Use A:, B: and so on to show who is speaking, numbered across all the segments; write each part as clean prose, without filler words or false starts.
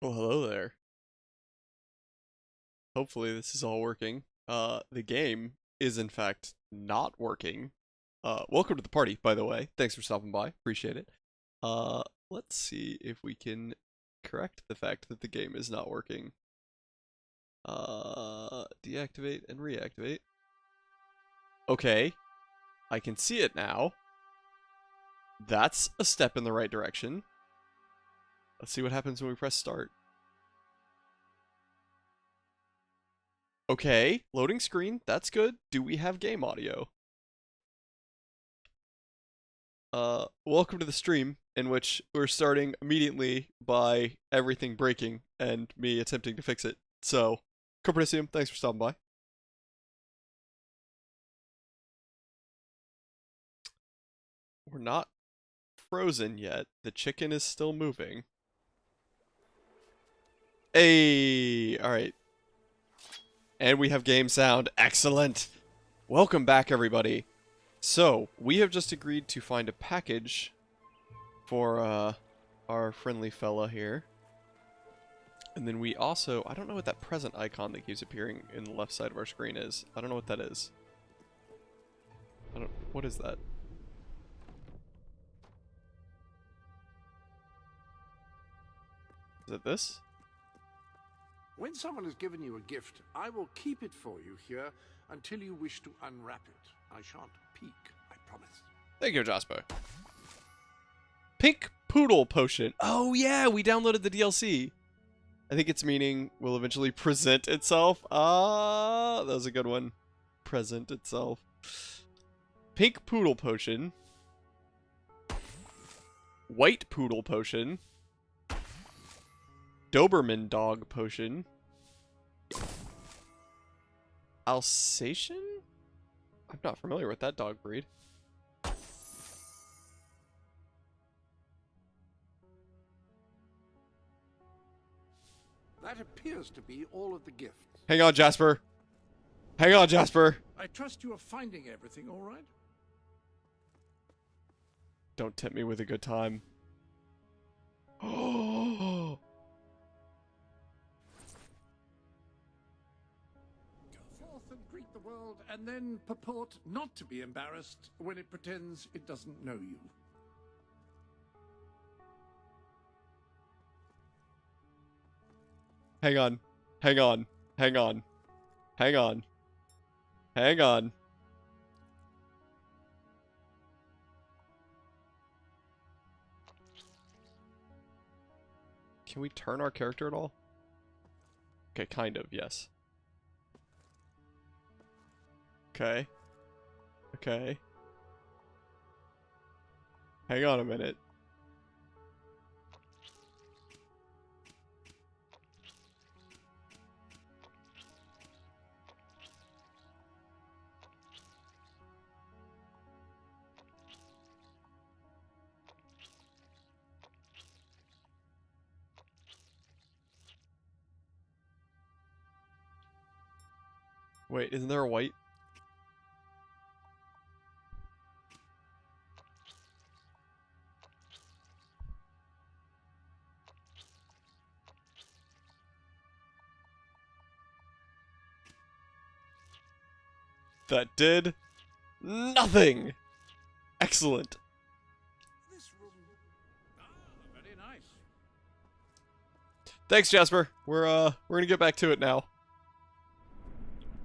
A: Well, hello there. Hopefully this is all working. The game is in fact not working. Welcome to the party, by the way. Thanks for stopping by. Appreciate it. Let's see if we can correct the fact that the game is not working. Deactivate and reactivate. Okay, I can see it now. That's a step in the right direction. Let's see what happens when we press start. Okay, loading screen. That's good. Do we have game audio? Welcome to the stream in which we're starting immediately by everything breaking and me attempting to fix it. So, Copernicum, thanks for stopping by. We're not frozen yet. The chicken is still moving. Hey, alright. And we have game sound. Excellent. Welcome back, everybody. So, we have just agreed to find a package for our friendly fella here. And then we also, I don't know what that present icon that keeps appearing in the left side of our screen is. I don't know what that is. What is that? Is it this?
B: When someone has given you a gift, I will keep it for you here until you wish to unwrap it. I shan't peek, I promise.
A: Thank you, Jasper. Pink Poodle Potion. Oh yeah, we downloaded the DLC. I think its meaning will eventually present itself. Ah, that was a good one. Present itself. Pink Poodle Potion. White Poodle Potion. Doberman Dog Potion. Alsatian? I'm not familiar with that dog breed.
B: That appears to be all of the gifts.
A: Hang on, Jasper. Hang on, Jasper.
B: I trust you are finding everything all right?
A: Don't tempt me with a good time. Oh.
B: Go forth and greet the world, and then purport not to be embarrassed when it pretends it doesn't know you.
A: Hang on. Hang on. Hang on. Hang on. Hang on. Can we turn our character at all? Okay, kind of, yes. Okay. Okay. Hang on a minute. Wait, isn't there a white? That did nothing. Excellent.
B: This room... very nice.
A: Thanks, Jasper. We're gonna get back to it now.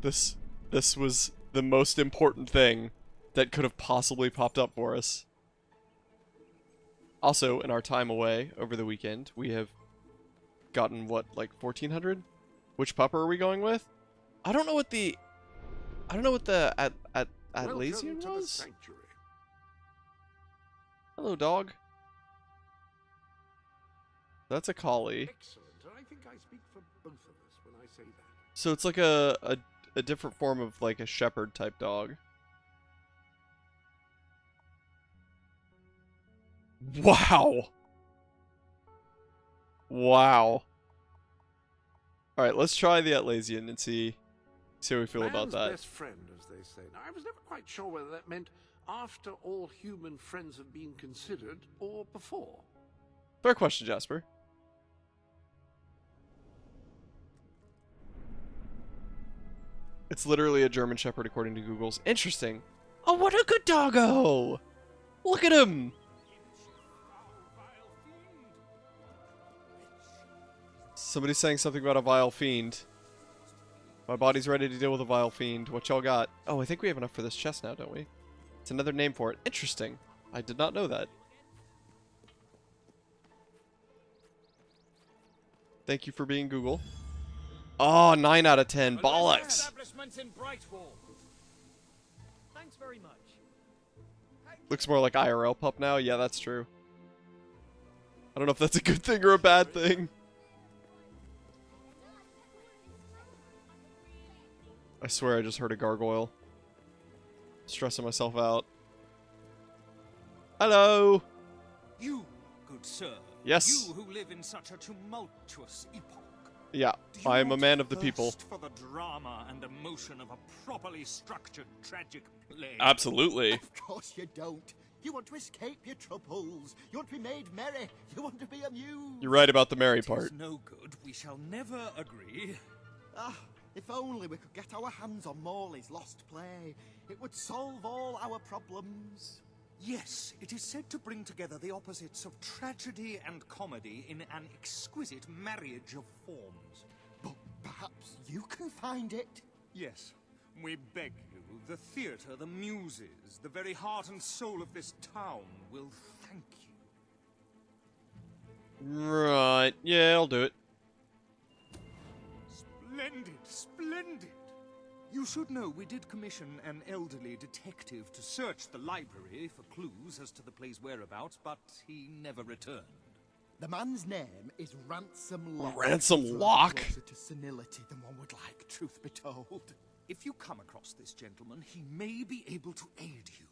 A: This was the most important thing that could have possibly popped up for us. Also, in our time away over the weekend, we have gotten what, like 1400? Which pupper are we going with? I don't know what the Atlasian
B: Welcome to the
A: was.
B: sanctuary.
A: Hello, dog. That's a collie.
B: Excellent, and I think I speak for both of us when I say that.
A: So it's like a different form of like a shepherd type dog. Wow. Wow. Alright, let's try the Atlasian and see how we feel about
B: Man's
A: that.
B: best friend, as they say. Now, I was never quite sure whether that meant after all human friends have been considered, or before.
A: Fair question, Jasper. It's literally a German Shepherd according to Google's. Interesting. Oh, what a good doggo! Look at him! Somebody's saying something about a vile fiend. My body's ready to deal with a vile fiend. What y'all got? Oh, I think we have enough for this chest now, don't we? It's another name for it. Interesting. I did not know that. Thank you for being Google. Oh, 9 out of 10. Bollocks!
C: Thanks very much.
A: Looks more like IRL pup now. Yeah, that's true. I don't know if that's a good thing or a bad thing. I swear I just heard a gargoyle. Stressing myself out. Hello!
D: You, good sir.
A: Yes.
D: You who live in such a tumultuous epoch.
A: Yeah,
D: Do you
A: I am a
D: not
A: man of the people.
D: thirst for the drama and emotion of a properly structured tragic play?
A: Absolutely.
E: Of course you don't. You want to escape your troubles. You want to be made merry. You want to be amused.
A: You're right about the merry
D: It
A: part.
D: is no good. We shall never agree.
E: Ah, if only we could get our hands on Morley's lost play. It would solve all our problems.
D: Yes, it is said to bring together the opposites of tragedy and comedy in an exquisite marriage of forms.
E: But perhaps you can find it.
D: Yes, we beg you. The theatre, the muses, the very heart and soul of this town will thank you.
A: Right. Yeah, I'll do it.
D: Splendid, splendid! You should know we did commission an elderly detective to search the library for clues as to the play's whereabouts, but he never returned.
E: The man's name is Ransom Lock.
A: Ransom Lock?
E: Closer to senility than one would like, truth be told.
D: If you come across this gentleman, he may be able to aid you.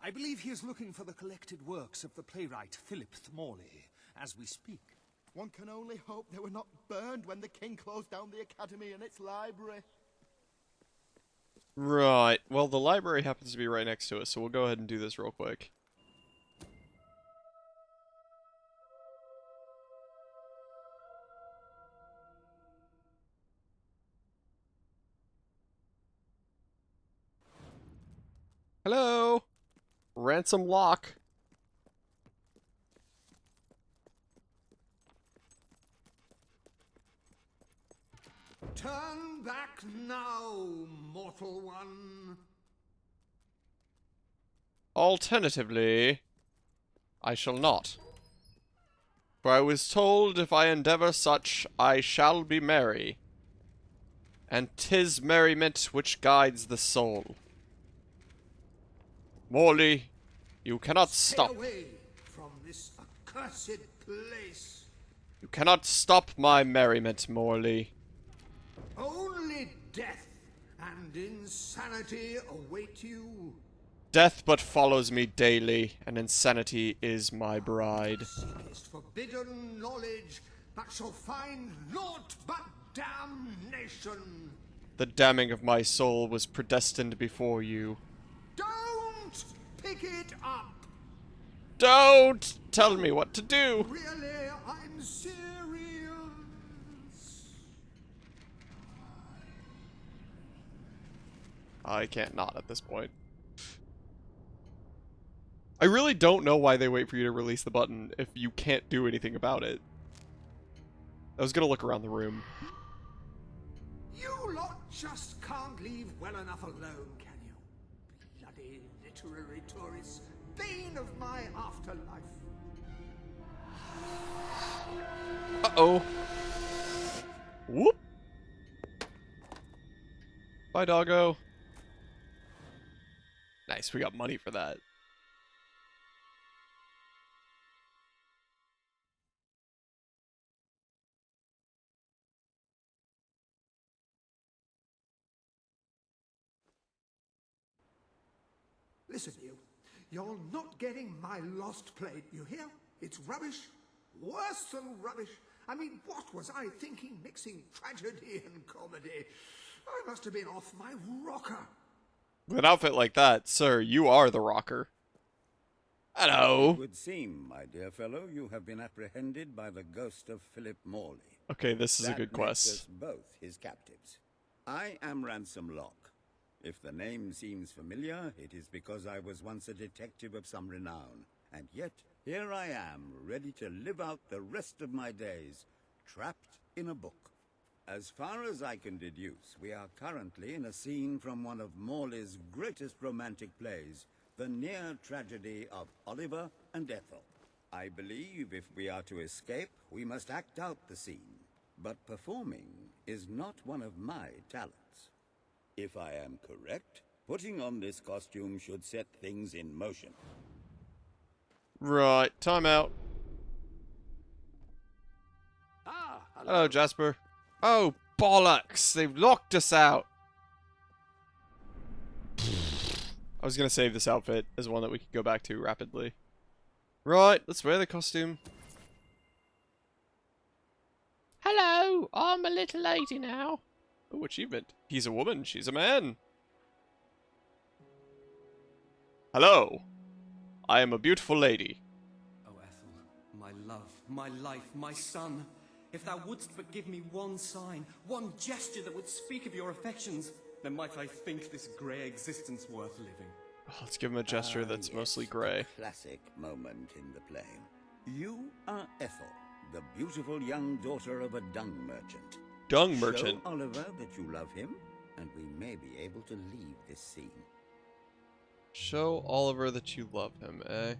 D: I believe he is looking for the collected works of the playwright Philip Morley, as we speak.
E: One can only hope they were not burned when the king closed down the academy and its library.
A: Right. Well, the library happens to be right next to us, so we'll go ahead and do this real quick. Hello! Ransom Lock.
B: Turn back now, mortal one.
A: Alternatively, I shall not. For I was told if I endeavour such, I shall be merry. And 'tis merriment which guides the soul. Morley, you cannot stop.
B: Stay away from this accursed place.
A: You cannot stop my merriment, Morley.
B: Only death and insanity await you.
A: Death but follows me daily, and insanity is my bride.
B: Seekest forbidden knowledge, but shall find naught but damnation.
A: The damning of my soul was predestined before you.
B: Don't pick it up.
A: Don't tell me what to do.
B: Really, I'm serious.
A: I can't not at this point. I really don't know why they wait for you to release the button if you can't do anything about it. I was gonna look around the room.
B: You lot just can't leave well enough alone, can you? Bloody literary tourists, bane of my afterlife.
A: Uh-oh. Whoop. Bye, doggo. Nice, we got money for that.
B: Listen, you. You're not getting my lost plate, you hear? It's rubbish. Worse than rubbish. I mean, what was I thinking mixing tragedy and comedy? I must have been off my rocker.
A: With an outfit like that, sir, you are the rocker. Hello.
F: It would seem, my dear fellow, you have been apprehended by the ghost of Philip Morley.
A: Okay, this is a
F: That
A: good
F: makes
A: quest.
F: us both his captives. I am Ransom Locke. If the name seems familiar, it is because I was once a detective of some renown. And yet, here I am, ready to live out the rest of my days, trapped in a book. As far as I can deduce, we are currently in a scene from one of Morley's greatest romantic plays, the near tragedy of Oliver and Ethel. I believe if we are to escape, we must act out the scene. But performing is not one of my talents. If I am correct, putting on this costume should set things in motion.
A: Right, time out.
G: Ah,
A: Hello, Jasper. Oh, bollocks! They've locked us out! I was gonna save this outfit as one that we could go back to rapidly. Right, let's wear the costume. Hello, I'm a little lady now. Oh, achievement. He's a woman, she's a man. Hello. I am a beautiful lady.
G: Oh, Ethel, my love, my life, my son. If thou wouldst but give me one sign, one gesture that would speak of your affections, then might I think this grey existence worth living.
A: Oh, let's give him a gesture that's
F: Yes,
A: mostly grey.
F: the classic moment in the play. You are Ethel, the beautiful young daughter of a dung merchant.
A: Dung merchant.
F: Show Oliver that you love him, and we may be able to leave this scene.
A: Show Oliver that you love him, eh?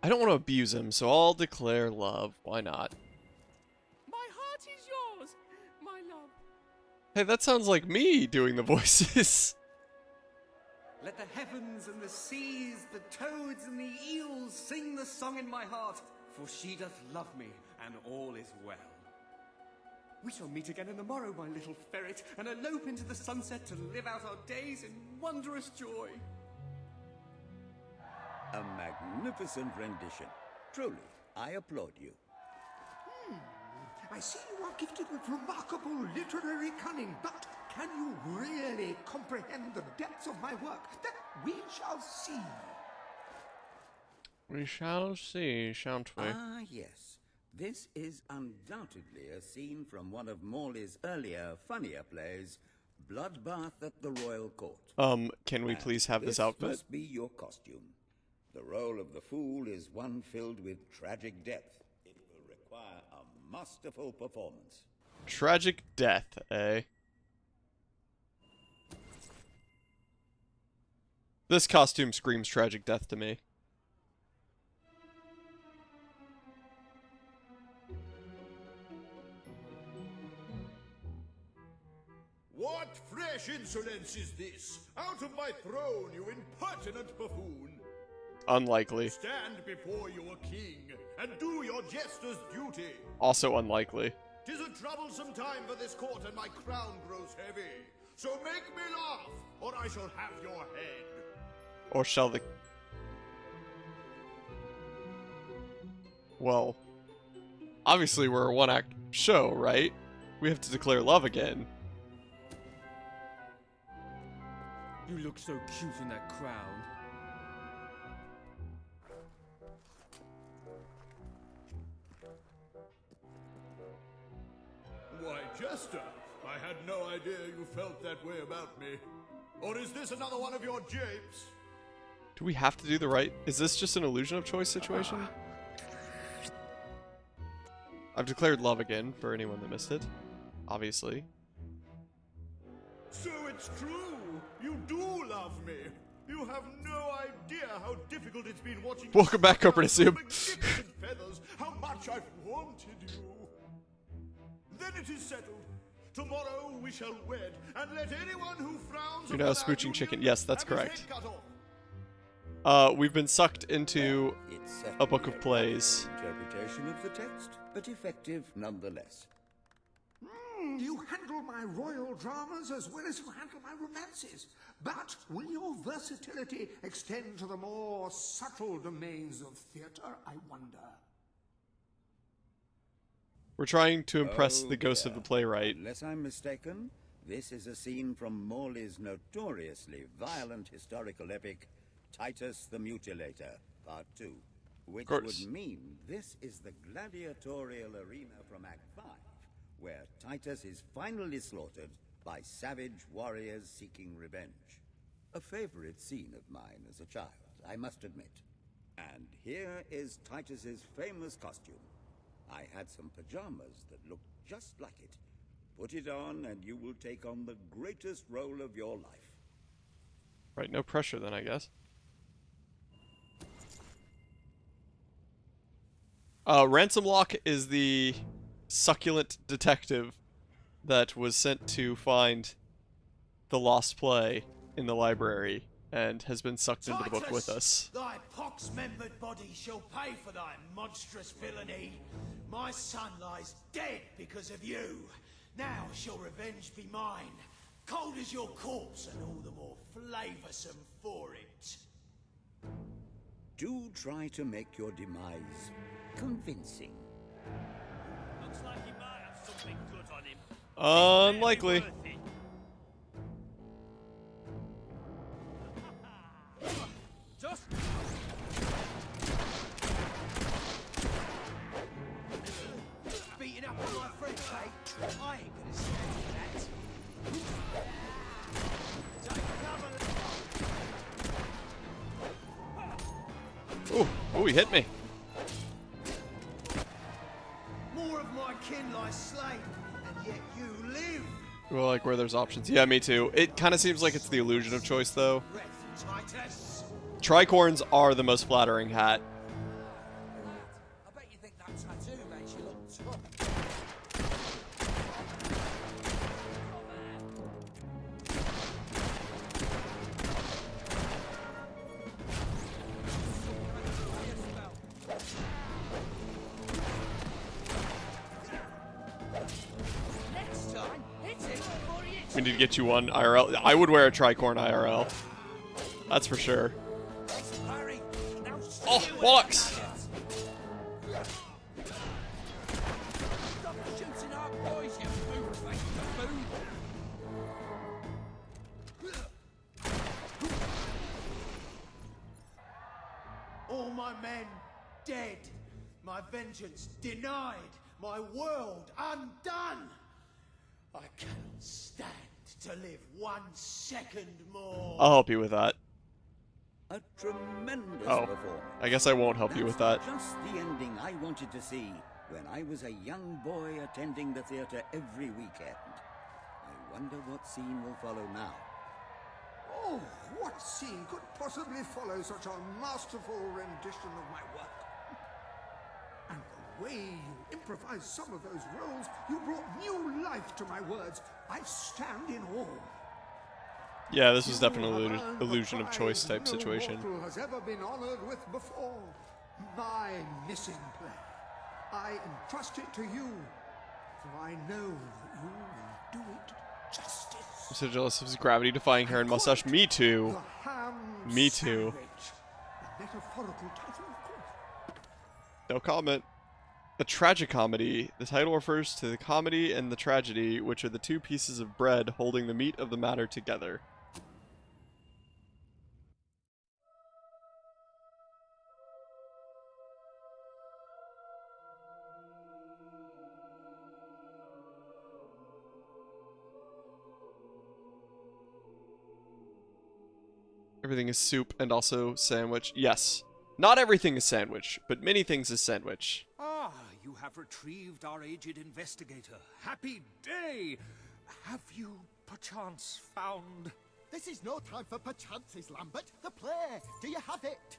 A: I don't want to abuse him, so I'll declare love. Why not?
G: My heart is yours, my love.
A: Hey, that sounds like me doing the voices.
G: Let the heavens and the seas, the toads and the eels sing the song in my heart, for she doth love me, and all is well. We shall meet again in the morrow, my little ferret, and elope into the sunset to live out our days in wondrous joy.
F: A magnificent rendition. Truly, I applaud you.
B: I see you are gifted with remarkable literary cunning, but can you really comprehend the depths of my work? That we shall see.
A: We shall see, shan't we?
F: Ah, yes. This is undoubtedly a scene from one of Morley's earlier, funnier plays, Bloodbath at the Royal Court.
A: Can we
F: And
A: please have this outfit?
F: must be your costume. The role of the fool is one filled with tragic depth. It will require a masterful performance.
A: Tragic death, eh? This costume screams tragic death to me.
H: What fresh insolence is this? Out of my throne, you impertinent buffoon!
A: Unlikely.
H: Stand before your king, and do your jester's duty!
A: Also unlikely.
H: 'Tis a troublesome time for this court, and my crown grows heavy. So make me laugh, or I shall have your head.
A: Or shall the... Well, obviously we're a one-act show, right? We have to declare love again.
G: You look so cute in that crown.
H: Why, Jester, I had no idea you felt that way about me. Or is this another one of your japes?
A: Do we have to do the right... Is this just an illusion of choice situation? I've declared love again, for anyone that missed it. Obviously.
H: So it's true! You do love me! You have no idea how difficult it's been watching you
A: Welcome back,
H: strut
A: Copper
H: around
A: Nasib.
H: with magnificent feathers, how much I've wanted you! Then it is settled. Tomorrow we shall wed, and let anyone who frowns
A: You're now
H: upon our
A: smooching
H: union
A: chicken. Yes, that's
H: have his
A: correct.
H: head cut off.
A: We've been sucked into
F: It's
A: a book
F: certainly
A: of plays.
F: interpretation of the text, but effective nonetheless.
B: You handle my royal dramas as well as you handle my romances. But will your versatility extend to the more subtle domains of theatre, I wonder?
A: We're trying to impress
F: Oh,
A: the ghost of
F: dear.
A: the playwright.
F: Unless I'm mistaken, this is a scene from Morley's notoriously violent historical epic, Titus the Mutilator, Part 2. Which
A: course.
F: would mean this is the gladiatorial arena from Act 5, where Titus is finally slaughtered by savage warriors seeking revenge. A favorite scene of mine as a child, I must admit. And here is Titus's famous costume. I had some pajamas that looked just like it. Put it on and you will take on the greatest role of your life.
A: Right, no pressure then, I guess. Ransom Lock is the succulent detective that was sent to find the lost play in the library and has been sucked into the book with us.
I: Thy pox-membered body shall pay for thy monstrous villainy. My son lies dead because of you. Now shall revenge be mine. Cold as your corpse and all the more flavoursome for it.
F: Do try to make your demise convincing.
C: Looks like he might have something good on him.
A: Unlikely.
C: Just
I: Beating up on my friend, eh? I ain't gonna stand for that. Take cover.
A: Ooh, ooh, he hit me.
I: More of my kin lie slain, and yet you live.
A: Well, like where there's options. Yeah, me too. It kind of seems like it's the illusion of choice, though.
I: Breath, Titus.
A: Tricorns are the most flattering hat.
I: I bet you think that tattoo makes you look tough. Next time, hit him before he hits
A: We need to get you one IRL. I would wear a tricorn IRL. That's for sure.
I: Harry. Now
A: Oh, bollocks!
I: stop shooting our boys, you food-faced buffoon. All my men dead, my vengeance denied, my world undone. I cannot stand to live 1 second more.
A: I'll help you with that.
F: A tremendous
A: Oh,
F: performance.
A: I guess I won't help you with that.
F: That's just the ending I wanted to see when I was a young boy attending the theater every weekend. I wonder what scene will follow now.
B: Oh, what scene could possibly follow such a masterful rendition of my work? And the way you improvised some of those roles, you brought new life to my words. I stand in awe.
A: Yeah, this was
B: You
A: definitely
B: have
A: an
B: earned the
A: illusion of choice
B: prize
A: type
B: no
A: situation.
B: mortal has ever been honored with before. My missing play. I entrust it to you, for I know that you will do it justice.
A: I'm so jealous of his gravity-defying hair and mustache. Me too.
B: The ham
A: Me too.
B: sandwich. A metaphorical title, of course.
A: No comment. A tragicomedy. The title refers to the comedy and the tragedy, which are the two pieces of bread holding the meat of the matter together. Everything is soup and also sandwich. Yes. Not everything is sandwich, but many things is sandwich.
D: Ah, you have retrieved our aged investigator. Happy day! Have you, perchance, found...
E: This is no time for perchances, Lambert. The play. Do you have it?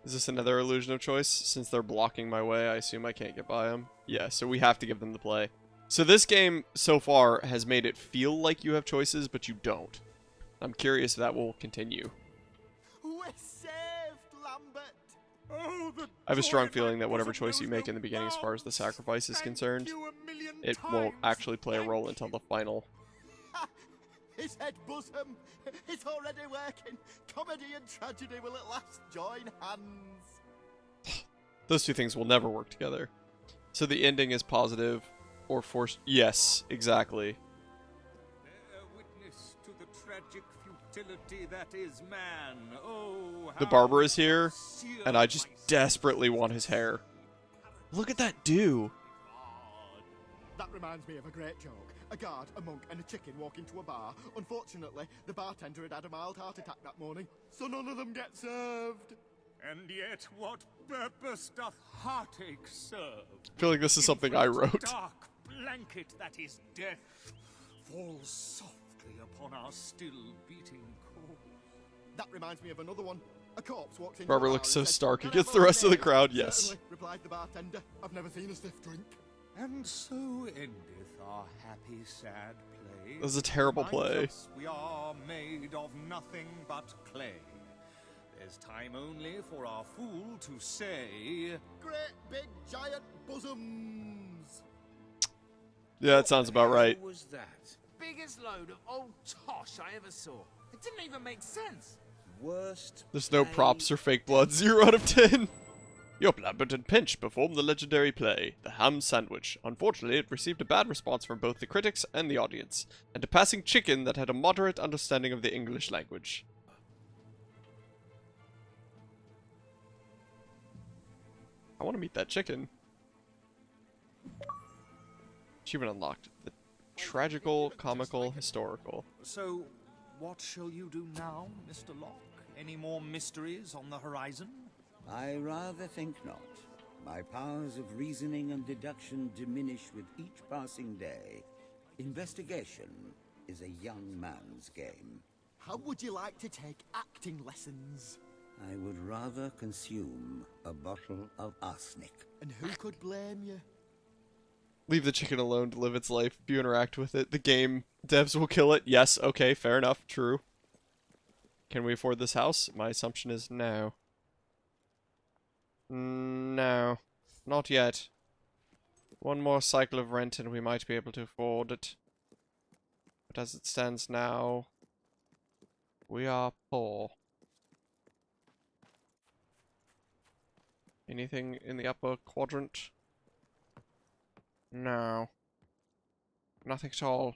A: Is this another illusion of choice? Since they're blocking my way, I assume I can't get by them. Yeah, so we have to give them the play. So this game, so far, has made it feel like you have choices, but you don't. I'm curious if that will continue.
E: We're saved, Lambert.
D: Oh, the
A: I have a
D: joy
A: strong
D: in my
A: feeling that whatever
D: bosom
A: choice you
D: knows
A: make in the
D: no
A: beginning as far as the
D: bounds.
A: sacrifice is
D: Thank
A: concerned,
D: you a million
A: it won't
D: times.
A: actually play a
D: Thank
A: role until the
D: you.
A: final.
E: Ha! His head bosom. It's already working. Comedy and tragedy will at last join hands.
A: Those two things will never work together. So the ending is positive or forced. Yes, exactly.
D: Bear witness to the tragic futility that is man. Oh,
A: The
D: how
A: barber
D: it
A: is here,
D: sears
A: and I just
D: my
A: desperately want his hair. Look at that do.
E: That reminds me of a great joke. A guard, a monk, and a chicken walk into a bar. Unfortunately, the bartender had had a mild heart attack that morning, so none of them get served.
D: And yet, what purpose doth heartache serve?
A: I feel like this is something I wrote.
D: Dark blanket that is death falls softly upon our still beating core.
E: That reminds me of another one. A corpse walks into
A: Robert
E: a bar
A: looks
E: and
A: so
E: says,
A: stark. He
E: "Can I
A: gets
E: have
A: the
E: a
A: rest of the
E: lemonade?"
A: crowd, yes.
E: Certainly, replied the bartender. I've never seen a stiff drink.
D: And so endeth our happy, sad play.
A: This is a terrible play.
D: Reminds us we are made of nothing but clay. There's time only for our fool to say,
E: Great big giant bosoms.
A: Yeah, that sounds about right.
I: What was that? Biggest load of old tosh I ever saw. It didn't even make sense. Worst.
A: There's no props or fake blood. 0 out of 10. Your Lambert and Pinch performed the legendary play, The Ham Sandwich. Unfortunately, it received a bad response from both the critics and the audience, and a passing chicken that had a moderate understanding of the English language. I want to meet that chicken. Achievement unlocked. The tragical, comical, historical.
D: so what shall you do now, Mr. Locke? Any more mysteries on the horizon?
F: I rather think not. My powers of reasoning and deduction diminish with each passing day. Investigation is a young man's game.
E: How would you like to take acting lessons?
F: I would rather consume a bottle of arsenic.
E: And who could blame you?
A: Leave the chicken alone to live its life. If you interact with it, the game devs will kill it. Yes, okay, fair enough, true. Can we afford this house? My assumption is no. No. Not yet. One more cycle of rent and we might be able to afford it. But as it stands now, we are poor. Anything in the upper quadrant? No. Nothing at all.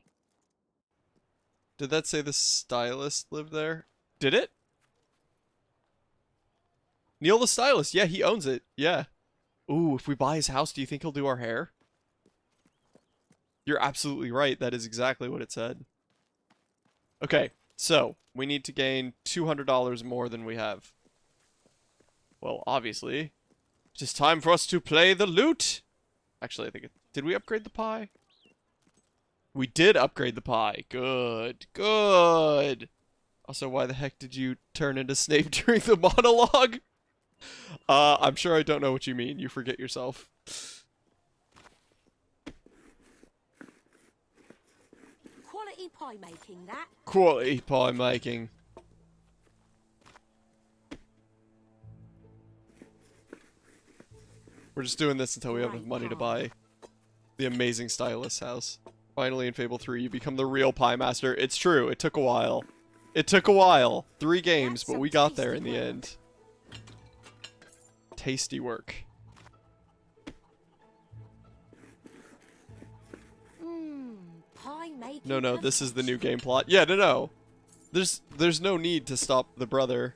A: Did that say the stylist lived there? Did it? Neil the stylist. Yeah, he owns it. Yeah. Ooh, if we buy his house, do you think he'll do our hair? You're absolutely right. That is exactly what it said. Okay, so we need to gain $200 more than we have. Well, obviously, it is time for us to play the loot. Actually, I think did we upgrade the pie? We did upgrade the pie. Good. Good. Also, why the heck did you turn into Snape during the monologue? I'm sure I don't know what you mean. You forget yourself.
J: Quality pie making, that.
A: Quality pie making. We're just doing this until we have enough money to buy the amazing stylist house. Finally, in Fable 3, you become the real pie master. It's true. It took a while. It took a while. 3 games, but we got there in the end. Tasty work.
J: Pie making.
A: No, this is the new game plot. Yeah, no. There's no need to stop the brother,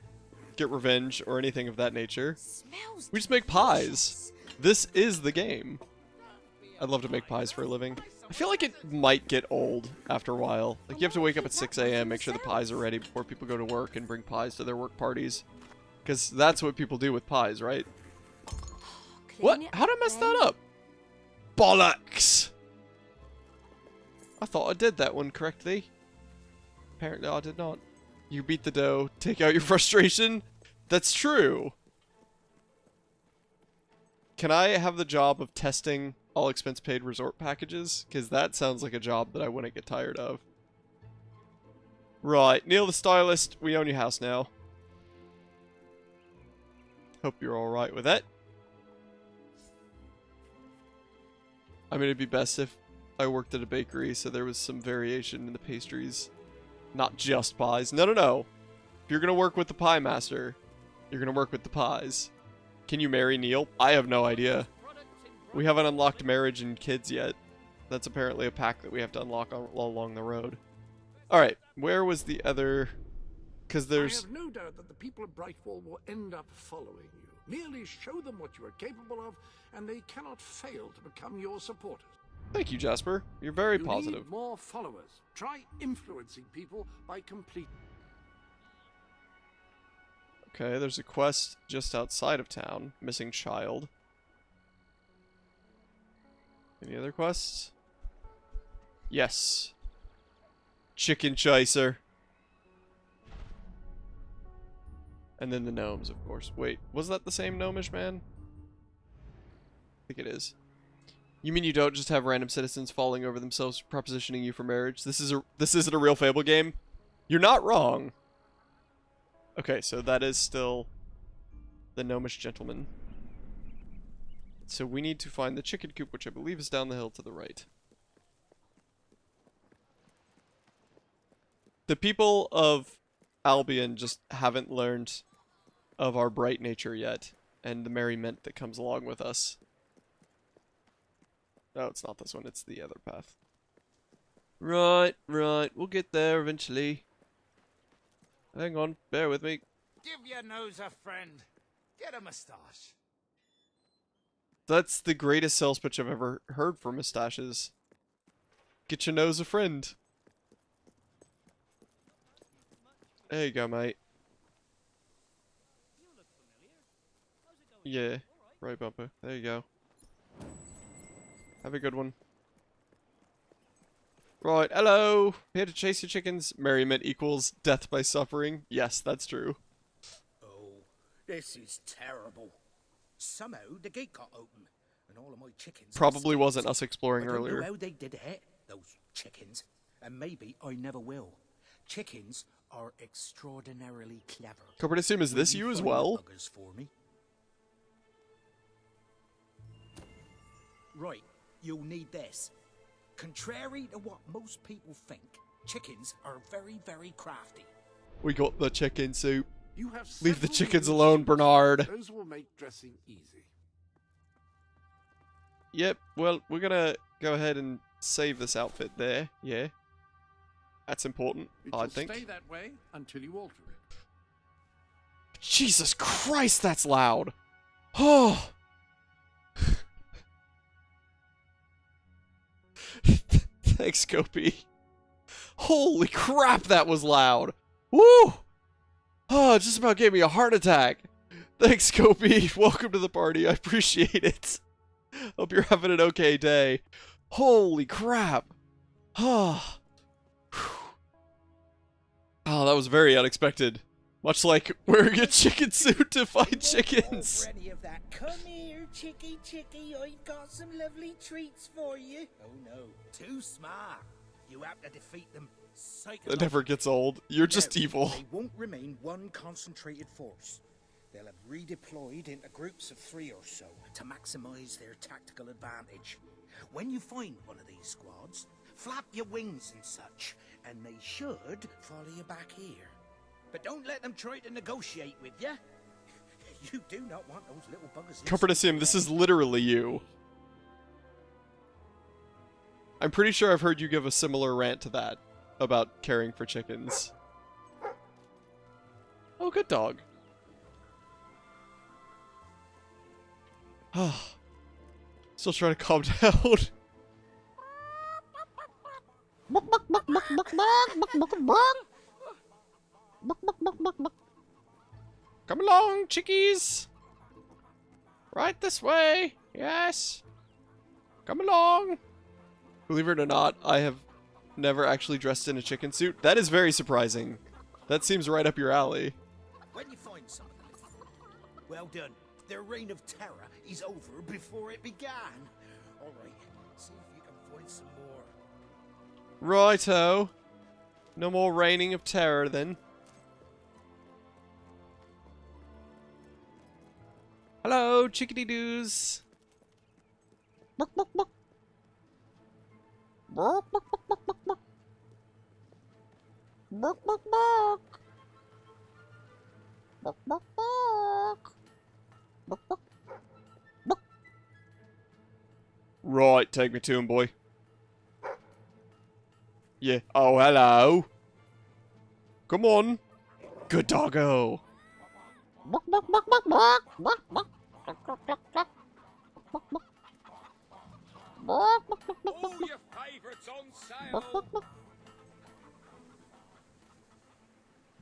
A: get revenge, or anything of that nature.
J: Smells
A: We just make pies. This is the game. I'd love to make pies for a living. I feel like it might get old after a while. Like, you have to wake up at 6 a.m., make sure the pies are ready before people go to work and bring pies to their work parties. Because that's what people do with pies, right? What? How'd I mess that up? Bollocks! I thought I did that one correctly. Apparently I did not. You beat the dough, take out your frustration. That's true. Can I have the job of testing all expense paid resort packages? Because that sounds like a job that I wouldn't get tired of. Right, Neil the stylist, we own your house now. Hope you're alright with it. I mean, it'd be best if I worked at a bakery so there was some variation in the pastries. Not just pies. No. If you're gonna work with the pie master, you're gonna work with the pies. Can you marry Neil? I have no idea. We haven't unlocked marriage and kids yet. That's apparently a pack that we have to unlock along the road. Alright, where was the other... Because there's...
B: I have no doubt that the people of Brightfall will end up following you. Merely show them what you are capable of, and they cannot fail to become your supporters.
A: Thank you, Jasper. You're very
K: You
A: positive.
K: need more followers. Try influencing people by complete.
A: Okay, there's a quest just outside of town. Missing child. Any other quests? Yes. Chicken chaser. And then the gnomes, of course. Wait, was that the same gnomish man? I think it is. You mean you don't just have random citizens falling over themselves propositioning you for marriage? This isn't a real Fable game? You're not wrong. Okay, so that is still the gnomish gentleman. So we need to find the chicken coop, which I believe is down the hill to the right. The people of Albion just haven't learned of our bright nature yet, and the merriment that comes along with us. No, it's not this one, it's the other path. Right, we'll get there eventually. Hang on, bear with me.
I: Give your nose a friend. Get a moustache.
A: That's the greatest sales pitch I've ever heard for mustaches. Get your nose a friend. There you go, mate. Yeah, right bumper. There you go. Have a good one. Right, hello! Here to chase your chickens. Merriment equals death by suffering. Yes, that's true.
I: Oh, this is terrible. Somehow the gate got open, and all of my chickens...
A: Probably wasn't us exploring
I: I don't
A: earlier.
I: know how they did it, those chickens, and maybe I never will. Chickens are extraordinarily clever.
A: Corporate assume, is this you as well?
I: Buggers for me? Right, you'll need this. Contrary to what most people think, chickens are very, very crafty.
A: We got the chicken soup.
K: You have
A: Leave the
K: several
A: chickens
K: minutes.
A: alone, Bernard.
K: Those will make dressing easy.
A: Yep, well, we're gonna go ahead and save this outfit there. Yeah. That's important,
K: It
A: I
K: will
A: think.
K: stay that way until you alter it.
A: Jesus Christ, that's loud. Oh. Thanks, Scopy. Holy crap, that was loud. Woo! Oh, it just about gave me a heart attack. Thanks, Scopy. Welcome to the party. I appreciate it. Hope you're having an okay day. Holy crap. Oh. Oh, that was very unexpected. Much like wearing a chicken suit to find chickens.
I: Any of that. Come here, chicky. I've got some lovely treats for you. Oh no, too smart. You have to defeat them.
A: That never gets old. You're just evil.
I: They won't remain one concentrated force. They'll have redeployed into groups of 3 or so to maximize their tactical advantage. When you find one of these squads, flap your wings and such, and they should follow you back here. But don't let them try to negotiate with you. You do not want those little buggers.
A: Comfort him, this is literally you. I'm pretty sure I've heard you give a similar rant to that about caring for chickens. Oh, good dog. Still trying to calm down. Come along, chickies. Right this way. Yes. Come along. Believe it or not, I have never actually dressed in a chicken suit. That is very surprising. That seems right up your alley.
I: When you find something, well done. Their reign of terror is over before it began. All right, see if you can find some more.
A: Righto. No more reigning of terror then. Hello, chickadee doos. Right, take me to him, boy. Yeah. Oh, hello. Come on. Good doggo.
C: All your favourites on sale.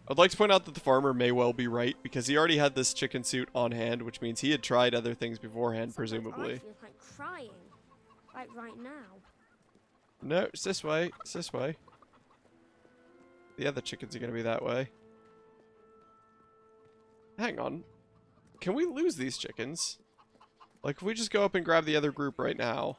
A: I'd like to point out that the farmer may well be right, because he already had this chicken suit on hand, which means he had tried other things beforehand, presumably.
J: I feel like crying. Like right now.
A: No, it's this way. It's this way. The other chickens are going to be that way. Hang on. Can we lose these chickens? Like, if we just go up and grab the other group right now.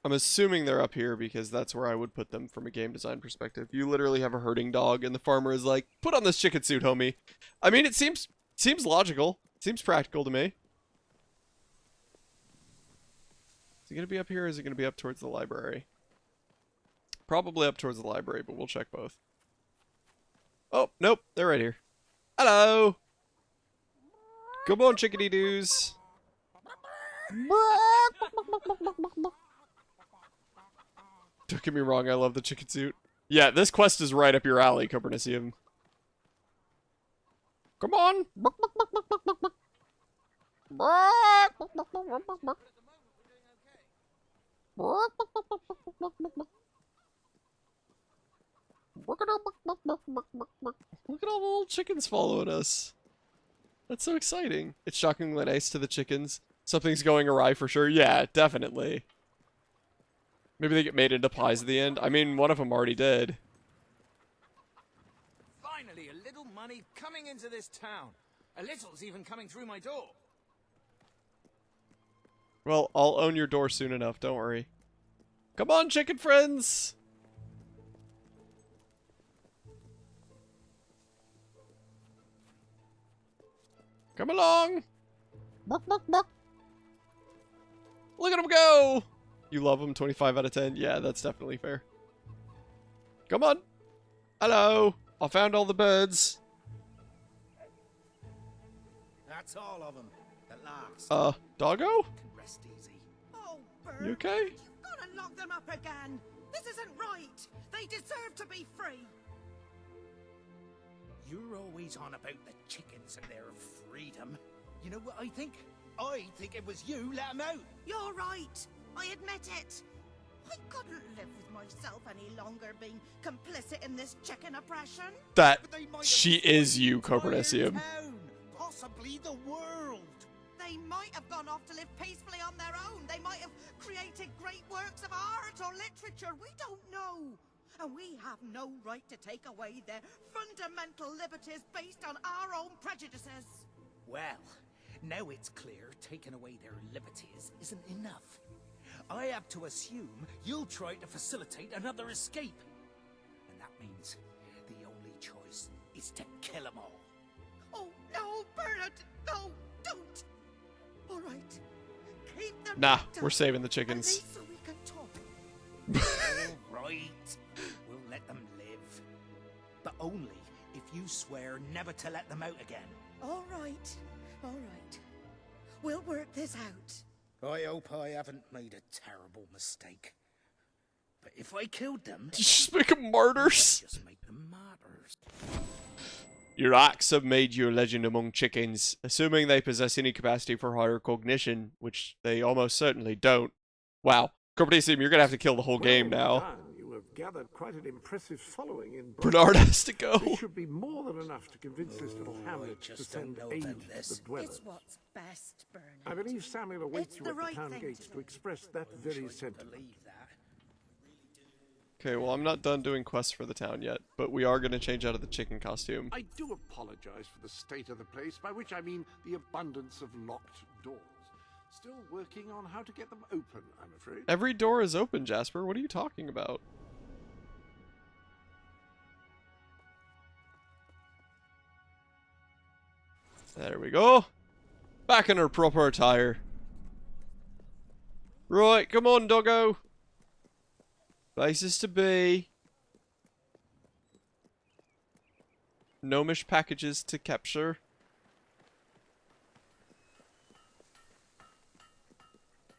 A: I'm assuming they're up here because that's where I would put them from a game design perspective. You literally have a herding dog and the farmer is like, put on this chicken suit, homie. I mean, it seems logical. Seems practical to me. Is it going to be up here or is it going to be up towards the library? Probably up towards the library, but we'll check both. Oh, nope. They're right here. Hello! Come on, chickadee-doos. Don't get me wrong, I love the chicken suit. Yeah, this quest is right up your alley, Copernicium. Come on! Look at all the little chickens following us. That's so exciting. It's shockingly nice to the chickens. Something's going awry for sure. Yeah, definitely. Maybe they get made into pies at the end. I mean, one of them already did.
G: Finally, a little money coming into this town. A little's even coming through my door.
A: Well, I'll own your door soon enough, don't worry. Come on, chicken friends! Come along! Look at him go! You love him, 25 out of 10? Yeah, that's definitely fair. Come on! Hello! I found all the birds.
E: That's all of them. At last.
A: Doggo?
E: Can rest easy.
L: Oh, Bert.
A: You okay?
L: You've got to lock them up again. This isn't right. They deserve to be free.
I: You're always on about the chickens and their freedom. You know what I think? I think it was you let them out.
L: You're right. I admit it. I couldn't live with myself any longer being complicit in this chicken oppression.
A: That
I: But they might have
A: she is you,
I: entire
A: Copernicium.
I: town, possibly the world.
L: They might have gone off to live peacefully on their own. They might have created great works of art or literature. We don't know. And we have no right to take away their fundamental liberties based on our own prejudices.
I: Well, now it's clear taking away their liberties isn't enough. I have to assume you'll try to facilitate another escape. And that means the only choice is to kill them all.
L: Oh, no, Bernard. No, don't. All right. Keep them
A: Nah,
L: locked
A: we're
L: up,
A: saving the
L: at
A: chickens.
L: least so we can talk.
I: All right. We'll let them live. But only if you swear never to let them out again.
L: All right. All right. We'll work this out.
I: I hope I haven't made a terrible mistake. But if I killed them,
A: Just make them martyrs.
I: just make them martyrs.
A: Your acts have made you a legend among chickens, assuming they possess any capacity for higher cognition, which they almost certainly don't. Wow. Copernicium, you're gonna have to kill the whole game now.
K: Done. You have gathered quite an impressive following in
A: Bernard has to go.
K: This should be more than enough to convince this little hamlet to
I: just
K: send
I: don't know
K: aid
I: about
K: to
I: this.
K: the dwellers.
L: It's what's best, Bernard.
K: I believe Samuel awaits
L: It's
K: you
L: the
K: at
L: right
K: the town
L: thing
K: gates
L: to
K: to
L: do.
K: express that very sentiment.
I: Believe that.
A: Okay, well, I'm not done doing quests for the town yet, but we are gonna change out of the chicken costume.
K: I do apologize for the state of the place, by which I mean the abundance of locked doors. Still working on how to get them open, I'm afraid.
A: Every door is open, Jasper. What are you talking about? There we go. Back in her proper attire. Right, come on, doggo. Places to be. Gnomish packages to capture.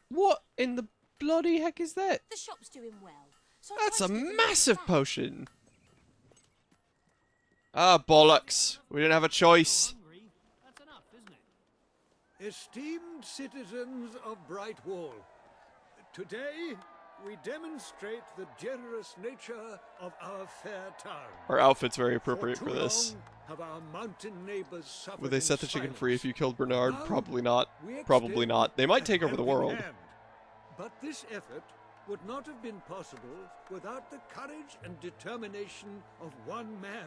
A: What in the bloody heck is that?
J: The shop's doing well. So
A: That's a
J: why don't you give them
A: massive
J: back?
A: potion. Ah, bollocks. We didn't have a choice.
M: Esteemed citizens of Brightwall, today we demonstrate the generous nature of our fair town.
A: Our outfit's very appropriate for
M: too
A: this.
M: long have our mountain neighbors suffered
A: Would they set the
M: in
A: chicken
M: silence.
A: free if you killed Bernard?
M: Now,
A: Probably not.
M: we
A: Probably
M: extend
A: not. They might
M: a
A: take over the
M: helping
A: world.
M: hand. But this effort would not have been possible without the courage and determination of one man,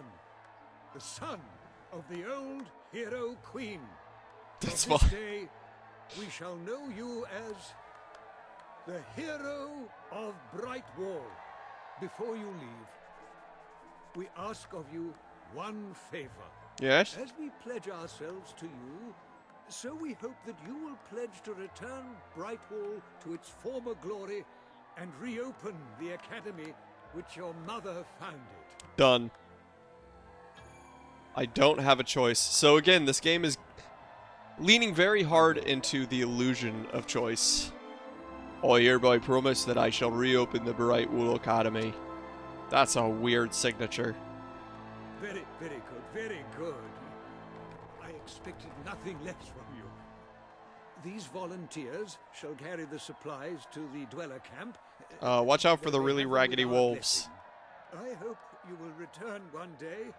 M: the son of the old hero queen.
A: That's
M: Of this
A: fine.
M: day, we shall know you as the hero of Brightwall. Before you leave, we ask of you one favor.
A: Yes?
M: As we pledge ourselves to you, so we hope that you will pledge to return Brightwall to its former glory and reopen the academy which your mother founded.
A: Done. I don't have a choice. So again, this game is leaning very hard into the illusion of choice. I hereby promise that I shall reopen the Brightwall Academy. That's a weird signature.
M: Very, very good, very good. I expected nothing less from you. These volunteers shall carry the supplies to the dweller camp.
A: Watch out for the
M: They
A: really
M: have them
A: raggedy
M: with our
A: wolves.
M: blessing. I hope you will return one day,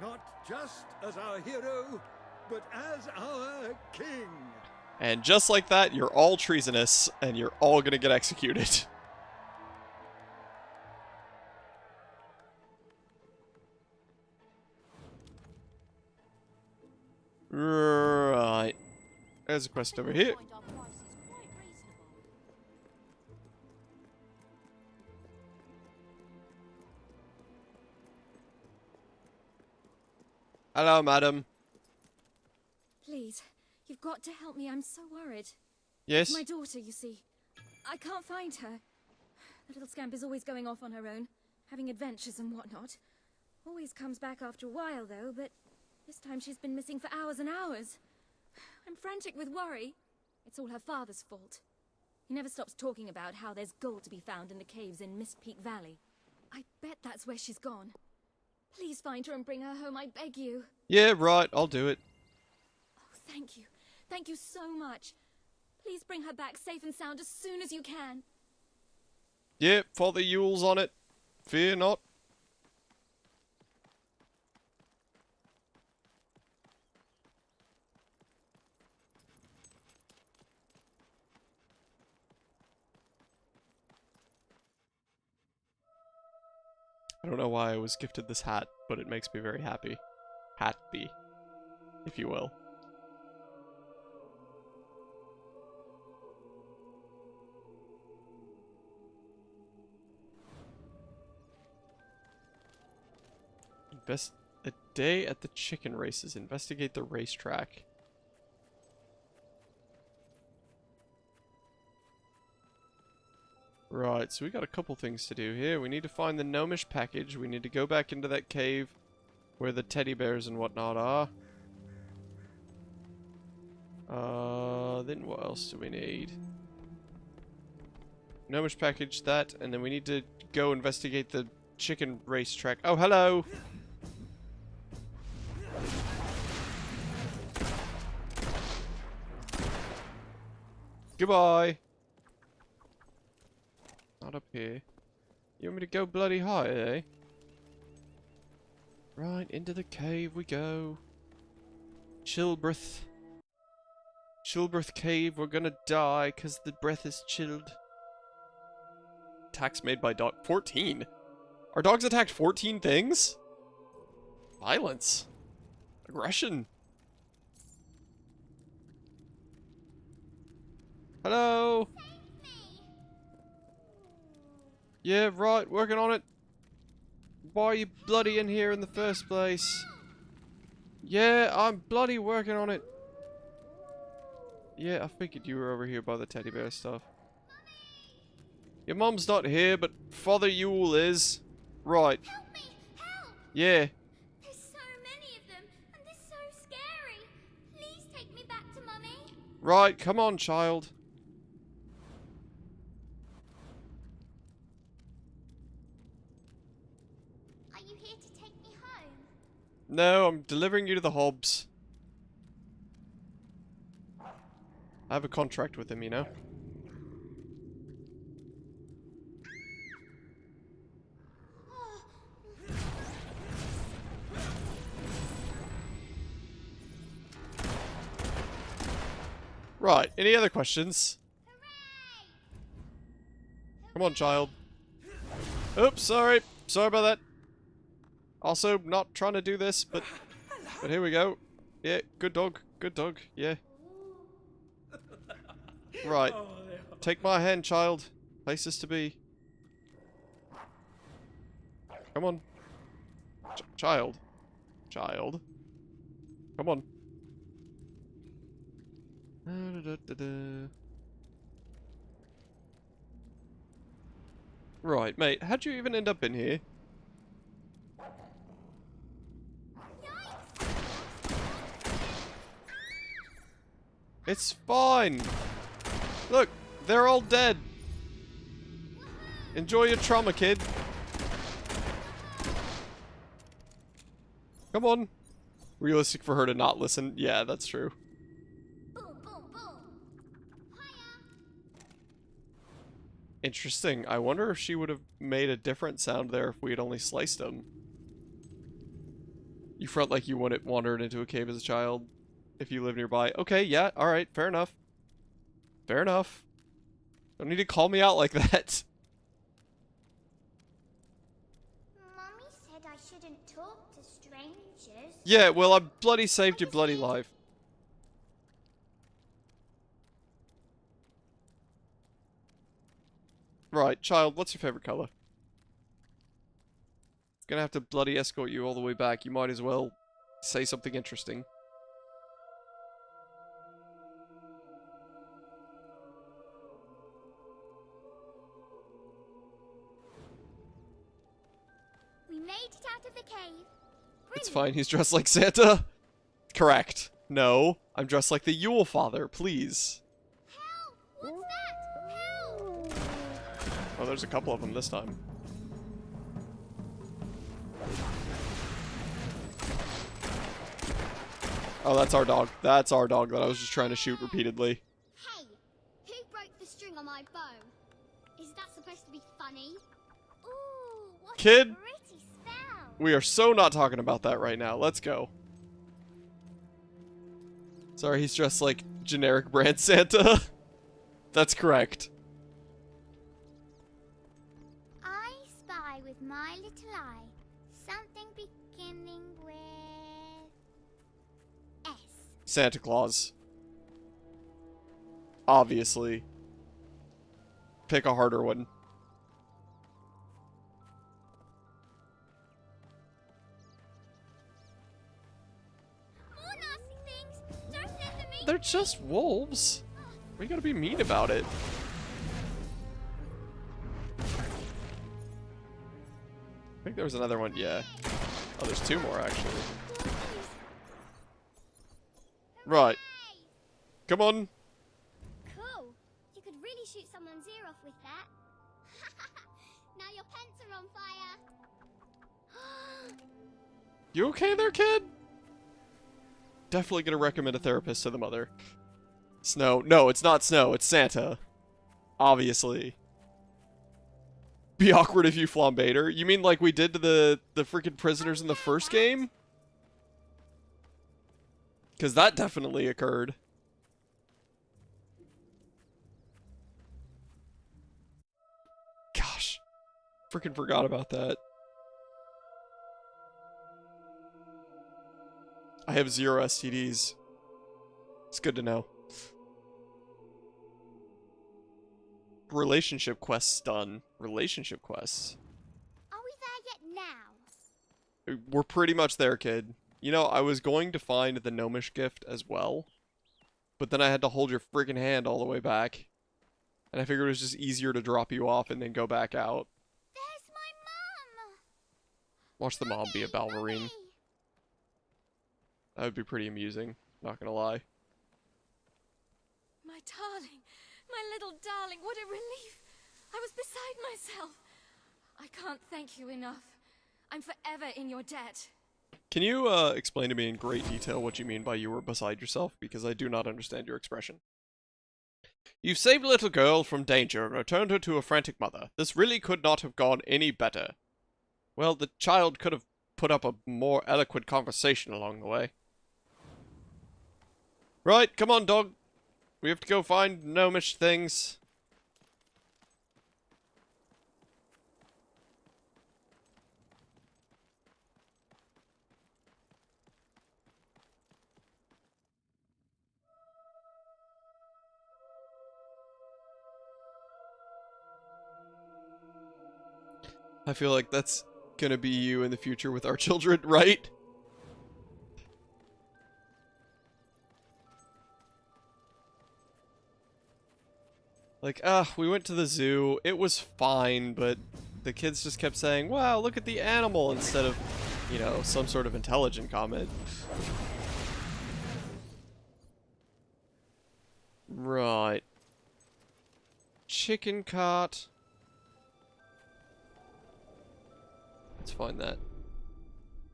M: not just as our hero, but as our king.
A: And just like that, you're all treasonous, and you're all gonna get executed. Right. There's a quest over here.
J: Find our prices quite reasonable.
A: Hello, madam.
N: Please, you've got to help me. I'm so worried.
A: Yes?
N: My daughter, you see. I can't find her. The little scamp is always going off on her own, having adventures and whatnot. Always comes back after a while, though, but this time she's been missing for hours and hours. I'm frantic with worry. It's all her father's fault. He never stops talking about how there's gold to be found in the caves in Mist Peak Valley. I bet that's where she's gone. Please find her and bring her home, I beg you.
A: Yeah, right. I'll do it.
N: Oh, thank you. Thank you so much. Please bring her back safe and sound as soon as you can.
A: Yeah, Father Yule's on it. Fear not. I don't know why I was gifted this hat, but it makes me very happy. Happy, if you will. A day at the chicken races. Investigate the racetrack. Right, so we got a couple things to do here. We need to find the gnomish package. We need to go back into that cave where the teddy bears and whatnot are. Then what else do we need? Gnomish package, that, and then we need to go investigate the chicken racetrack. Oh, hello! Goodbye! Not up here. You want me to go bloody high, eh? Right, into the cave we go. Chillbreath. Chillbreath cave, we're gonna die because the breath is chilled. Attacks made by dog. 14? Our dogs attacked 14 things? Violence. Aggression. Hello? Yeah, right, working on it. Why are you bloody in here in the first place? Yeah, I'm bloody working on it. Yeah, I figured you were over here by the teddy bear stuff. Your mom's not here, but Father Yule is. Right.
O: Help me! Help!
A: Yeah.
O: There's so many of them, and they're so scary. Please take me back to Mummy.
A: Right, come on, child.
O: Are you here to take me home?
A: No, I'm delivering you to the Hobbs. I have a contract with him, you know? Right, any other questions? Come on, child. Oops, sorry. Sorry about that. Also, not trying to do this, but here we go. Yeah, good dog. Good dog. Yeah. Right. Take my hand, child. Places to be. Come on. Child. Child. Come on. Right, mate. How'd you even end up in here? It's fine. Look, they're all dead. Enjoy your trauma, kid. Come on. Realistic for her to not listen. Yeah, that's true. Interesting. I wonder if she would have made a different sound there if we had only sliced them. You felt like you wouldn't wandered into a cave as a child if you live nearby. Okay, yeah, alright, fair enough. Fair enough. Don't need to call me out like that.
O: Mommy said I shouldn't talk to strangers.
A: Yeah, well, I bloody saved your bloody life. Right, child, what's your favorite color? Gonna have to bloody escort you all the way back. You might as well say something interesting.
O: We made it out of the cave.
A: It's fine, he's dressed like Santa. Correct. No, I'm dressed like the Yule Father, please.
O: Help! What's that? Help!
A: Oh, there's a couple of them this time. Oh, that's our dog. That's our dog that I was just trying to shoot repeatedly.
O: Hey, who broke the string on my bow? Is that supposed to be funny? Ooh, what
A: Kid,
O: a pretty spell!
A: we are so not talking about that right now. Let's go. Sorry, he's dressed like generic brand Santa. That's correct.
O: I spy with my little eye something beginning with S.
A: Santa Claus. Obviously. Pick a harder one.
O: More nasty things! Don't let them eat!
A: They're just wolves. We gotta be mean about it. I think there was another one, yeah. Oh, there's two more, actually. Right. Come on.
O: Cool. You could really shoot someone's ear off with that. Now your pants are on fire.
A: You okay there, kid? Definitely gonna recommend a therapist to the mother. Snow. No, it's not Snow. It's Santa. Obviously. Be awkward if you flambéed her. You mean like we did to the freaking prisoners in the first game? Because that definitely occurred. Gosh. Freaking forgot about that. I have 0 STDs. It's good to know. Relationship quests done. Relationship quests.
O: Are we there yet now?
A: We're pretty much there, kid. You know, I was going to find the gnomish gift as well, but then I had to hold your freaking hand all the way back. And I figured it was just easier to drop you off and then go back out.
O: There's my mum!
A: Watch the mom be a ballerine. That would be pretty amusing, not gonna lie.
N: My darling, my little darling, what a relief. I was beside myself. I can't thank you enough. I'm forever in your debt.
A: Can you explain to me in great detail what you mean by you were beside yourself? Because I do not understand your expression. You've saved a little girl from danger and returned her to a frantic mother. This really could not have gone any better. Well, the child could have put up a more eloquent conversation along the way. Right, come on, dog. We have to go find gnomish things. I feel like that's gonna be you in the future with our children, right? Like, we went to the zoo, it was fine, but the kids just kept saying, wow, look at the animal, instead of, you know, some sort of intelligent comment. Right. Chicken cart. Let's find that.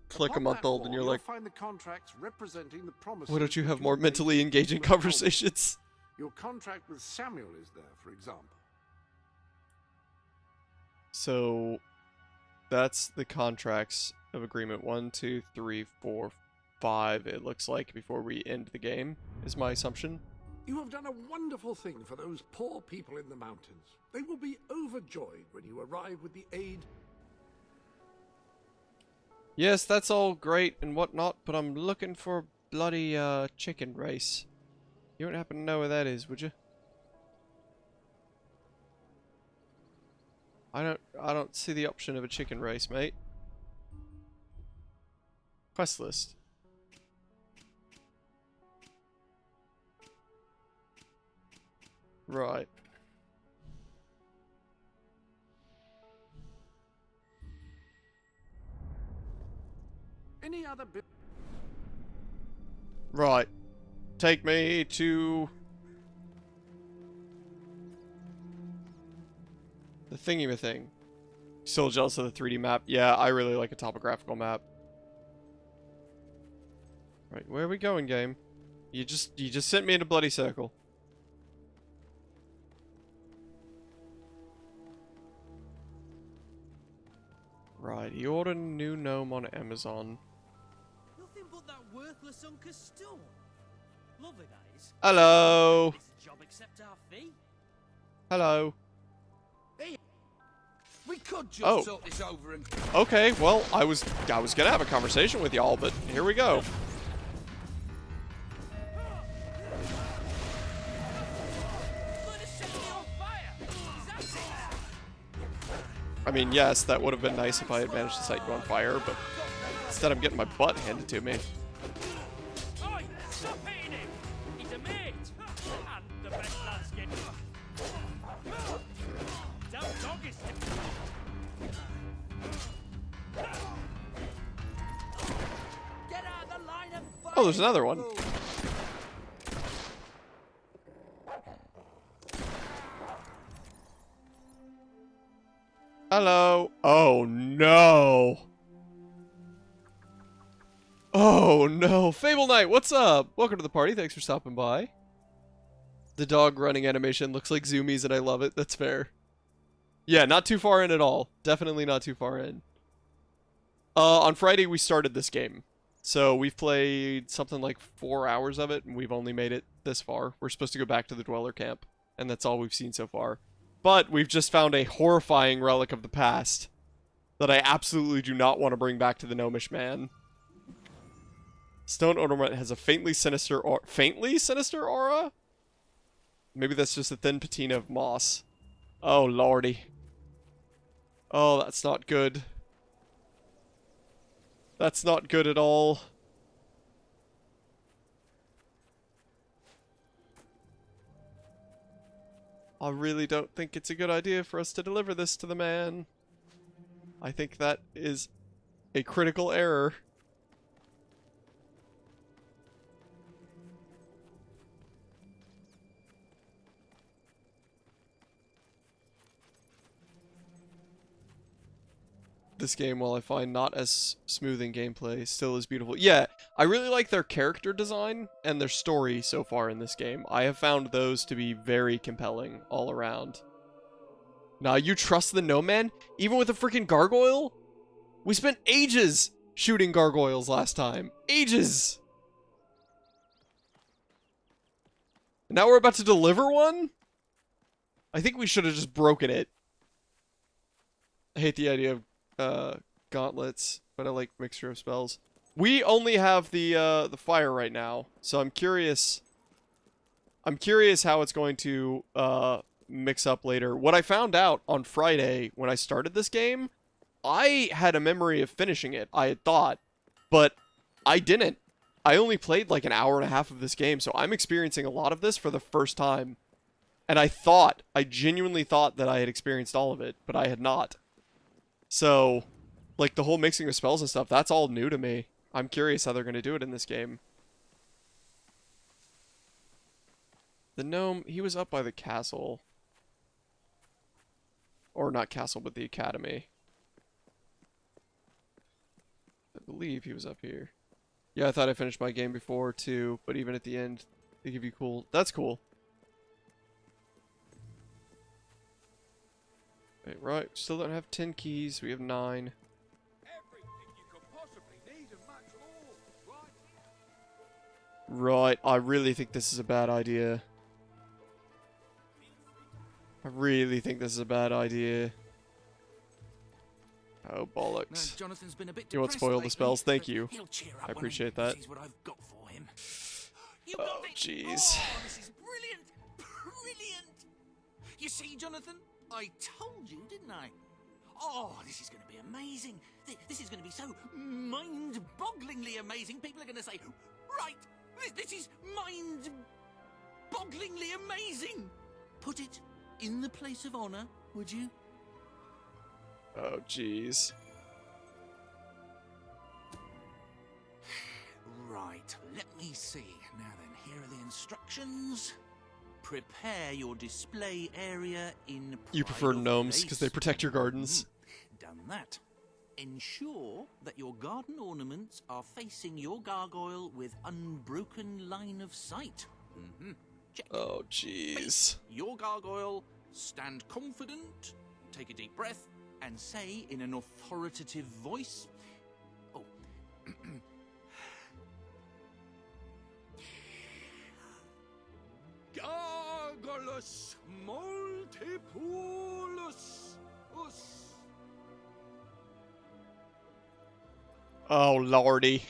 A: Click a
K: Upon
A: month
K: that
A: old
K: wall,
A: and you're
K: you'll
A: like,
K: find the contracts representing the promises
A: why don't you
K: that
A: have more
K: made
A: mentally
K: to
A: engaging
K: human elders.
A: conversations?
K: Your contract with Samuel is there, for example.
A: So, that's the contracts of agreement 1, 2, 3, 4, 5, it looks like, before we end the game, is my assumption.
K: You have done a wonderful thing for those poor people in the mountains. They will be overjoyed when you arrive with the aid.
A: Yes, that's all great and whatnot, but I'm looking for a bloody, chicken race. You don't happen to know where that is, would you? I don't see the option of a chicken race, mate. Quest list. Right.
K: Any other bit?
A: Right. Take me to the thingy-ma-thing. Still jealous of the 3D map. Yeah, I really like a topographical map. Right, where are we going, game? You just sent me in a bloody circle. Right, you ordered a new gnome on Amazon.
C: Nothing but that worthless Uncle Stone. Lovely days.
A: Hello.
C: This job accept our fee?
A: Hello.
I: Hey, we could just
A: Oh.
I: sort this over and...
A: Okay, well, I was gonna have a conversation with y'all, but here we go. I mean, yes, that would have been nice if I had managed to set you on fire, but instead I'm getting my butt handed to me.
C: Oi, stop hitting him! He's a mate! And the best lad's getting... Damn dog is... Get out of the line of fire!
A: Oh, there's another one. Hello. Oh, no. Oh, no. Fable Knight, what's up? Welcome to the party. Thanks for stopping by. The dog running animation looks like zoomies, and I love it. That's fair. Yeah, not too far in at all. Definitely not too far in. On Friday, we started this game. So we've played something like 4 hours of it, and we've only made it this far. We're supposed to go back to the Dweller Camp, and that's all we've seen so far. But we've just found a horrifying relic of the past that I absolutely do not want to bring back to the Gnomish Man. Stone ornament has a faintly sinister aura? Maybe that's just a thin patina of moss. Oh, lordy. Oh, that's not good. That's not good at all. I really don't think it's a good idea for us to deliver this to the man. I think that is a critical error. this game, while I find not as smooth in gameplay, still is beautiful. Yeah, I really like their character design and their story so far in this game. I have found those to be very compelling all around. Nah, you trust the gnome man? Even with a freaking gargoyle? We spent ages shooting gargoyles last time. Ages! Now we're about to deliver one? I think we should have just broken it. I hate the idea of gauntlets, but I like mixture of spells. We only have the fire right now, so I'm curious. I'm curious how it's going to mix up later. What I found out on Friday when I started this game, I had a memory of finishing it, I had thought, but I didn't. I only played like an hour and a half of this game, so I'm experiencing a lot of this for the first time. And I genuinely thought that I had experienced all of it, but I had not. So, like, the whole mixing of spells and stuff, that's all new to me. I'm curious how they're going to do it in this game. The gnome, he was up by the castle. Or not castle, but the academy. I believe he was up here. Yeah, I thought I finished my game before, too, but even at the end, they give you cool... That's cool. Wait, right, still don't have 10 keys, we have 9. Right, I really think this is a bad idea. I really think this is a bad idea. Oh, bollocks.
G: Jonathan's been a bit
A: You won't spoil the spells, thank you. I appreciate that.
G: What I've got for him.
A: Oh, jeez.
G: Oh, this is brilliant! Brilliant! You see, Jonathan? I told you, didn't I? Oh, this is going to be amazing. This is going to be so mind-bogglingly amazing. People are going to say, right, this is mind-bogglingly amazing. Put it in the place of honor, would you?
A: Oh, jeez.
G: Right, let me see. Now then, here are the instructions. Prepare your display area in
A: You prefer gnomes because they protect your gardens.
G: Done that. Ensure that your garden ornaments are facing your gargoyle with unbroken line of sight. Check.
A: Oh, jeez.
G: Your gargoyle, stand confident, take a deep breath, and say in an authoritative voice, oh, Gargulus multipulus us.
A: Oh, lordy.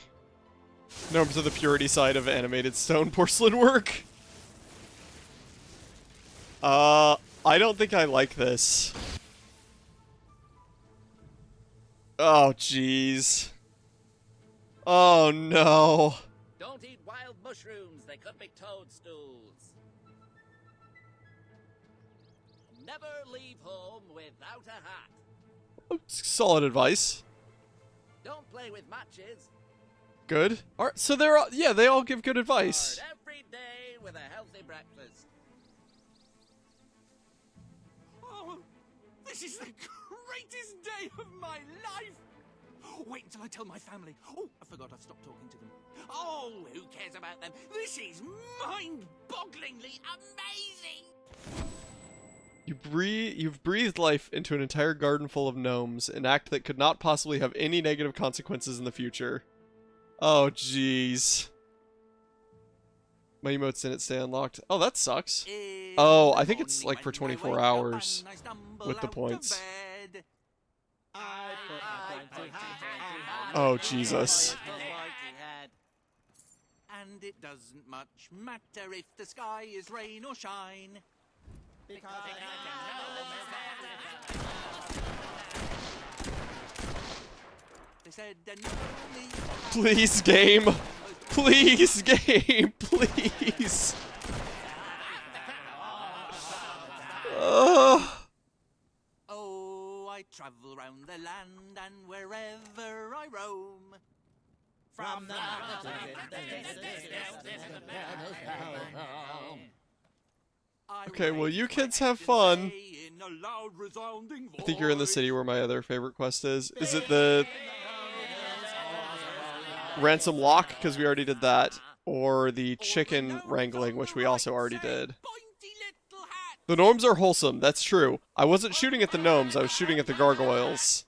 A: Gnomes are the purity side of animated stone porcelain work. I don't think I like this. Oh, jeez. Oh, no.
P: Don't eat wild mushrooms, they could be toadstools. Never leave home without a hat.
A: Solid advice.
P: Don't play with matches.
A: Good. Alright, so they're all, yeah, they all give good advice.
P: Start every day with a healthy breakfast.
G: Oh, this is the greatest day of my life. Wait until I tell my family. Oh, I forgot I've stopped talking to them. Oh, who cares about them? This is mind-bogglingly amazing.
A: You've breathed life into an entire garden full of gnomes, an act that could not possibly have any negative consequences in the future. Oh, jeez. My emotes didn't stay unlocked. Oh, that sucks. Oh, I think it's like for 24 hours with the points. Oh, Jesus.
G: And it doesn't much matter if the sky is rain or shine. They said,
A: please, game. Please, game. Please.
G: Oh, I travel round the land and wherever I roam. From the
A: Okay, well, you kids have fun.
K: In a loud, resounding
A: I think you're in the city where my other favorite quest is. Is it the Ransom Lock? Because we already did that. Or the chicken wrangling, which we also already did. The gnomes are wholesome, that's true. I wasn't shooting at the gnomes, I was shooting at the gargoyles.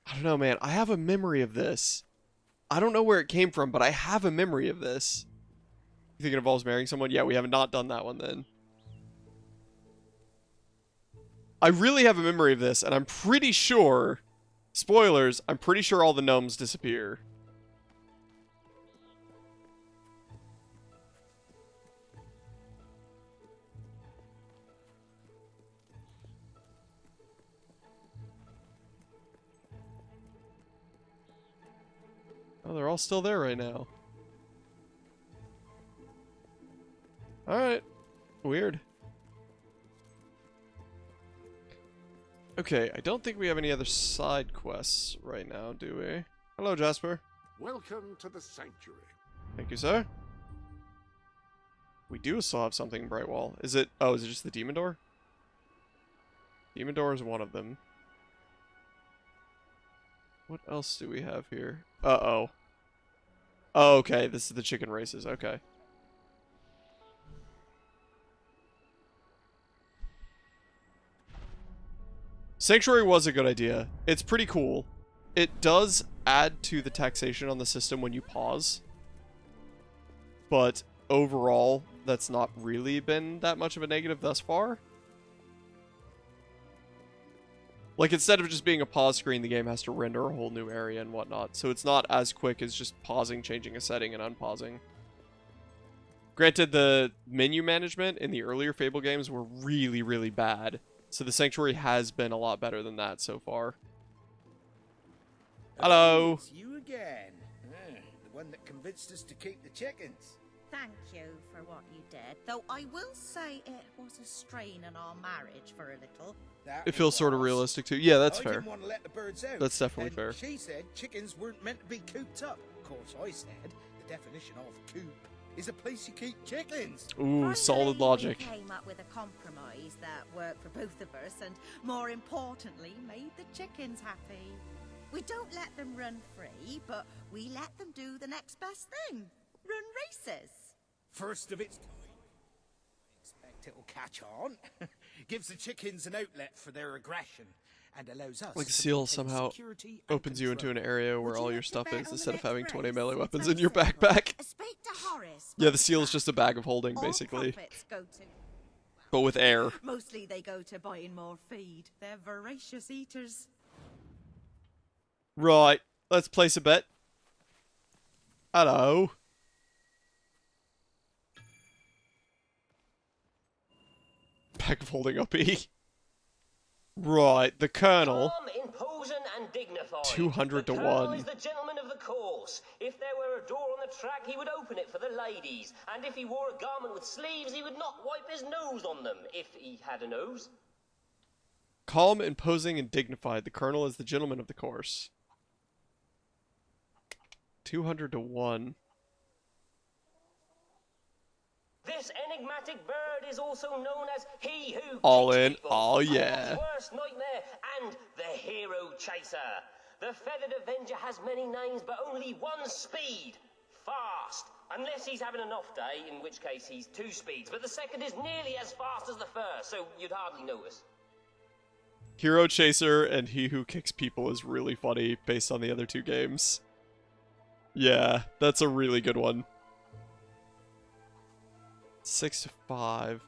A: I don't know, man. I have a memory of this. I don't know where it came from, but I have a memory of this. You think it involves marrying someone? Yeah, we have not done that one then. I really have a memory of this, and I'm pretty sure... Spoilers, I'm pretty sure all the gnomes disappear. Oh, they're all still there right now. Alright. Weird. Okay, I don't think we have any other side quests right now, do we? Hello, Jasper.
K: Welcome to the sanctuary.
A: Thank you, sir. We do still have something in Brightwall. Is it... Oh, is it just the demon door? Demon door is one of them. What else do we have here? Uh-oh. Oh, okay. This is the chicken races. Okay. Sanctuary was a good idea. It's pretty cool. It does add to the taxation on the system when you pause. But overall, that's not really been that much of a negative thus far. Like, instead of just being a pause screen, the game has to render a whole new area and whatnot. So it's not as quick as just pausing, changing a setting, and unpausing. Granted, the menu management in the earlier Fable games were really, really bad. So the Sanctuary has been a lot better than that so far. Hello!
Q: It's you again. The one that convinced us to keep the chickens.
L: Thank you for what you did, though I will say it was a strain on our marriage for a little.
A: It feels sort of realistic too. Yeah, that's
Q: I
A: fair.
Q: didn't want to let the birds out.
A: That's definitely
Q: and
A: fair.
Q: She said chickens weren't meant to be cooped up. Of course, I said the definition of coop is a place you keep chickens.
A: Ooh, solid logic.
L: We came up with a compromise that worked for both of us and, more importantly, made the chickens happy. We don't let them run free, but we let them do the next best thing. Run races.
Q: First of its kind. I expect it'll catch on. Gives the chickens an outlet for their aggression and allows us
A: Like
Q: to
A: Seal
Q: maintain
A: somehow
Q: security and
A: opens you into an area where all your stuff is instead of having 20
L: race?
A: melee weapons in your backpack.
L: Speak to Horace.
A: Yeah, the Seal is just a bag of holding,
L: All
A: basically.
L: profits go to...
A: But with air.
L: Mostly they go to buying more feed. They're voracious eaters.
A: Right, let's place a bet. Hello. Bag of holding OP. Right, the Colonel.
R: Imposing and dignified.
A: 200 to
R: the Colonel
A: 1.
R: is the gentleman of the course. If there were a door on the track, he would open it for the ladies. And if he wore a garment with sleeves, he would not wipe his nose on them, if he had a nose.
A: Calm, imposing, and dignified. The Colonel is the gentleman of the course. 200 to 1.
R: This enigmatic bird is also known as He Who
A: All
R: Kicks
A: in.
R: People,
A: Oh,
R: a
A: yeah.
R: man's worst nightmare, and the Hero Chaser. The Feathered Avenger has many names, but only one speed. Fast. Unless he's having an off day, in which case he's 2 speeds. But the second is nearly as fast as the first, so you'd hardly notice.
A: Hero Chaser and He Who Kicks People is really funny based on the other 2 games. Yeah, that's a really good one. 6 to 5.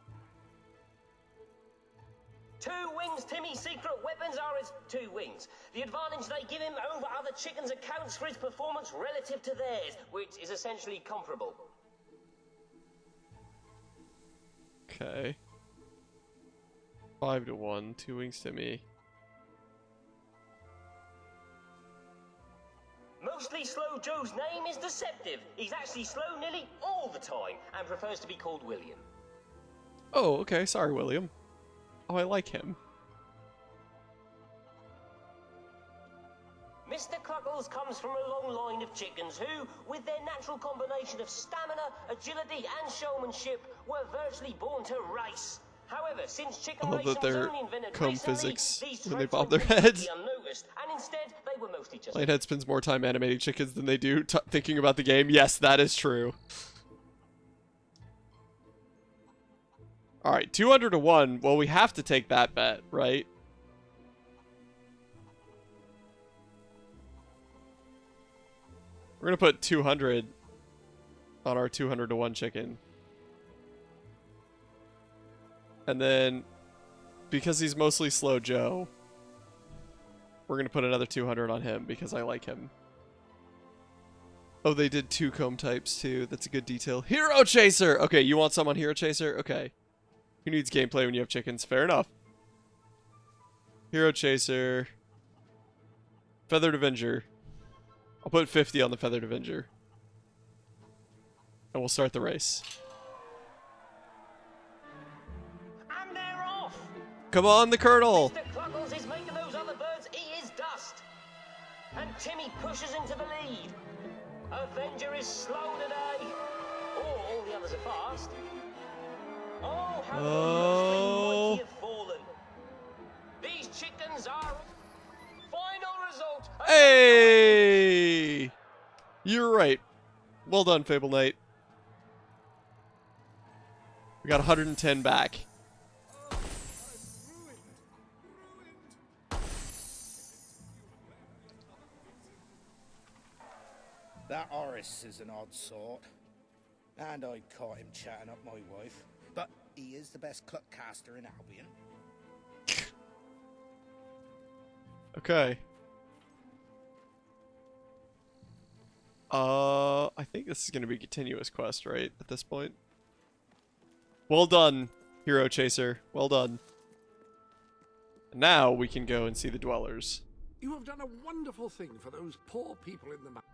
R: 2 wings, Timmy's secret weapons are his 2 wings. The advantage they give him over other chickens accounts for his performance relative to theirs, which is essentially comparable.
A: Okay. 5 to 1. 2 wings to me.
R: Mostly Slow Joe's name is deceptive. He's actually slow nearly all the time and prefers to be called William.
A: Oh, okay. Sorry, William. Oh, I like him.
R: Mr. Clock Truffles comes from a long line of chickens who, with their natural combination of stamina, agility, and showmanship, were virtually born to race. However, since chicken
A: I love
R: racing
A: that
R: was
A: they're
R: only invented
A: comb
R: recently,
A: physics
R: these
A: when they
R: traits
A: bob
R: went
A: their heads.
R: completely unnoticed, and instead they were mostly just...
A: Lionhead spends more time animating chickens than they do thinking about the game. Yes, that is true. Alright, 200 to 1. Well, we have to take that bet, right? We're gonna put 200 on our 200 to 1 chicken. And then, because he's mostly Slow Joe, we're gonna put another 200 on him because I like him. Oh, they did 2 comb types too. That's a good detail. Hero Chaser! Okay, you want some on Hero Chaser? Okay. Who needs gameplay when you have chickens? Fair enough. Hero Chaser. Feathered Avenger. I'll put 50 on the Feathered Avenger. And we'll start the race.
R: And they're off!
A: Come on, the Colonel!
R: Mr. Cluggles is making those other birds eat his dust. And Timmy pushes into the lead. Avenger is slow today. All the others are fast. Oh, how the mighty have fallen. These chickens are... Final result.
A: Hey! You're right. Well done, Fable Knight. We got 110 back.
Q: That Horace is an odd sort. And I caught him chatting up my wife. But he is the best cluck caster in Albion.
A: Okay. I think this is going to be a continuous quest, right? At this point. Well done, Hero Chaser. Well done. Now we can go and see the dwellers.
K: You have done a wonderful thing for those poor people in the mountains.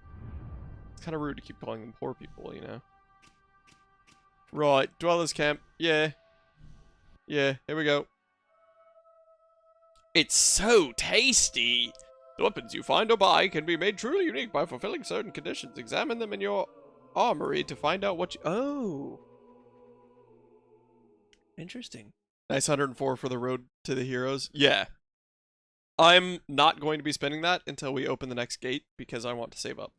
A: It's kind of rude to keep calling them poor people, you know. Right, dwellers camp. Yeah. Yeah, here we go. It's so tasty! The weapons you find or buy can be made truly unique by fulfilling certain conditions. Examine them in your armory to find out what you... Oh! Interesting. Nice 104 for the road to the heroes. Yeah. I'm not going to be spending that until we open the next gate, because I want to save up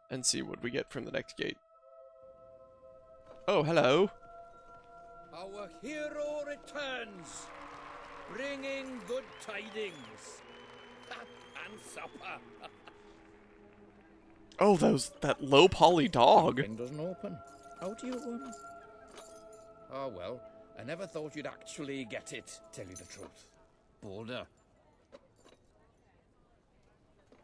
A: and see what we get from the next gate. Oh, hello.
M: Our hero returns, bringing good tidings. And supper.
A: Oh, that low poly dog.
Q: The thing doesn't open. How do you Oh well, I never thought you'd actually get it, tell you the truth. Boulder.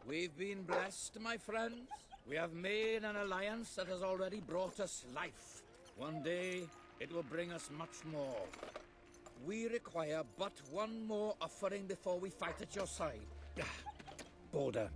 Q: We've been blessed, my friends. We have made an alliance that has already brought us life. One day, it will bring us much more. We require but one more offering before we fight at your side. Border.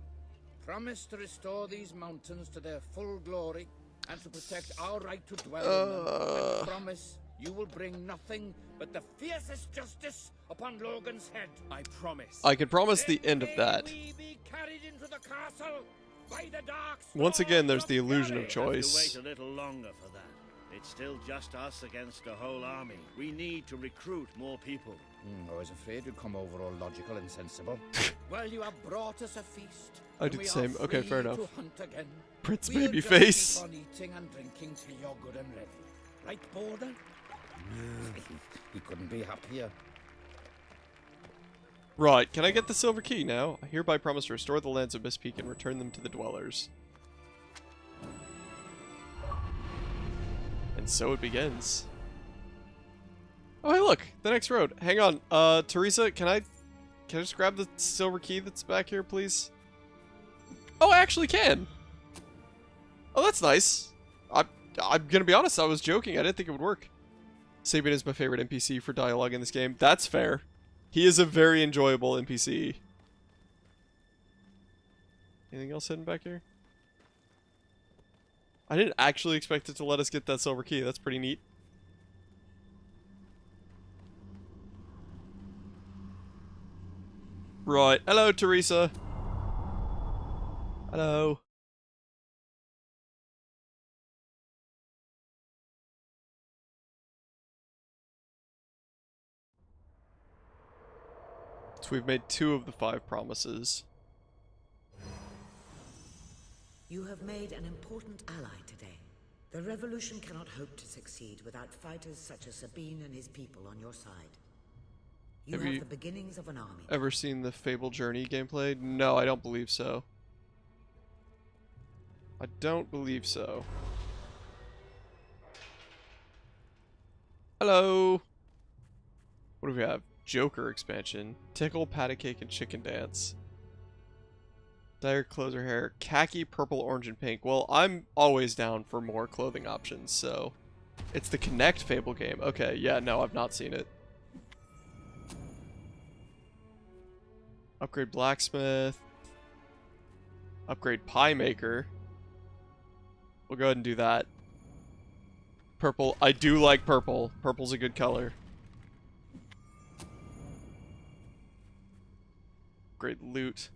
Q: Promise to restore these mountains to their full glory and to protect our right to dwell in them. And promise you will bring nothing but the fiercest justice upon Logan's head. I promise.
A: I can promise the end of that.
Q: We be carried into the castle by the dark
A: Once again, there's the illusion of
S: Have
A: choice.
S: to wait a little longer for that. It's still just us against a whole army. We need to recruit more people.
Q: I was afraid you'd come over all logical and sensible. Well, you have brought us a feast.
A: I did the same. Okay, fair enough. Prince
Q: We'll
A: Babyface.
Q: just keep on eating and drinking till you're good and ready. Right, Border? He couldn't be happier.
A: Right, can I get the silver key now? I hereby promise to restore the lands of Miss Peak and return them to the dwellers. And so it begins. Oh, hey, look! The next road. Hang on. Teresa, can I just grab the silver key that's back here, please? Oh, I actually can! Oh, that's nice. I'm gonna be honest, I was joking. I didn't think it would work. Sabian is my favorite NPC for dialogue in this game. That's fair. He is a very enjoyable NPC. Anything else hidden back here? I didn't actually expect it to let us get that silver key. That's pretty neat. Right. Hello, Teresa. Hello. So we've made 2 of the 5 promises.
T: You have made an important ally today. The revolution cannot hope to succeed without fighters such as Sabine and his people on your side. You have the beginnings of an army.
A: Ever seen the Fable Journey gameplay? No, I don't believe so. I don't believe so. Hello! What do we have? Joker expansion. Tickle, patty cake, and chicken dance. Dye clothes or hair. Khaki, purple, orange, and pink. Well, I'm always down for more clothing options, so... It's the Connect Fable game. Okay, yeah, no, I've not seen it. Upgrade blacksmith. Upgrade pie maker. We'll go ahead and do that. Purple. I do like purple. Purple's a good color. Upgrade loot.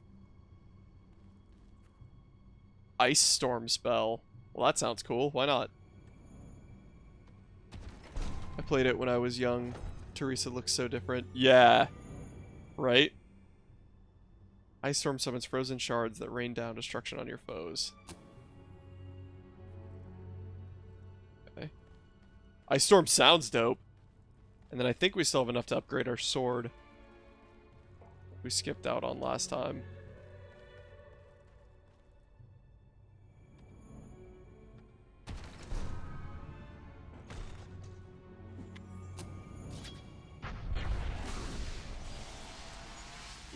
A: Ice storm spell. Well, that sounds cool. Why not? I played it when I was young. Teresa looks so different. Yeah. Right? Ice storm summons frozen shards that rain down destruction on your foes. Okay. Ice storm sounds dope. And then I think we still have enough to upgrade our sword. We skipped out on last time.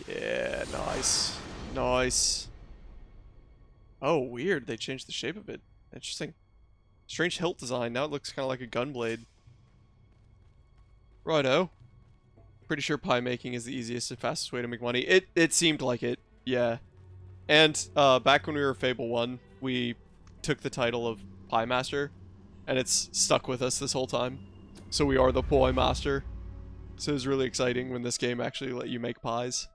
A: Yeah, nice. Nice. Oh, weird. They changed the shape of it. Interesting. Strange hilt design. Now it looks kind of like a gunblade. Righto. Pretty sure pie making is the easiest and fastest way to make money. It seemed like it. Yeah. And back when we were Fable 1, we took the title of Pie Master. And it's stuck with us this whole time. So we are the Pie Master. So it was really exciting when this game actually let you make pies.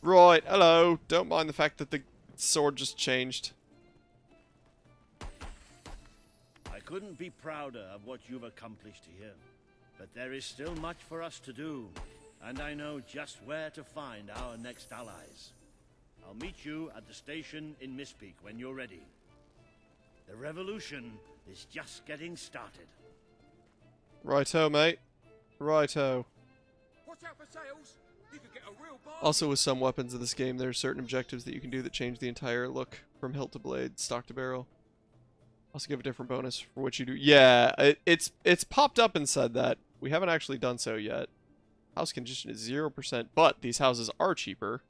A: Right, hello. Don't mind the fact that the sword just changed.
S: I couldn't be prouder of what you've accomplished here. But there is still much for us to do, and I know just where to find our next allies. I'll meet you at the station in Mistpeak when you're ready. The revolution is just getting started.
A: Righto, mate. Righto.
I: Watch out for sales. You could get a real bargain.
A: Also, with some weapons in this game, there are certain objectives that you can do that change the entire look from hilt to blade, stock to barrel. Also give a different bonus for what you do. Yeah, it's popped up and said that. We haven't actually done so yet. House condition is 0%, but these houses are cheaper.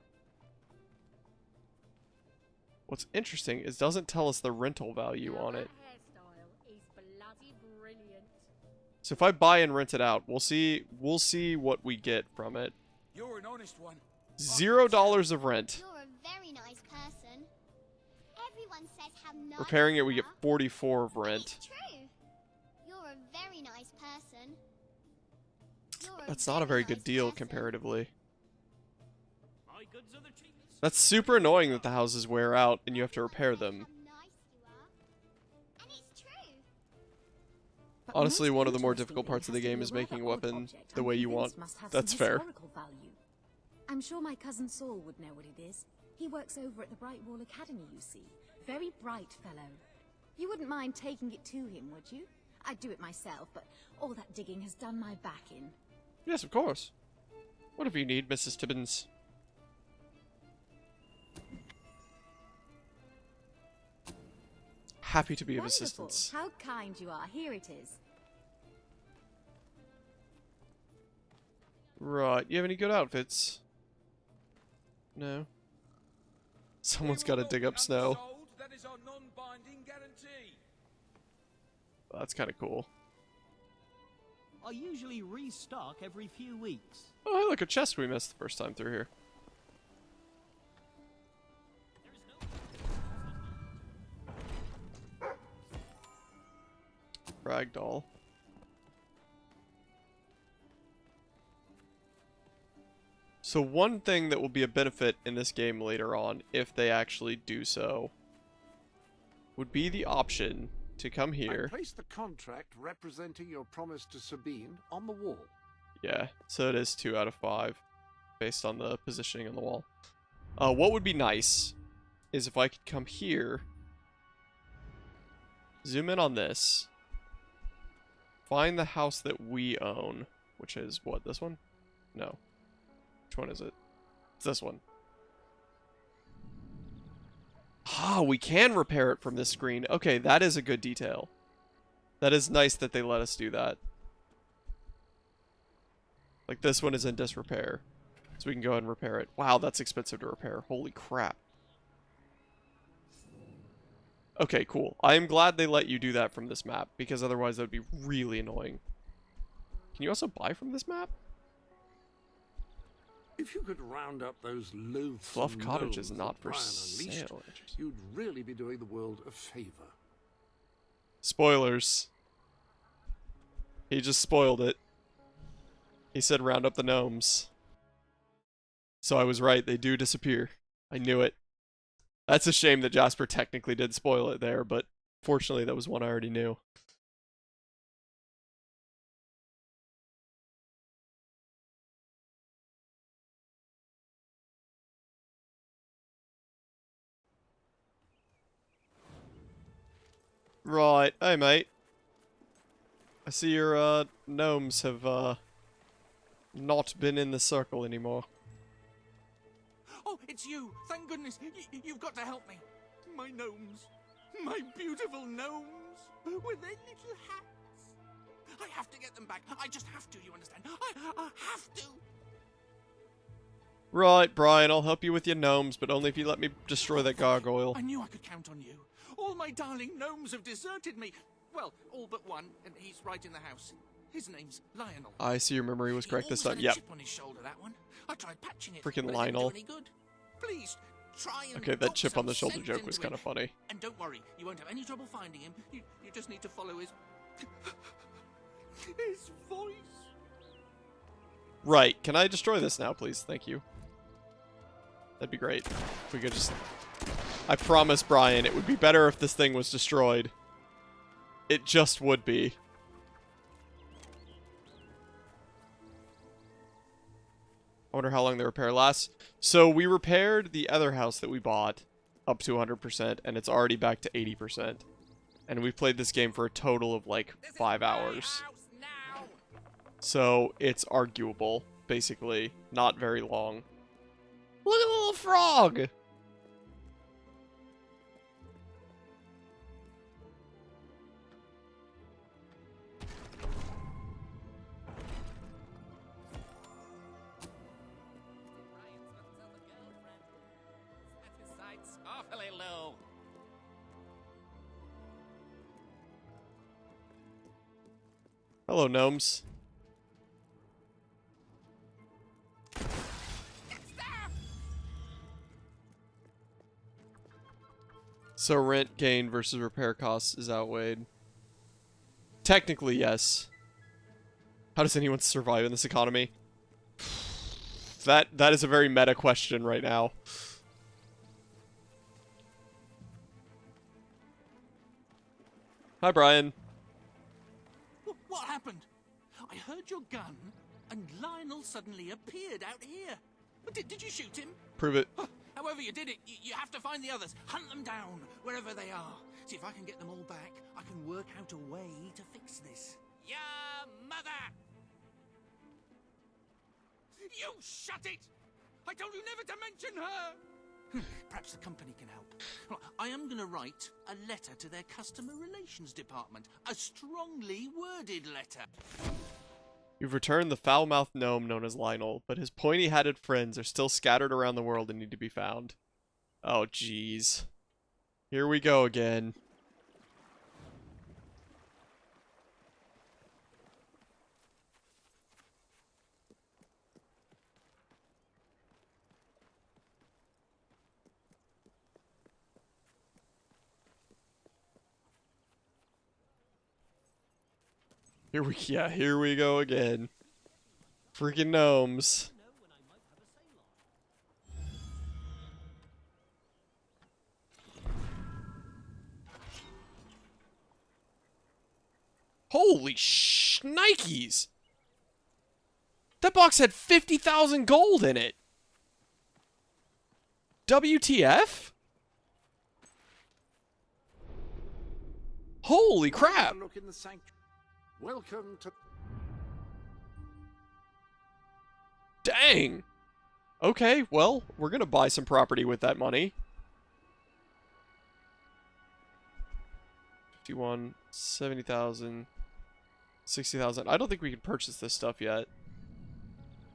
A: What's interesting is it doesn't tell us the rental value on it. So if I buy and rent it out, we'll see what we get from it.
I: You're an honest one.
A: $0 of rent.
O: You're a very nice person. Everyone says how nice
A: Repairing it, we
O: you
A: get
O: are.
A: 44 of rent.
O: It's true. You're a very nice person.
A: That's not a very good deal comparatively.
C: My goods are the cheapest.
A: That's super annoying that the houses wear out and you have to repair them. Honestly, one of the more difficult parts of the game is making a weapon the way you want. That's fair.
U: I'm sure my cousin Saul would know what it is. He works over at the Brightwall Academy, you see. Very bright fellow. You wouldn't mind taking it to him, would you? I'd do it myself, but all that digging has done my back in.
A: Yes, of course. Whatever you need, Mrs. Tibbins. Happy to be of
U: Wonderful.
A: assistance.
U: How kind you are. Here it is.
A: Right, you have any good outfits? No. Someone's got to dig up snow.
I: That is our non-binding guarantee.
A: That's kind of cool.
V: I usually restock every few weeks.
A: Oh, hey, look, a chest we missed the first time through here. Ragdoll. So one thing that will be a benefit in this game later on, if they actually do so, would be the option to come here.
K: I placed the contract representing your promise to Sabine on the wall.
A: Yeah, so it is 2 out of 5, based on the positioning on the wall. What would be nice is if I could come here, zoom in on this, find the house that we own, which is, what, this one? No. Which one is it? It's this one. Ah, we can repair it from this screen. Okay, that is a good detail. That is nice that they let us do that. Like, this one is in disrepair, so we can go ahead and repair it. Wow, that's expensive to repair. Holy crap. Okay, cool. I am glad they let you do that from this map, because otherwise that would be really annoying. Can you also buy from this map?
K: If you could round up those loathsome
A: Fluff Cottage is
K: gnomes
A: not
K: that
A: for
K: Brian unleashed,
A: sale.
K: you'd really be doing the world a favor.
A: Spoilers. He just spoiled it. He said round up the gnomes. So I was right, they do disappear. I knew it. That's a shame that Jasper technically did spoil it there, but fortunately that was one I already knew. Right, hey mate. I see your gnomes have not been in the circle anymore.
Q: Oh, it's you! Thank goodness! You've got to help me! My gnomes! My beautiful gnomes! With their little hats! I have to get them back! I just have to, you understand? I have to!
A: Right, Brian, I'll help you with your gnomes, but only if you let me destroy that gargoyle.
Q: I knew I could count on you. All my darling gnomes have deserted me. Well, all but one, and he's right in the house. His name's Lionel.
A: I see your memory was correct this time.
Q: He
A: Yep.
Q: always had a chip on his shoulder, that one. I tried patching it,
A: Freaking
Q: but
A: Lionel.
Q: it didn't do any good. Please, try and
A: Okay, that
Q: put
A: chip on the
Q: some
A: shoulder
Q: sense
A: joke was
Q: into
A: kind of
Q: it.
A: funny.
Q: And don't worry, you won't have any trouble finding him. You just need to follow his voice.
A: Right, can I destroy this now, please? Thank you. That'd be great. If we could just... I promise, Brian, it would be better if this thing was destroyed. It just would be. I wonder how long the repair lasts. So we repaired the other house that we bought up to 100%, and it's already back to 80%. And we played this game for a total of like 5 hours. So it's arguable, basically. Not very long. Look at the little frog!
P: Awfully low.
A: Hello, gnomes. So rent gain versus repair costs is outweighed. Technically, yes. How does anyone survive in this economy? That is a very meta question right now. Hi, Brian.
Q: What happened? I heard your gun, and Lionel suddenly appeared out here. Did you shoot him?
A: Prove it.
Q: However you did it, you have to find the others. Hunt them down, wherever they are. See if I can get them all back. I can work out a way to fix this.
P: Your mother!
Q: You shut it! I told you never to mention her! Perhaps the company can help. Well, I am going to write a letter to their customer relations department. A strongly worded letter.
A: You've returned the foul-mouthed gnome known as Lionel, but his pointy-hatted friends are still scattered around the world and need to be found. Oh, jeez. Here we go again. Here we go again. Freaking gnomes. Holy shnikes! That box had 50,000 gold in it. WTF? Holy crap!
K: Look in the sanctuary. Welcome to.
A: Dang! Okay, well, we're gonna buy some property with that money. 51, 70,000, 60,000. I don't think we can purchase this stuff yet.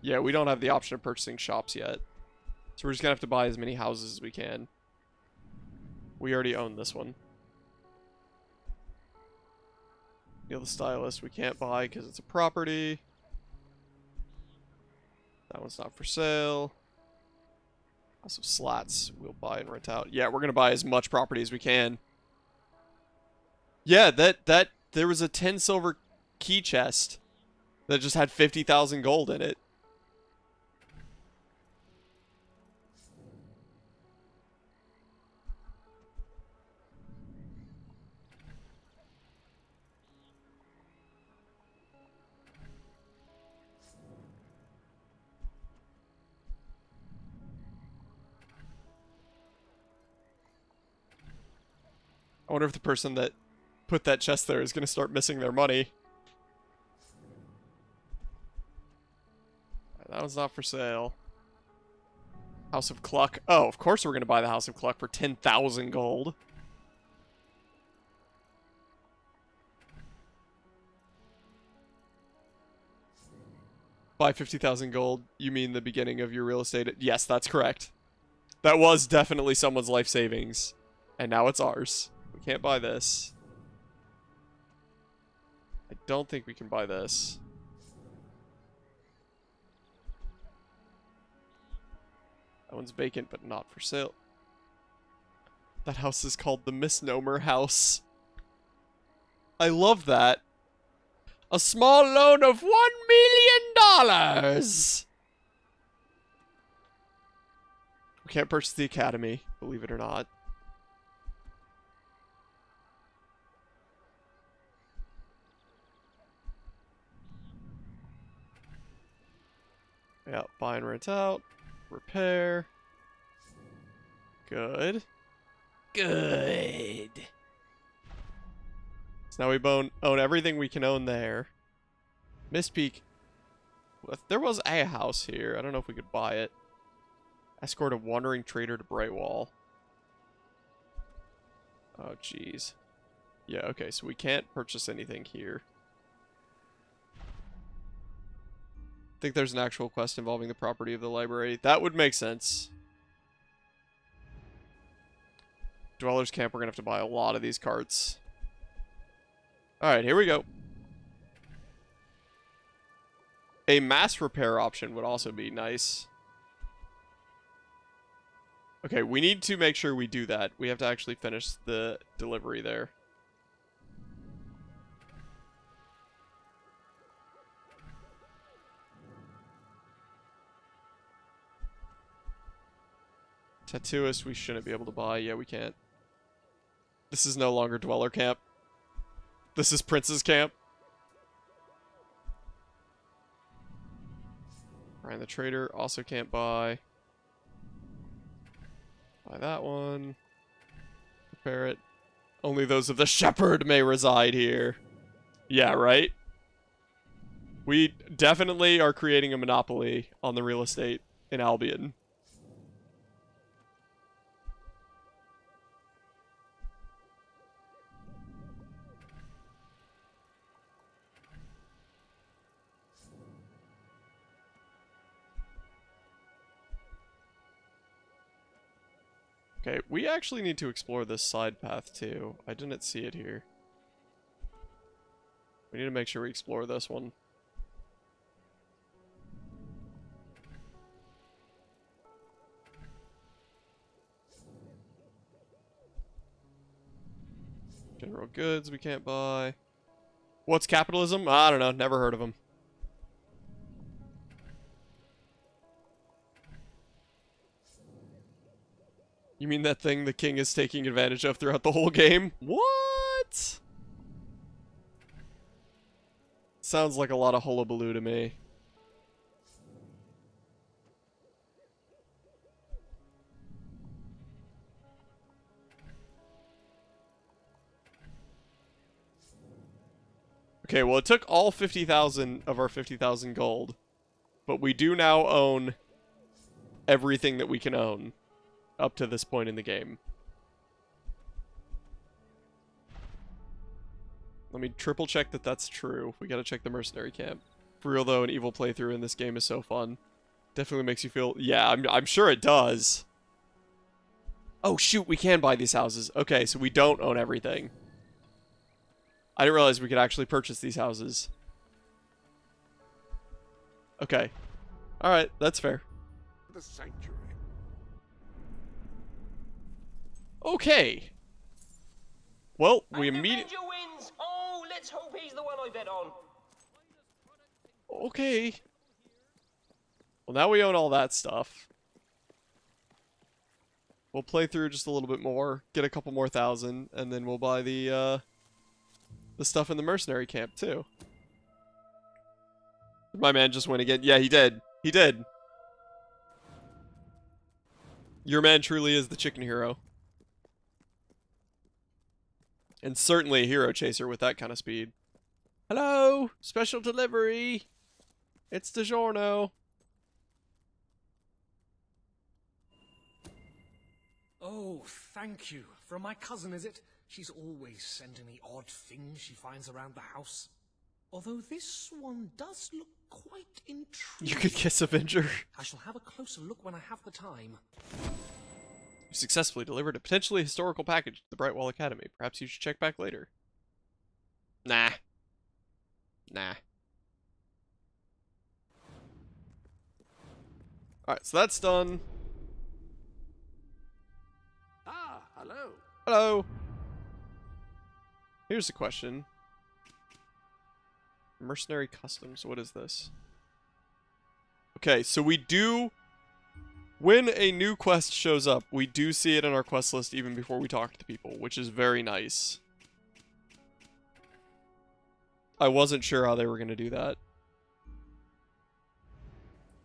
A: Yeah, we don't have the option of purchasing shops yet. So we're just gonna have to buy as many houses as we can. We already own this one. Neil the Stylist we can't buy because it's a property. That one's not for sale. House of Slats we'll buy and rent out. Yeah, we're gonna buy as much property as we can. Yeah, there was a 10 silver key chest that just had 50,000 gold in it. I wonder if the person that put that chest there is going to start missing their money. That one's not for sale. House of Cluck. Oh, of course we're going to buy the House of Cluck for 10,000 gold. Buy 50,000 gold. You mean the beginning of your real estate? Yes, that's correct. That was definitely someone's life savings. And now it's ours. We can't buy this. I don't think we can buy this. That one's vacant, but not for sale. That house is called the Misnomer House. I love that. A small loan of $1 million! We can't purchase the Academy, believe it or not. Yeah, buy and rent out. Repair. Good. Good. So now we own everything we can own there. Miss Peak. There was a house here. I don't know if we could buy it. Escort a wandering trader to Brightwall. Oh, jeez. Yeah, okay, so we can't purchase anything here. I think there's an actual quest involving the property of the library. That would make sense. Dweller's Camp, we're going to have to buy a lot of these carts. Alright, here we go. A mass repair option would also be nice. Okay, we need to make sure we do that. We have to actually finish the delivery there. Tattooist, we shouldn't be able to buy. Yeah, we can't. This is no longer Dweller Camp. This is Prince's Camp. Ryan the Trader also can't buy. Buy that one. Repair it. Only those of the Shepherd may reside here. Yeah, right? We definitely are creating a monopoly on the real estate in Albion. Okay, we actually need to explore this side path too. I didn't see it here. We need to make sure we explore this one. General goods we can't buy. What's capitalism? I don't know. Never heard of them. You mean that thing the king is taking advantage of throughout the whole game? What? Sounds like a lot of hullabaloo to me. Okay, well, it took all 50,000 of our 50,000 gold, but we do now own everything that we can own up to this point in the game. Let me triple check that that's true. We gotta check the mercenary camp. For real though, an evil playthrough in this game is so fun. Definitely makes you feel... Yeah, I'm sure it does. Oh shoot, we can buy these houses. Okay, so we don't own everything. I didn't realize we could actually purchase these houses. Okay. Alright, that's fair.
K: The sanctuary.
A: Okay. Well, we immediately...
R: Avenger wins! Oh, let's hope he's the one I bet on.
A: Okay. Well, now we own all that stuff. We'll play through just a little bit more, get a couple more thousand, and then we'll buy the stuff in the mercenary camp, too. My man just went again. Yeah, he did. He did. Your man truly is the chicken hero. And certainly a hero chaser with that kind of speed. Hello! Special delivery! It's DiGiorno.
D: Oh, thank you. From my cousin, is it? She's always sending me odd things she finds around the house. Although this one does look quite intriguing.
A: You could kiss Avenger.
D: I shall have a closer look when I have the time.
A: You successfully delivered a potentially historical package to the Brightwall Academy. Perhaps you should check back later. Nah. Nah. Alright, so that's done.
K: Ah, hello.
A: Hello. Here's the question. Mercenary Customs, what is this? Okay, so we do... When a new quest shows up, we do see it in our quest list even before we talk to people, which is very nice. I wasn't sure how they were going to do that.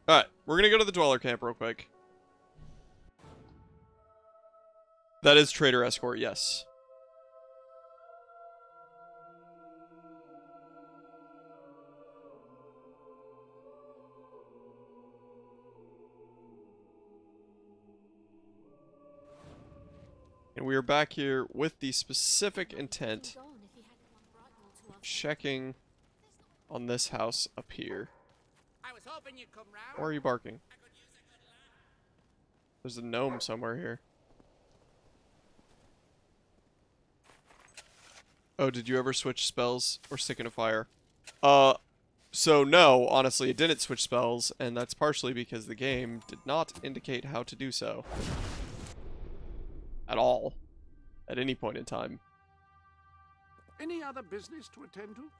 A: Alright, we're going to go to the Dweller Camp real quick. That is Trader Escort, yes. And we are back here with the specific intent of checking on this house up here. Why are you barking? There's a gnome somewhere here. Oh, did you ever switch spells or stick in a fire? So no, honestly, it didn't switch spells, and that's partially because the game did not indicate how to do so. At all. At any point in time.
K: Any other business to attend to?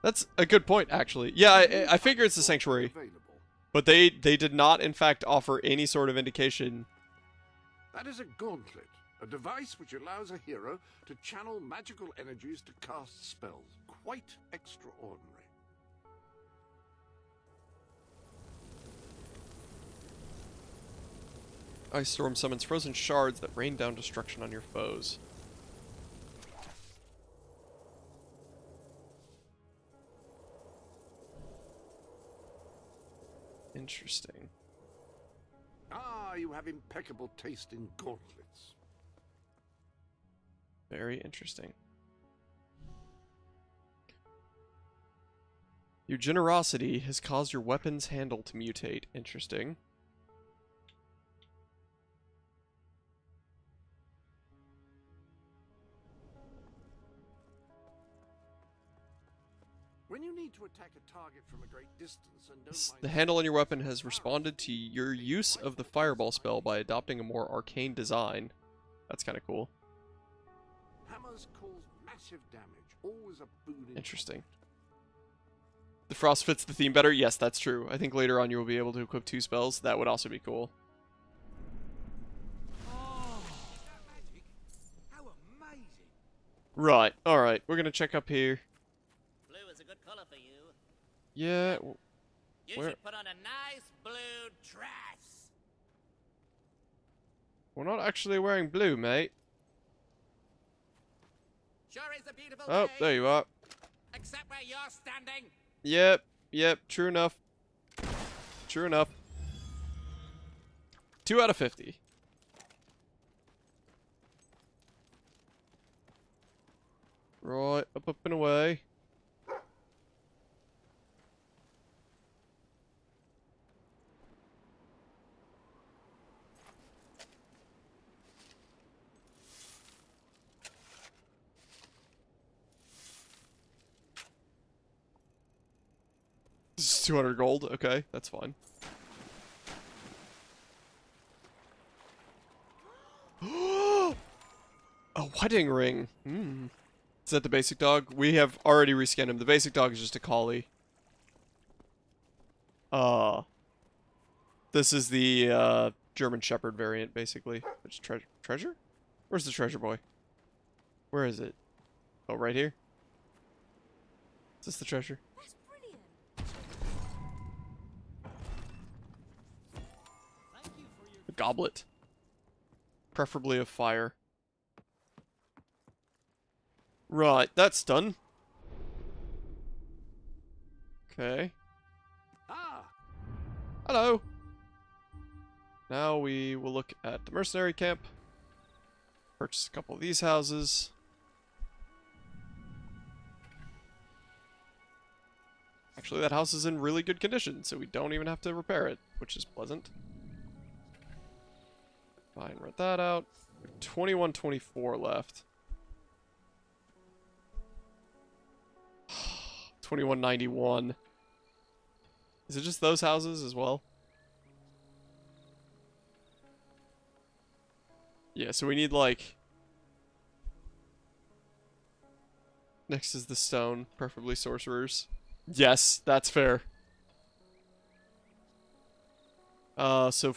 A: That's a good point, actually. Yeah, I figure it's the sanctuary. But they did not, in fact, offer any sort of indication.
K: That is a gauntlet, a device which allows a hero to channel magical energies to cast spells. Quite extraordinary.
A: Ice Storm summons frozen shards that rain down destruction on your foes. Interesting.
K: Ah, you have impeccable taste in gauntlets.
A: Very interesting. Your generosity has caused your weapon's handle to mutate. Interesting.
K: When you need to attack a target from a great distance and don't
A: The handle on your weapon has responded to your use of the fireball spell by adopting a more arcane design. That's kind of cool.
K: Hammers cause massive damage, always a boon in
A: Interesting. The frost fits the theme better? Yes, that's true. I think later on you will be able to equip 2 spells. That would also be cool. Right, alright. We're gonna check up here. Yeah.
P: You
A: Where?
P: should put on a nice blue dress.
A: We're not actually wearing blue, mate.
P: Sure is a beautiful
A: Oh,
P: day.
A: there you are.
P: Except where you're standing.
A: Yep, yep, true enough. True enough. 2 out of 50. Right, up and away. This is 200 gold. Okay, that's fine. A wedding ring. Hmm. Is that the basic dog? We have already reskinned him. The basic dog is just a collie. This is the German Shepherd variant, basically. Which treasure? Where's the treasure boy? Where is it? Oh, right here. Is this the treasure?
N: That's brilliant.
A: A goblet. Preferably of fire. Right, that's done. Okay.
K: Ah!
A: Hello! Now we will look at the mercenary camp. Purchase a couple of these houses. Actually, that house is in really good condition, so we don't even have to repair it, which is pleasant. Fine, rent that out. 2124 left. 2191. Is it just those houses as well? Yeah, so we need like... Next is the stone, preferably sorcerers. Yes, that's fair. So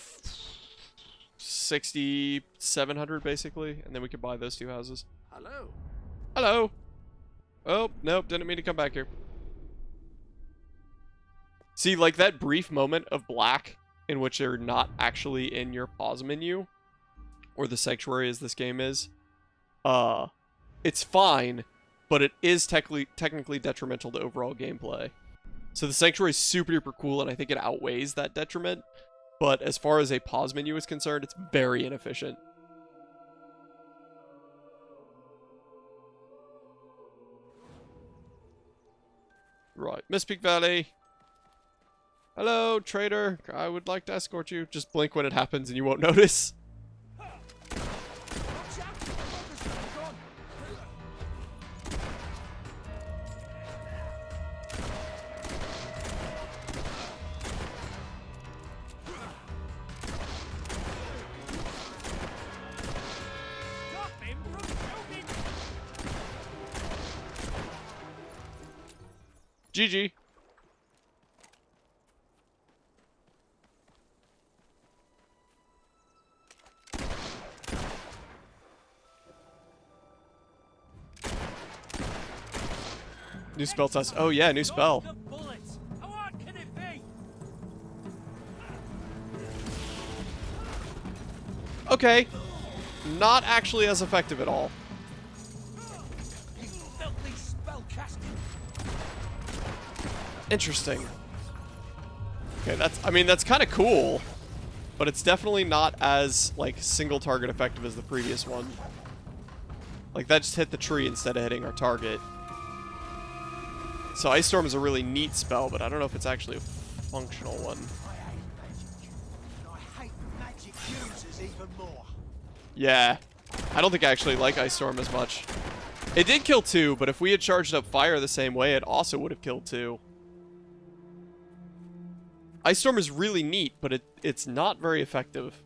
A: 6,700 basically, and then we could buy those two houses.
K: Hello.
A: Hello. Oh, nope, didn't mean to come back here. See, like that brief moment of black in which they're not actually in your pause menu, or the sanctuary as this game is, it's fine, but it is technically detrimental to overall gameplay. So the sanctuary is super duper cool, and I think it outweighs that detriment, but as far as a pause menu is concerned, it's very inefficient. Right, Miss Peak Valley. Hello, trader. I would like to escort you. Just blink when it happens and you won't notice.
C: Stop him from shooting!
A: GG. New spell test. Oh yeah, new spell.
C: Bullets! How hard can it be?
A: Okay. Not actually as effective at all.
I: You filthy spellcasting!
A: Interesting. Okay, that's kind of cool, but it's definitely not as like single target effective as the previous one. Like that just hit the tree instead of hitting our target. So Ice Storm is a really neat spell, but I don't know if it's actually a functional one.
I: I hate magic users even more.
A: Yeah, I don't think I actually like Ice Storm as much. It did kill 2, but if we had charged up fire the same way, it also would have killed 2. Ice Storm is really neat, but it's not very effective.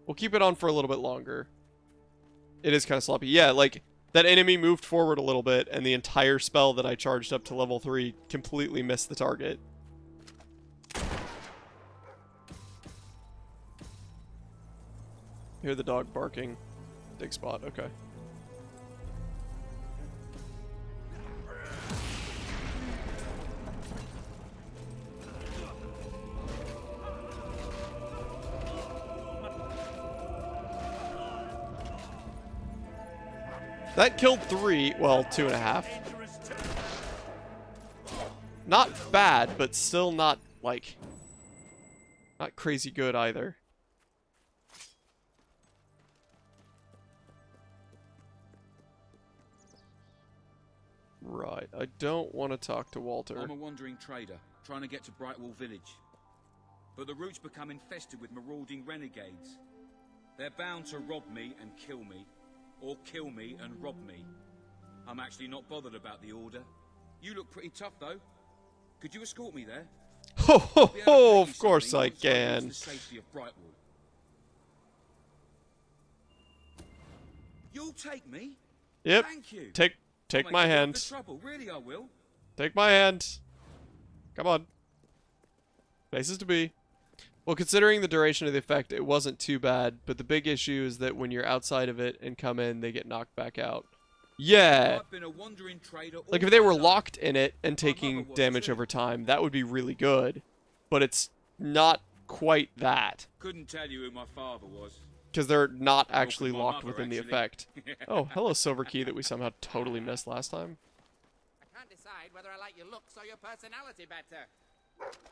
A: We'll keep it on for a little bit longer. It is kind of sloppy. Yeah, like, that enemy moved forward a little bit, and the entire spell that I charged up to level 3 completely missed the target. Hear the dog barking. Dig spot, okay. That killed 3, well, 2.5. Not bad, but still not, like, not crazy good either. Right, I don't want to talk to Walter.
F: I'm a wandering trader, trying to get to Brightwall Village. But the route's become infested with marauding renegades. They're bound to rob me and kill me, or kill me and rob me. I'm actually not bothered about the order. You look pretty tough, though. Could you escort me there?
A: Ho ho ho! Of course I can.
F: The safety of Brightwall. You'll take me?
A: Yep.
F: Thank you.
A: Take my hand.
F: Trouble. Really, I will.
A: Take my hand. Come on. Places to be. Well, considering the duration of the effect, it wasn't too bad, but the big issue is that when you're outside of it and come in, they get knocked back out. Yeah!
F: I've been a wandering trader
A: Like, if they were locked in it and taking damage over time, that would be really good. But it's not quite that.
F: Couldn't tell you who my father was.
A: Because they're not actually locked within the effect. Oh, hello, Silver Key, that we somehow totally missed last time.
H: I can't decide whether I like your looks or your personality better.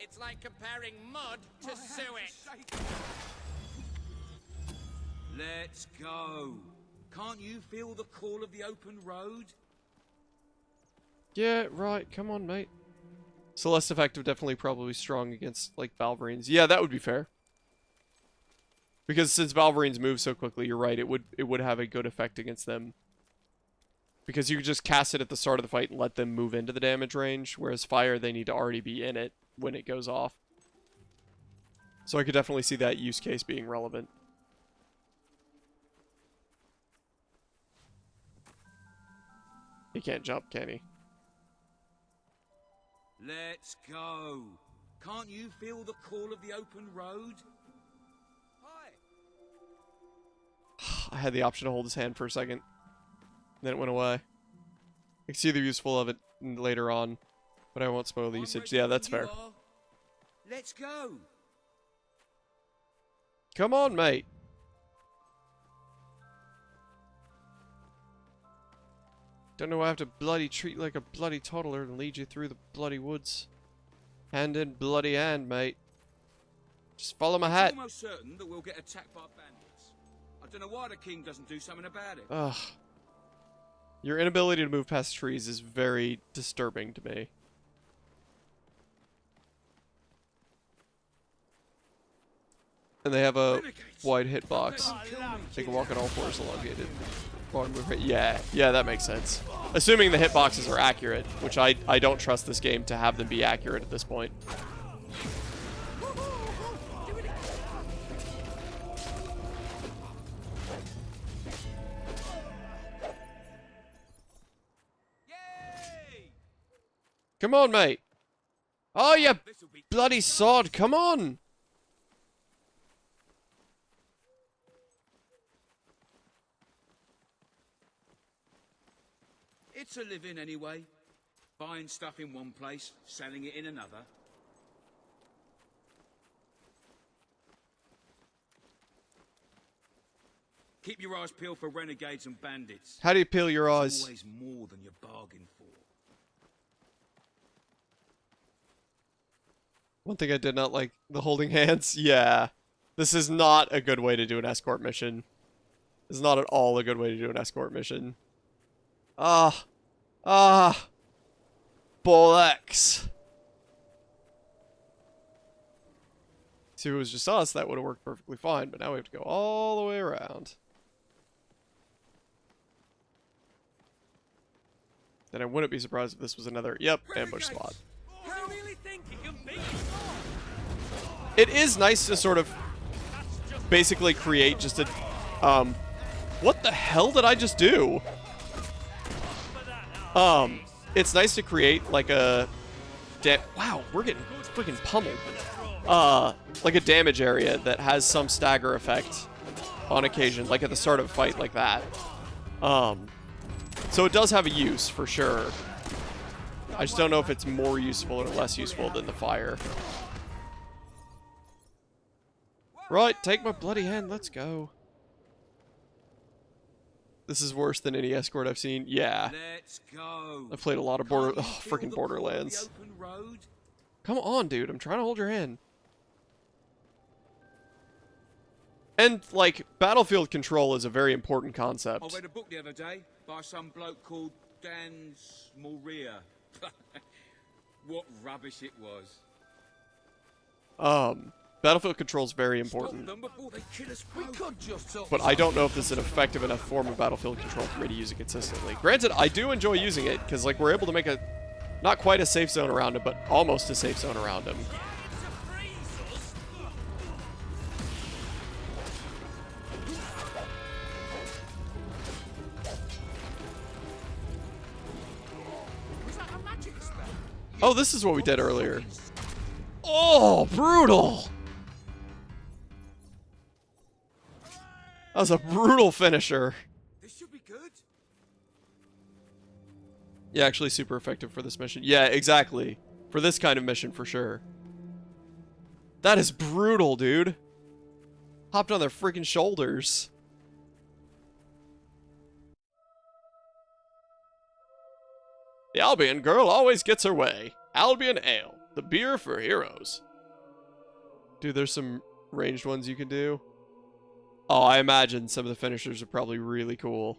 H: It's like comparing mud to sewage.
F: Let's go. Can't you feel the call of the open road?
A: Yeah, right. Come on, mate. Celeste effective definitely probably strong against, like, Valverine's. Yeah, that would be fair. Because since Valverine's move so quickly, you're right, it would have a good effect against them. Because you could just cast it at the start of the fight and let them move into the damage range, whereas Fire, they need to already be in it when it goes off. So I could definitely see that use case being relevant. He can't jump, can he?
F: Let's go. Can't you feel the call of the open road?
A: I had the option to hold his hand for a second. Then it went away. I can see the useful of it later on, but I won't spoil the usage. Yeah, that's fair.
F: Let's go.
A: Come on, mate. Don't know why I have to bloody treat like a bloody toddler and lead you through the bloody woods. Hand in bloody hand, mate. Just follow my hat.
F: It's almost certain that we'll get attacked by bandits. I don't know why the king doesn't do something about it.
A: Ugh. Your inability to move past trees is very disturbing to me. And they have a wide hitbox. They can walk on all fours elongated. Yeah, that makes sense. Assuming the hitboxes are accurate, which I don't trust this game to have them be accurate at this point. Come on, mate. Oh, you bloody sod. Come on.
F: It's a living anyway. Buying stuff in one place, selling it in another. Keep your eyes peeled for renegades and bandits.
A: How do you peel your eyes?
F: There's always more than you bargained for.
A: One thing I did not like, the holding hands. Yeah. This is not a good way to do an escort mission. This is not at all a good way to do an escort mission. Bollocks. See, if it was just us, that would have worked perfectly fine, but now we have to go all the way around. Then I wouldn't be surprised if this was another, ambush spot. It is nice to sort of basically create just a, what the hell did I just do? It's nice to create like a, wow, we're getting freaking pummeled. Like a damage area that has some stagger effect on occasion, like at the start of a fight like that. So it does have a use for sure. I just don't know if it's more useful or less useful than the fire. Right, take my bloody hand, let's go. This is worse than any escort I've seen. Yeah.
F: Let's go.
A: I've played a lot of freaking Borderlands. Come on, dude. I'm trying to hold your hand. And, like, battlefield control is a very important concept.
F: I read a book the other day by some bloke called Dan Smoria. What rubbish it was.
A: Battlefield control is very important. But I don't know if this is an effective enough form of battlefield control for me to use it consistently. Granted, I do enjoy using it, because, like, we're able to make a, not quite a safe zone around him, but almost a safe zone around him. Oh, this is what we did earlier. Oh, brutal! That was a brutal finisher.
F: This should be good.
A: Yeah, actually super effective for this mission. Yeah, exactly. For this kind of mission, for sure. That is brutal, dude. Hopped on their freaking shoulders. The Albion girl always gets her way. Albion Ale, the beer for heroes. Dude, there's some ranged ones you can do. Oh, I imagine some of the finishers are probably really cool.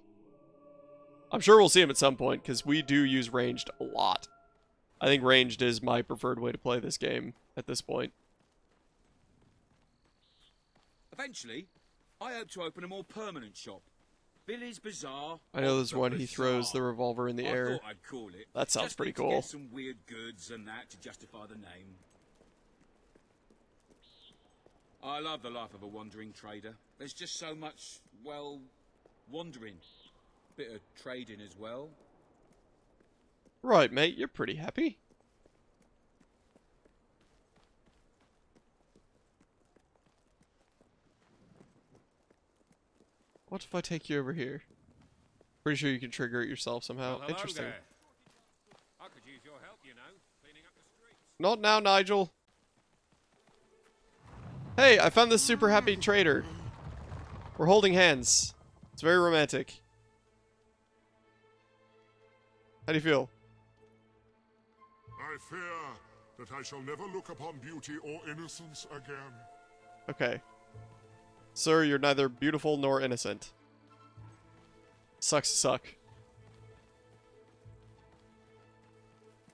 A: I'm sure we'll see them at some point, because we do use ranged a lot. I think ranged is my preferred way to play this game at this point.
F: Eventually, I hope to open a more permanent shop. Billy's Bazaar.
A: I know there's one he throws the revolver in the air.
F: I thought I'd call it.
A: That sounds
F: Just
A: pretty
F: need to
A: cool.
F: Get some weird goods and that to justify the name. I love the life of a wandering trader. There's just so much, well, wandering. Bit of trading as well.
A: Right, mate, you're pretty happy. What if I take you over here? Pretty sure you can trigger it yourself somehow.
B: Well,
A: Interesting.
B: there. I could use your help, you know, cleaning up the streets.
A: Not now, Nigel. Hey, I found this super happy trader. We're holding hands. It's very romantic. How do you feel?
E: I fear that I shall never look upon beauty or innocence again.
A: Okay. Sir, you're neither beautiful nor innocent. Sucks to suck.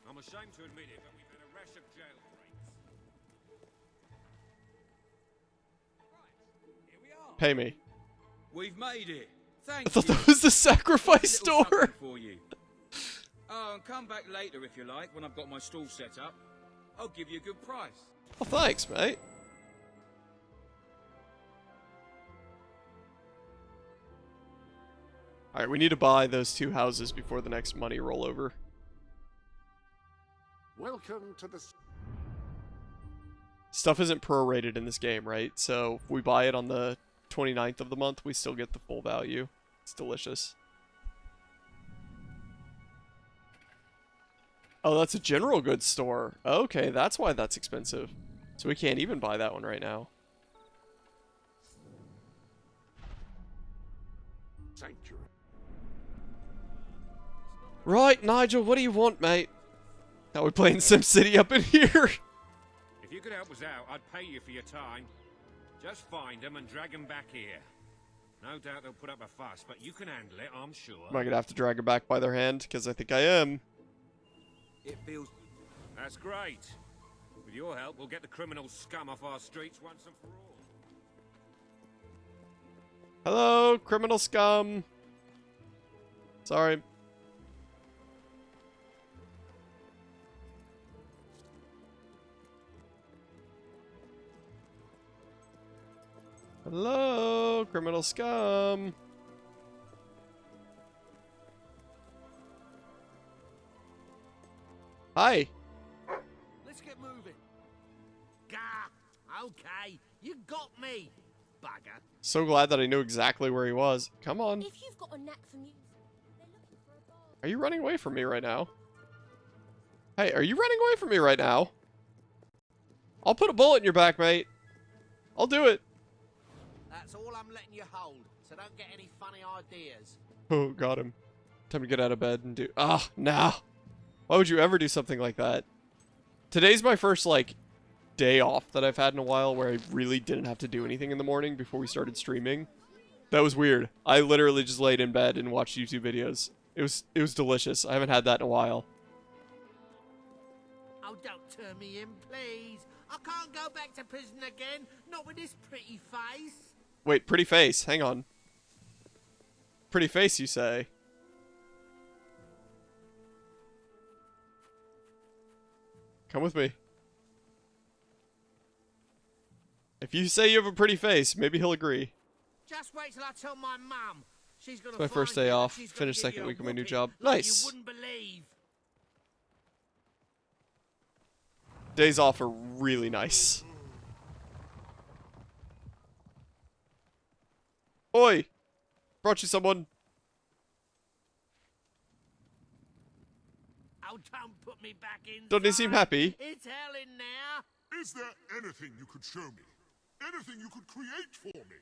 B: I'm ashamed to admit it, but we've had a rash of jail breaks. Here we are.
A: Pay me.
F: We've made it.
A: I
F: Thank
A: thought
F: you.
A: that was the sacrifice
F: Little
A: door.
F: something for you. Oh, and come back later if you like, when I've got my stall set up. I'll give you a good price.
A: Oh, thanks, mate. Alright, we need to buy those 2 houses before the next money rollover.
K: Welcome to the...
A: Stuff isn't prorated in this game, right? So if we buy it on the 29th of the month, we still get the full value. It's delicious. Oh, that's a general goods store. Okay, that's why that's expensive. So we can't even buy that one right now.
K: Sanctuary.
A: Right, Nigel, what do you want, mate? Now we're playing SimCity up in here.
B: If you could help us out, I'd pay you for your time. Just find them and drag them back here. No doubt they'll put up a fuss, but you can handle it, I'm sure.
A: Am I gonna have to drag them back by their hand? Because I think I am.
F: It feels...
B: That's great. With your help, we'll get the criminal scum off our streets once and for all.
A: Hello, criminal scum. Sorry. Hello, criminal scum. Hi.
Q: Let's get moving. Gah! Okay, you got me, bugger.
A: So glad that I knew exactly where he was. Come on.
J: If you've got a knack for music, they're looking for a bar.
A: Are you running away from me right now? Hey, are you running away from me right now? I'll put a bullet in your back, mate. I'll do it.
Q: That's all I'm letting you hold, so don't get any funny ideas.
A: Oh, got him. Time to get out of bed and do... Ah, nah. Why would you ever do something like that? Today's my first, like, day off that I've had in a while where I really didn't have to do anything in the morning before we started streaming. That was weird. I literally just laid in bed and watched YouTube videos. It was delicious. I haven't had that in a while.
I: Oh, don't turn me in, please. I can't go back to prison again, not with this pretty face.
A: Wait, pretty face. Hang on. Pretty face, you say? Come with me. If you say you have a pretty face, maybe he'll agree.
I: Just wait till I tell my mum. She's gonna
A: It's my first day off. Finished second week of my new job. Nice.
I: You wouldn't believe.
A: Days off are really nice. Oi! Brought you someone.
I: Oh, don't put me back in.
A: Don't they seem happy?
I: It's hell in there.
E: Is there anything you could show me? Anything you could create for me?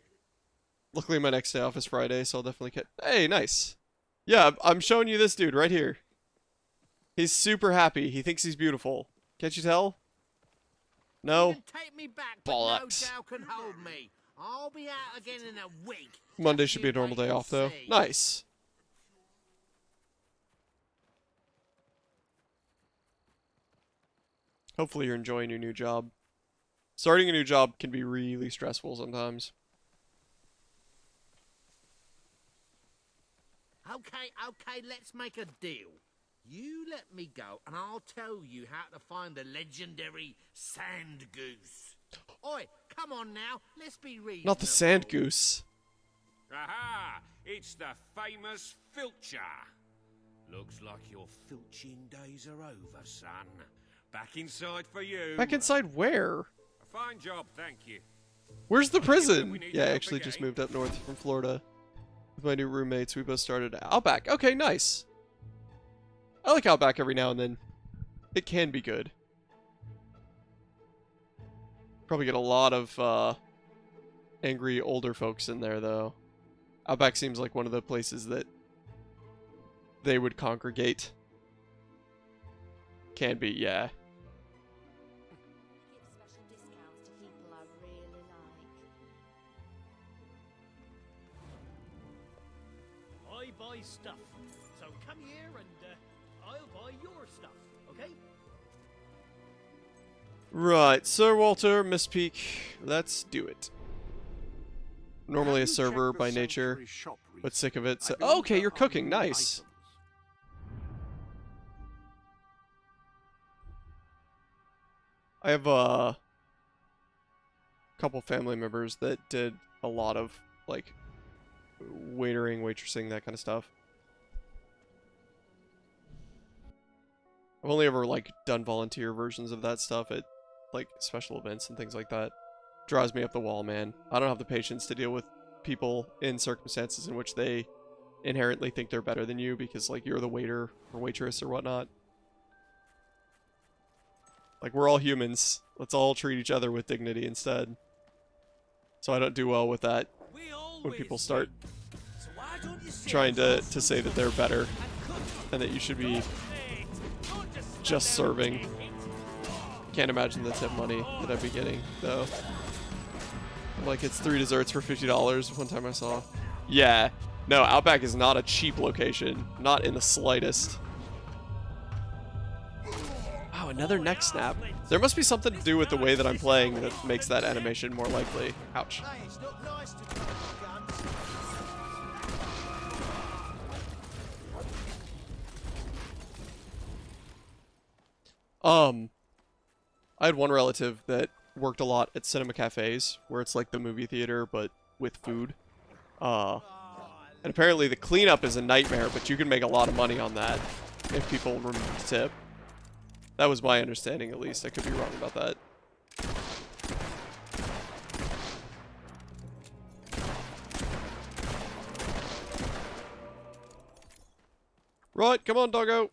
A: Luckily, my next day off is Friday, so I'll definitely get... Hey, nice. Yeah, I'm showing you this dude right here. He's super happy. He thinks he's beautiful. Can't you tell? No?
I: You can take me back, but
A: Bollocks.
I: no doubt can hold me. I'll be out again in a week.
A: Monday should be a normal day off, though. Nice. Hopefully you're enjoying your new job. Starting a new job can be really stressful sometimes.
I: Okay, let's make a deal. You let me go, and I'll tell you how to find the legendary sand goose. Oi, come on now, let's be reasonable.
A: Not the sand goose.
B: Aha! It's the famous filcher. Looks like your filching days are over, son. Back inside for you.
A: Back inside where?
B: A fine job, thank you.
A: Where's the prison? Yeah, I actually just moved up north from Florida. With my new roommates, we both started Outback. Okay, nice. I like Outback every now and then. It can be good. Probably get a lot of angry older folks in there, though. Outback seems like one of the places that they would congregate. Can be, yeah.
V: I buy stuff. So come here and I'll buy your stuff, okay?
A: Right, Sir Walter, Miss Peak, let's do it. Normally a server by nature, but sick of it. So okay, you're cooking, nice. I have a couple family members that did a lot of like waitering, waitressing, that kind of stuff. I've only ever like done volunteer versions of that stuff at like special events and things like that. Drives me up the wall, man. I don't have the patience to deal with people in circumstances in which they inherently think they're better than you because like you're the waiter or waitress or whatnot. Like, we're all humans. Let's all treat each other with dignity instead. So I don't do well with that when people start trying to say that they're better and that you should be just serving. Can't imagine the tip money that I'd be getting, though. Like, it's 3 desserts for $50 one time I saw. Yeah. No, Outback is not a cheap location. Not in the slightest. Wow, another neck snap. There must be something to do with the way that I'm playing that makes that animation more likely. Ouch. I had one relative that worked a lot at cinema cafes, where it's like the movie theater, but with food. And apparently the cleanup is a nightmare, but you can make a lot of money on that if people remember to tip. That was my understanding, at least. I could be wrong about that. Right, come on, doggo.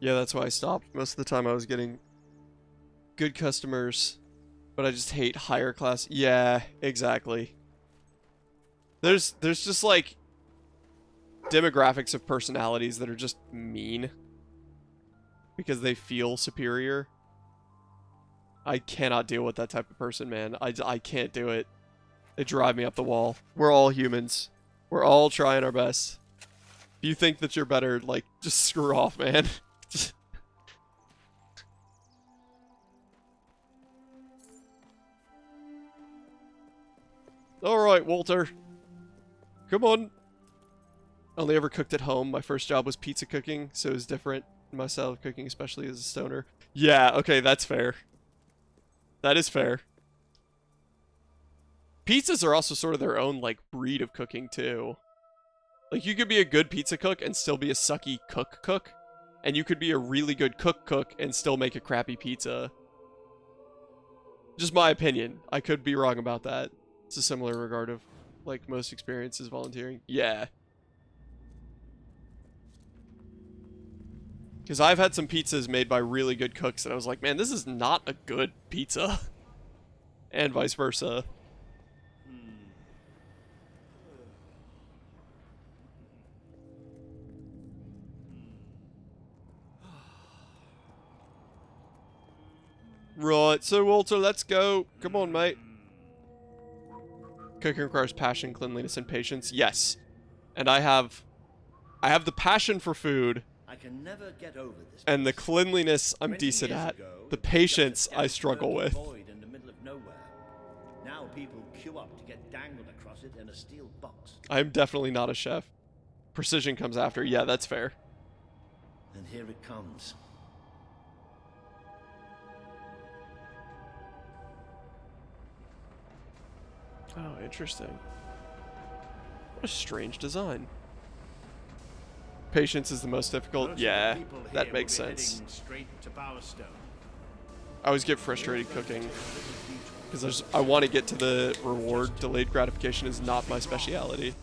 A: Yeah, that's why I stopped. Most of the time I was getting good customers But I just hate higher class. Yeah, exactly. There's just like demographics of personalities that are just mean because they feel superior. I cannot deal with that type of person, man. I can't do it. They drive me up the wall. We're all humans. We're all trying our best. If you think that you're better, like, just screw off, man. Alright, Walter. Come on. Only ever cooked at home. My first job was pizza cooking, so it was different in my style of cooking, especially as a stoner. Yeah, okay, that's fair. That is fair. Pizzas are also sort of their own, like, breed of cooking, too. Like, you could be a good pizza cook and still be a sucky cook. And you could be a really good cook and still make a crappy pizza. Just my opinion. I could be wrong about that. It's a similar regard of, like, most experiences volunteering. Yeah. Because I've had some pizzas made by really good cooks and I was like, man, this is not a good pizza. And vice versa. Right, so Walter, let's go. Come on, mate. Cooking requires passion, cleanliness, and patience. Yes. And I have the passion for food.
S: I can never get over this.
A: And the cleanliness I'm decent at. The patience I struggle with.
S: In the middle of nowhere. Now people queue up to get dangled across it in a steel box.
A: I'm definitely not a chef. Precision comes after. Yeah, that's fair.
S: And here it comes.
A: Oh, interesting. What a strange design. Patience is the most difficult. Yeah, that makes sense. I always get frustrated cooking because I want to get to the reward. Delayed gratification is not my speciality.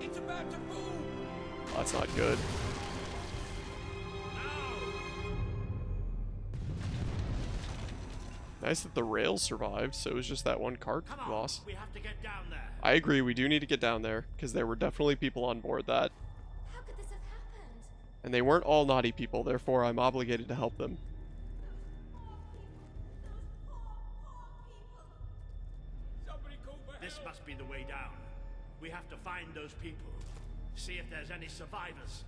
B: It's about to boom.
A: Oh, that's not good. Nice that the rails survived, so it was just that one cart lost.
B: We have to get down there.
A: I agree, we do need to get down there, because there were definitely people on board that.
N: How could this have happened?
A: And they weren't all naughty people, therefore I'm obligated to help them.
B: This must be the way down. We have to find those people. See if there's any survivors.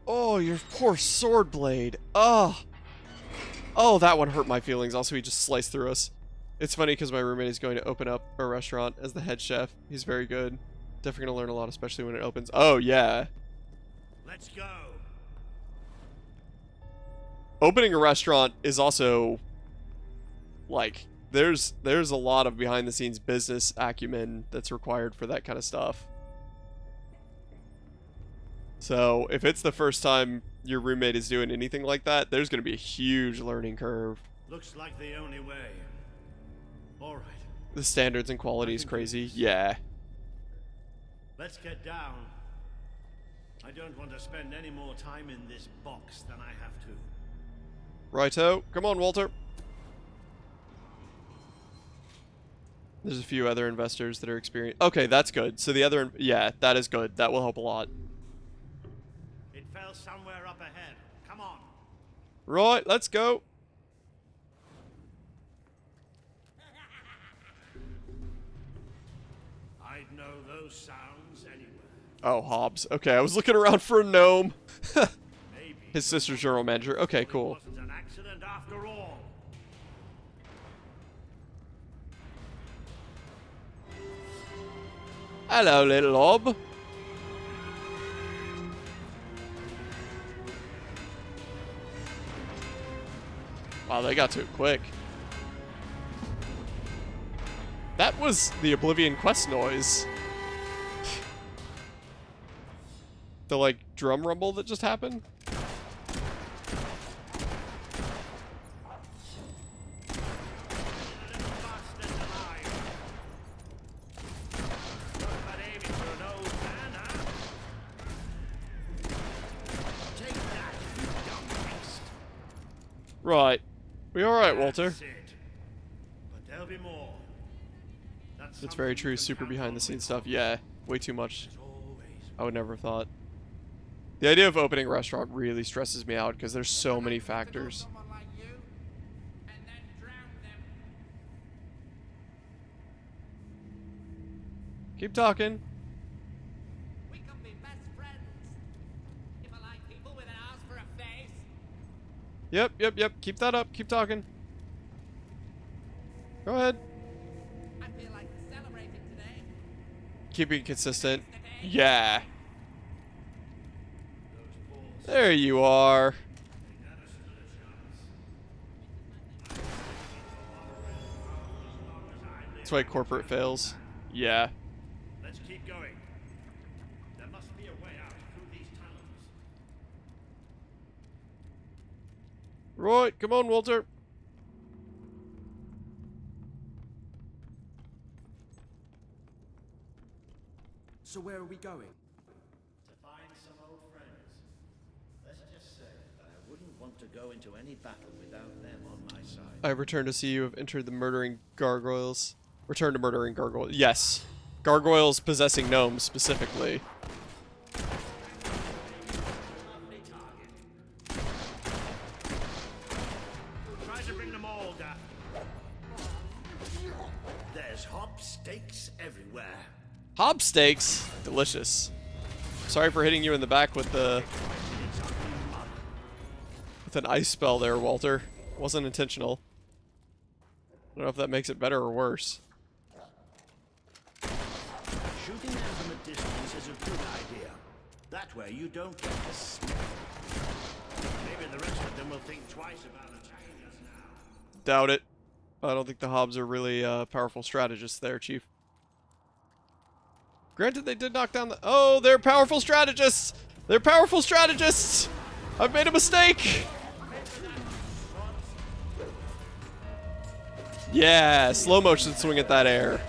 A: Oh, your poor sword blade. Oh. Oh, that one hurt my feelings. Also, he just sliced through us. It's funny because my roommate is going to open up a restaurant as the head chef. He's very good. Definitely going to learn a lot, especially when it opens. Oh, yeah.
B: Let's go.
A: Opening a restaurant is also, like, there's a lot of behind-the-scenes business acumen that's required for that kind of stuff. So, if it's the first time your roommate is doing anything like that, there's going to be a huge learning curve.
B: Looks like the only way. All right.
A: The standards and quality is crazy. Yeah.
B: Let's get down. I don't want to spend any more time in this box than I have to.
A: Righto. Come on, Walter. There's a few other investors that are experienced. Okay, that's good. So the other... Yeah, that is good. That will help a lot.
B: It fell somewhere up ahead. Come on.
A: Right, let's go.
B: I'd know those sounds anywhere.
A: Oh, Hobbs. Okay, I was looking around for a gnome. His sister's general manager. Okay, cool.
B: It wasn't an accident after all.
A: Hello, little Lob. Wow, they got to it quick. That was the Oblivion quest noise. The, like, drum rumble that just happened? Right. We alright, Walter?
S: That's it. But there'll be more. That's
A: It's very true, super behind the scenes stuff. Yeah, way too much. I would never have thought. The idea of opening a restaurant really stresses me out because there's so many factors. Keep talking.
H: We can be best friends. If I like people with an ass for a face.
A: Yep. Keep that up. Keep talking. Go ahead.
H: I feel like celebrating today.
A: Keeping consistent. Yeah. There you are. That's why corporate fails. Yeah.
S: Let's keep going. There must be a way out through these tunnels.
A: Right, come on, Walter.
G: So where are we going?
S: To find some old friends. Let's just say that I wouldn't want to go into any battle without them on my side.
A: I return to see you have entered the murdering gargoyles. Return to murdering gargoyles. Yes. Gargoyles possessing gnomes, specifically.
S: Try to bring them all down. There's hop steaks everywhere.
A: Hob steaks? Delicious. Sorry for hitting you in the back with the... with an ice spell there, Walter. Wasn't intentional. I don't know if that makes it better or worse.
S: Shooting them from a distance is a good idea. That way you don't get the smell. Maybe the rest of them will think twice about attacking us now.
A: Doubt it. I don't think the Hobbs are really powerful strategists there, Chief. Granted, they did knock down the... Oh, they're powerful strategists! They're powerful strategists! I've made a mistake! Yeah, slow motion swing at that air.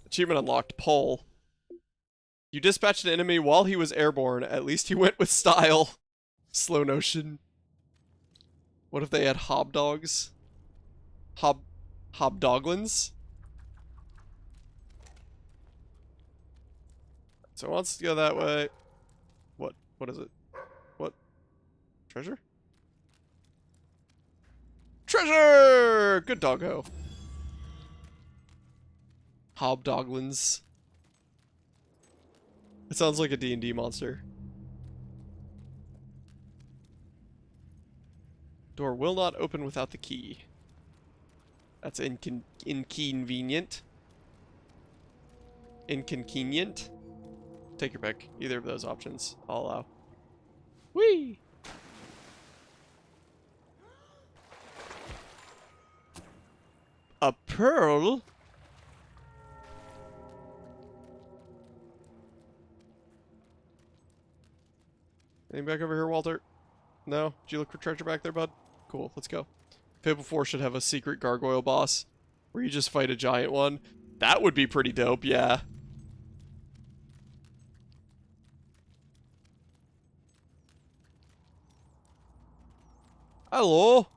A: Achievement unlocked. Pole. You dispatched an enemy while he was airborne. At least he went with style. Slow notion. What if they had hobdogs? Hobdoglins? So it wants to go that way. What is it? What? Treasure? Treasure! Good doggo. Hobdoglins. It sounds like a D&D monster. Door will not open without the key. That's inconvenient. Inconvenient? Take your pick. Either of those options. I'll allow. Whee! A pearl? Anything back over here, Walter? No? Did you look for treasure back there, bud? Cool, let's go. Fable 4 should have a secret gargoyle boss where you just fight a giant one. That would be pretty dope, yeah. Hello?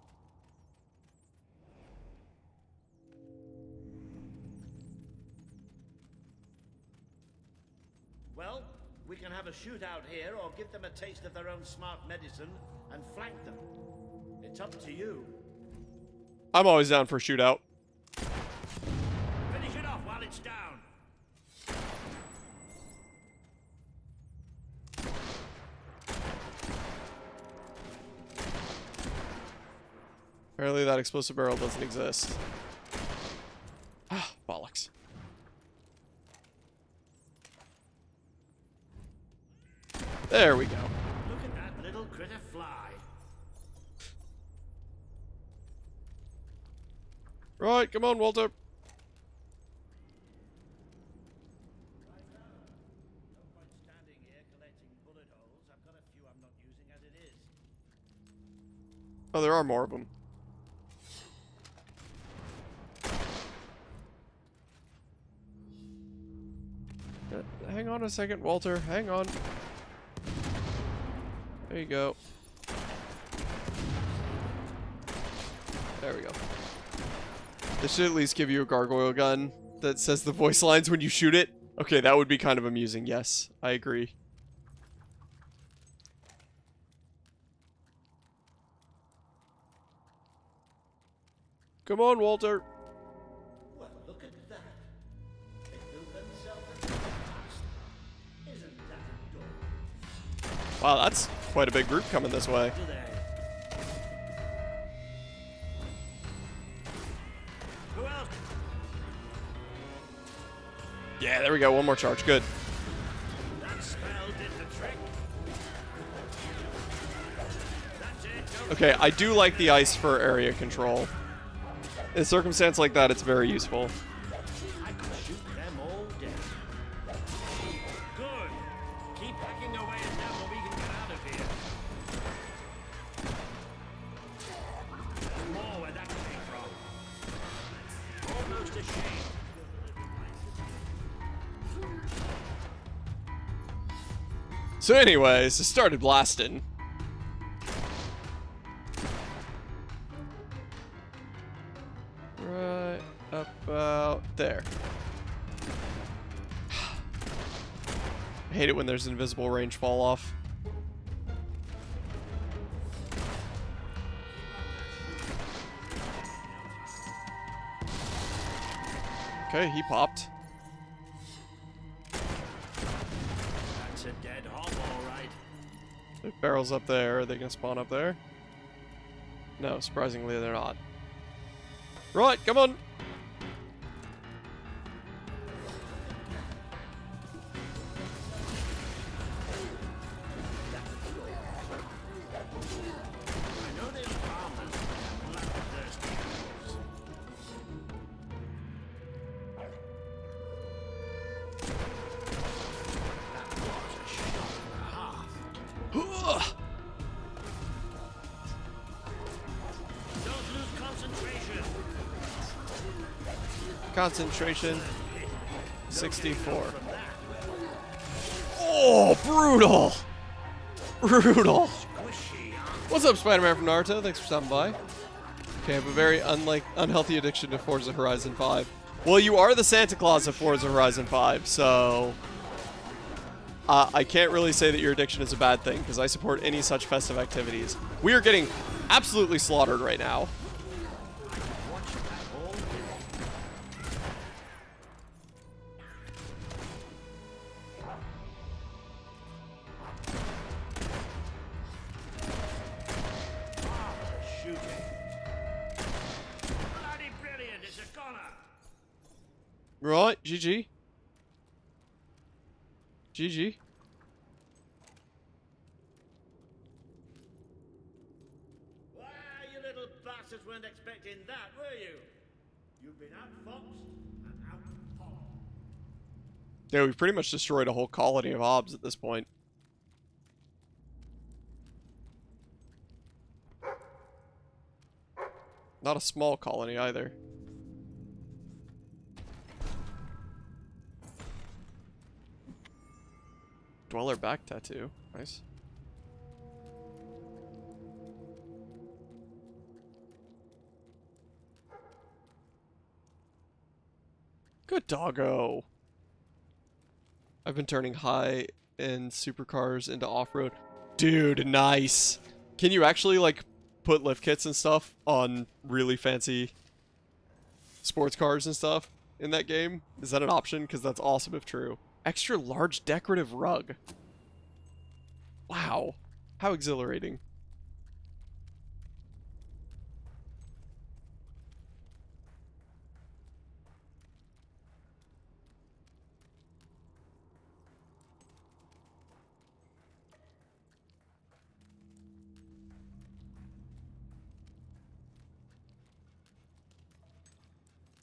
S: Well, we can have a shootout here or give them a taste of their own smart medicine and flank them. It's up to you.
A: I'm always down for a shootout.
S: Finish it off while it's down.
A: Apparently that explosive barrel doesn't exist. Ah, bollocks. There we go.
S: Look at that little critter fly.
A: Right, come on, Walter. Oh, there are more of them. Hang on a second, Walter. Hang on. There you go. There we go. They should at least give you a gargoyle gun that says the voice lines when you shoot it. Okay, that would be kind of amusing. Yes, I agree. Come on, Walter.
S: Well, look at that. They built themselves a fast. Isn't that adorable?
A: Wow, that's quite a big group coming this way.
S: Who else?
A: Yeah, there we go. One more charge. Good.
S: That spell did the trick. That's it.
A: Okay, I do like the ice for area control. In a circumstance like that, it's very useful.
S: I could shoot them all day.
B: Good. Keep hacking away at them or we can get out of here. There's more where that came from. Almost a shame.
A: So anyways, it started blasting. Right about there. I hate it when there's invisible range fall off. Okay, he popped.
S: That's a dead hop, all right.
A: The barrels up there. Are they gonna spawn up there? No, surprisingly they're not. Right, come on. Concentration 64. Oh, brutal! Brutal! What's up, Spider-Man from Naruto? Thanks for stopping by. Okay, I have a very unhealthy addiction to Forza Horizon 5. Well, you are the Santa Claus of Forza Horizon 5, so... I can't really say that your addiction is a bad thing, because I support any such festive activities. We are getting absolutely slaughtered right now. Right, GG. GG.
S: Why, you little bastards weren't expecting that, were you? You've been outfoxed and outfought.
A: Yeah, we've pretty much destroyed a whole colony of obs at this point. Not a small colony either. Dweller back tattoo. Nice. Good doggo. I've been turning high-end supercars into off-road. Dude, nice. Can you actually, like, put lift kits and stuff on really fancy sports cars and stuff in that game? Is that an option? Because that's awesome if true. Extra large decorative rug. Wow. How exhilarating.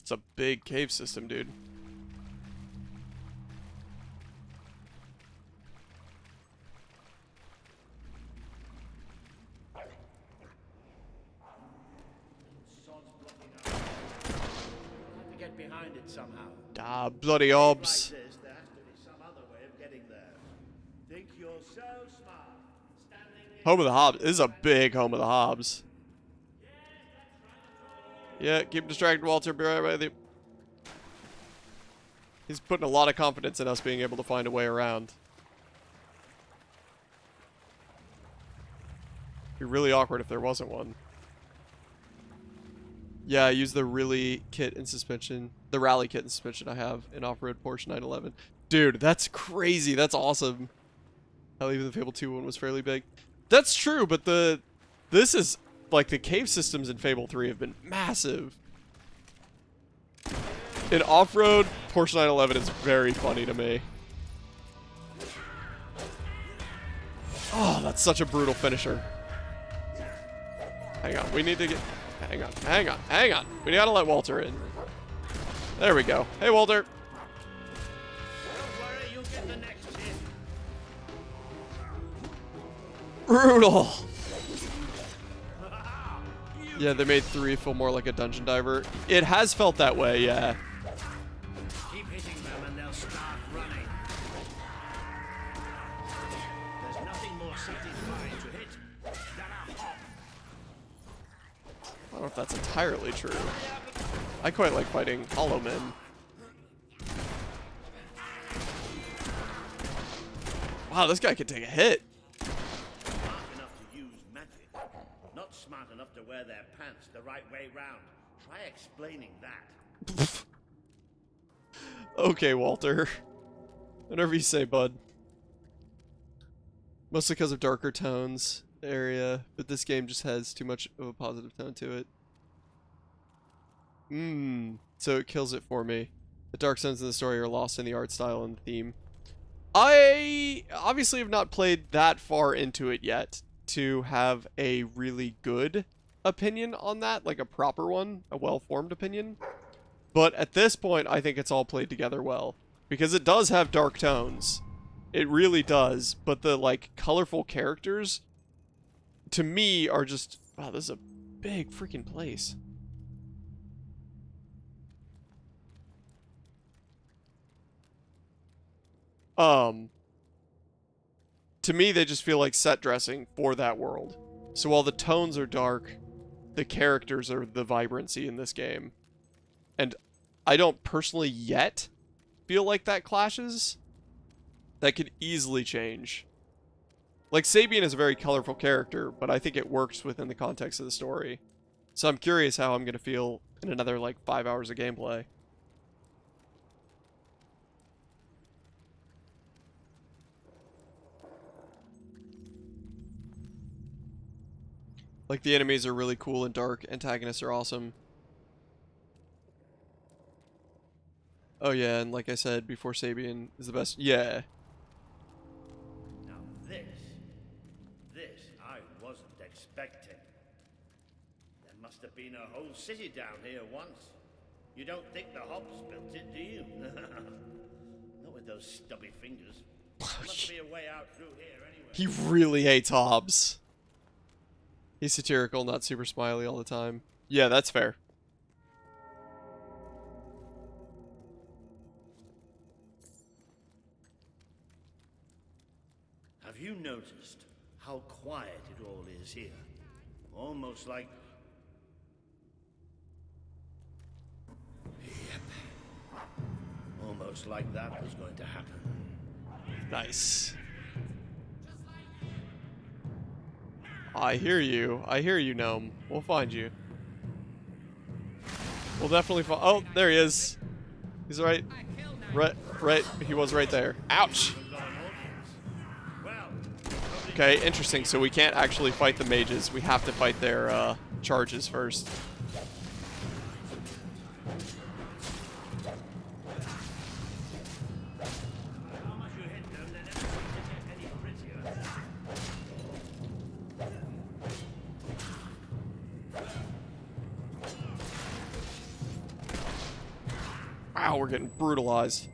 A: It's a big cave system, dude.
S: get behind it somehow.
A: Ah, bloody obs.
S: Like this, there has to be some other way of getting there. Think you're so smart.
A: Home of the Hobbs. This is a big home of the Hobbs. Yeah, keep distracted, Walter. Be right with you. He's putting a lot of confidence in us being able to find a way around. It'd be really awkward if there wasn't one. Yeah, I use the rally kit and suspension. The rally kit and suspension I have in off-road Porsche 911. Dude, that's crazy. That's awesome. Hell, even the Fable 2 one was fairly big. That's true, but this is like the cave systems in Fable 3 have been massive. In off-road Porsche 911 is very funny to me. Oh, that's such a brutal finisher. Hang on, we need to get... Hang on, hang on, hang on. We gotta let Walter in. There we go. Hey, Walter.
S: Don't worry, you'll get the next hit.
A: Brutal. Yeah, they made 3 feel more like a dungeon diver. It has felt that way, yeah.
S: Keep hitting them and they'll start running. There's nothing more satisfying to hit than a hop.
A: I don't know if that's entirely true. I quite like fighting hollow men. Wow, this guy can take a hit.
S: Smart enough to use magic. Not smart enough to wear their pants the right way round. Try explaining that.
A: Okay, Walter. Whatever you say, bud. Mostly because of darker tones area, but this game just has too much of a positive tone to it. So it kills it for me. The dark tones in the story are lost in the art style and the theme. I obviously have not played that far into it yet to have a really good opinion on that, like a proper one, a well-formed opinion. But at this point, I think it's all played together well, because it does have dark tones. It really does, but the, like, colorful characters, to me, are just... Wow, this is a big freaking place. To me, they just feel like set dressing for that world. So while the tones are dark, the characters are the vibrancy in this game. And I don't personally yet feel like that clashes. That could easily change. Like, Sabian is a very colorful character, but I think it works within the context of the story. So I'm curious how I'm going to feel in another, like, 5 hours of gameplay. Like, the enemies are really cool and dark. Antagonists are awesome. Oh yeah, and like I said before, Sabian is the best. Yeah.
S: Now this I wasn't expecting. There must have been a whole city down here once. You don't think the hops built it, do you? Not with those stubby fingers. There must be a way out through here anyway.
A: He really hates Hobbs. He's satirical, not super smiley all the time. Yeah, that's fair.
S: Have you noticed how quiet it all is here? Almost like... Yep. Almost like that was going to happen.
A: Nice. I hear you. I hear you, Gnome. We'll find you. We'll definitely find... Oh, there he is. He's right. Right. He was right there. Ouch! Okay, interesting. So we can't actually fight the mages. We have to fight their charges first. Wow, we're getting brutalized.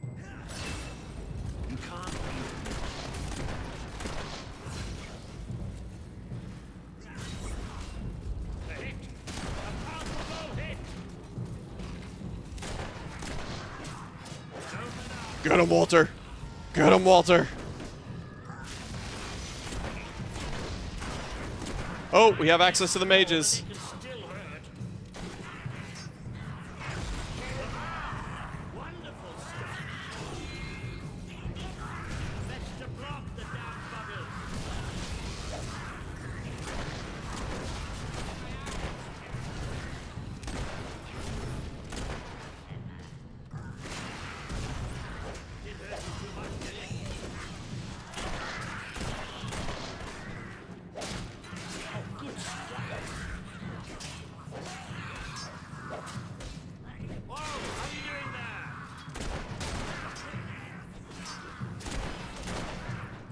A: Get him, Walter. Get him, Walter. Oh, we have access to the mages.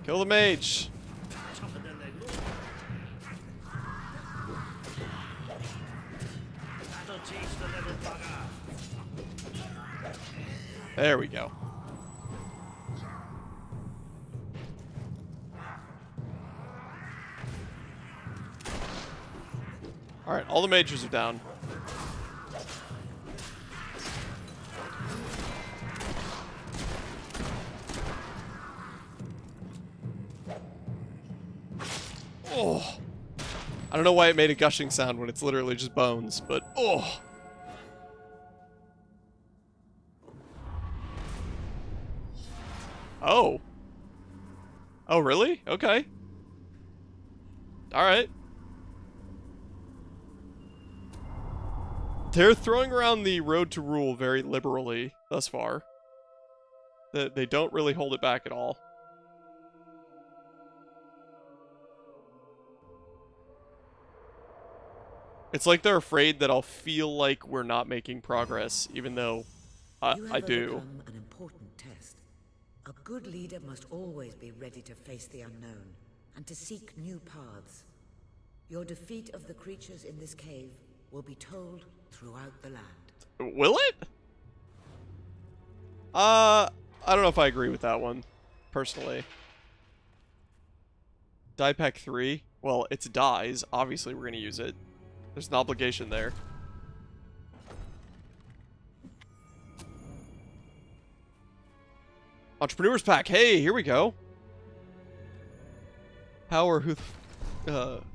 A: Kill the mage. There we go. Alright, all the mages are down. Oh. I don't know why it made a gushing sound when it's literally just bones, but oh. Oh. Oh, really? Okay. Alright. They're throwing around the road to rule very liberally thus far. They don't really hold it back at all. It's like they're afraid that I'll feel like we're not making progress, even though I do.
T: Overcome an important test. A good leader must always be ready to face the unknown and to seek new paths. Your defeat of the creatures in this cave will be told throughout the land.
A: Will it? I don't know if I agree with that one, personally. Die pack 3? Well, it's dies. Obviously, we're gonna use it. There's an obligation there. Entrepreneurs pack. Hey, here we go. How or who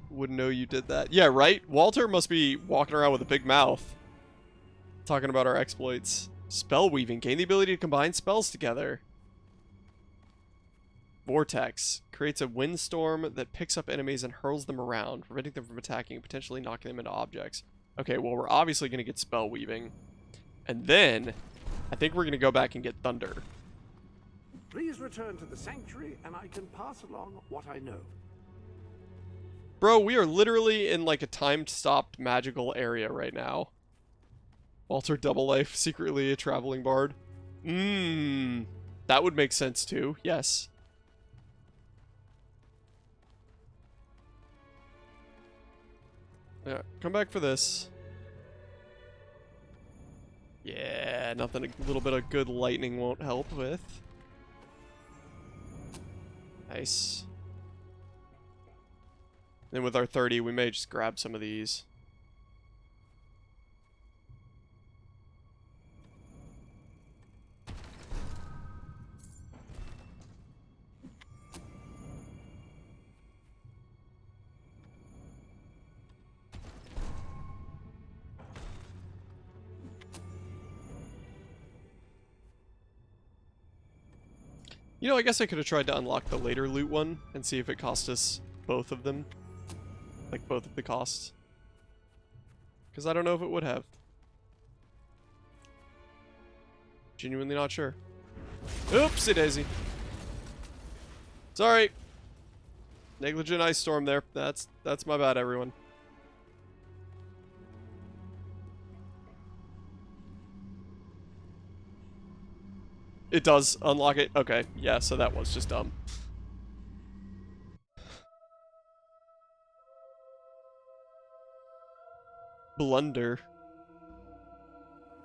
A: would know you did that? Yeah, right? Walter must be walking around with a big mouth. Talking about our exploits. Spell weaving. Gain the ability to combine spells together. Vortex. Creates a windstorm that picks up enemies and hurls them around, preventing them from attacking and potentially knocking them into objects. Okay, well, we're obviously going to get spell weaving. And then, I think we're going to go back and get thunder.
K: Please return to the sanctuary and I can pass along what I know.
A: Bro, we are literally in like a time-stopped magical area right now. Walter Double Life, secretly a traveling bard. That would make sense too, yes. Yeah, come back for this. Yeah, nothing a little bit of good lightning won't help with. Nice. Then with our 30, we may just grab some of these. You know, I guess I could have tried to unlock the later loot one and see if it cost us both of them. Like, both of the costs. Because I don't know if it would have. Genuinely not sure. Oopsie daisy. Sorry. Negligent ice storm there. That's my bad, everyone. It does unlock it? Okay, yeah, so that was just dumb. Blunder.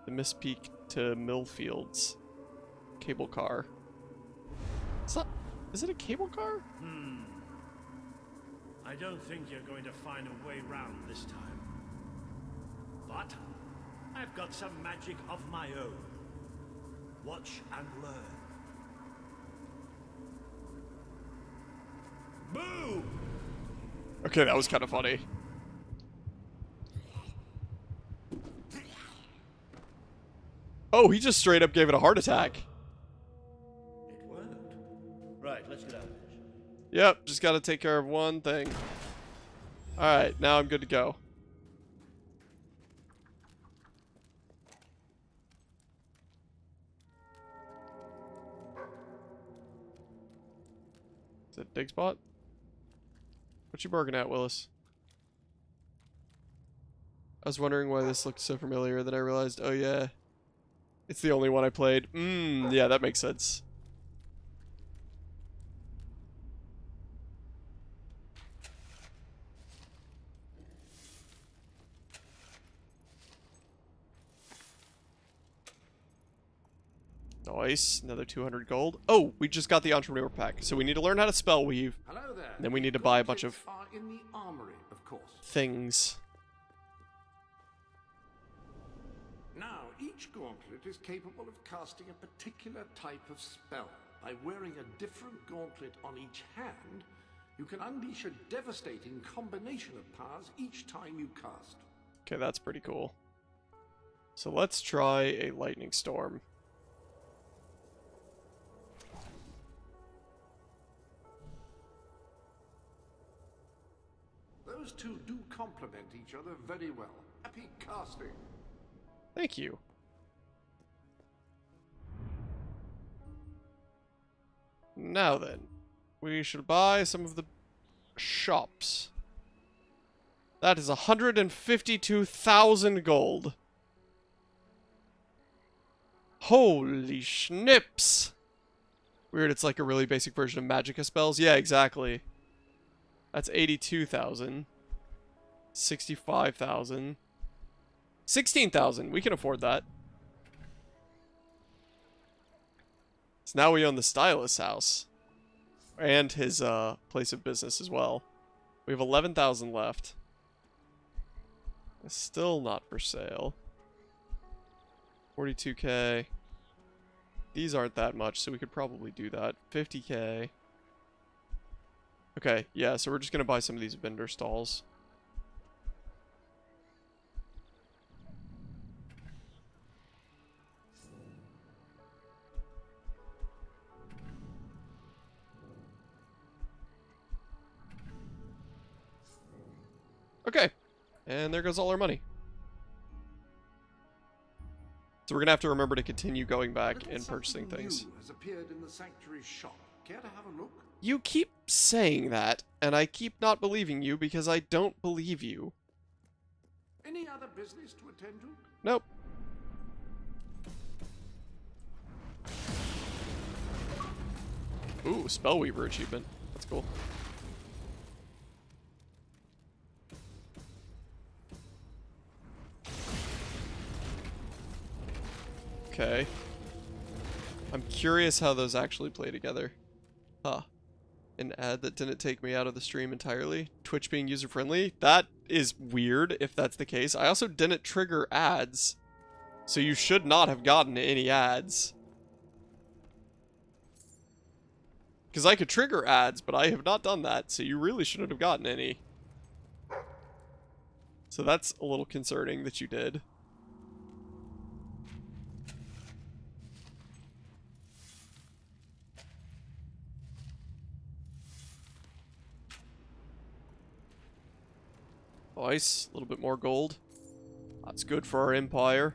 A: The Misspeak to Millfields. Cable car. Is it a cable car?
S: I don't think you're going to find a way round this time. But I've got some magic of my own. Watch and learn.
B: Boom!
A: Okay, that was kind of funny. Oh, he just straight up gave it a heart attack.
S: It worked. Right, let's get out of here.
A: Yep, just gotta take care of one thing. Alright, now I'm good to go. Is it dig spot? What you bargaining at, Willis? I was wondering why this looked so familiar, then I realized, oh yeah, it's the only one I played. Yeah, that makes sense. Nice, another 200 gold. Oh, we just got the entrepreneur pack, so we need to learn how to spell weave.
K: Hello there.
A: Then we need to buy a bunch of
K: Are in the armory, of course.
A: things.
K: Now, each gauntlet is capable of casting a particular type of spell. By wearing a different gauntlet on each hand, you can unleash a devastating combination of powers each time you cast.
A: Okay, that's pretty cool. So let's try a lightning storm.
K: Those two do complement each other very well. Happy casting.
A: Thank you. Now then, we should buy some of the shops. That is 152,000 gold. Holy schnips! Weird, it's like a really basic version of Magicka spells. Yeah, exactly. That's 82,000. 65,000. 16,000. We can afford that. So now we own the stylist's house. And his place of business as well. We have 11,000 left. It's still not for sale. 42k. These aren't that much, so we could probably do that. 50k. Okay, yeah, so we're just gonna buy some of these vendor stalls. Okay, and there goes all our money. So we're gonna have to remember to continue going back and purchasing things.
K: New has appeared in the sanctuary shop. Care to have a look?
A: You keep saying that, and I keep not believing you because I don't believe you.
K: Any other business to attend to?
A: Nope. Ooh, Spellweaver achievement. That's cool. Okay. I'm curious how those actually play together. Huh. An ad that didn't take me out of the stream entirely. Twitch being user-friendly? That is weird if that's the case. I also didn't trigger ads. So you should not have gotten any ads. Because I could trigger ads, but I have not done that, so you really shouldn't have gotten any. So that's a little concerning that you did. Nice, a little bit more gold. That's good for our empire.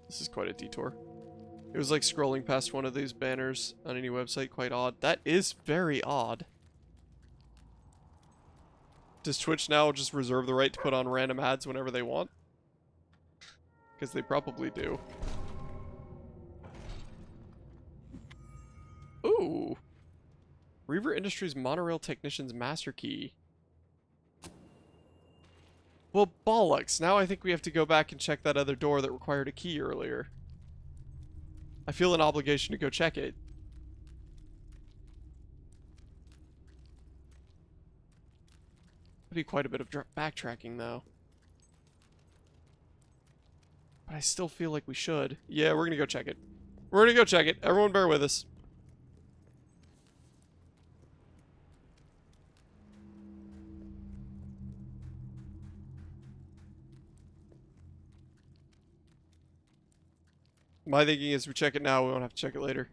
A: This is quite a detour. It was like scrolling past one of these banners on any website, quite odd. That is very odd. Does Twitch now just reserve the right to put on random ads whenever they want? Because they probably do. Ooh. Reaver Industries Monorail Technician's Master Key. Well, bollocks. Now I think we have to go back and check that other door that required a key earlier. I feel an obligation to go check it. That'd be quite a bit of backtracking, though. But I still feel like we should. Yeah, we're gonna go check it. We're gonna go check it. Everyone bear with us. My thinking is we check it now, we won't have to check it later.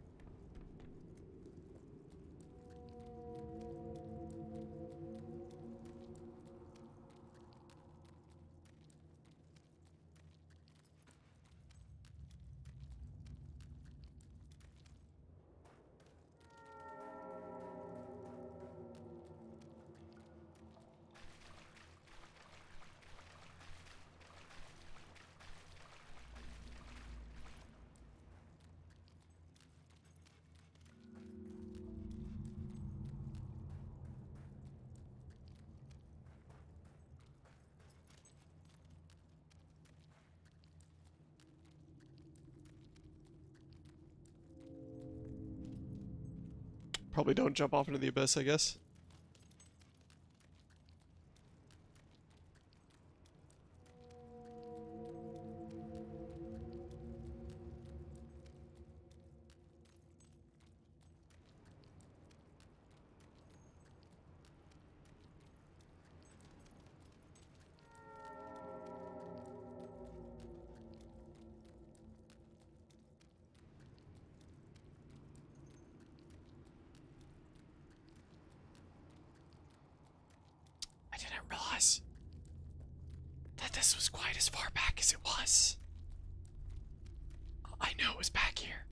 A: Probably don't jump off into the abyss, I guess. I didn't realize that this was quite as far back as it was. I knew it was back here,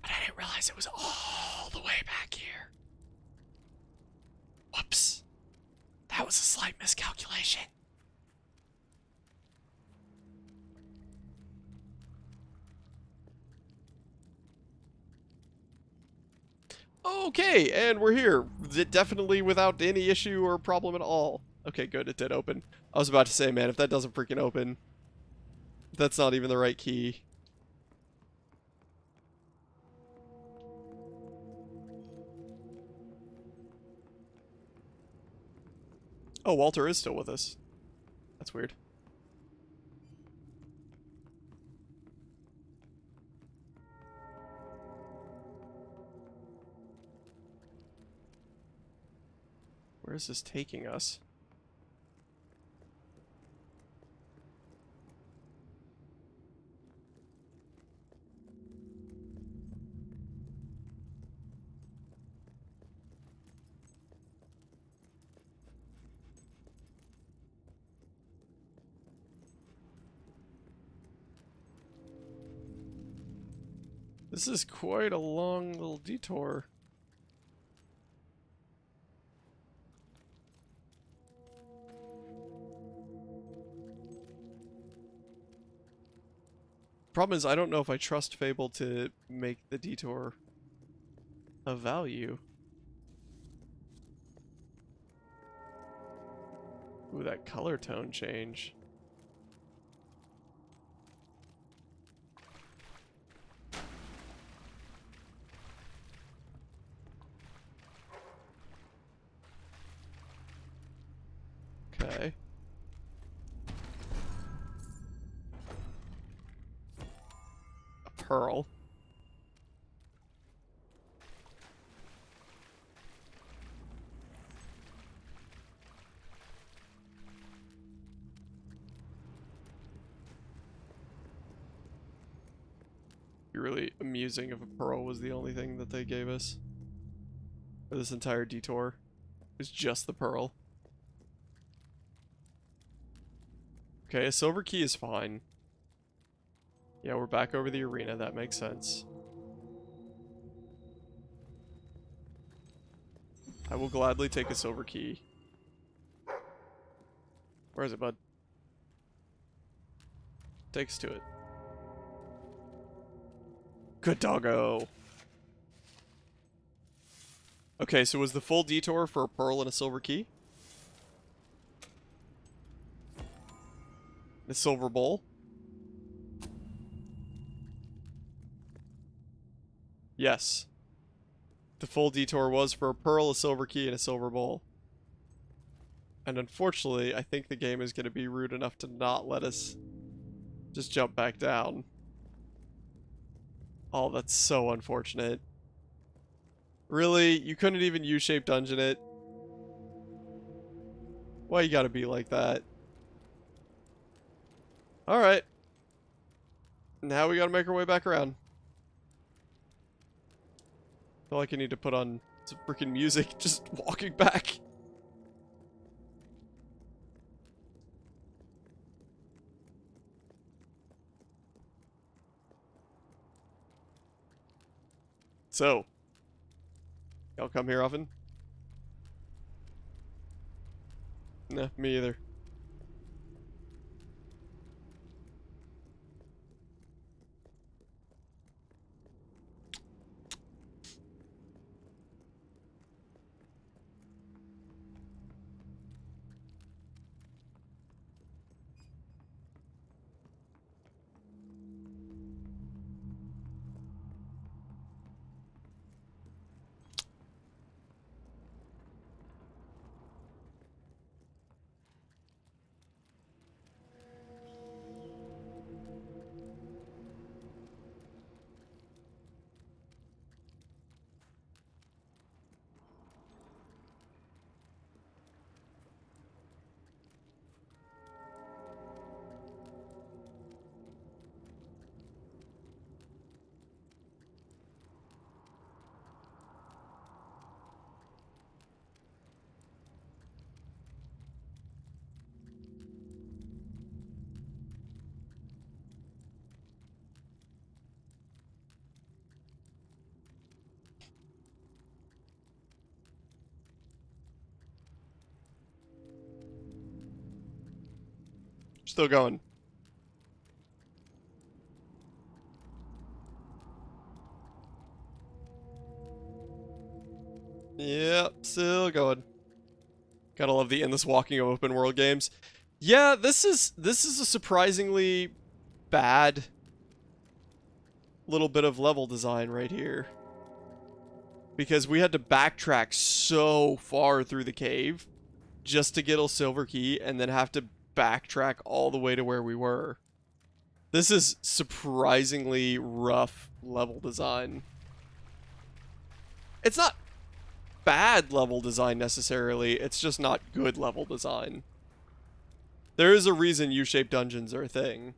A: but I didn't realize it was all the way back here. Whoops. That was a slight miscalculation. Okay, and we're here. Definitely without any issue or problem at all. Okay, good, it did open. I was about to say, man, if that doesn't freaking open, that's not even the right key. Oh, Walter is still with us. That's weird. Where is this taking us? This is quite a long little detour. Problem is, I don't know if I trust Fable to make the detour of value. Ooh, that color tone change. Okay. A pearl. Be really amusing if a pearl was the only thing that they gave us for this entire detour. It's just the pearl. Okay, a silver key is fine. Yeah, we're back over the arena. That makes sense. I will gladly take a silver key. Where is it, bud? Takes to it. Good doggo. Okay, so was the full detour for a pearl and a silver key? A silver bowl? Yes. The full detour was for a pearl, a silver key, and a silver bowl. And unfortunately, I think the game is going to be rude enough to not let us just jump back down. Oh, that's so unfortunate. Really? You couldn't even U-shape dungeon it? Why you gotta be like that? Alright. Now we gotta make our way back around. Feel like I need to put on some freaking music just walking back. So, y'all come here often? Nah, me either. Still going. Yep, still going. Gotta love the endless walking of open world games. Yeah, this is a surprisingly bad little bit of level design right here. Because we had to backtrack so far through the cave just to get a silver key and then have to backtrack all the way to where we were. This is surprisingly rough level design. It's not bad level design necessarily, it's just not good level design. There is a reason U-shaped dungeons are a thing.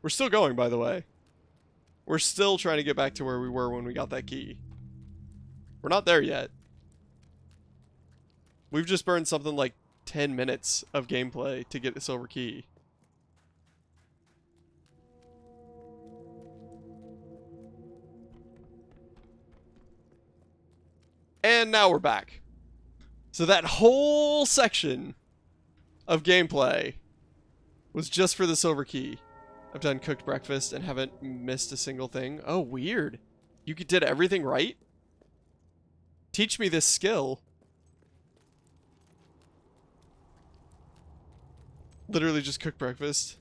A: We're still going, by the way. We're still trying to get back to where we were when we got that key. We're not there yet. We've just burned something like 10 minutes of gameplay to get a silver key. And now we're back. So that whole section of gameplay was just for the silver key. I've done cooked breakfast and haven't missed a single thing. Oh, weird. You did everything right? Teach me this skill. Literally just cooked breakfast.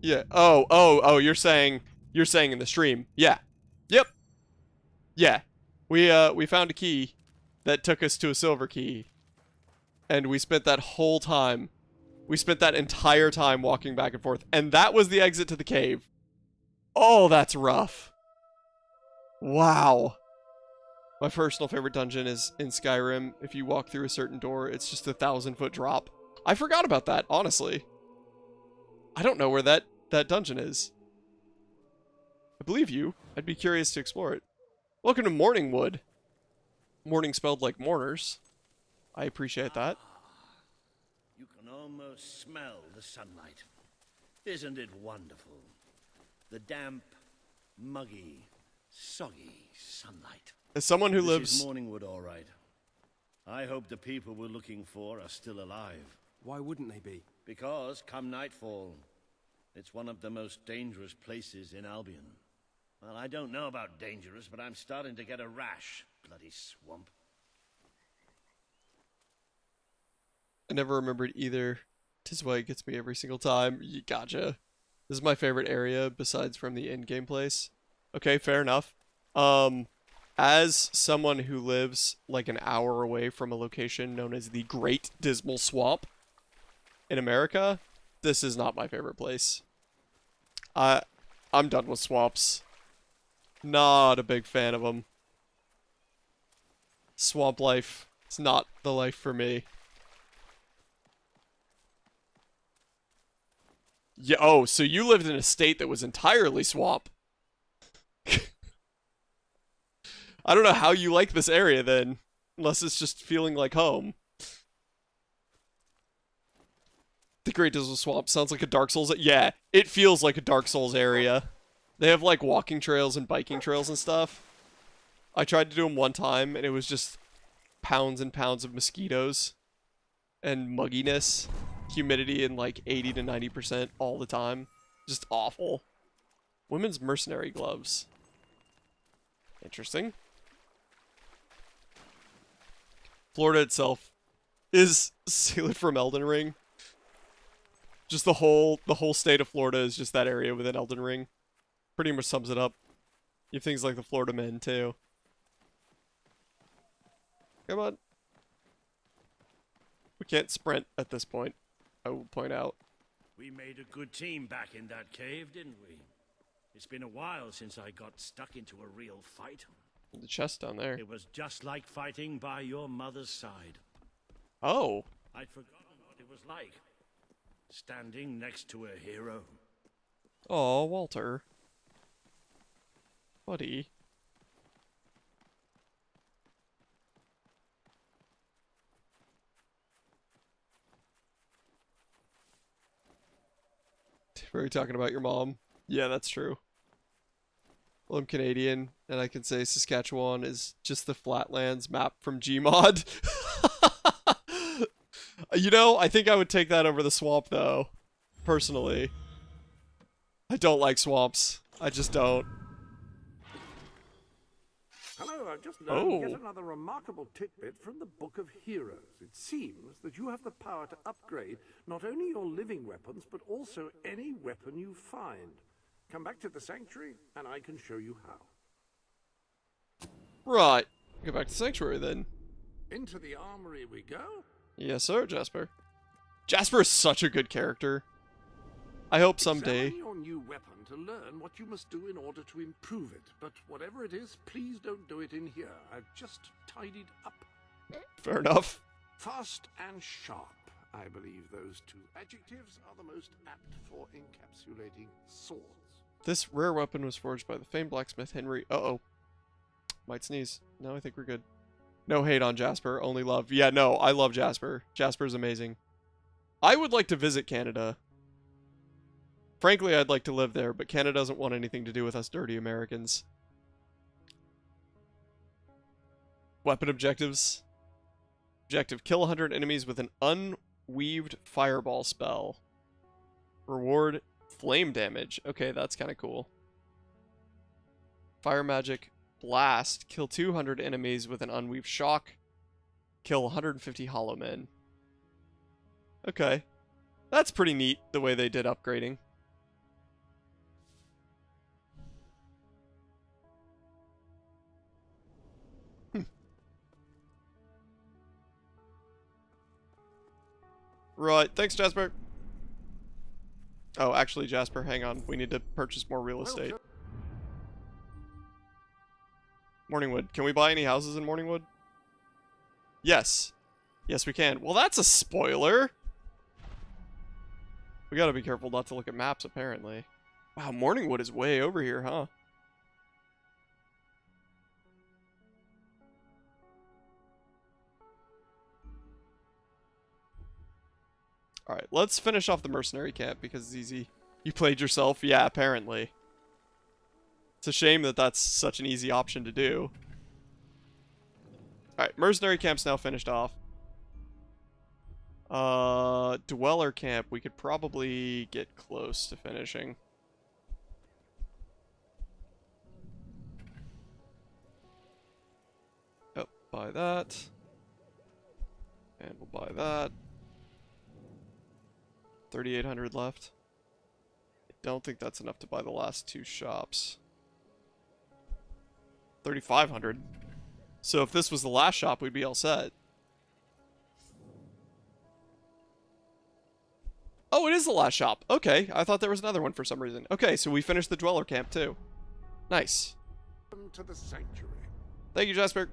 A: Yeah. Oh, you're saying in the stream. Yeah. Yep. Yeah. We found a key that took us to a silver key. And we spent that whole time. We spent that entire time walking back and forth. And that was the exit to the cave. Oh, that's rough. Wow. My personal favorite dungeon is in Skyrim. If you walk through a certain door, it's just a 1,000-foot drop. I forgot about that, honestly. I don't know where that dungeon is. I believe you. I'd be curious to explore it. Welcome to Morningwood. Morning spelled like mourners. I appreciate that.
S: You can almost smell the sunlight. Isn't it wonderful? The damp, muggy, soggy sunlight.
A: As someone who
S: This
A: lives...
S: is Morningwood, all right. I hope the people we're looking for are still alive.
G: Why wouldn't they be?
S: Because, come nightfall, it's one of the most dangerous places in Albion. Well, I don't know about dangerous, but I'm starting to get a rash. Bloody swamp.
A: I never remembered either. 'Tis why it gets me every single time. Gotcha. This is my favorite area, besides from the in-game place. Okay, fair enough. As someone who lives like an hour away from a location known as the Great Dismal Swamp in America, this is not my favorite place. I'm done with swamps. Not a big fan of them. Swamp life, it's not the life for me. Yeah, oh, so you lived in a state that was entirely swamp. I don't know how you like this area then, unless it's just feeling like home. The Great Dismal Swamp sounds like a Dark Souls. Yeah, it feels like a Dark Souls area. They have like walking trails and biking trails and stuff. I tried to do them one time and it was just pounds and pounds of mosquitoes and mugginess, humidity in like 80 to 90% all the time. Just awful. Women's mercenary gloves. Interesting. Florida itself is sealed from Elden Ring. Just the whole state of Florida is just that area within Elden Ring. Pretty much sums it up. You have things like the Florida Men too. Come on. We can't sprint at this point, I will point out.
S: We made a good team back in that cave, didn't we? It's been a while since I got stuck into a real fight.
A: The chest down there.
S: It was just like fighting by your mother's side.
A: Oh.
S: I'd forgotten what it was like. Standing next to a hero.
A: Oh, Walter. Buddy. Were you talking about your mom? Yeah, that's true. Well, I'm Canadian, and I can say Saskatchewan is just the Flatlands map from Gmod. You know, I think I would take that over the swamp, though. Personally. I don't like swamps. I just don't.
K: Hello, I've just learned yet another remarkable tidbit from the Book of Heroes. It seems that you have the power to upgrade not only your living weapons, but also any weapon you find. Come back to the Sanctuary, and I can show you how.
A: Right. Go back to Sanctuary, then.
K: Into the armory we go?
A: Yes, sir, Jasper. Jasper is such a good character. I hope someday...
K: Examine your new weapon to learn what you must do in order to improve it. But whatever it is, please don't do it in here. I've just tidied up.
A: Fair enough.
K: Fast and sharp. I believe those two adjectives are the most apt for encapsulating swords.
A: This rare weapon was forged by the famed blacksmith Henry... Uh-oh. Might sneeze. No, I think we're good. No hate on Jasper, only love. Yeah, no, I love Jasper. Jasper's amazing. I would like to visit Canada. Frankly, I'd like to live there, but Canada doesn't want anything to do with us dirty Americans. Weapon objectives. Objective, kill 100 enemies with an unweaved fireball spell. Reward, flame damage. Okay, that's kind of cool. Fire magic, blast, kill 200 enemies with an unweaved shock. Kill 150 hollow men. Okay. That's pretty neat, the way they did upgrading. Right, thanks, Jasper. Oh, actually, Jasper, hang on. We need to purchase more real estate. Morningwood. Can we buy any houses in Morningwood? Yes. Yes, we can. Well, that's a spoiler. We gotta be careful not to look at maps, apparently. Wow, Morningwood is way over here, huh? Alright, let's finish off the mercenary camp because it's easy. You played yourself? Yeah, apparently. It's a shame that that's such an easy option to do. Alright, mercenary camp's now finished off. Dweller camp, we could probably get close to finishing. Oh, buy that. And we'll buy that. 3,800 left. I don't think that's enough to buy the last two shops. 3,500. So if this was the last shop, we'd be all set. Oh, it is the last shop. Okay, I thought there was another one for some reason. Okay, so we finished the Dweller Camp too. Nice.
E: Welcome to the sanctuary.
A: Thank you, Jasper.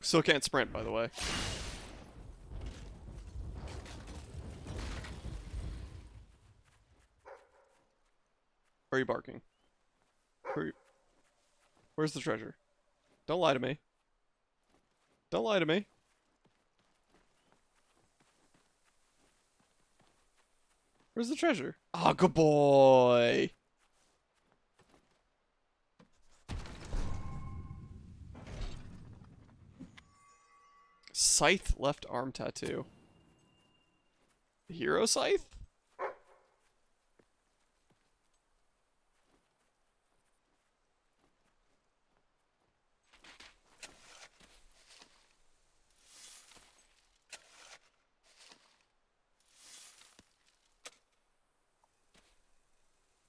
A: Still can't sprint, by the way. Where are you barking? Where's the treasure? Don't lie to me. Don't lie to me. Where's the treasure? Oh, good boy. Scythe left arm tattoo. Hero scythe?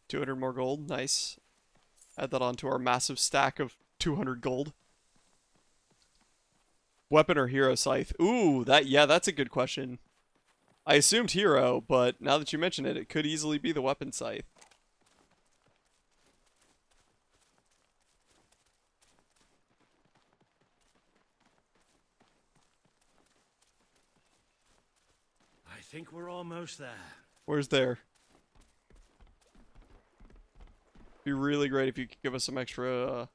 A: $200 more gold, nice. Add that onto our massive stack of 200 gold. Weapon or hero scythe? Ooh, that's a good question. I assumed hero, but now that you mention it, it could easily be the weapon scythe.
S: I think we're almost there.
A: Where's there? Be really great if you could give us some extra.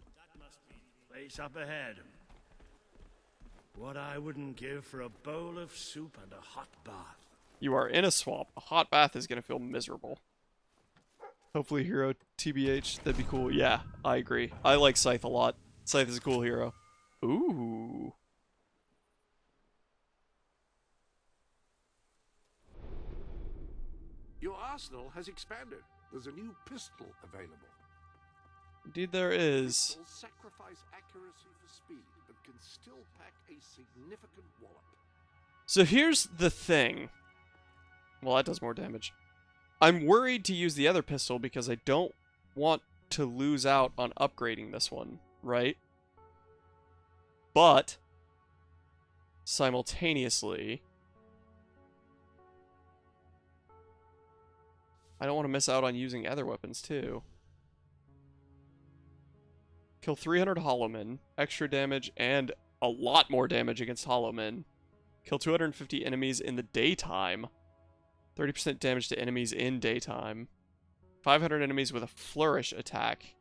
S: Place up ahead. What I wouldn't give for a bowl of soup and a hot bath.
A: You are in a swamp. A hot bath is gonna feel miserable. Hopefully hero TBH, that'd be cool. Yeah, I agree. I like Scythe a lot. Scythe is a cool hero. Ooh.
K: Your arsenal has expanded. There's a new pistol available.
A: Indeed there is.
K: Pistols sacrifice accuracy for speed, but can still pack a significant wallop.
A: So here's the thing. Well, that does more damage. I'm worried to use the other pistol because I don't want to lose out on upgrading this one, right? But simultaneously, I don't want to miss out on using other weapons too. Kill 300 Hollowmen, extra damage, and a lot more damage against Hollowmen. Kill 250 enemies in the daytime. 30% damage to enemies in daytime. 500 enemies with a flourish attack.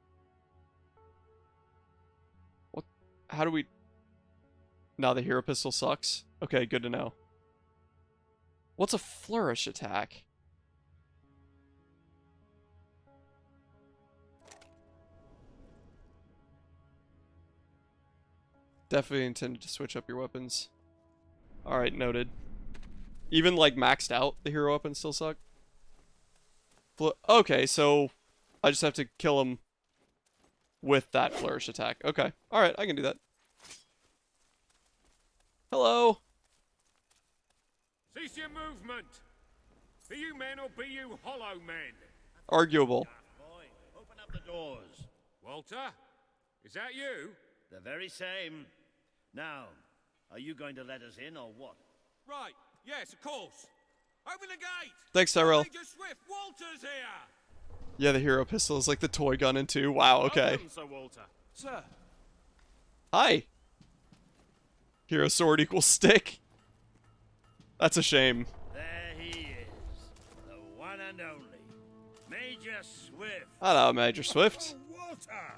A: What? How do we... Now the hero pistol sucks? Okay, good to know. What's a flourish attack? Definitely intended to switch up your weapons. Alright, noted. Even, like, maxed out, the hero weapons still suck? Okay, so I just have to kill him with that flourish attack. Okay, alright, I can do that. Hello!
B: Cease your movement! Be you men or be you hollow men?
A: Arguable.
S: Boy, open up the doors.
B: Walter? Is that you?
S: The very same. Now, are you going to let us in or what?
B: Right, yes, of course. Open the gate!
A: Thanks, Tyrell.
B: Major Swift, Walter's here!
A: Yeah, the hero pistol is like the toy gun in 2. Wow, okay.
V: Welcome, Sir Walter.
G: Sir.
A: Hi! Hero sword equals stick. That's a shame.
S: There he is. The one and only. Major Swift.
A: Hello, Major Swift.
L: Oh, Walter!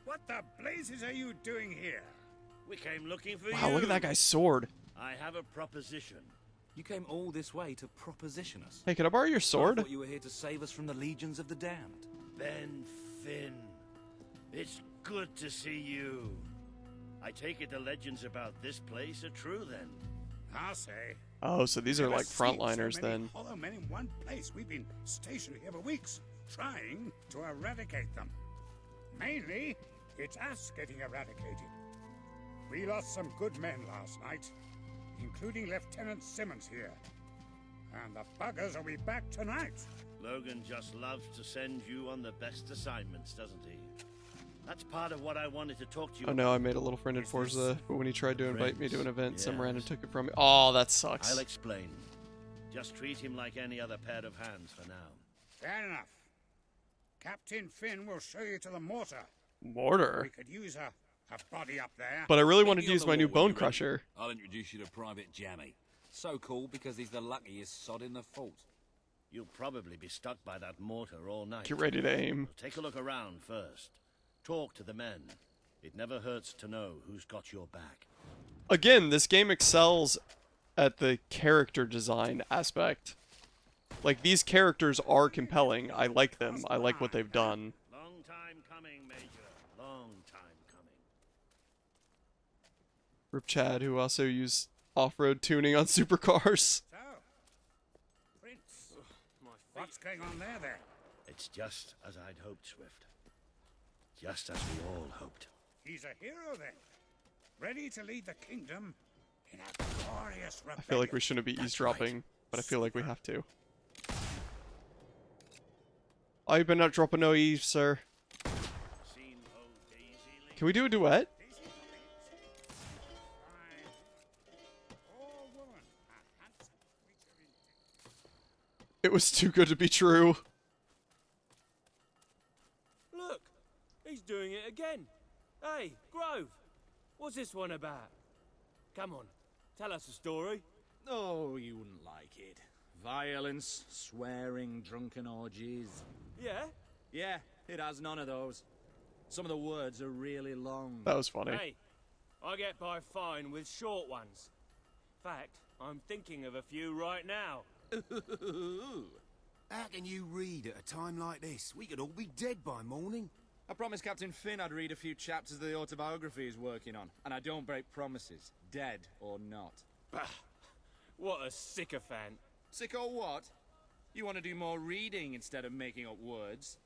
L: What the blazes are you doing here?
S: We came looking for you.
A: Wow, look at that guy's sword.
S: I have a proposition.
M: You came all this way to proposition us.
A: Hey, can I borrow your sword?
M: I thought you were here to save us from the legions of the damned.
S: Ben Finn. It's good to see you. I take it the legends about this place are true then.
L: I'll say.
A: Oh, so these are
L: Never
A: like
L: seen
A: frontliners
L: so many
A: then.
L: hollow men in one place. We've been stationed here for weeks, trying to eradicate them. Mainly, it's us getting eradicated. We lost some good men last night, including Lieutenant Simmons here. And the buggers will be back tonight.
S: Logan just loves to send you on the best assignments, doesn't he? That's part of what I wanted to talk to you
A: Oh
S: about.
A: no, I made a little friend in Forza, but when he tried to invite me to an event, some
S: Yes.
A: random took it from me. Oh, that sucks.
S: I'll explain. Just treat him like any other pair of hands for now.
L: Fair enough. Captain Finn will show you to the mortar.
A: Mortar?
L: We could use a body up there.
A: But I really wanted to use my new Bone Crusher.
F: I'll introduce you to Private Jammy. So cool because he's the luckiest sod in the fort.
S: You'll probably be stuck by that mortar all night.
A: Get ready to aim.
S: Take a look around first. Talk to the men. It never hurts to know who's got your back.
A: Again, this game excels at the character design aspect. Like, these characters are compelling. I like them. I like what they've done.
S: Long time coming, Major. Long time coming.
A: Rip Chad, who also used off-road tuning on supercars.
L: So, Prince, what's going on there then?
S: It's just as I'd hoped, Swift. Just as we all hoped.
L: He's a hero then. Ready to lead the kingdom in a glorious rebellion.
A: I feel like we shouldn't be eavesdropping, but I feel like we have to. I better not drop a no eaves, sir. Can we do a duet? It was too good to be true.
C: Look, he's doing it again. Hey, Grove, what's this one about? Come on, tell us a story.
M: Oh, you wouldn't like it. Violence, swearing, drunken orgies.
C: Yeah?
M: Yeah, it has none of those. Some of the words are really long.
A: That was funny.
C: Hey, I get by fine with short ones. In fact, I'm thinking of a few right now.
O: How can you read at a time like this? We could all be dead by morning.
M: I promised Captain Finn I'd read a few chapters of the autobiography he's working on, and I don't break promises, dead or not.
C: Bah, what a sycophant.
M: Sick or what? You want to do more reading instead of making up words?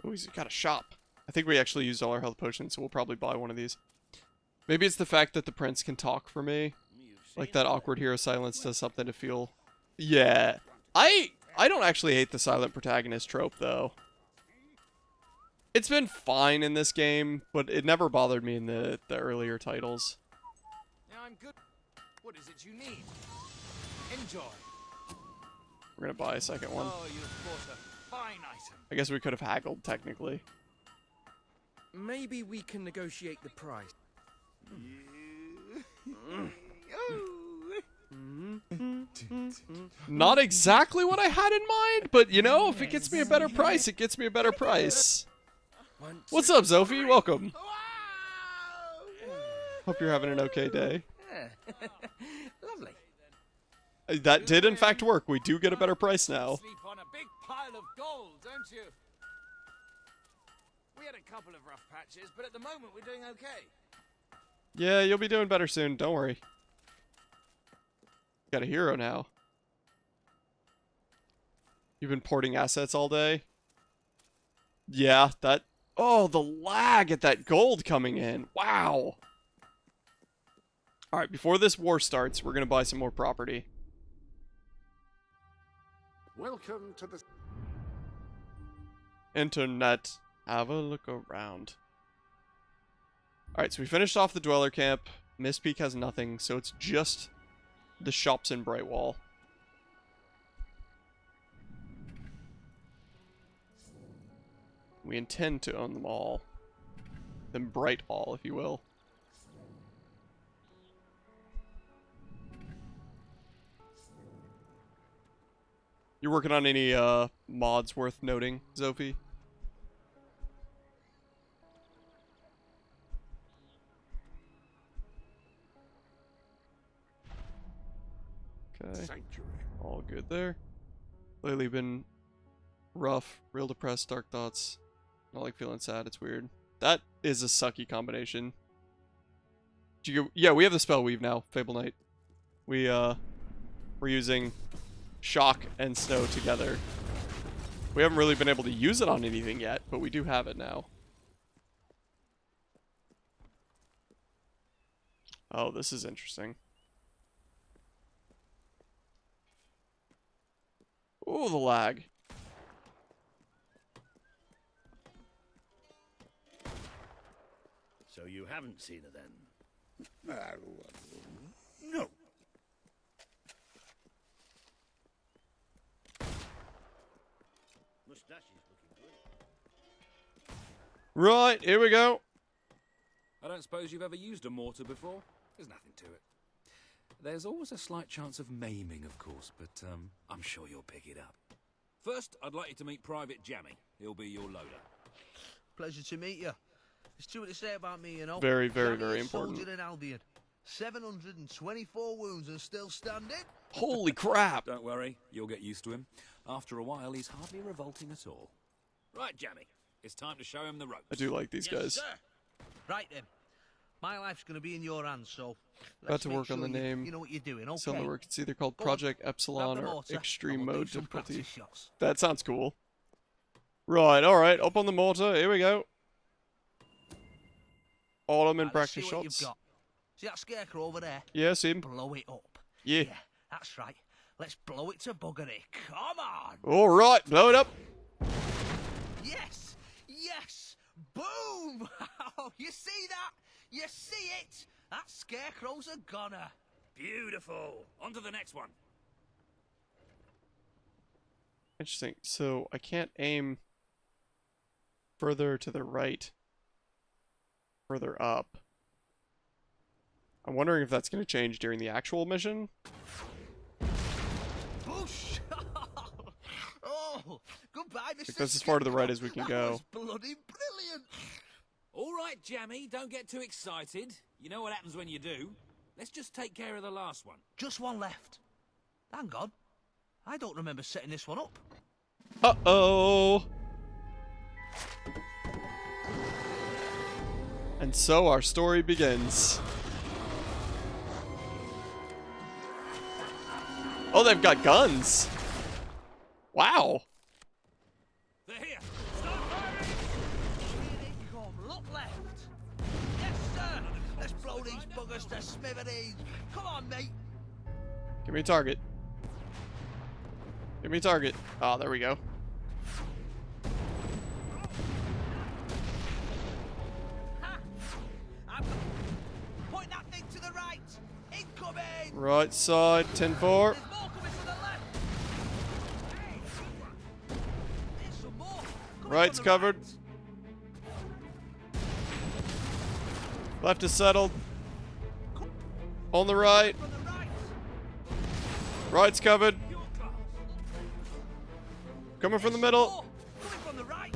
A: Oh, he's got a shop. I think we actually used all our health potions, so we'll probably buy one of these. Maybe it's the fact that the prince can talk for me. Like that awkward hero silence does something to feel... Yeah. I don't actually hate the silent protagonist trope, though. It's been fine in this game, but it never bothered me in the earlier titles.
I: Now I'm good. What is it you need? Enjoy.
A: We're gonna buy a second one.
I: Oh, you've bought a fine item.
A: I guess we could have haggled, technically.
I: Maybe we can negotiate the price.
A: Not exactly what I had in mind, but you know, if it gets me a better price, it gets me a better price. What's up, Sophie? Welcome. Hope you're having an okay day.
I: Lovely.
A: That did in fact work. We do get a better price now.
I: Sleep on a big pile of gold, don't you? We had a couple of rough patches, but at the moment we're doing okay.
A: Yeah, you'll be doing better soon. Don't worry. Got a hero now. You've been porting assets all day? Yeah, that... Oh, the lag at that gold coming in. Wow. Alright, before this war starts, we're going to buy some more property.
K: Welcome to the...
A: Internet. Have a look around. Alright, so we finished off the Dweller Camp. Mist Peak has nothing, so it's just the shops in Brightwall. We intend to own them all. Them Brightwall, if you will. You're working on any mods worth noting, Zophie? Okay.
K: Sanctuary.
A: All good there. Lately been rough, real depressed, dark thoughts. Not like feeling sad, it's weird. That is a sucky combination. Yeah, we have the spell weave now, Fable Knight. We're using shock and snow together. We haven't really been able to use it on anything yet, but we do have it now. Oh, this is interesting. Ooh, the lag.
S: So you haven't seen her then?
L: No.
S: Mustache is looking good.
A: Right, here we go.
F: I don't suppose you've ever used a mortar before? There's nothing to it. There's always a slight chance of maiming, of course, but I'm sure you'll pick it up. First, I'd like you to meet Private Jammy. He'll be your loader.
R: Pleasure to meet you. There's too much to say about me, you know.
A: Very, very,
R: Jammy,
A: very
R: a
A: important.
R: soldier in Albion. 724 wounds and still standing.
A: Holy crap.
F: Don't worry, you'll get used to him. After a while, he's hardly revolting at all. Right, Jammy, it's time to show him the ropes.
A: I do like these guys.
R: Sir. Right then. My life's going to be in your hands, so
A: About to work on the name.
R: You know what you're doing, okay?
A: Some of the work. It's either called
R: Go on,
A: Project Epsilon
R: grab the
A: or
R: mortar,
A: Extreme
R: and we'll do
A: Mode
R: some
A: difficulty.
R: practice shots.
A: That sounds cool. Right, alright. Up on the mortar. Here we go. All them in
R: Right, let's
A: practice
R: see what
A: shots.
R: you've got. See that scarecrow over there?
A: Yeah, see him.
R: Blow it up.
A: Yeah.
R: That's right. Let's blow it to buggery. Come on.
A: Alright, blow it up.
R: Yes. Yes. Boom. You see that? You see it? That scarecrow's a goner.
F: Beautiful. On to the next one.
A: Interesting. So I can't aim further to the right. Further up. I'm wondering if that's going to change during the actual mission.
R: Whoosh. Oh, goodbye, Mr.
A: Like that's as far to the right as we can go.
R: That was bloody brilliant.
F: All right, Jammy, don't get too excited. You know what happens when you do. Let's just take care of the last one.
R: Just one left. Hang on. I don't remember setting this one up.
A: Uh-oh! And so our story begins. Oh, they've got guns! Wow!
F: They're here!
R: Here they come. Look left. Yes, sir. Let's blow these buggers to smithereens. Come on, mate.
A: Give me a target. Give me a target. Oh, there we go.
R: Point that thing to the right. Incoming.
A: Right side, 10-4.
R: There's more coming to the left. There's some more. Coming
A: Right's
R: from the
A: covered.
R: right.
A: Left is settled. On the right. Right's covered. Coming from the middle.
R: Coming from the right.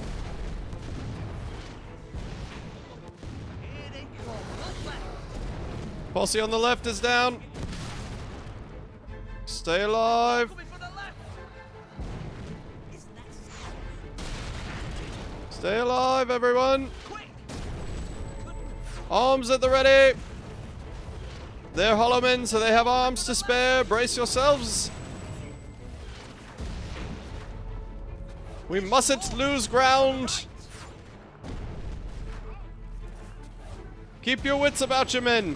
R: Here they come. Look left.
A: Posse on the left is down. Stay alive.
R: Coming from the left.
A: Stay alive, everyone. Arms at the ready. They're hollow men, so they have arms to spare. Brace yourselves. We mustn't lose ground. Keep your wits about you, men.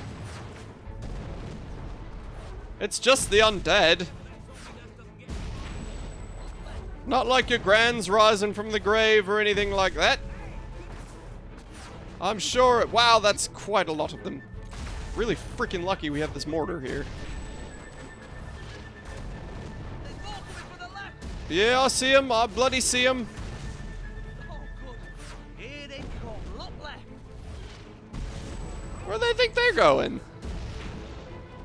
A: It's just the undead. Not like your grands rising from the grave or anything like that. I'm sure... Wow, that's quite a lot of them. Really freaking lucky we have this mortar here. Yeah, I see him. I bloody see him.
R: Here they come. Look left.
A: Where do they think they're going?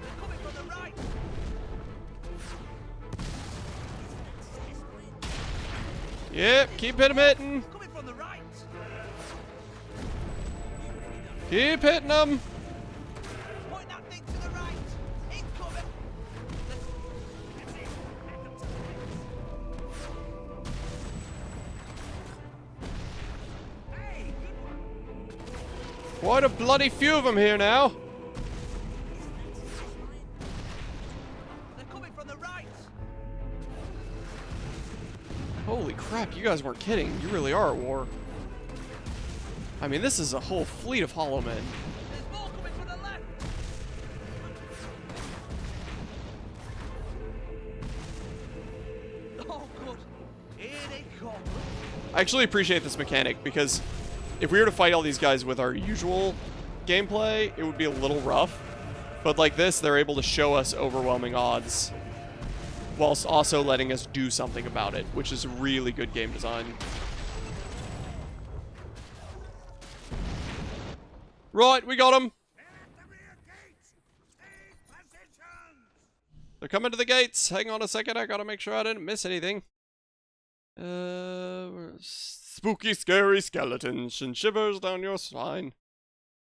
R: They're coming from the right.
A: Yep, keep hitting.
R: Coming from the right.
A: Keep hitting them.
R: Point that thing to the right. Incoming.
A: Quite a bloody few of them here now.
R: They're coming from the right.
A: Holy crap, you guys weren't kidding. You really are at war. I mean, this is a whole fleet of hollow men.
R: Oh, good. Here they come.
A: I actually appreciate this mechanic because if we were to fight all these guys with our usual gameplay, it would be a little rough. But like this, they're able to show us overwhelming odds whilst also letting us do something about it, which is really good game design. Right, we got them. They're coming to the gates. Hang on a second, I gotta make sure I didn't miss anything. Spooky, scary skeletons and shivers down your spine.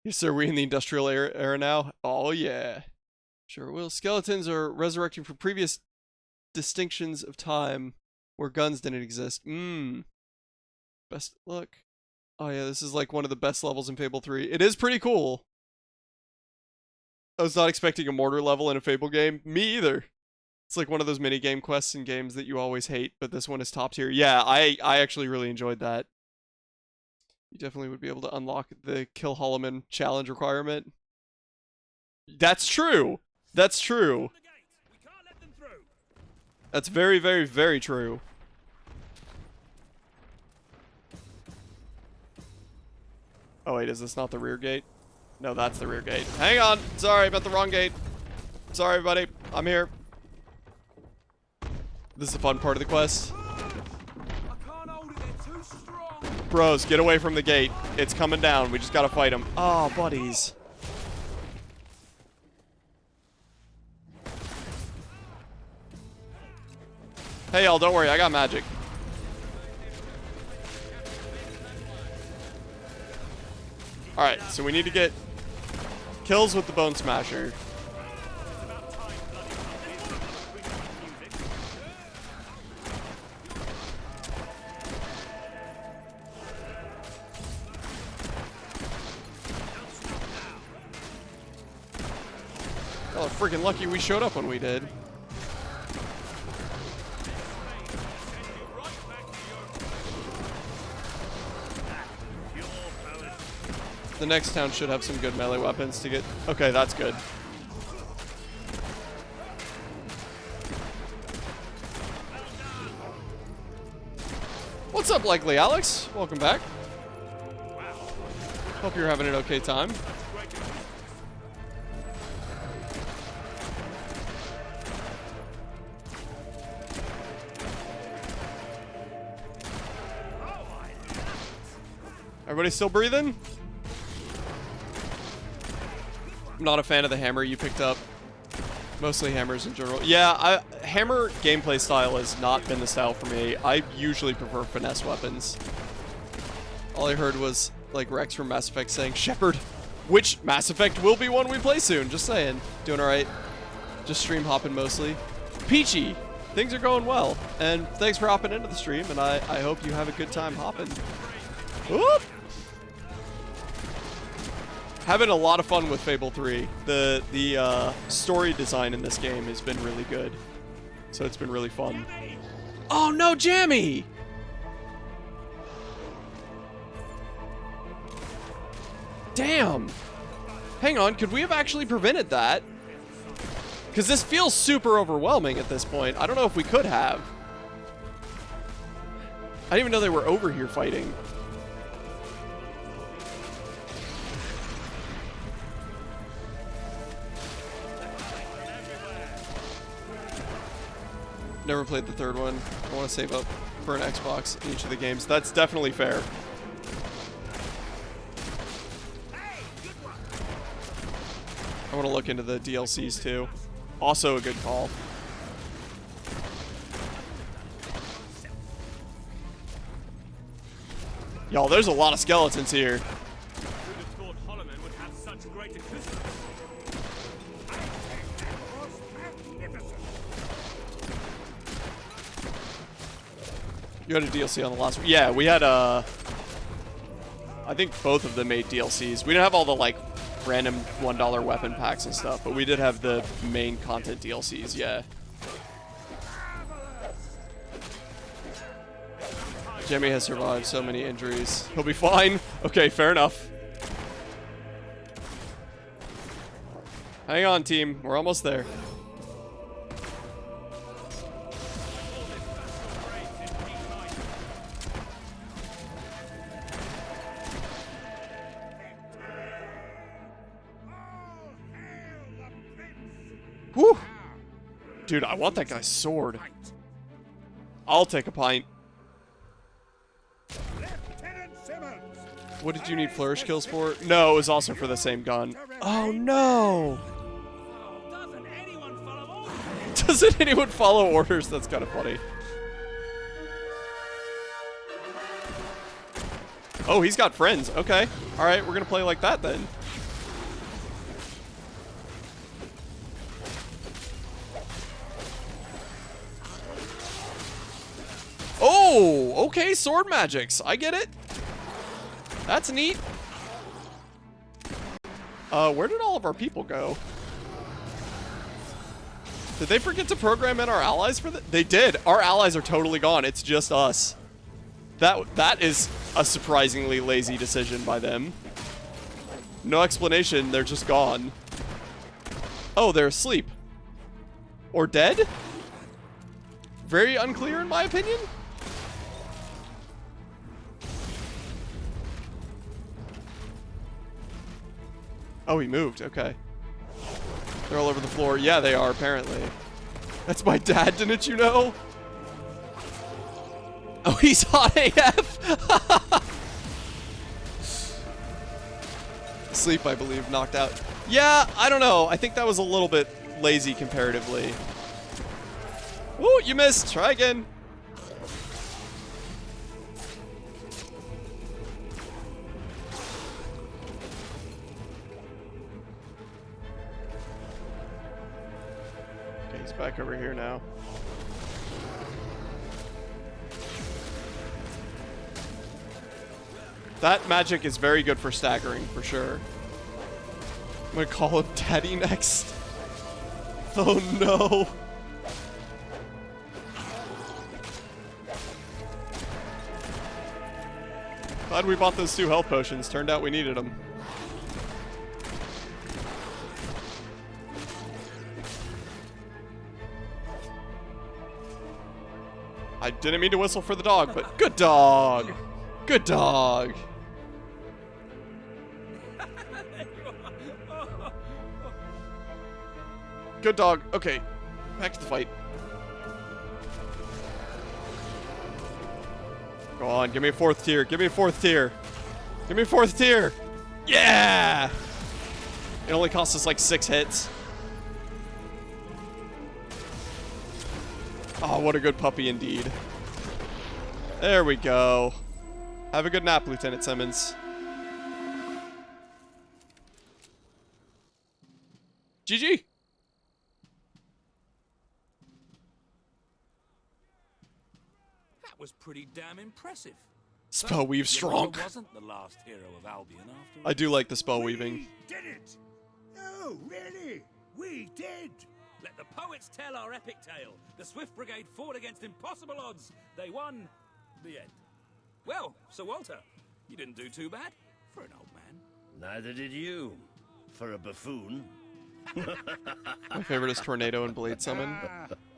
A: Yes, sir, we in the industrial era now? Oh, yeah. Sure will. Skeletons are resurrecting from previous distinctions of time where guns didn't exist. Best look. Oh, yeah, this is like one of the best levels in Fable 3. It is pretty cool. I was not expecting a mortar level in a Fable game. Me either. It's like one of those mini game quests in games that you always hate, but this one is top tier. Yeah, I actually really enjoyed that. You definitely would be able to unlock the Kill Holloman challenge requirement. That's true. That's true. That's very, very, very true. Oh wait, is this not the rear gate? No, that's the rear gate. Hang on. Sorry, I'm at the wrong gate. Sorry, buddy. I'm here. This is the fun part of the quest. Bros, get away from the gate. It's coming down. We just gotta fight him. Oh, buddies. Hey, y'all, don't worry. I got magic. Alright, so we need to get kills with the Bone Smasher. Oh, freaking lucky we showed up when we did. The next town should have some good melee weapons to get... Okay, that's good. What's up, Likely Alex? Welcome back. Hope you're having an okay time. Everybody still breathing? I'm not a fan of the hammer you picked up. Mostly hammers in general. Yeah, hammer gameplay style has not been the style for me. I usually prefer finesse weapons. All I heard was like Rex from Mass Effect saying Shepard, which Mass Effect will be one we play soon. Just saying. Doing alright. Just stream hopping mostly. Peachy, things are going well. And thanks for hopping into the stream, and I hope you have a good time hopping. Whoop! Having a lot of fun with Fable 3. The story design in this game has been really good. So it's been really fun. Oh no, Jammy! Damn! Hang on, could we have actually prevented that? Because this feels super overwhelming at this point. I don't know if we could have. I didn't even know they were over here fighting. Never played the third one. I want to save up for an Xbox in each of the games. That's definitely fair. I want to look into the DLCs too. Also a good call. Y'all, there's a lot of skeletons here. You had a DLC on the last one. Yeah, we had I think both of them made DLCs. We didn't have all the like random $1 weapon packs and stuff, but we did have the main content DLCs, yeah. Gammy has survived so many injuries. He'll be fine. Okay, fair enough. Hang on, team. We're almost there. Whew! Dude, I want that guy's sword. I'll take a pint. What did you need flourish kills for? No, it was also for the same gun. Oh no! Doesn't anyone follow orders? That's kind of funny. Oh, he's got friends. Okay. Alright, we're gonna play like that then. Oh, okay, sword magics. I get it. That's neat. Where did all of our people go? Did they forget to program in our allies for that? They did. Our allies are totally gone. It's just us. That is a surprisingly lazy decision by them. No explanation. They're just gone. Oh, they're asleep. Or dead? Very unclear in my opinion. Oh, he moved. Okay. They're all over the floor. Yeah, they are, apparently. That's my dad, didn't you know? Oh, he's hot AF! Sleep, I believe, knocked out. Yeah, I don't know. I think that was a little bit lazy comparatively. Ooh, you missed. Try again. Okay, he's back over here now. That magic is very good for staggering, for sure. I'm gonna call him Daddy next. Oh no. Glad we bought those 2 health potions. Turned out we needed them. I didn't mean to whistle for the dog, but good dog. Good dog. Good dog. Okay, back to the fight. Go on, give me a 4th tier. Give me a 4th tier. Give me a 4th tier. Yeah! It only costs us like 6 hits. Oh, what a good puppy indeed. There we go. Have a good nap, Lieutenant Simmons. GG!
F: That was pretty damn impressive.
A: Spell weave strong.
F: Wasn't the last hero of Albion after
A: I do like the spell weaving.
L: We did it! No, really! We did!
F: Let the poets tell our epic tale. The Swift Brigade fought against impossible odds. They won. The end. Well, Sir Walter, you didn't do too bad for an old man.
S: Neither did you, for a buffoon.
A: My favorite is Tornado and Blade Summon.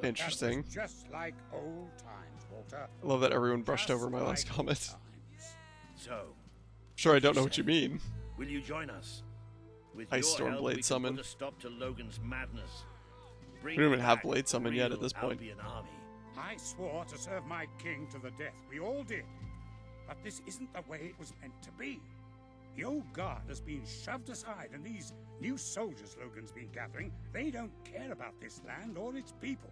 A: Interesting.
L: That was just like old times, Walter.
A: I love that everyone brushed over my last comment.
S: So,
A: Sure, I don't know what you mean.
S: will you join us? With
A: Ice
S: your
A: Storm
S: help,
A: Blade
S: we can
A: Summon.
S: put a stop to Logan's madness.
A: We don't even have Blade Summon yet at this point.
S: Albion army.
L: I swore to serve my king to the death. We all did. But this isn't the way it was meant to be. The old guard has been shoved aside, and these new soldiers Logan's been gathering, they don't care about this land or its people.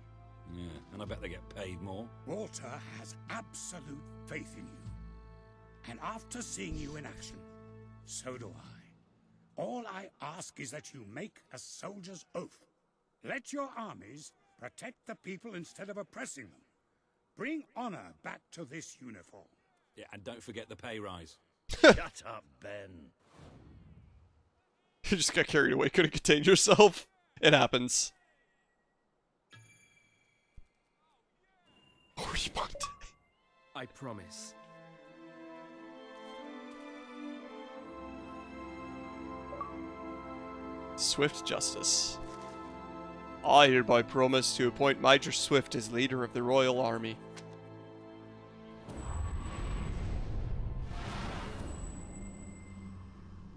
F: Yeah, and I bet they get paid more.
L: Walter has absolute faith in you. And after seeing you in action, so do I. All I ask is that you make a soldier's oath. Let your armies protect the people instead of oppressing them. Bring honor back to this uniform.
F: Yeah, and don't forget the pay rise.
S: Shut up, Ben.
A: You just got carried away, couldn't contain yourself. It happens.
D: I promise.
A: Swift Justice. I hereby promise to appoint Major Swift as leader of the Royal Army.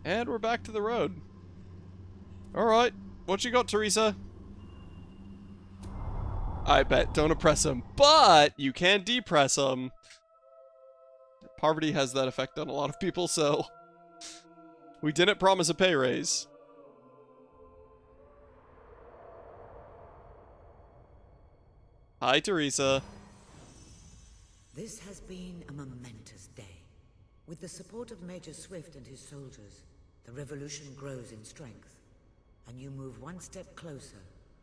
A: And we're back to the road. Alright, what you got, Teresa? I bet, don't oppress him, but you can depress him. Poverty has that effect on a lot of people, so we didn't promise a pay raise. Hi, Teresa.
T: This has been a momentous day. With the support of Major Swift and his soldiers, the revolution grows in strength, and you move one step closer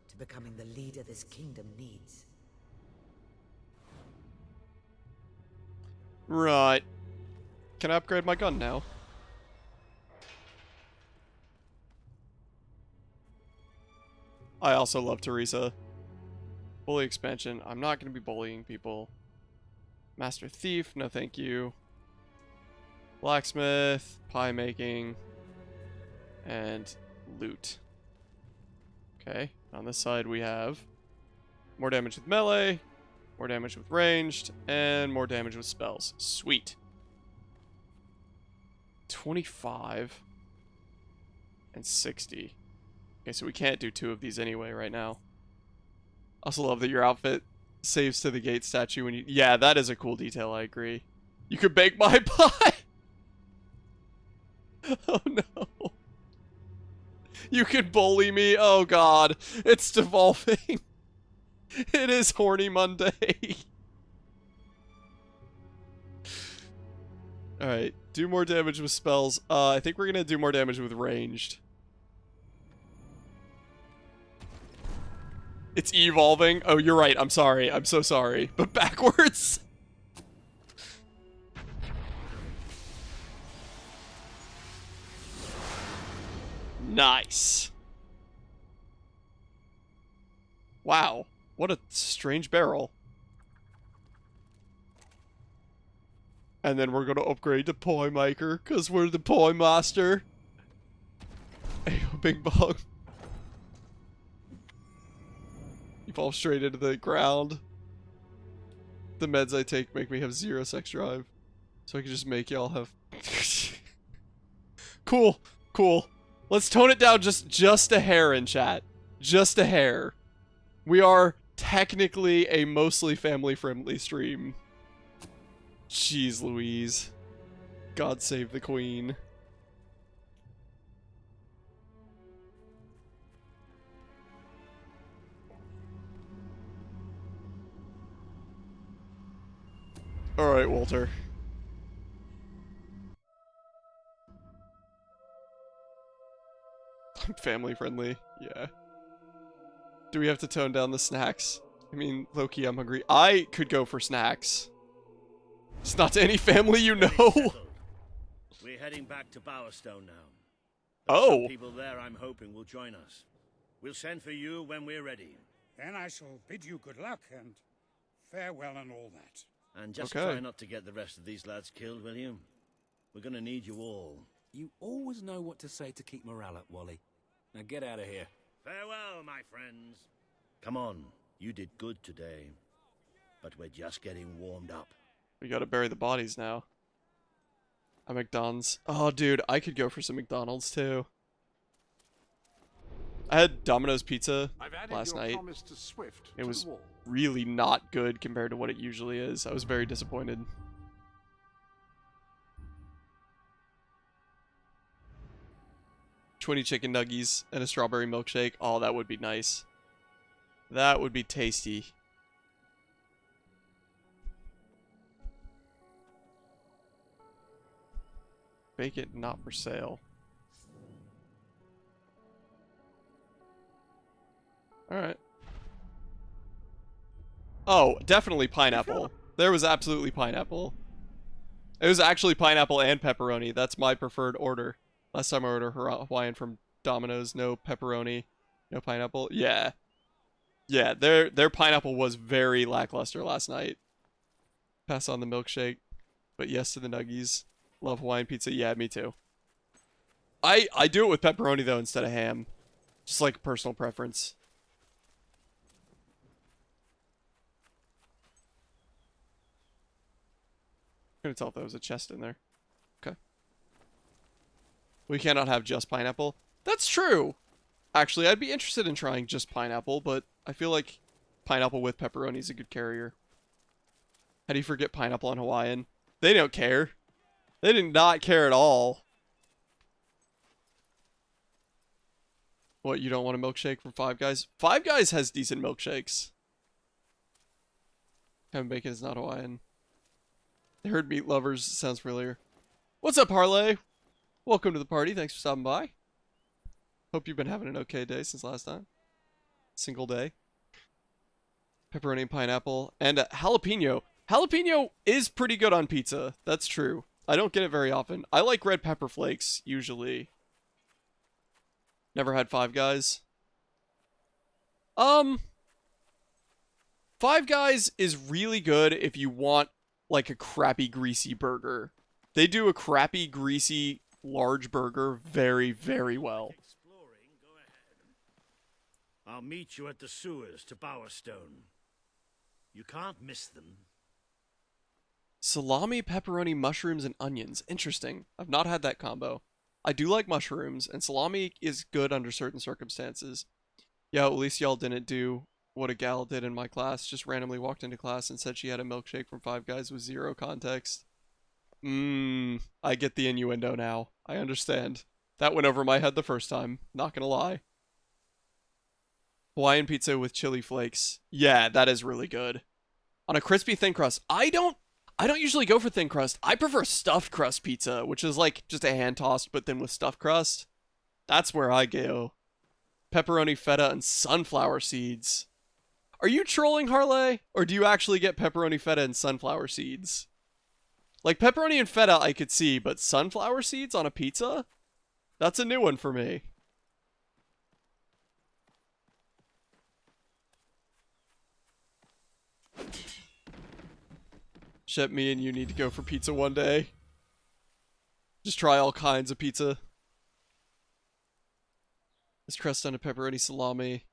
T: to becoming the leader this kingdom needs.
A: Right. Can I upgrade my gun now? I also love Teresa. Bully expansion. I'm not going to be bullying people. Master Thief. No thank you. Blacksmith. Pie making. And loot. Okay. On this side we have more damage with melee. More damage with ranged. And more damage with spells. Sweet. 25. And 60. Okay, so we can't do 2 of these anyway right now. Also love that your outfit saves to the gate statue when you... Yeah, that is a cool detail, I agree. You could bake my pie! Oh no. You could bully me? Oh god. It's devolving. It is Horny Monday. Alright, do more damage with spells. I think we're gonna do more damage with ranged. It's evolving. Oh, you're right. I'm sorry. I'm so sorry. But backwards. Nice. Wow. What a strange barrel. And then we're going to upgrade to Pie Maker because we're the Pie Master. Ayo, Bing Bong. You fall straight into the ground. The meds I take make me have 0 sex drive. So I can just make y'all have... Cool. Cool. Let's tone it down just a hair in chat. Just a hair. We are technically a mostly family-friendly stream. Jeez Louise. God save the queen. Alright, Walter. I'm family friendly, yeah. Do we have to tone down the snacks? I mean, low-key, I'm hungry. I could go for snacks. It's not to any family you know.
S: We're heading back to Bowerstone now.
A: Oh.
S: Some people there I'm hoping will join us. We'll send for you when we're ready.
L: Then I shall bid you good luck and farewell and all that.
S: And just try not to get the rest of these lads killed, will you? We're gonna need you all.
B: You always know what to say to keep morale up, Wally. Now get out of here.
S: Farewell, my friends. Come on, you did good today. But we're just getting warmed up.
A: We gotta bury the bodies now. A McDonald's. Oh, dude, I could go for some McDonald's too. I had Domino's pizza last night. It was really not good compared to what it usually is. I was very disappointed. $20 chicken nuggies and a strawberry milkshake. Oh, that would be nice. That would be tasty. Bake it not for sale. Alright. Oh, definitely pineapple. There was absolutely pineapple. It was actually pineapple and pepperoni. That's my preferred order. Last time I ordered Hawaiian from Domino's, no pepperoni, no pineapple. Yeah. Yeah, their pineapple was very lackluster last night. Pass on the milkshake, but yes to the nuggies. Love Hawaiian pizza. Yeah, me too. I do it with pepperoni though instead of ham. Just like personal preference. Couldn't tell if there was a chest in there. Okay. We cannot have just pineapple. That's true! Actually, I'd be interested in trying just pineapple, but I feel like pineapple with pepperoni is a good carrier. How do you forget pineapple on Hawaiian? They don't care. They did not care at all. What, you don't want a milkshake from Five Guys? Five Guys has decent milkshakes. Kevin Bacon is not Hawaiian. I heard Meat Lovers sounds familiar. What's up, Harley? Welcome to the party. Thanks for stopping by. Hope you've been having an okay day since last time. Single day. Pepperoni and pineapple. And jalapeno. Jalapeno is pretty good on pizza. That's true. I don't get it very often. I like red pepper flakes, usually. Never had Five Guys. Five Guys is really good if you want, like, a crappy, greasy burger. They do a crappy, greasy, large burger very, very well.
S: I'll meet you at the sewers to Bowerstone. You can't miss them.
A: Salami, pepperoni, mushrooms, and onions. Interesting. I've not had that combo. I do like mushrooms, and salami is good under certain circumstances. Yeah, at least y'all didn't do what a gal did in my class. Just randomly walked into class and said she had a milkshake from Five Guys with zero context. I get the innuendo now. I understand. That went over my head the first time. Not gonna lie. Hawaiian pizza with chili flakes. Yeah, that is really good. On a crispy thin crust. I don't usually go for thin crust. I prefer stuffed crust pizza, which is like just a hand tossed, but then with stuffed crust. That's where I go. Pepperoni, feta, and sunflower seeds. Are you trolling, Harley? Or do you actually get pepperoni, feta, and sunflower seeds? Like, pepperoni and feta I could see, but sunflower seeds on a pizza? That's a new one for me. Shep, me and you need to go for pizza one day. Just try all kinds of pizza. This crust on a pepperoni salami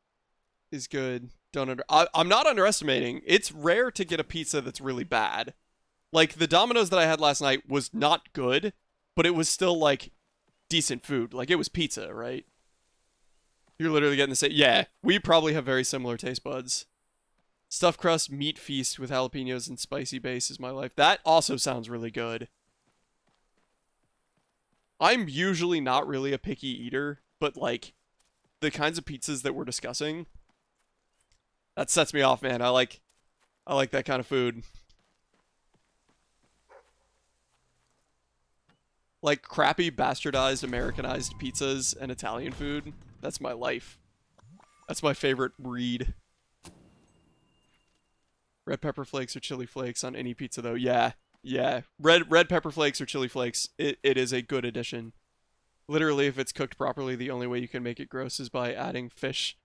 A: is good. I'm not underestimating. It's rare to get a pizza that's really bad. Like, the Domino's that I had last night was not good, but it was still, like, decent food. Like, it was pizza, right? You're literally getting the same. Yeah, we probably have very similar taste buds. Stuffed crust meat feast with jalapenos and spicy base is my life. That also sounds really good. I'm usually not really a picky eater, but, like, the kinds of pizzas that we're discussing, that sets me off, man. I like that kind of food. Like, crappy, bastardized, Americanized pizzas and Italian food, that's my life. That's my favorite breed. Red pepper flakes or chili flakes on any pizza, though. Yeah. Red pepper flakes or chili flakes, it is a good addition. Literally, if it's cooked properly, the only way you can make it gross is by adding fish.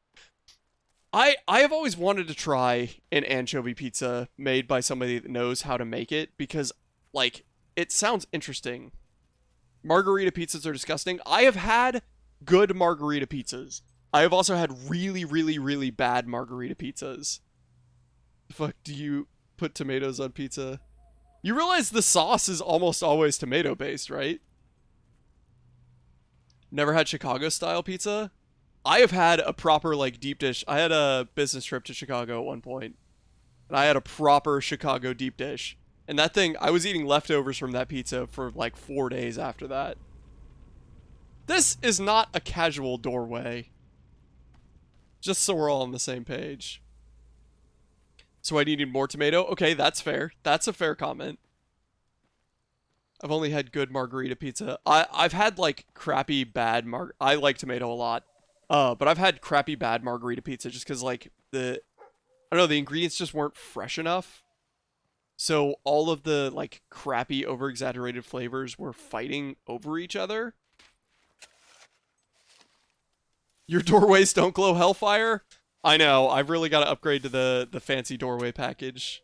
A: I have always wanted to try an anchovy pizza made by somebody that knows how to make it, because, like, it sounds interesting. Margarita pizzas are disgusting. I have had good margarita pizzas. I have also had really, really, really bad margarita pizzas. The fuck do you put tomatoes on pizza? You realize the sauce is almost always tomato-based, right? Never had Chicago-style pizza? I have had a proper, like, deep dish. I had a business trip to Chicago at one point, and I had a proper Chicago deep dish. And that thing, I was eating leftovers from that pizza for, like, 4 days after that. This is not a casual doorway. Just so we're all on the same page. So I needed more tomato? Okay, that's fair. That's a fair comment. I've only had good margarita pizza. I've had, like, crappy, bad I like tomato a lot. But I've had crappy, bad margarita pizza just because, like, I don't know, the ingredients just weren't fresh enough. So all of the, like, crappy, over-exaggerated flavors were fighting over each other. Your doorways don't glow hellfire? I know, I've really got to upgrade to the fancy doorway package.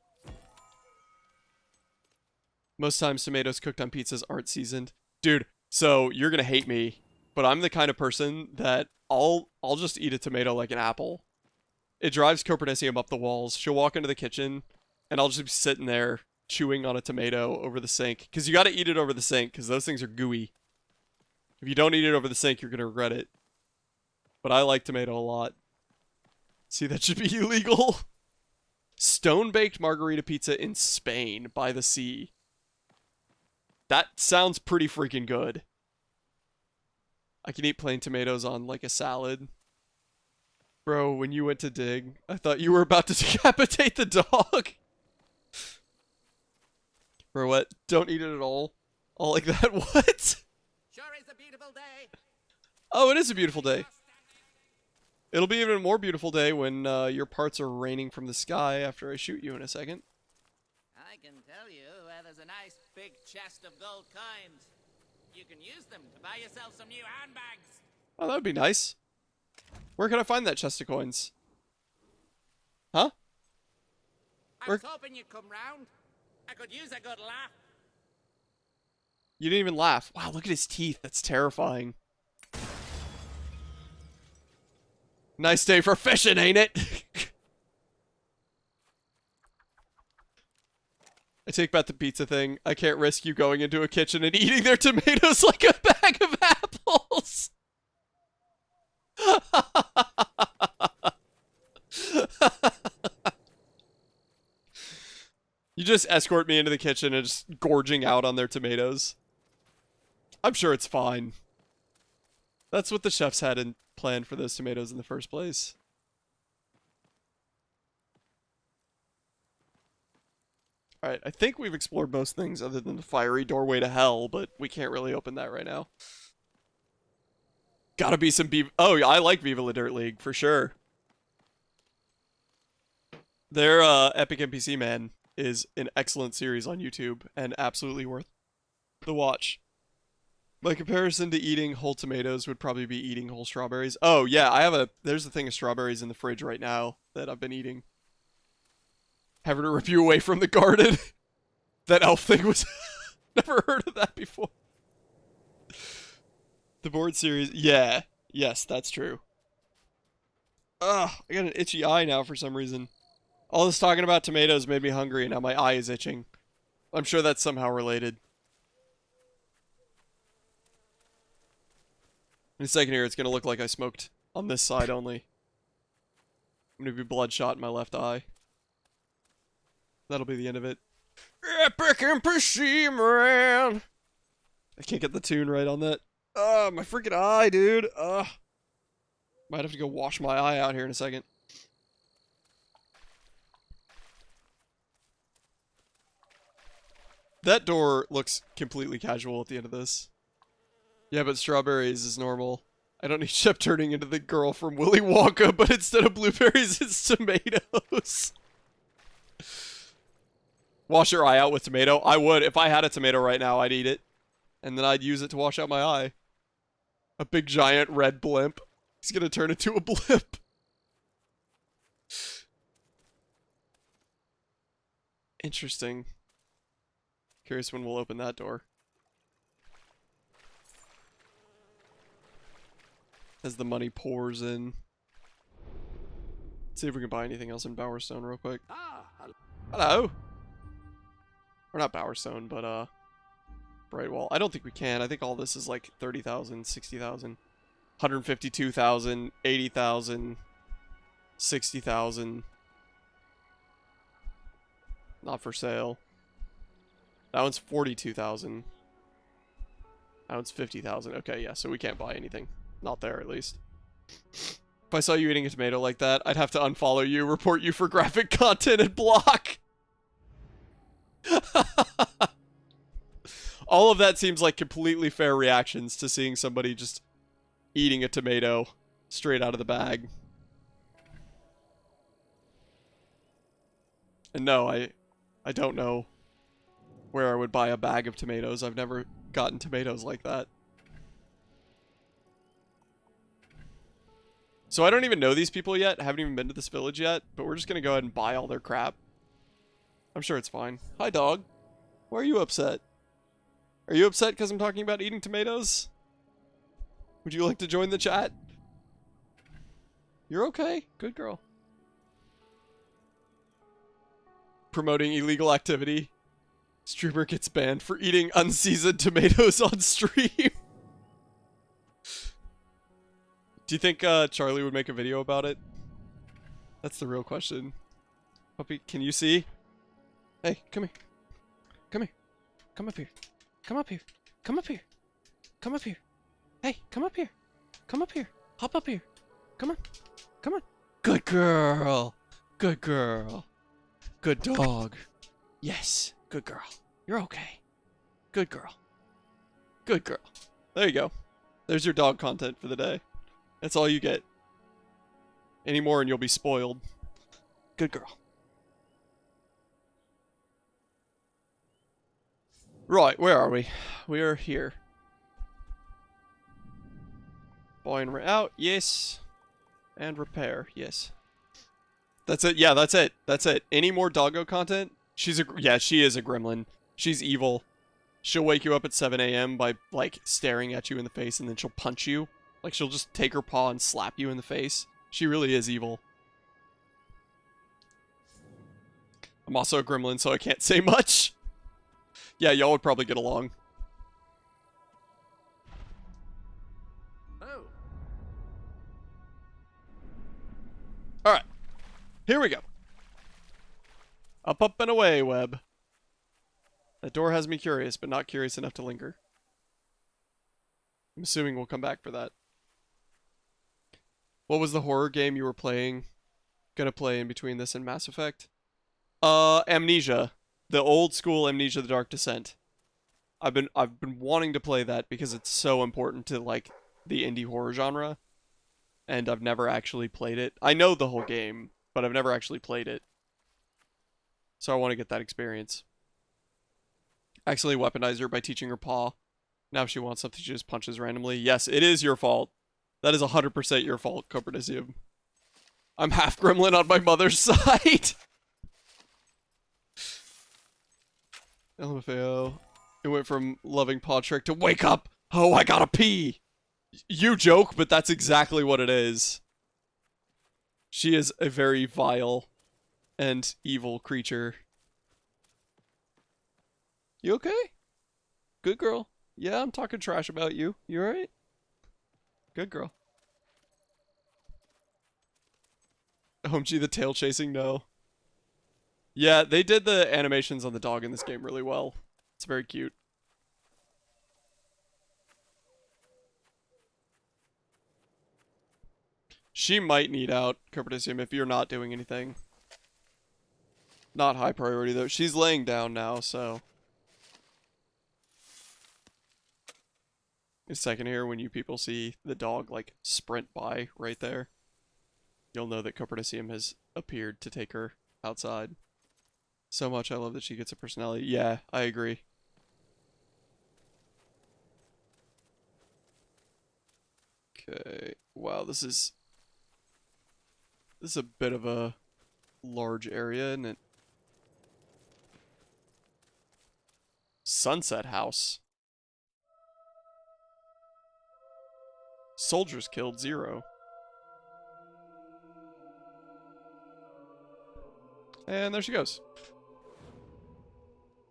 A: Most times tomatoes cooked on pizzas aren't seasoned. Dude, so you're going to hate me. but I'm the kind of person that I'll just eat a tomato like an apple. It drives Copernicium up the walls. She'll walk into the kitchen, and I'll just be sitting there chewing on a tomato over the sink. Because you got to eat it over the sink, because those things are gooey. If you don't eat it over the sink, you're going to regret it. But I like tomato a lot. See, that should be illegal. Stone-baked margarita pizza in Spain by the sea. That sounds pretty freaking good. I can eat plain tomatoes on, like, a salad. Bro, when you went to dig, I thought you were about to decapitate the dog. Bro, what? Don't eat it at all? All like that? What?
H: Sure is a beautiful day.
A: Oh, it is a beautiful day. It'll be even a more beautiful day when your parts are raining from the sky after I shoot you in a second.
H: I can tell you where there's a nice big chest of gold coins. You can use them to buy yourself some new handbags.
A: Oh, that would be nice. Where can I find that chest of coins? Huh?
H: I was hoping you'd come round. I could use a good laugh.
A: You didn't even laugh. Wow, look at his teeth. That's terrifying. Nice day for fishing, ain't it? I take back the pizza thing. I can't risk you going into a kitchen and eating their tomatoes like a bag of apples. You just escort me into the kitchen and just gorging out on their tomatoes. I'm sure it's fine. That's what the chefs had in plan for those tomatoes in the first place. Alright, I think we've explored most things other than the fiery doorway to hell, but we can't really open that right now. Gotta be some Oh, yeah, I like Viva La Dirt League, for sure. Their Epic NPC Man is an excellent series on YouTube, and absolutely worth the watch. My comparison to eating whole tomatoes would probably be eating whole strawberries. Oh, yeah, there's a thing of strawberries in the fridge right now that I've been eating. Having to rip you away from the garden. That elf thing was... Never heard of that before. The board series... Yeah. Yes, that's true. Ugh, I got an itchy eye now for some reason. All this talking about tomatoes made me hungry, and now my eye is itching. I'm sure that's somehow related. In a second here, it's going to look like I smoked on this side only. I'm going to be bloodshot in my left eye. That'll be the end of it. Epic NPC Man! I can't get the tune right on that. My freaking eye, dude. Might have to go wash my eye out here in a second. That door looks completely casual at the end of this. Yeah, but strawberries is normal. I don't need Shep turning into the girl from Willy Wonka, but instead of blueberries, it's tomatoes. Wash your eye out with tomato? I would. If I had a tomato right now, I'd eat it. And then I'd use it to wash out my eye. A big giant red blimp. He's gonna turn into a blimp. Interesting. Curious when we'll open that door. As the money pours in. Let's see if we can buy anything else in Bowerstone real quick. Hello! Or not Bowerstone, but Brightwall. I don't think we can. I think all this is like 30,000, 60,000, 152,000, 80,000, 60,000. Not for sale. That one's 42,000. That one's 50,000. Okay, yeah, so we can't buy anything. Not there, at least. If I saw you eating a tomato like that, I'd have to unfollow you, report you for graphic content, and block. All of that seems like completely fair reactions to seeing somebody just eating a tomato straight out of the bag. And no, I don't know where I would buy a bag of tomatoes. I've never gotten tomatoes like that. So I don't even know these people yet. I haven't even been to this village yet, but we're just gonna go ahead and buy all their crap. I'm sure it's fine. Hi, dog. Why are you upset? Are you upset because I'm talking about eating tomatoes? Would you like to join the chat? You're okay. Good girl. Promoting illegal activity. Streamer gets banned for eating unseasoned tomatoes on stream. Do you think Charlie would make a video about it? That's the real question. Puppy, can you see? Hey, come here. Come here. Come up here. Come up here. Come up here. Come up here. Hey, come up here. Come up here. Hop up here. Come on. Come on. Good girl. Good girl. Good dog. Yes. Good girl. You're okay. Good girl. Good girl. There you go. There's your dog content for the day. That's all you get. Any more and you'll be spoiled. Good girl. Right, where are we? We are here. Boy and out, yes. And repair, yes. That's it. Yeah, that's it. That's it. Any more doggo content? Yeah, she is a gremlin. She's evil. She'll wake you up at 7 a.m. by, like, staring at you in the face, and then she'll punch you. Like, she'll just take her paw and slap you in the face. She really is evil. I'm also a gremlin, so I can't say much. Yeah, y'all would probably get along.
B: Oh.
A: Alright. Here we go. Up, up, and away, web. That door has me curious, but not curious enough to linger. I'm assuming we'll come back for that. What was the horror game you were gonna play in between this and Mass Effect? Amnesia. The old school Amnesia: The Dark Descent. I've been wanting to play that because it's so important to, like, the indie horror genre. And I've never actually played it. I know the whole game, but I've never actually played it. So I want to get that experience. Accidentally weaponized her by teaching her paw. Now if she wants something, she just punches randomly. Yes, it is your fault. That is 100% your fault, Copernicium. I'm half gremlin on my mother's side. LMFAO. It went from loving paw trick to wake up. Oh, I gotta pee. You joke, but that's exactly what it is. She is a very vile and evil creature. You okay? Good girl. Yeah, I'm talking trash about you. You alright? Good girl. OMG, the tail chasing? No. Yeah, they did the animations on the dog in this game really well. It's very cute. She might need out, Copernicium, if you're not doing anything. Not high priority, though. She's laying down now, so... A second here, when you people see the dog, like, sprint by right there, you'll know that Copernicium has appeared to take her outside. So much I love that she gets a personality. Yeah, I agree. Okay. Wow, this is a bit of a large area, isn't it? Sunset House. Soldiers killed 0. And there she goes.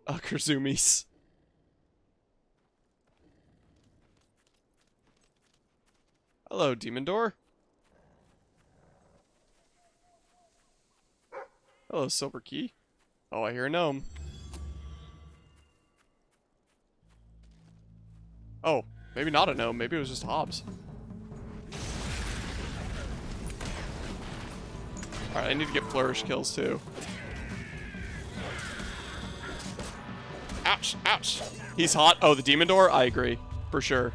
A: Kurzumis. Hello, Demon Door. Hello, Silver Key. Oh, I hear a gnome. Oh, maybe not a gnome. Maybe it was just Hobbs. Alright, I need to get flourish kills too. Ouch, ouch. He's hot. Oh, the Demon Door? I agree. For sure.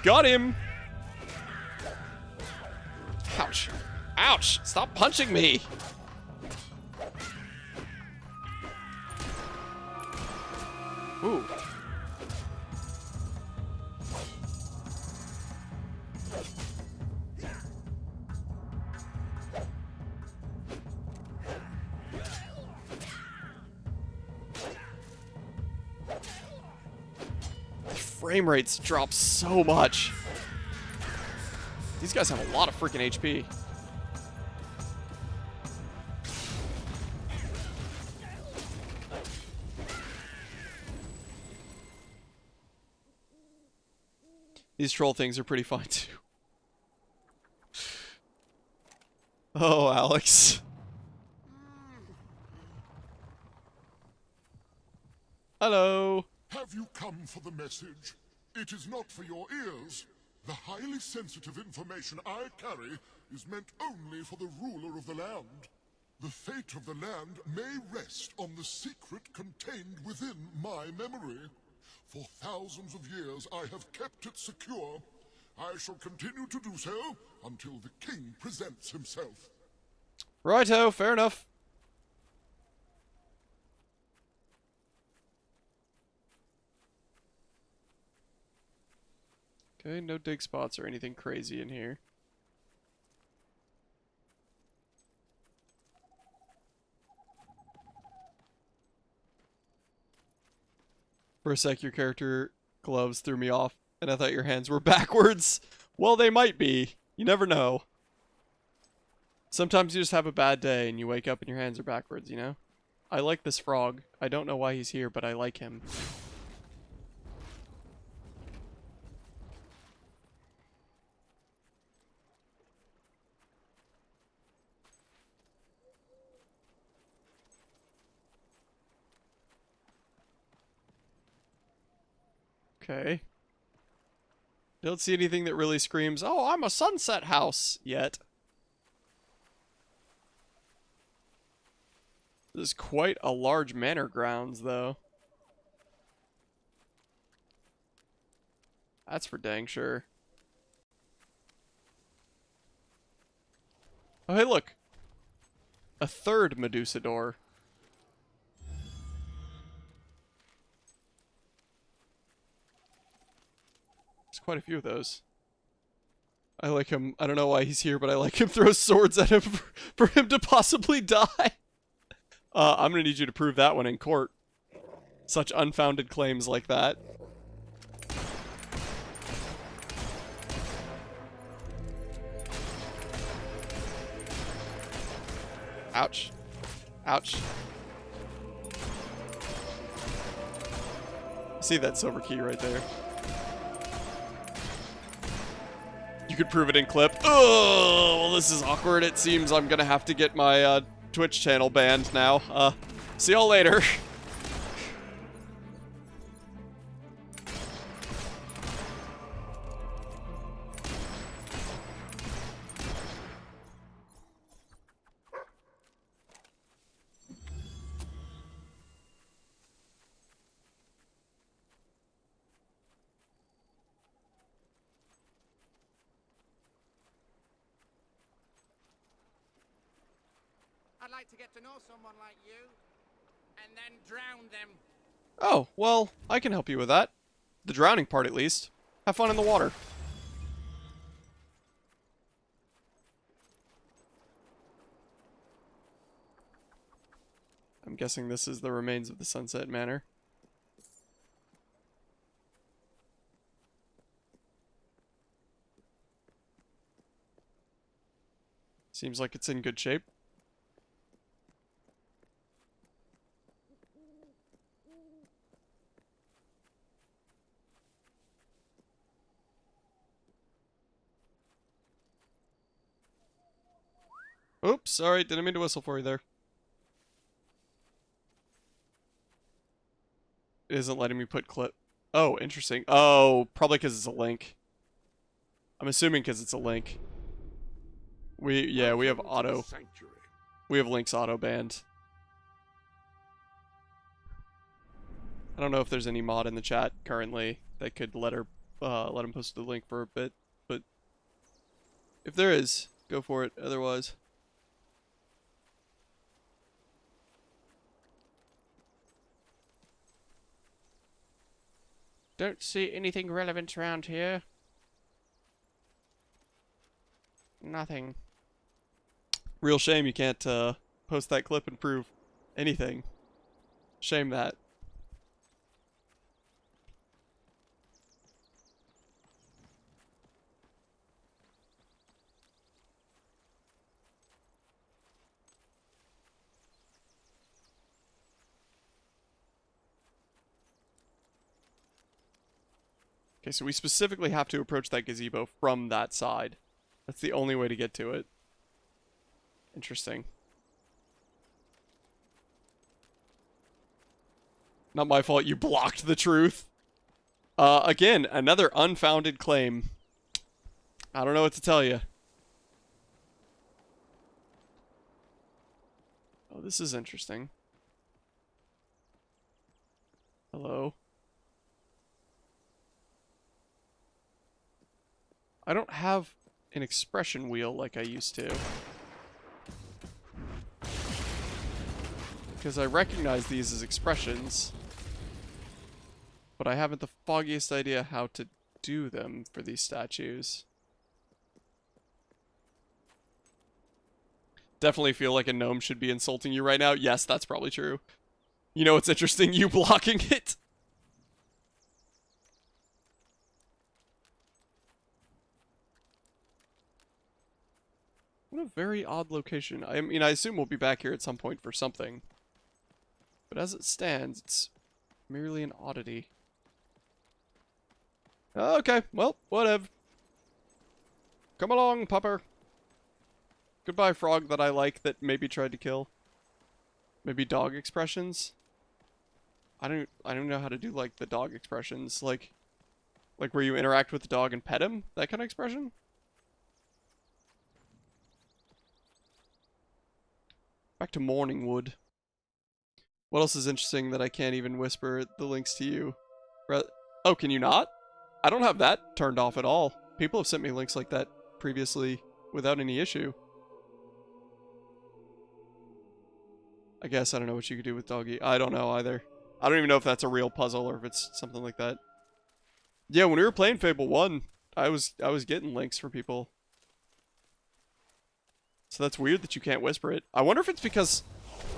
A: Got him! Ouch. Ouch! Stop punching me! Ooh. frame rates drop so much. These guys have a lot of freaking HP. These troll things are pretty fun too. Oh, Alex. Hello.
E: Have you come for the message? It is not for your ears. The highly sensitive information I carry is meant only for the ruler of the land. The fate of the land may rest on the secret contained within my memory. For thousands of years I have kept it secure. I shall continue to do so until the king presents himself.
A: Righto, fair enough. Okay, no dig spots or anything crazy in here. For a sec, your character gloves threw me off, and I thought your hands were backwards. Well, they might be. You never know. Sometimes you just have a bad day, and you wake up and your hands are backwards, you know? I like this frog. I don't know why he's here, but I like him. Okay. Don't see anything that really screams, oh, I'm a sunset house, yet. This is quite a large manor grounds, though. That's for dang sure. Oh, hey, look. A third Medusa door. There's quite a few of those. I like him. I don't know why he's here, but I like him throw swords at him for him to possibly die. I'm gonna need you to prove that one in court. Such unfounded claims like that. Ouch. Ouch. See that silver key right there? You could prove it in clip. Oh, well, this is awkward. It seems I'm gonna have to get my Twitch channel banned now. See y'all later.
H: I'd like to get to know someone like you, and then drown them.
A: Oh, well, I can help you with that. The drowning part, at least. Have fun in the water. I'm guessing this is the remains of the Sunset Manor. Seems like it's in good shape. Oops, sorry, didn't mean to whistle for you there. It isn't letting me put clip. Oh, interesting. Oh, probably because it's a link. I'm assuming because it's a link. We have auto. We have links auto banned. I don't know if there's any mod in the chat currently that could let him post the link for a bit, but if there is, go for it. Otherwise. Don't see anything relevant around here. Nothing. Real shame you can't post that clip and prove anything. Shame that. Okay, so we specifically have to approach that gazebo from that side. That's the only way to get to it. Interesting. Not my fault you blocked the truth. Again, another unfounded claim. I don't know what to tell you. Oh, this is interesting. Hello. I don't have an expression wheel like I used to. Because I recognize these as expressions. But I haven't the foggiest idea how to do them for these statues. Definitely feel like a gnome should be insulting you right now. Yes, that's probably true. You know what's interesting? You blocking it. What a very odd location. I mean, I assume we'll be back here at some point for something. But as it stands, it's merely an oddity. Okay, well, whatever. Come along, pupper. Goodbye, frog that I like that maybe tried to kill. Maybe dog expressions. I don't know how to do like the dog expressions, like where you interact with the dog and pet him, that kind of expression. Back to Morningwood. What else is interesting that I can't even whisper the links to you? Oh, can you not? I don't have that turned off at all. People have sent me links like that previously without any issue. I guess I don't know what you could do with doggy. I don't know either. I don't even know if that's a real puzzle or if it's something like that. Yeah, when we were playing Fable 1, I was getting links from people. So that's weird that you can't whisper it. I wonder if it's because,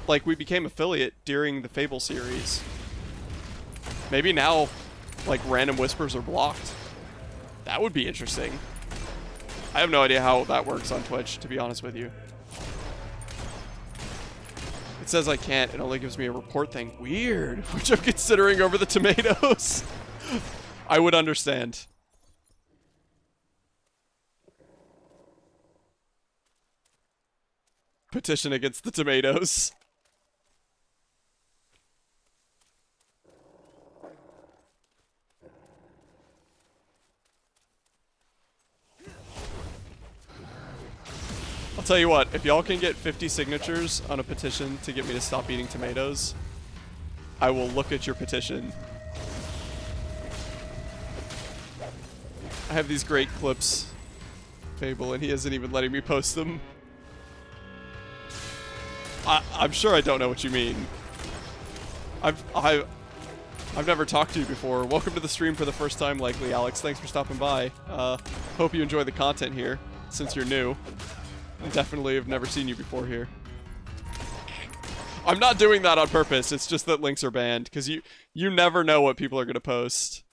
A: like, we became affiliate during the Fable series. Maybe now, like, random whispers are blocked. That would be interesting. I have no idea how that works on Twitch, to be honest with you. It says I can't, it only gives me a report thing. Weird, which I'm considering over the tomatoes. I would understand. Petition against the tomatoes. I'll tell you what, if y'all can get 50 signatures on a petition to get me to stop eating tomatoes, I will look at your petition. I have these great clips, Fable, and he isn't even letting me post them. I'm sure I don't know what you mean. I've never talked to you before. Welcome to the stream for the first time, likely, Alex. Thanks for stopping by. Hope you enjoy the content here, since you're new. Definitely have never seen you before here. I'm not doing that on purpose. It's just that links are banned because you never know what people are going to post.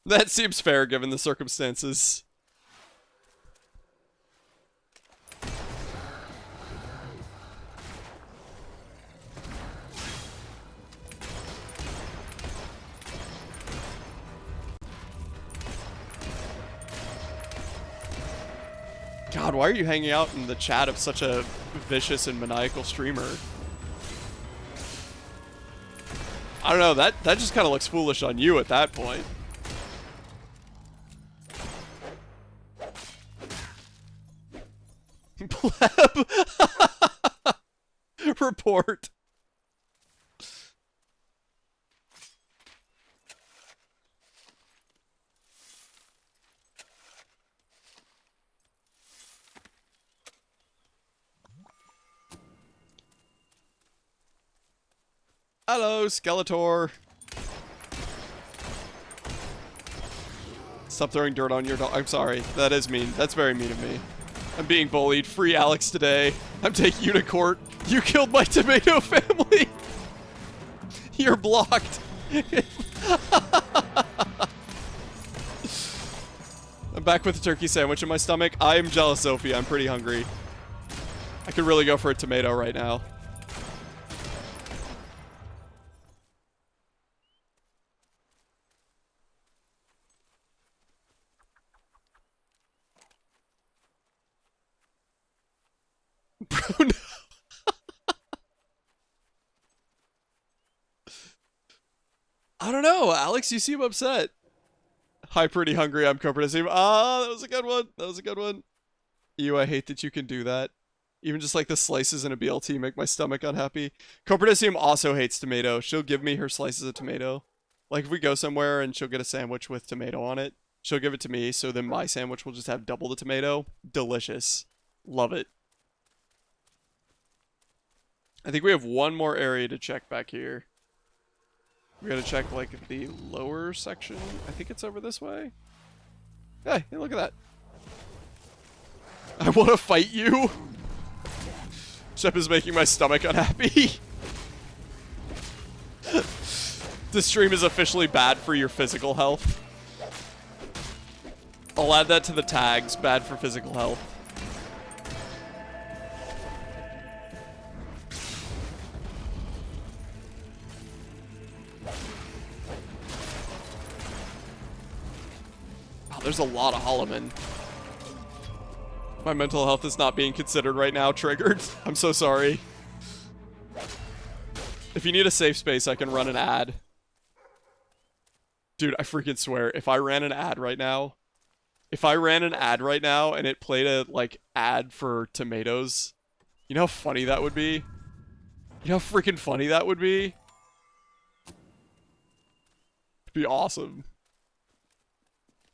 A: That seems fair given the circumstances. God, why are you hanging out in the chat of such a vicious and maniacal streamer? I don't know, that just kind of looks foolish on you at that point. Pleb. Report. Hello, Skeletor. Stop throwing dirt on your dog. I'm sorry. That is mean. That's very mean of me. I'm being bullied. Free Alex today. I'm taking you to court. You killed my tomato family. You're blocked. I'm back with a turkey sandwich in my stomach. I am jealous, Sophie. I'm pretty hungry. I could really go for a tomato right now. Bro, no. I don't know. Alex, you seem upset. Hi, pretty hungry. I'm Copernicium. Ah, that was a good one. That was a good one. Ew, I hate that you can do that. Even just like the slices in a BLT make my stomach unhappy. Copernicium also hates tomato. She'll give me her slices of tomato. Like if we go somewhere and she'll get a sandwich with tomato on it, she'll give it to me, so then my sandwich will just have double the tomato. Delicious. Love it. I think we have one more area to check back here. We gotta check, like, the lower section. I think it's over this way. Hey, look at that. I want to fight you. Shep is making my stomach unhappy. This stream is officially bad for your physical health. I'll add that to the tags. Bad for physical health. There's a lot of Holloman. My mental health is not being considered right now. Triggered. I'm so sorry. If you need a safe space, I can run an ad. Dude, I freaking swear, if I ran an ad right now, and it played a, like, ad for tomatoes, you know how funny that would be? You know how freaking funny that would be? It'd be awesome.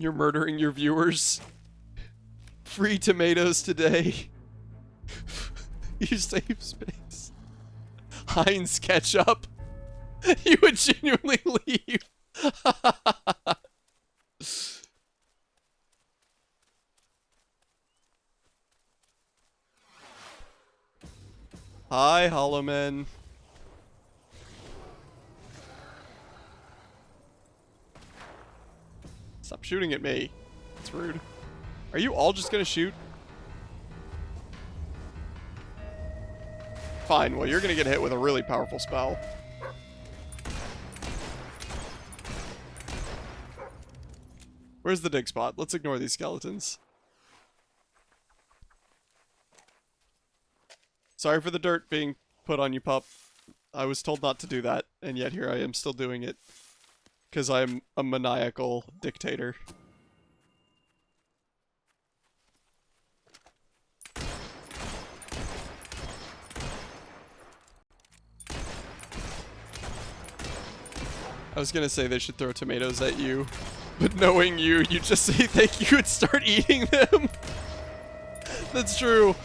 A: You're murdering your viewers. Free tomatoes today. You save space. Heinz ketchup. You would genuinely leave. Hi, Hollowmen. Stop shooting at me. It's rude. Are you all just gonna shoot? Fine, well you're gonna get hit with a really powerful spell. Where's the dig spot? Let's ignore these skeletons. Sorry for the dirt being put on you, pup. I was told not to do that, and yet here I am still doing it. Because I'm a maniacal dictator. I was gonna say they should throw tomatoes at you, but knowing you, you'd just say thank you and start eating them. That's true.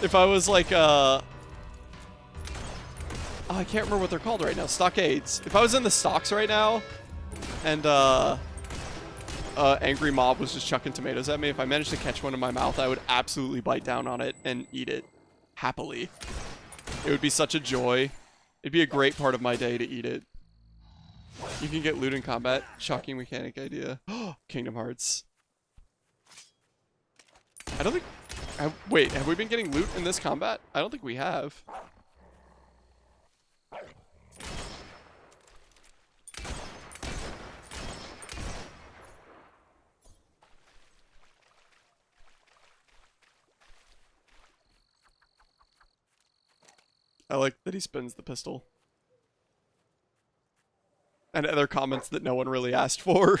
A: If I was like, oh, I can't remember what they're called right now. Stockades. If I was in the stocks right now, and angry mob was just chucking tomatoes at me, if I managed to catch one in my mouth, I would absolutely bite down on it and eat it happily. It would be such a joy. It'd be a great part of my day to eat it. You can get loot in combat. Shocking mechanic idea. Kingdom Hearts. I don't think... wait, have we been getting loot in this combat? I don't think we have. I like that he spins the pistol. And other comments that no one really asked for.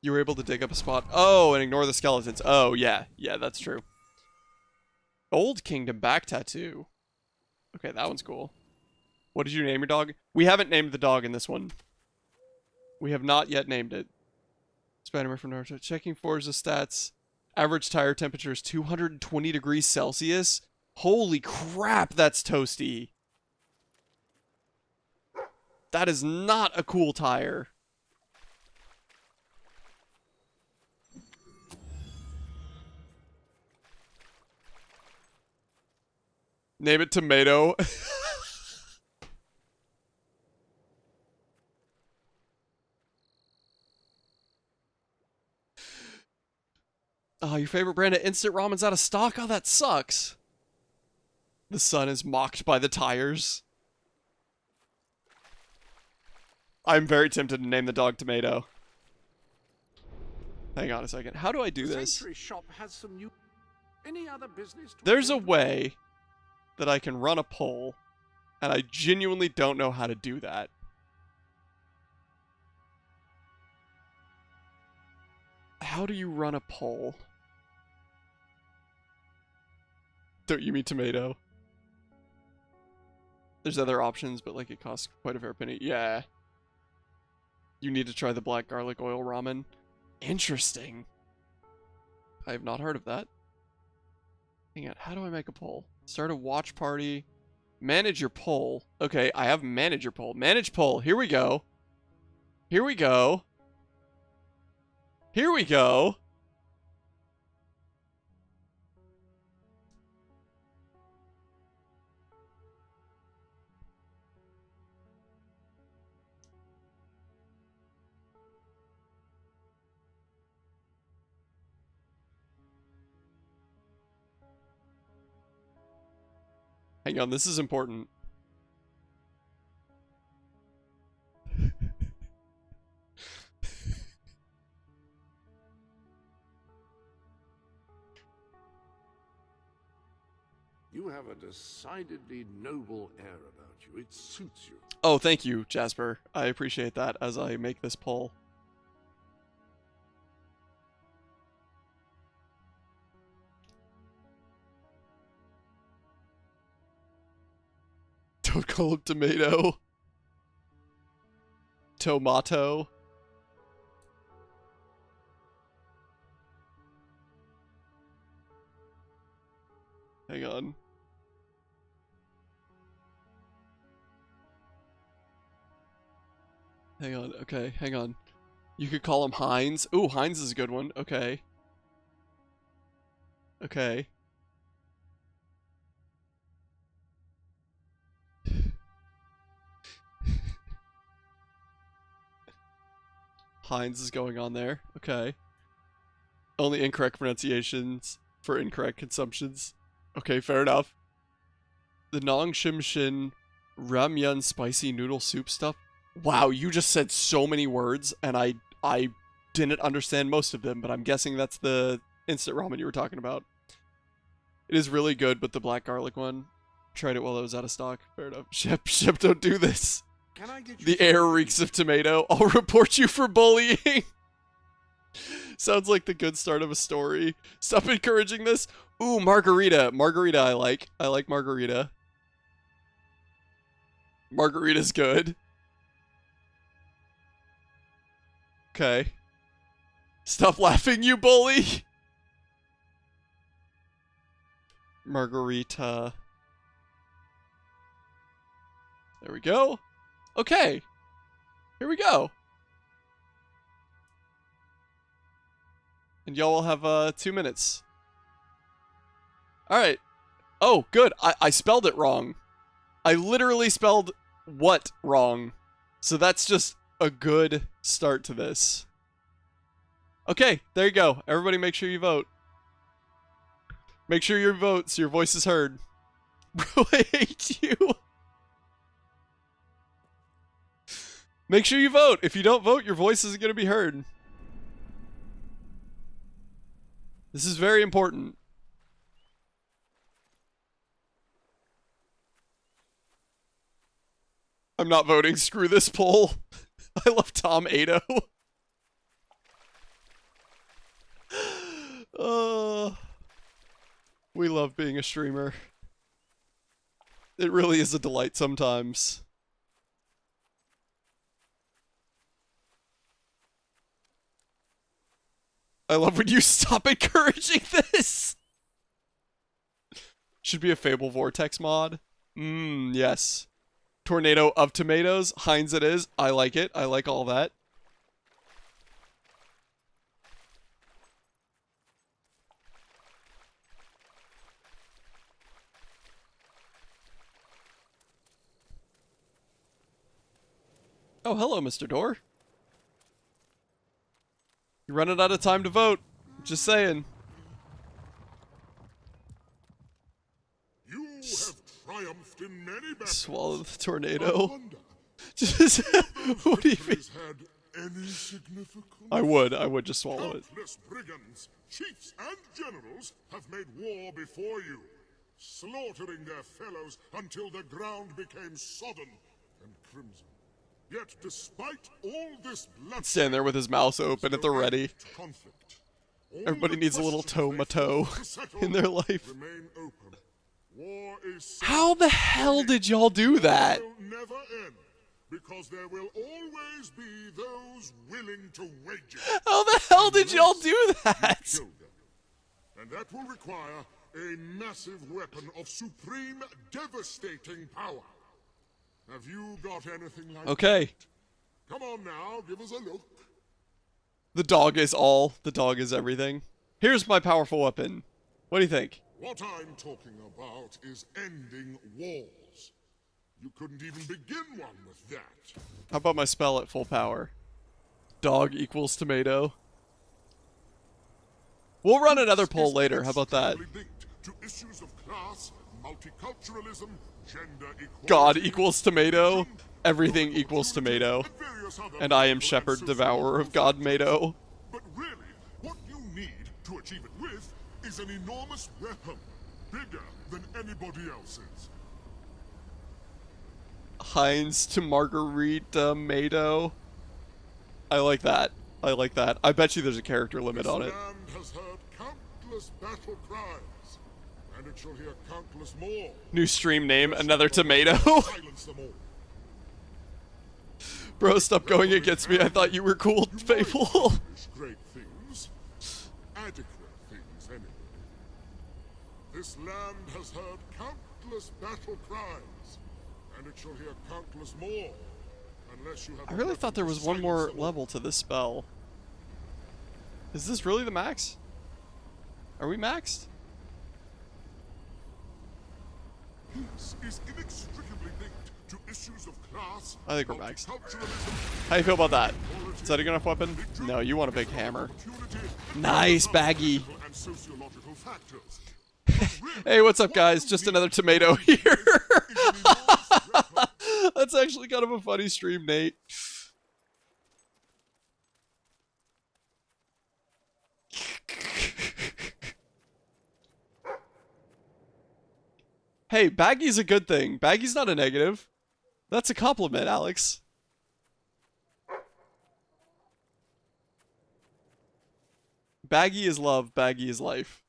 A: You were able to dig up a spot. Oh, and ignore the skeletons. Oh, yeah. Yeah, that's true. Old Kingdom back tattoo. Okay, that one's cool. What did you name your dog? We haven't named the dog in this one. We have not yet named it. Spider-Man from Naruto. Checking Forza stats. Average tire temperature is 220 degrees Celsius. Holy crap, that's toasty. That is not a cool tire. Name it Tomato. Oh, your favorite brand of instant ramen's out of stock? Oh, that sucks. The sun is mocked by the tires. I'm very tempted to name the dog Tomato. Hang on a second. How do I do
K: The
A: this?
K: Sanctuary shop has some new... Any other business?
A: There's a way that I can run a poll, and I genuinely don't know how to do that. How do you run a poll? Don't you mean tomato? There's other options, but like it costs quite a fair penny. Yeah. You need to try the black garlic oil ramen. Interesting. I have not heard of that. Hang on, how do I make a poll? Start a watch party. Manage your poll. Okay, I have manage your poll. Manage poll. Here we go. Here we go. Here we go. Hang on, this is important.
K: You have a decidedly noble air about you. It suits you.
A: Oh, thank you, Jasper. I appreciate that as I make this poll. Don't call him tomato. Tomato. Hang on. Hang on, okay, hang on. You could call him Heinz. Ooh, Heinz is a good one. Okay. Okay. Heinz is going on there. Okay. Only incorrect pronunciations for incorrect consumptions. Okay, fair enough. The Nong Shim Shin Ramyun spicy noodle soup stuff. Wow, you just said so many words, and I didn't understand most of them, but I'm guessing that's the instant ramen you were talking about. It is really good, but the black garlic one, tried it while it was out of stock. Fair enough. Shep, don't do this.
K: Can I get you
A: The air reeks of tomato. I'll report you for bullying. Sounds like the good start of a story. Stop encouraging this. Ooh, margarita. Margarita I like. I like margarita. Margarita's good. Okay. Stop laughing, you bully! Margarita. There we go. Okay. Here we go. And y'all will have 2 minutes. Alright. Oh, good. I spelled it wrong. I literally spelled what wrong. So that's just a good start to this. Okay, there you go. Everybody make sure you vote. Make sure you vote so your voice is heard. Bro, I hate you. Make sure you vote. If you don't vote, your voice isn't going to be heard. This is very important. I'm not voting. Screw this poll. I love Tom Ado. We love being a streamer. It really is a delight sometimes. I love when you stop encouraging this. Should be a Fable Vortex mod. Yes. Tornado of tomatoes. Heinz it is. I like it. I like all that. Oh, hello, Mr. Door. You're running out of time to vote. Just saying.
E: You have triumphed in many battles.
A: Swallow the tornado. Just, what do you mean?
E: Victories had any significance?
A: I would just swallow it.
E: Countless brigands, chiefs, and generals have made war before you, slaughtering their fellows until the ground became sodden and crimson. Yet, despite all this bloodshed,
A: Stand there with his mouth open at the ready. Everybody needs a little tomato in their life. How the hell did y'all do that?
E: Will never end, because there will always be those willing to wage it.
A: How the hell did y'all do that?
E: And that will require a massive weapon of supreme, devastating power. Have you got anything like
A: Okay.
E: that? Come on now, give us a look.
A: The dog is all. The dog is everything. Here's my powerful weapon. What do you think?
E: What I'm talking about is ending wars. You couldn't even begin one with that.
A: How about my spell at full power? Dog equals tomato. We'll run another poll later. How about that?
E: To issues of class, multiculturalism, gender equality,
A: God equals tomato. Everything equals tomato. And I am Shepherd, devourer of God Mado.
E: But really, what you need to achieve it with is an enormous weapon, bigger than anybody else's.
A: Heinz to Margarita Mado. I like that. I like that. I bet you there's a character limit on it.
E: This land has heard countless battle cries, and it shall hear countless more.
A: New stream name, another tomato.
E: Silence them all.
A: Bro, stop going against me. I thought you were cool, Fable.
E: Great things. Adequate things, anyway. This land has heard countless battle cries, and it shall hear countless more. Unless you have
A: I really thought there was one more level to this spell. Is this really the max? Are we maxed?
E: Peace is inextricably linked to issues of class.
A: I think we're maxed. How you feel about that? Is that a good enough weapon? No, you want a big hammer. Nice, Baggy.
E: And sociological factors.
A: Hey, what's up, guys? Just another tomato here. That's actually kind of a funny stream, Nate. Hey, Baggy's a good thing. Baggy's not a negative. That's a compliment, Alex. Baggy is love, Baggy is life.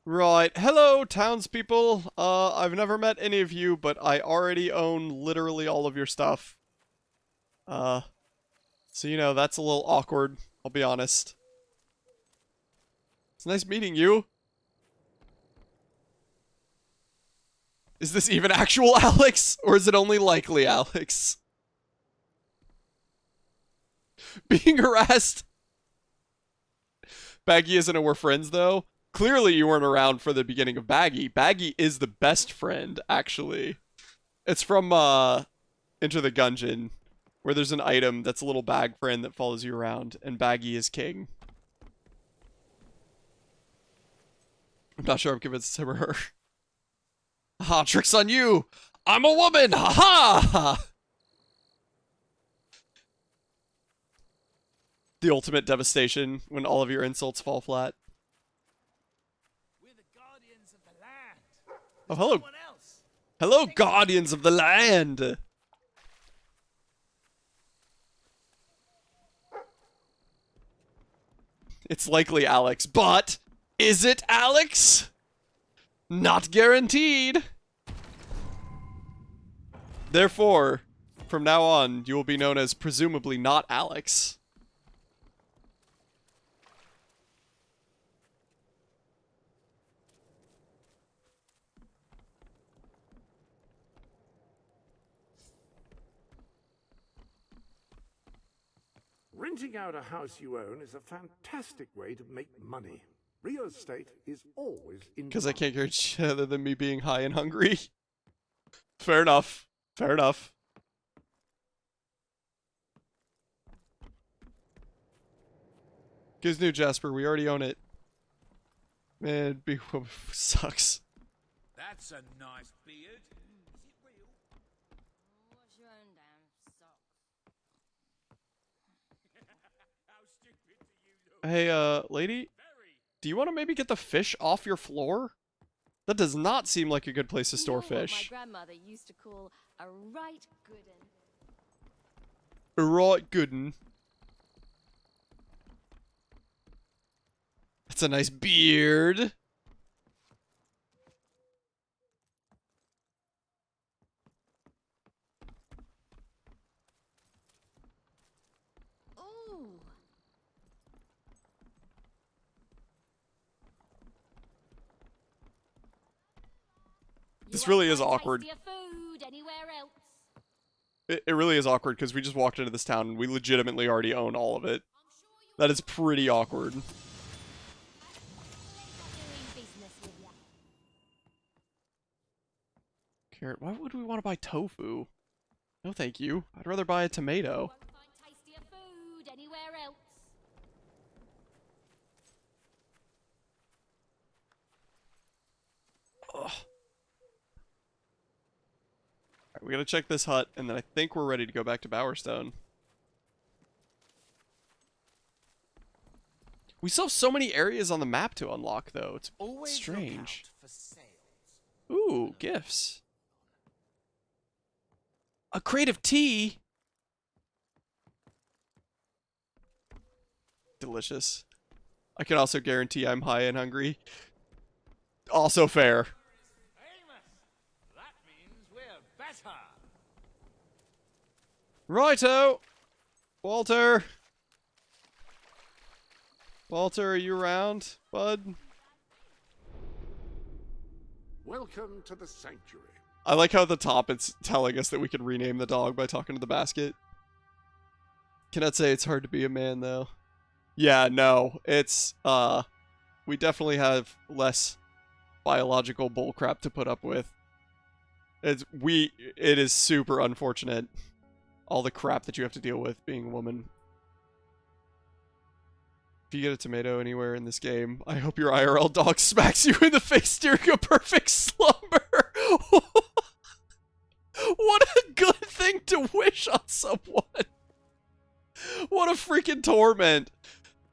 A: Right, hello townspeople. I've never met any of you, but I already own literally all of your stuff. So you know, that's a little awkward, I'll be honest. It's nice meeting you. Is this even actual Alex, or is it only likely Alex? Being harassed. Baggy isn't a we're friends, though. Clearly you weren't around for the beginning of Baggy. Baggy is the best friend, actually. It's from, Enter the Gungeon, where there's an item that's a little bag friend that follows you around, and Baggy is king. I'm not sure I'm convinced him or her. Ha, trick's on you! I'm a woman! Ha ha! The ultimate devastation when all of your insults fall flat. Oh, hello. Hello, guardians of the land. It's likely Alex, but is it Alex? Not guaranteed. Therefore, from now on, you will be known as presumably not Alex.
K: Renting out a house you own is a fantastic way to make money. Real estate is always in
A: Because I can't get each other than me being high and hungry. Fair enough. Fair enough. Gives new Jasper. We already own it. Man, big sucks.
F: That's a nice beard.
N: What's your own damn socks?
F: How stupid do you look?
A: Hey, lady? Do you want to maybe get the fish off your floor? That does not seem like a good place to store fish.
N: What my grandmother used to call a right good
A: A right good'n. That's a nice beard.
N: Ooh.
A: This really is awkward.
N: Food anywhere else?
A: It really is awkward because we just walked into this town and we legitimately already own all of it. That is pretty awkward. Carrot, why would we want to buy tofu? No thank you. I'd rather buy a tomato.
N: Food anywhere else?
A: Ugh. Alright, we gotta check this hut, and then I think we're ready to go back to Bowerstone. We still have so many areas on the map to unlock, though. It's strange. Ooh, gifts. A crate of tea? Delicious. I can also guarantee I'm high and hungry. Also fair.
M: That means we're better.
A: Righto! Walter! Walter, are you around, bud?
K: Welcome to the sanctuary.
A: I like how at the top it's telling us that we can rename the dog by talking to the basket. Cannot say it's hard to be a man, though. Yeah, no. It's, we definitely have less biological bullcrap to put up with. It is super unfortunate. All the crap that you have to deal with being a woman. If you get a tomato anywhere in this game, I hope your IRL dog smacks you in the face during a perfect slumber. What a good thing to wish on someone. What a freaking torment.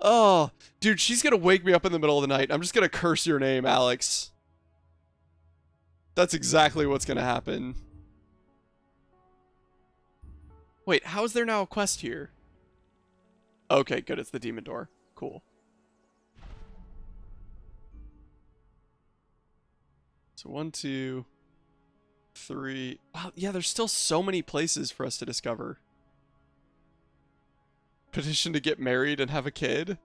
A: Oh, dude, she's gonna wake me up in the middle of the night. I'm just gonna curse your name, Alex. That's exactly what's gonna happen. Wait, how is there now a quest here? Okay, good, it's the demon door. Cool. So 1, 2, 3. Wow, yeah, there's still so many places for us to discover. Petition to get married and have a kid?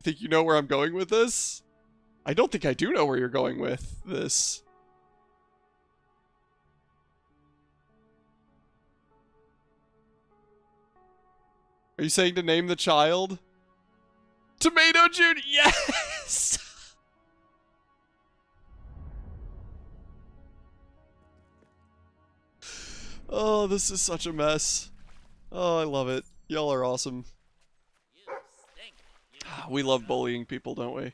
A: Think you know where I'm going with this? I don't think I do know where you're going with this. Are you saying to name the child? Tomato June, yes! Oh, this is such a mess. Oh, I love it. Y'all are awesome. We love bullying people, don't we?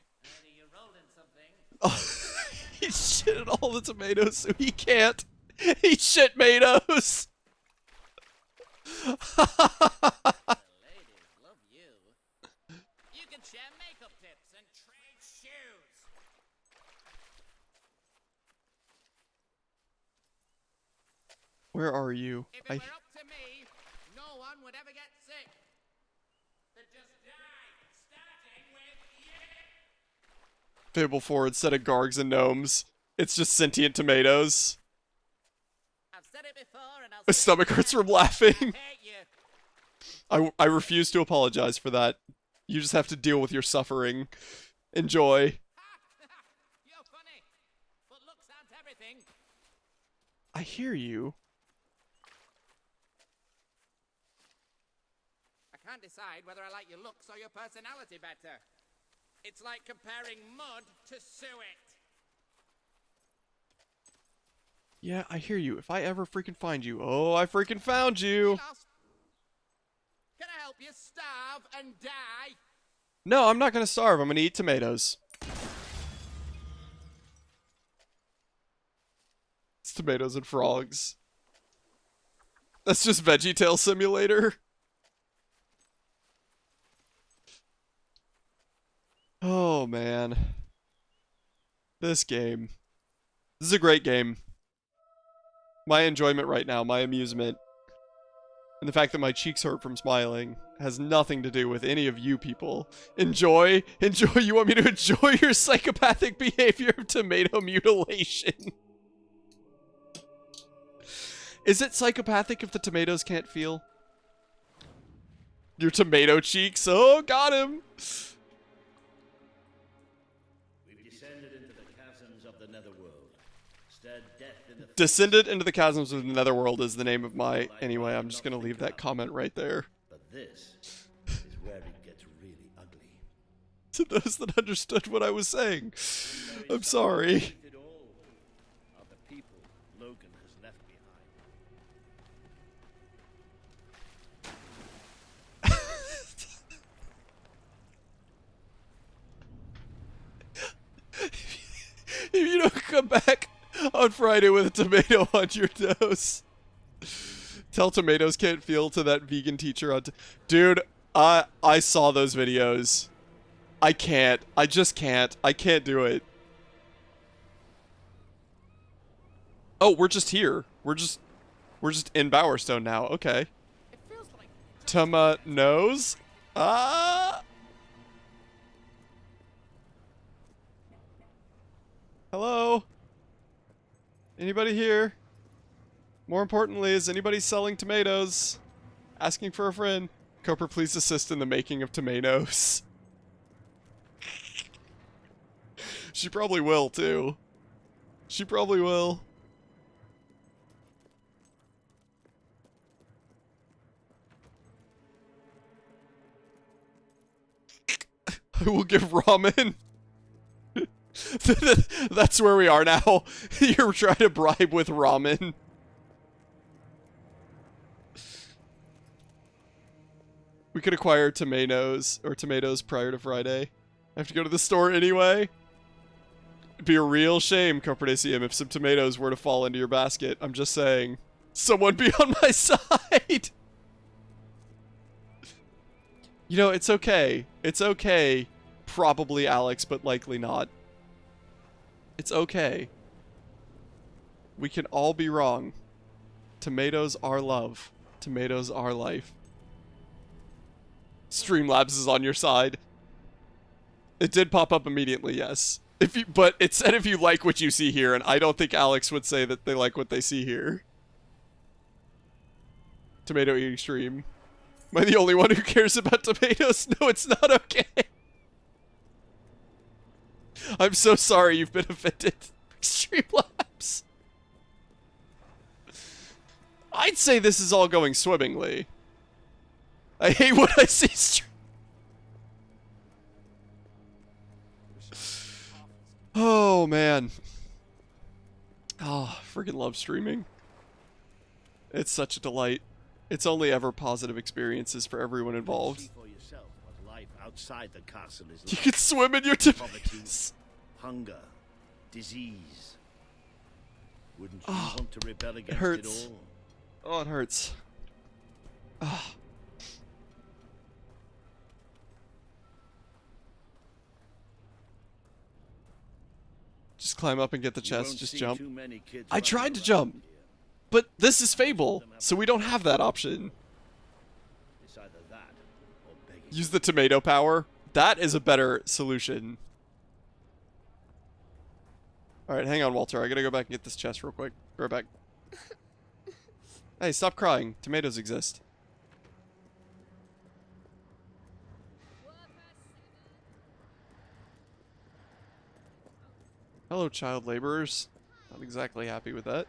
A: Oh, he shitted all the tomatoes, so he can't. He shit tomatoes.
H: You can share makeup tips and trade shoes.
A: Where are you?
H: If it were up to me, no one would ever get sick. They'd just die, starting with you.
A: Fable 4, instead of gargs and gnomes, it's just sentient tomatoes.
H: I've said it before and I'll
A: My stomach hurts from laughing. I refuse to apologize for that. You just have to deal with your suffering. Enjoy.
H: You're funny, but looks aren't everything.
A: I hear you.
H: I can't decide whether I like your looks or your personality better. It's like comparing mud to suet.
A: Yeah, I hear you. If I ever freaking find you. Oh, I freaking found you.
H: Can I help you starve and die?
A: No, I'm not gonna starve. I'm gonna eat tomatoes. It's tomatoes and frogs. That's just VeggieTale Simulator. Oh, man. This game. This is a great game. My enjoyment right now, my amusement, and the fact that my cheeks hurt from smiling has nothing to do with any of you people. Enjoy? Enjoy? You want me to enjoy your psychopathic behavior of tomato mutilation? Is it psychopathic if the tomatoes can't feel? Your tomato cheeks? Oh, got him!
S: We've descended into the chasms of the netherworld. Stared death in the
A: Descended into the chasms of the netherworld is the name of my... Anyway, I'm just gonna leave that comment right there.
S: But this is where it gets really ugly.
A: To those that understood what I was saying. I'm sorry.
S: Of the people Logan has left
A: If you don't come back on Friday with a tomato on your nose. Tell tomatoes can't feel to that vegan teacher on Dude, I saw those videos. I can't. I just can't. I can't do it. Oh, we're just here. We're just in Bowerstone now. Okay. Tomatoes? Ah! Hello? Anybody here? More importantly, is anybody selling tomatoes? Asking for a friend. Cooper, please assist in the making of tomatoes. She probably will, too. She probably will. I will give ramen. That's where we are now. You're trying to bribe with ramen. We could acquire tomatoes prior to Friday. I have to go to the store anyway. It'd be a real shame, Copernicium, if some tomatoes were to fall into your basket. I'm just saying. Someone be on my side! You know, it's okay. It's okay. Probably Alex, but likely not. It's okay. We can all be wrong. Tomatoes are love. Tomatoes are life. Streamlabs is on your side. It did pop up immediately, yes. But it said if you like what you see here, and I don't think Alex would say that they like what they see here. Tomato eating stream. Am I the only one who cares about tomatoes? No, it's not okay. I'm so sorry you've been offended. Streamlabs. I'd say this is all going swimmingly. I hate what I see. Oh, man. Oh, freaking love streaming. It's such a delight. It's only ever positive experiences for everyone involved.
S: See for yourself what life outside the castle is like.
A: You can swim in your tomatoes.
S: Hunger, disease. Wouldn't you want to rebel against it
A: hurts.
S: all?
A: Oh, it hurts. Oh. Just climb up and get the chest. Just jump. I tried to jump, but this is Fable, so we don't have that option.
S: It's either that or begging.
A: Use the tomato power. That is a better solution. Alright, hang on, Walter. I gotta go back and get this chest real quick. Be right back. Hey, stop crying. Tomatoes exist. Hello, child laborers. Not exactly happy with that.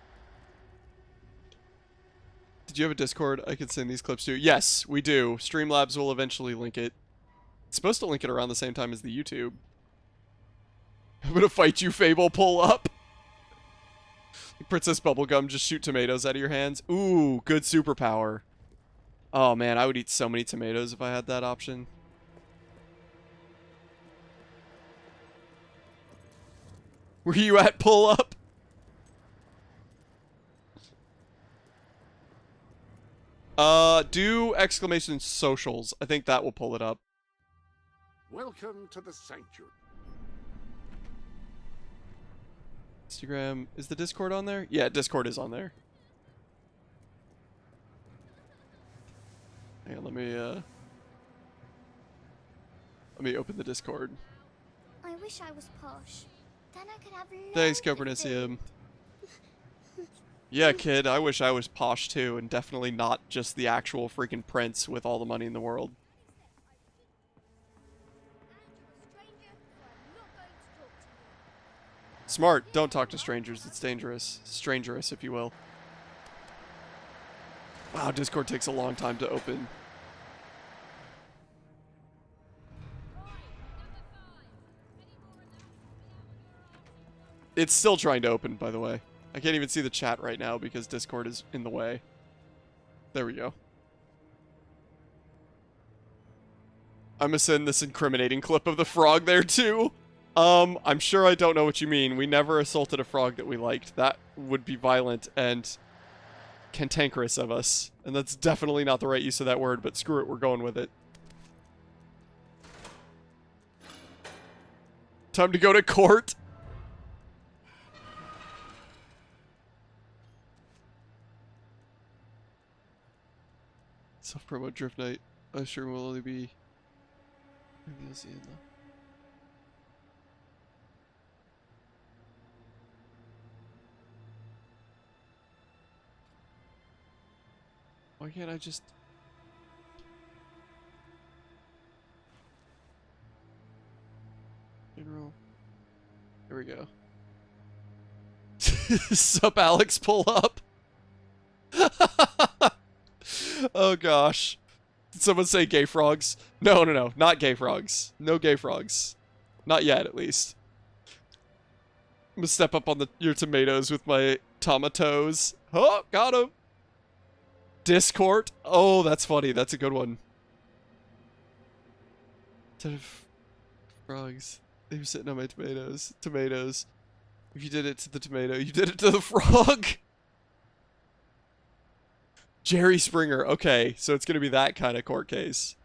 A: Did you have a Discord I could send these clips to? Yes, we do. Streamlabs will eventually link it. It's supposed to link it around the same time as the YouTube. I'm gonna fight you, Fable. Pull up. Princess Bubblegum, just shoot tomatoes out of your hands. Ooh, good superpower. Oh man, I would eat so many tomatoes if I had that option. Where you at, pull up? Do exclamation socials. I think that will pull it up.
K: Welcome to the sanctuary.
A: Instagram, is the Discord on there? Yeah, Discord is on there. Hang on, let me open the Discord.
J: I wish I was posh. Then I could have
A: Thanks,
J: loads of
A: Copernicium.
J: food.
A: Yeah, kid, I wish I was posh too, and definitely not just the actual freaking prince with all the money in the world. Smart, don't talk to strangers, it's dangerous. Strangerous, if you will. Wow, Discord takes a long time to open. It's still trying to open, by the way. I can't even see the chat right now because Discord is in the way. There we go. I'm gonna send this incriminating clip of the frog there too. I'm sure I don't know what you mean. We never assaulted a frog that we liked. That would be violent and cantankerous of us. And that's definitely not the right use of that word, but screw it, we're going with it. Time to go to court. Self-promo Drift Night. I sure will only be... Why can't I just... General. Here we go. Sup, Alex, pull up. Oh gosh. Did someone say gay frogs? No, no, no. Not gay frogs. No gay frogs. Not yet, at least. I'm gonna step up on your tomatoes with my tomatoes. Oh, got him. Discord. Oh, that's funny. That's a good one. Instead of frogs, they were sitting on my tomatoes. Tomatoes. If you did it to the tomato, you did it to the frog. Jerry Springer. Okay, so it's gonna be that kind of court case.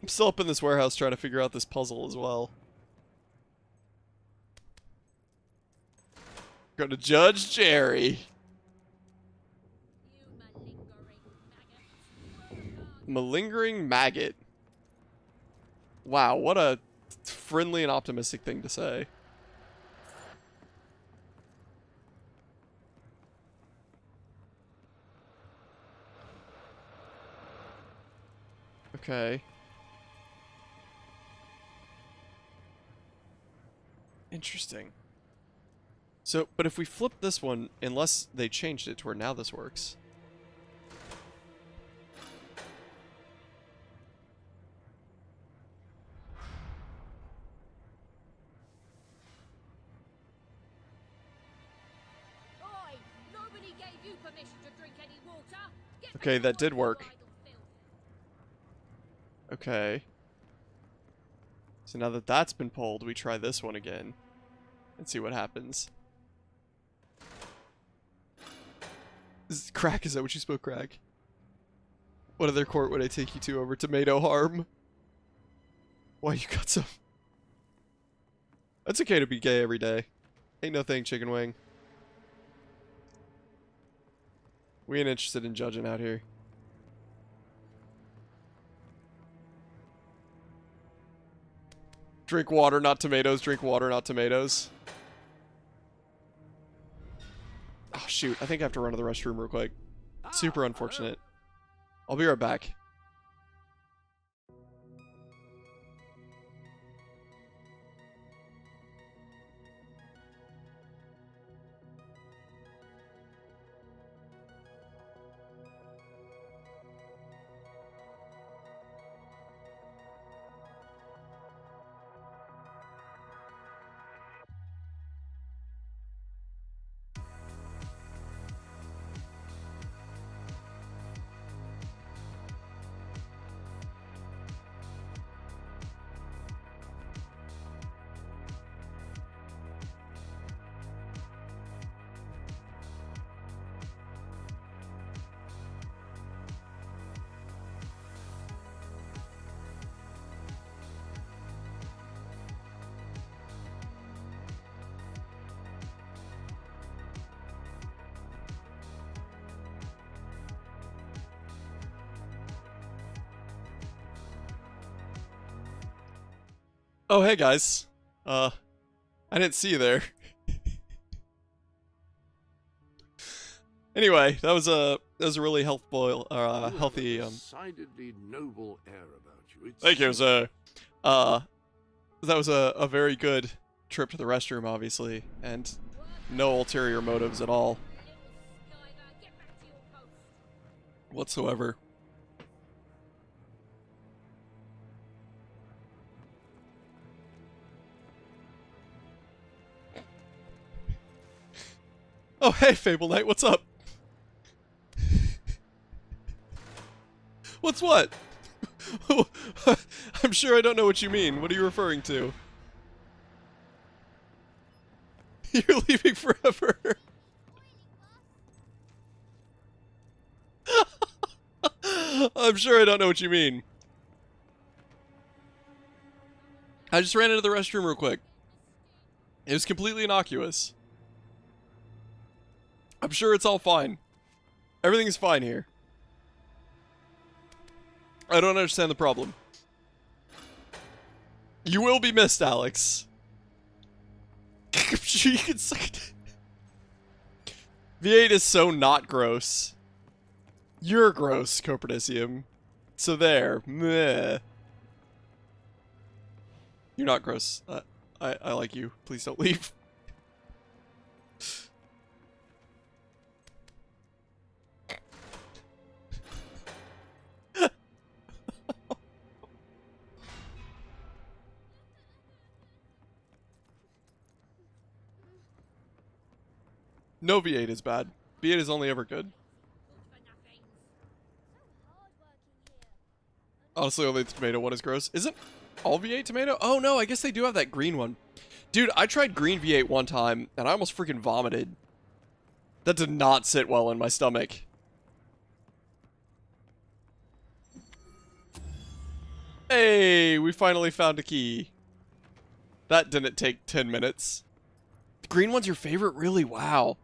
A: I'm still up in this warehouse trying to figure out this puzzle as well. Go to Judge Jerry. Malingering maggot. Wow, what a friendly and optimistic thing to say. Okay. Interesting. So, but if we flip this one, unless they changed it to where now this works.
N: Oi, nobody gave you permission to drink any water.
A: Okay, that did work. Okay. So now that that's been pulled, we try this one again. And see what happens. Crack, is that what you spoke, crack? What other court would I take you to over tomato harm? Why, you got some... It's okay to be gay every day. Ain't no thing, chicken wing. We ain't interested in judging out here. Drink water, not tomatoes. Drink water, not tomatoes. Oh, shoot. I think I have to run to the restroom real quick. Super unfortunate. I'll be right back. Oh, hey guys. I didn't see you there. Anyway, that was a really healthy.
K: Decidedly noble air about you. It's
A: Thank you, sir. That was a very good trip to the restroom, obviously, and no ulterior motives at all, whatsoever. Oh, hey, Fable Knight, what's up? What's what? I'm sure I don't know what you mean. What are you referring to? You're leaving forever. I'm sure I don't know what you mean. I just ran into the restroom real quick. It was completely innocuous. I'm sure it's all fine. Everything's fine here. I don't understand the problem. You will be missed, Alex. I'm sure you can suck it. V8 is so not gross. You're gross, Copernicium. So there. Meh. You're not gross. I like you. Please don't leave. No V8 is bad. V8 is only ever good. Honestly, only the tomato one is gross. Isn't all V8 tomato? Oh no, I guess they do have that green one. Dude, I tried green V8 one time, and I almost freaking vomited. That did not sit well in my stomach. Hey, we finally found a key. That didn't take 10 minutes. The green one's your favorite? Really? Wow.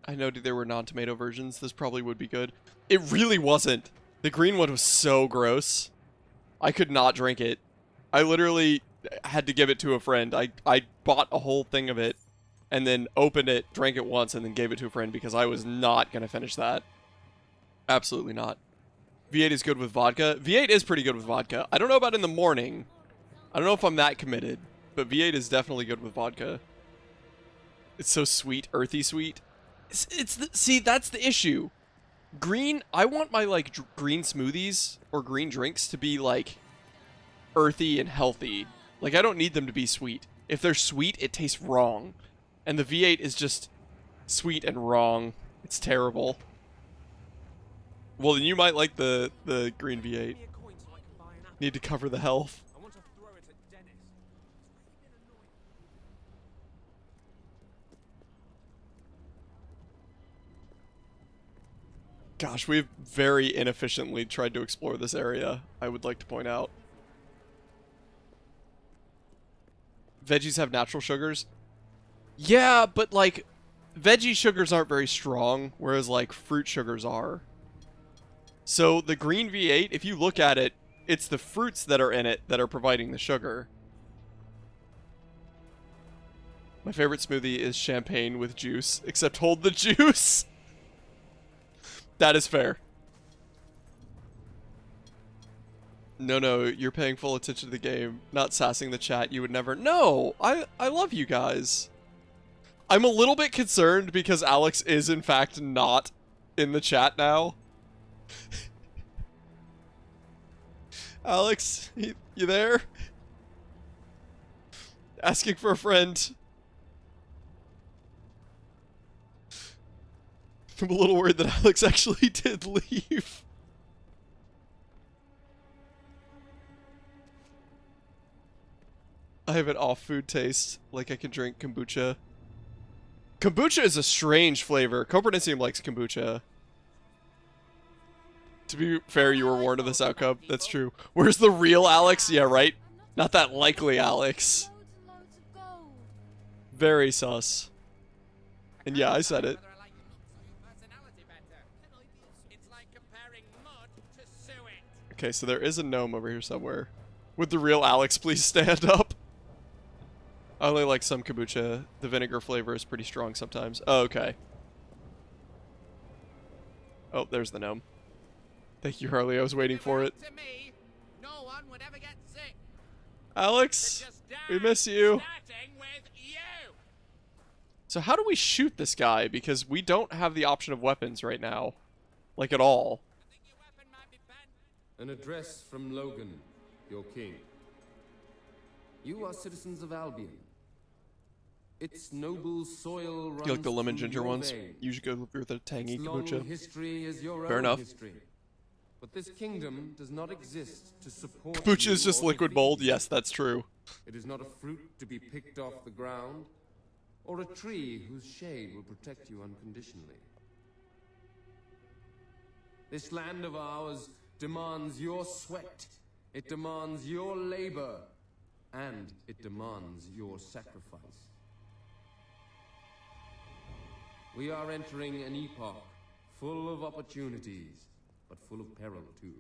A: I know there were non-tomato versions. This probably would be good. It really wasn't. The green one was so gross. I could not drink it. I literally had to give it to a friend. I bought a whole thing of it and then opened it, drank it once, and then gave it to a friend because I was not going to finish that. Absolutely not. V8 is good with vodka. V8 is pretty good with vodka. I don't know about in the morning. I don't know if I'm that committed, but V8 is definitely good with vodka. It's so sweet, earthy sweet. See, that's the issue. Green, I want my, like, green smoothies or green drinks to be, like, earthy and healthy. Like, I don't need them to be sweet. If they're sweet, it tastes wrong. And the V8 is just sweet and wrong. It's terrible. Well, then you might like the green V8. Need to cover the health. Gosh, we've very inefficiently tried to explore this area, I would like to point out. Veggies have natural sugars? Yeah, but, like, veggie sugars aren't very strong, whereas, like, fruit sugars are. So, the green V8, if you look at it, it's the fruits that are in it that are providing the sugar. My favorite smoothie is champagne with juice, except hold the juice! That is fair. No, you're paying full attention to the game, not sassing the chat. You would never. No, I love you guys. I'm a little bit concerned because Alex is in fact not in the chat now. Alex, you there? Asking for a friend. I'm a little worried that Alex actually did leave. I have an off-food taste, like I can drink kombucha. Kombucha is a strange flavor. Copernicium likes kombucha. To be fair, you were warned of this outcome. That's true. Where's the real Alex? Yeah, right? Not that likely Alex. Very sus. And yeah, I said it. Okay, so there is a gnome over here somewhere. Would the real Alex please stand up? I only like some kombucha. The vinegar flavor is pretty strong sometimes. Oh, okay. Oh, there's the gnome. Thank you, Harley. I was waiting for it.
H: To me, no one would ever get sick.
A: Alex, we miss you.
H: Starting with you.
A: So how do we shoot this guy? Because we don't have the option of weapons right now. Like, at all.
D: An address from Logan, your king. You are citizens of Albion. Its noble soil runs
A: You like the lemon
D: through
A: ginger
D: your
A: ones?
D: veins.
A: You should go with the tangy
D: Its long
A: kombucha.
D: history is your
A: Fair
D: own
A: enough.
D: history. But this kingdom does not exist to support
A: Kombucha
D: you
A: is just
D: or
A: liquid
D: defeat
A: mold.
D: you.
A: Yes, that's true.
D: It is not a fruit to be picked off the ground, or a tree whose shade will protect you unconditionally. This land of ours demands your sweat, it demands your labor, and it demands your sacrifice. We are entering an epoch full of opportunities, but full of peril too.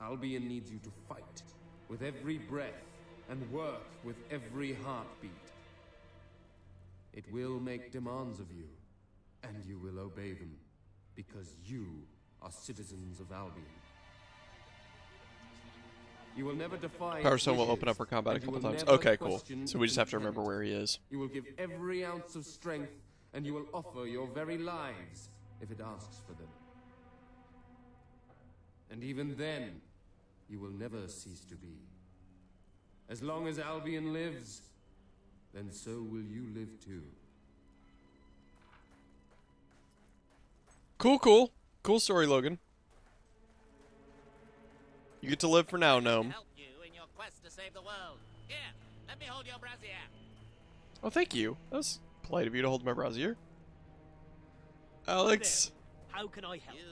D: Albion needs you to fight with every breath and work with every heartbeat. It will make demands of you, and you will obey them, because you are citizens of Albion. You will never defy
A: Power Stone will
D: wishes,
A: open up for combat a
D: and you
A: couple
D: will
A: times.
D: never
A: Okay, cool.
D: question
A: So we just have to
D: intent.
A: remember where he is.
D: You will give every ounce of strength, and you will offer your very lives if it asks for them. And even then, you will never cease to be. As long as Albion lives, then so will you live too.
A: Cool, cool. Cool story, Logan. You get to live for now, gnome.
H: Help you in your quest to save the world. Here, let me hold your brazier.
A: Oh, thank you. That was polite of you to hold my brazier. Alex.
V: How can I help?
H: You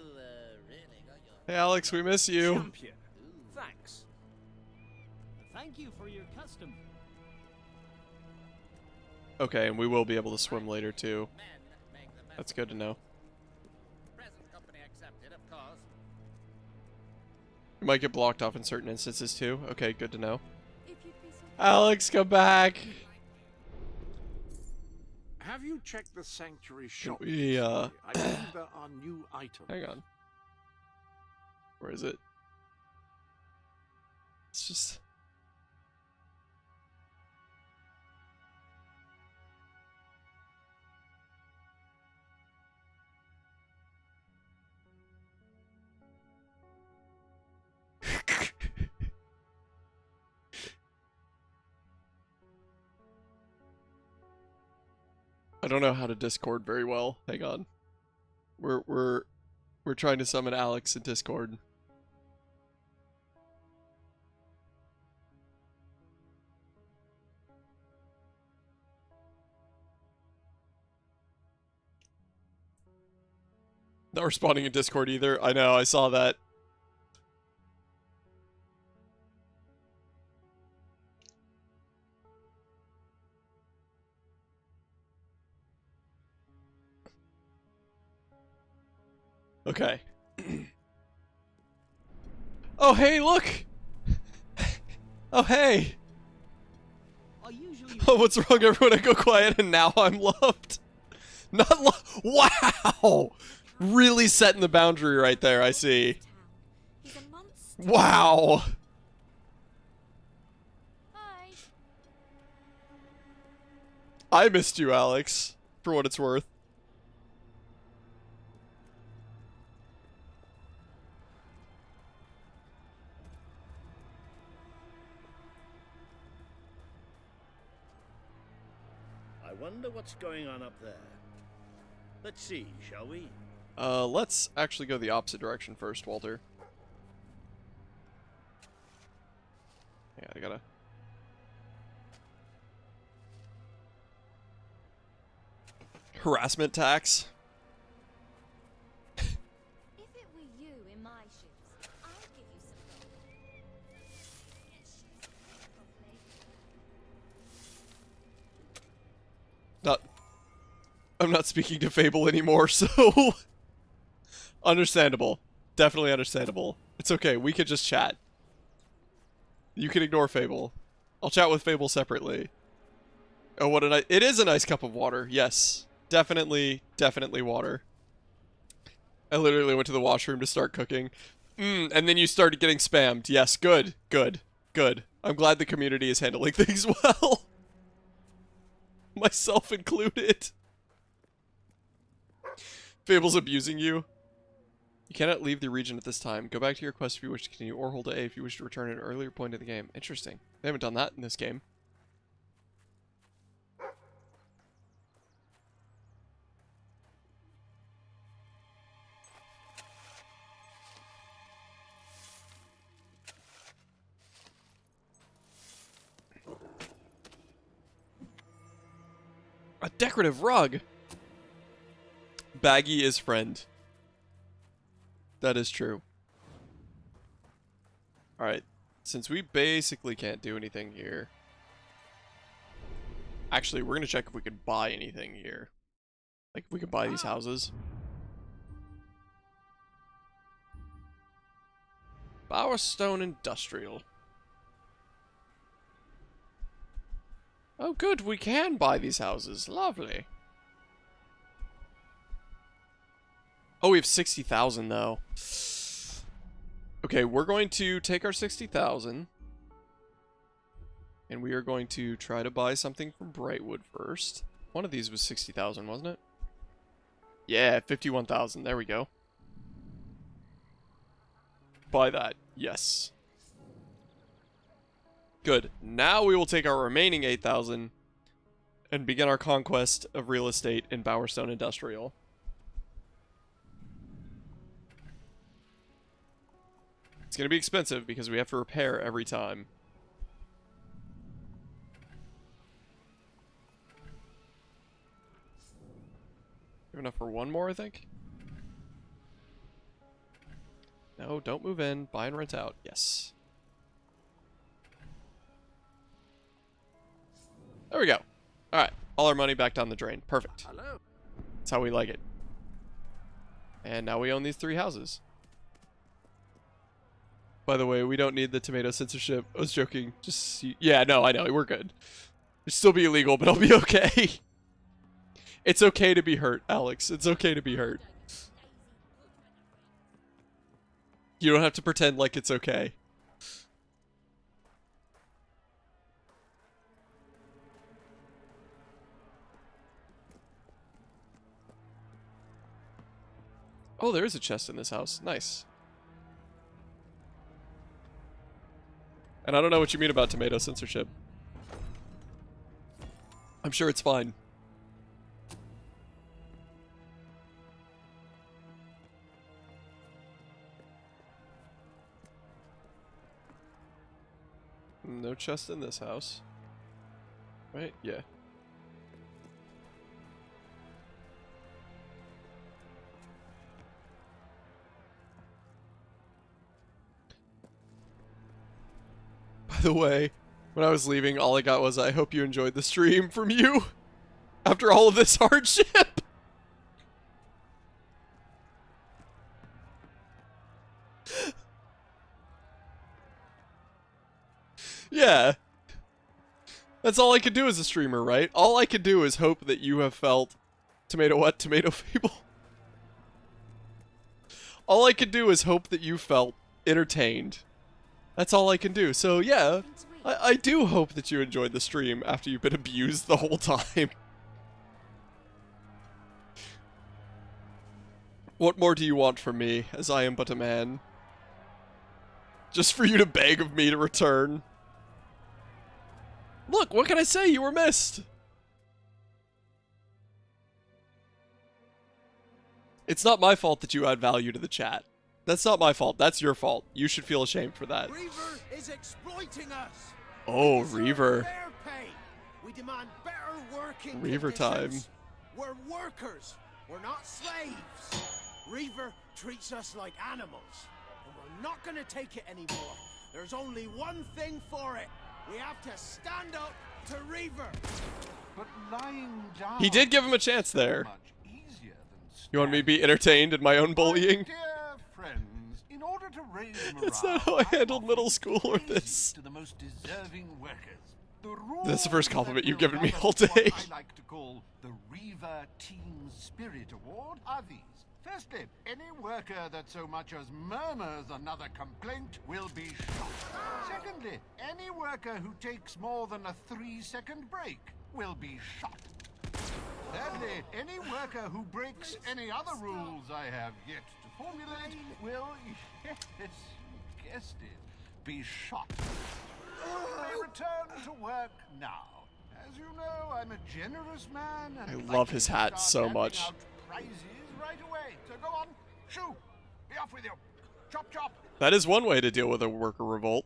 H: really got your
A: Hey, Alex, we miss you.
V: Champion. Thanks. Thank you for your custom.
A: Okay, and we will be able to swim later, too. That's good to know.
H: present company accepted, of course.
A: You might get blocked off in certain instances, too. Okay, good to know. Alex, come back!
K: Have you checked the sanctuary shop?
A: we,
K: I believe there are new items.
A: Hang on. Where is it? It's just... I don't know how to Discord very well. Hang on. We're trying to summon Alex in Discord. Not responding in Discord either. I know, I saw that. Okay. Oh, hey, look! Oh, hey! Oh, what's wrong, everyone? I go quiet and now I'm loved. Not wow! Really setting the boundary right there, I see. Wow!
J: Hi.
A: I missed you, Alex, for what it's worth.
S: I wonder what's going on up there. Let's see, shall we?
A: Let's actually go the opposite direction first, Walter. Yeah, I gotta... Harassment tax?
N: If it were you in my shoes, I'd give you some
A: Not... I'm not speaking to Fable anymore, so... Understandable. Definitely understandable. It's okay, we could just chat. You can ignore Fable. I'll chat with Fable separately. Oh, what a nice... It is a nice cup of water. Yes. Definitely, definitely water. I literally went to the washroom to start cooking. And then you started getting spammed. Yes, good, good, good. I'm glad the community is handling things well. Myself included. Fable's abusing you. You cannot leave the region at this time. Go back to your quest if you wish to continue, or hold A if you wish to return at an earlier point in the game. Interesting. They haven't done that in this game. A decorative rug! Baggy is friend. That is true. Alright. Since we basically can't do anything here. Actually, we're gonna check if we could buy anything here. Like, if we could buy these houses. Bowerstone Industrial. Oh good, we can buy these houses. Lovely. Oh, we have 60,000 though. Okay, we're going to take our 60,000. And we are going to try to buy something from Brightwood first. One of these was 60,000, wasn't it? Yeah, 51,000. There we go. Buy that. Yes. Good. Now we will take our remaining 8,000 and begin our conquest of real estate in Bowerstone Industrial. It's going to be expensive because we have to repair every time. We have enough for one more, I think? No, don't move in. Buy and rent out. Yes. There we go. Alright. All our money back down the drain. Perfect.
K: Hello.
A: That's how we like it. And now we own these 3 houses. By the way, we don't need the tomato censorship. I was joking. Just yeah, no, I know. We're good. It'll still be illegal, but I'll be okay. It's okay to be hurt, Alex. It's okay to be hurt. You don't have to pretend like it's okay. Oh, there is a chest in this house. Nice. And I don't know what you mean about tomato censorship. I'm sure it's fine. No chest in this house. Right? Yeah. By the way, when I was leaving, all I got was, I hope you enjoyed the stream from you after all of this hardship. Yeah. That's all I could do as a streamer, right? All I could do is hope that you have felt... Tomato what? Tomato Fable? All I could do is hope that you felt entertained. That's all I can do. So yeah, I do hope that you enjoyed the stream after you've been abused the whole time. What more do you want from me, as I am but a man? Just for you to beg of me to return. Look, what can I say? You were missed. It's not my fault that you add value to the chat. That's not my fault. That's your fault. You should feel ashamed for that.
I: Reaver is exploiting us.
A: Oh, Reaver.
I: Fair pay. We demand better working
A: Reaver time.
I: conditions. We're workers. We're not slaves. Reaver treats us like animals, and we're not going to take it anymore. There's only one thing for it. We have to stand up to Reaver.
K: But lying down.
A: He did give him a chance there. You want me to be entertained in my own bullying?
K: Dear friends, in order to raise raise
A: That's
K: morale,
A: not how I
K: I'm
A: handled middle
K: offering
A: school or
K: prizes
A: this.
K: to the most deserving workers.
A: That's the first compliment you've given me
K: What
A: all day.
K: I like to call the Reaver Team Spirit Award are these. Firstly, any worker that so much as murmurs another complaint will be shot. Secondly, any worker who takes more than a 3-second break will be shot. Thirdly, any worker who breaks any other rules I have yet to formulate will, yes, you guessed it, be shot. May return to work now. As you know, I'm a generous man and
A: I love his hat so much.
K: prizes right away. So go on, shoo, be off with you. Chop chop.
A: That is one way to deal with a worker revolt.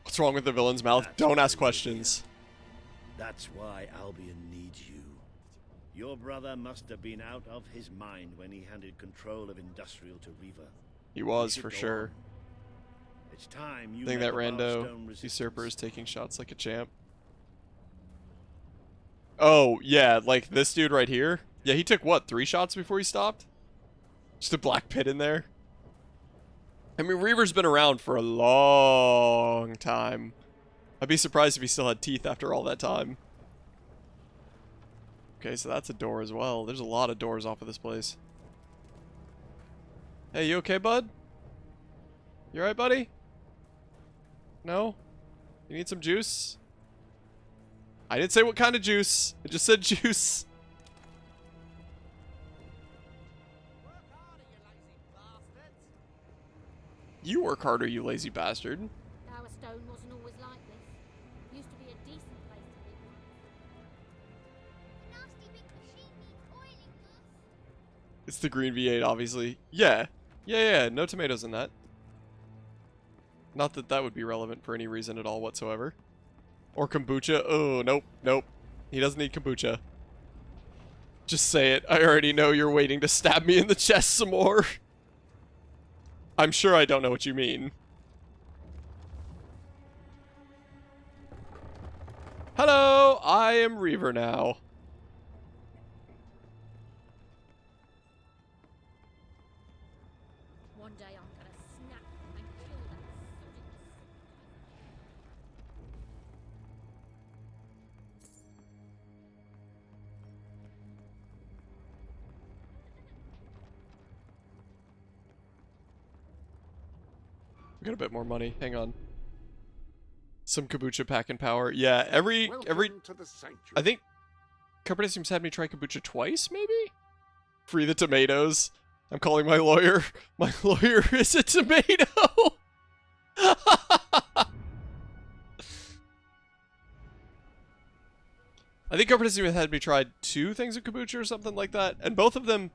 A: What's wrong with the villain's mouth? Don't ask questions.
S: That's why Albion needs you. Your brother must have been out of his mind when he handed control of Industrial to Reaver.
A: He was, for sure.
S: It's time you
A: I think
S: met
A: that
S: the
A: rando
S: Milestone Resistance.
A: usurper is taking shots like a champ. Oh, yeah, like this dude right here. Yeah, he took, what, 3 shots before he stopped? Just a black pit in there. I mean, Reaver's been around for a long time. I'd be surprised if he still had teeth after all that time. Okay, so that's a door as well. There's a lot of doors off of this place. Hey, you okay, bud? You alright, buddy? No? You need some juice? I didn't say what kind of juice. I just said juice. You work harder, you lazy bastard.
J: Our stone wasn't always like this. Used to be a decent place to live. The nasty big machine needs oiling, Gus.
A: It's the green V8, obviously. Yeah. Yeah, no tomatoes in that. Not that that would be relevant for any reason at all whatsoever. Or kombucha. Oh, nope. He doesn't need kombucha. Just say it. I already know you're waiting to stab me in the chest some more. I'm sure I don't know what you mean. Hello, I am Reaver now.
N: One day I'm gonna snap and kill that sodden.
A: We got a bit more money. Hang on. Some kombucha packing power. Yeah, every
K: To the sanctuary.
A: I think Carpetasium's had me try kombucha twice, maybe? Free the tomatoes. I'm calling my lawyer. My lawyer is a tomato. I think Carpetasium had me try 2 things of kombucha or something like that, and both of them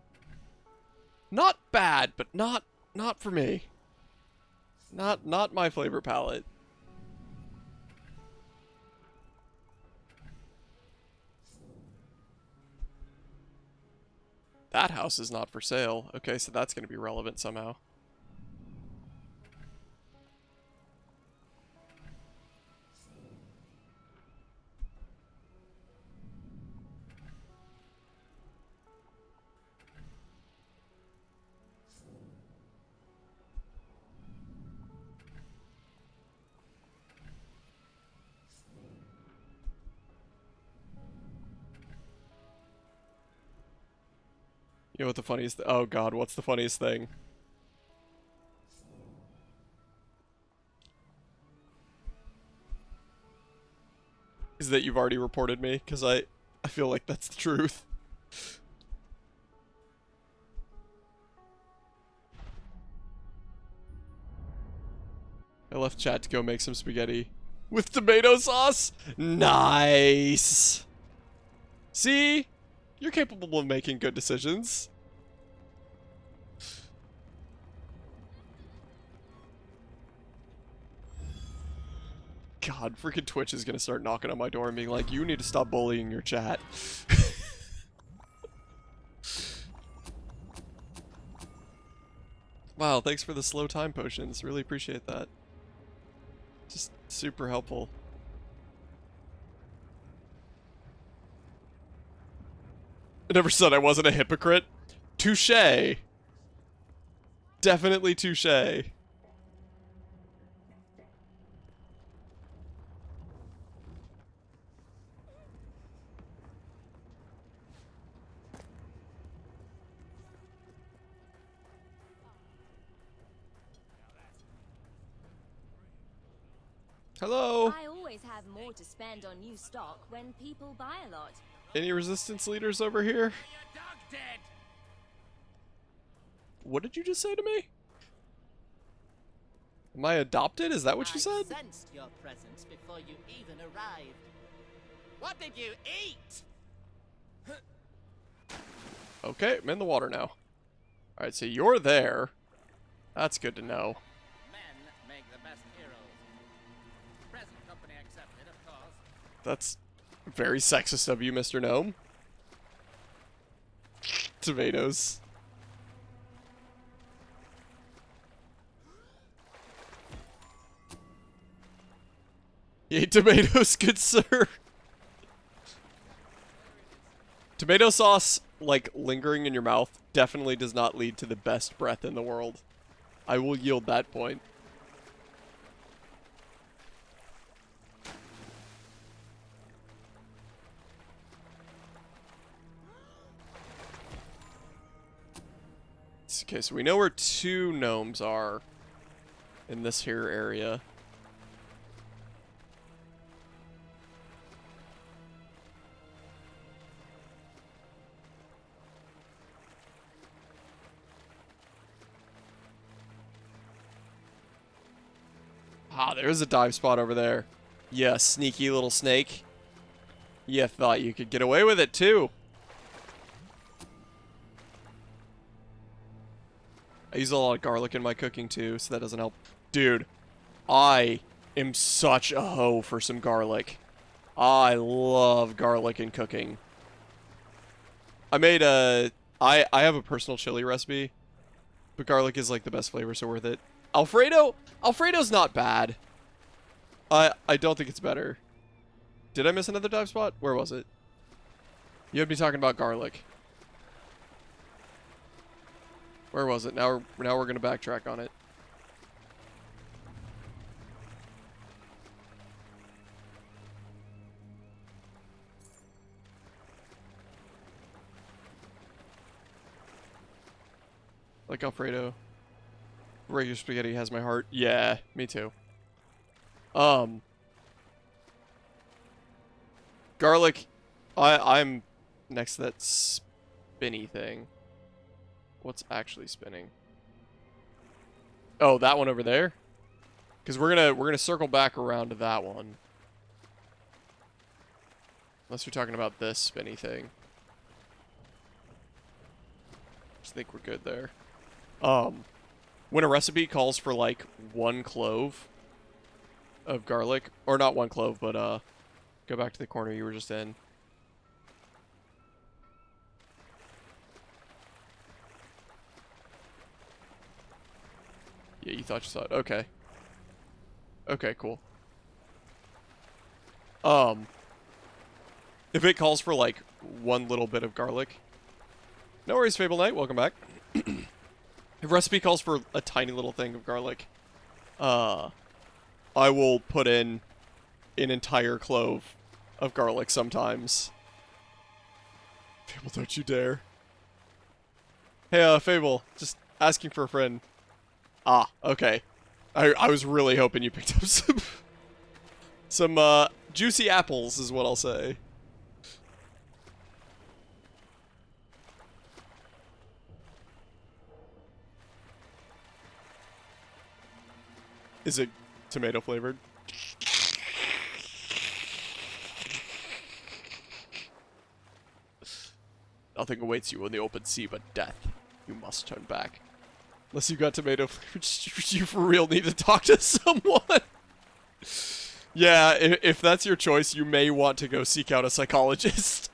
A: not bad, but not for me. Not my flavor palette. That house is not for sale. Okay, so that's going to be relevant somehow. You know what the funniest oh god, what's the funniest thing? Is that you've already reported me, because I feel like that's the truth. I left chat to go make some spaghetti with tomato sauce. Nice. See? You're capable of making good decisions. God, freaking Twitch is gonna start knocking on my door and being like, you need to stop bullying your chat. Wow, thanks for the slow time potions. Really appreciate that. Just super helpful. I never said I wasn't a hypocrite. Touché. Definitely touche. Hello.
P: I always have more to spend on new stock when people buy a lot.
A: Any resistance leaders over here? What did you just say to me? Am I adopted? Is that what you said?
H: I sensed your presence before you even arrived. What did you eat?
A: Okay, I'm in the water now. Alright, so you're there. That's good to know.
H: Men make the best heroes. Present company accepted, of course.
A: That's very sexist of you, Mr. Gnome. Tomatoes. You ate tomatoes, good sir. Tomato sauce, like, lingering in your mouth definitely does not lead to the best breath in the world. I will yield that point. Okay, so we know where 2 gnomes are in this here area. Ah, there's a dive spot over there. Yeah, sneaky little snake. You thought you could get away with it, too. I use a lot of garlic in my cooking, too, so that doesn't help. Dude, I am such a hoe for some garlic. I love garlic in cooking. I made a... I have a personal chili recipe, but garlic is, like, the best flavor, so worth it. Alfredo's not bad. I don't think it's better. Did I miss another dive spot? Where was it? You had me talking about garlic. Where was it? Now we're gonna backtrack on it. Like Alfredo. Regular spaghetti has my heart. Yeah, me too. Garlic. I'm next to that spinny thing. What's actually spinning? Oh, that one over there? Because we're gonna circle back around to that one. Unless you're talking about this spinny thing. Just think we're good there. When a recipe calls for like 1 clove of garlic, or not 1 clove, but go back to the corner you were just in. Yeah, you thought you saw it. Okay. Okay, cool. If it calls for like 1 little bit of garlic. No worries, Fable Knight, welcome back. If recipe calls for a tiny little thing of garlic, I will put in an entire clove of garlic sometimes. Fable, don't you dare. Hey, Fable, just asking for a friend. Ah, okay. I was really hoping you picked up some juicy apples is what I'll say. Is it tomato flavored? Nothing awaits you in the open sea but death. You must turn back. Unless you got tomato flavored, you for real need to talk to someone. Yeah, if that's your choice, you may want to go seek out a psychologist.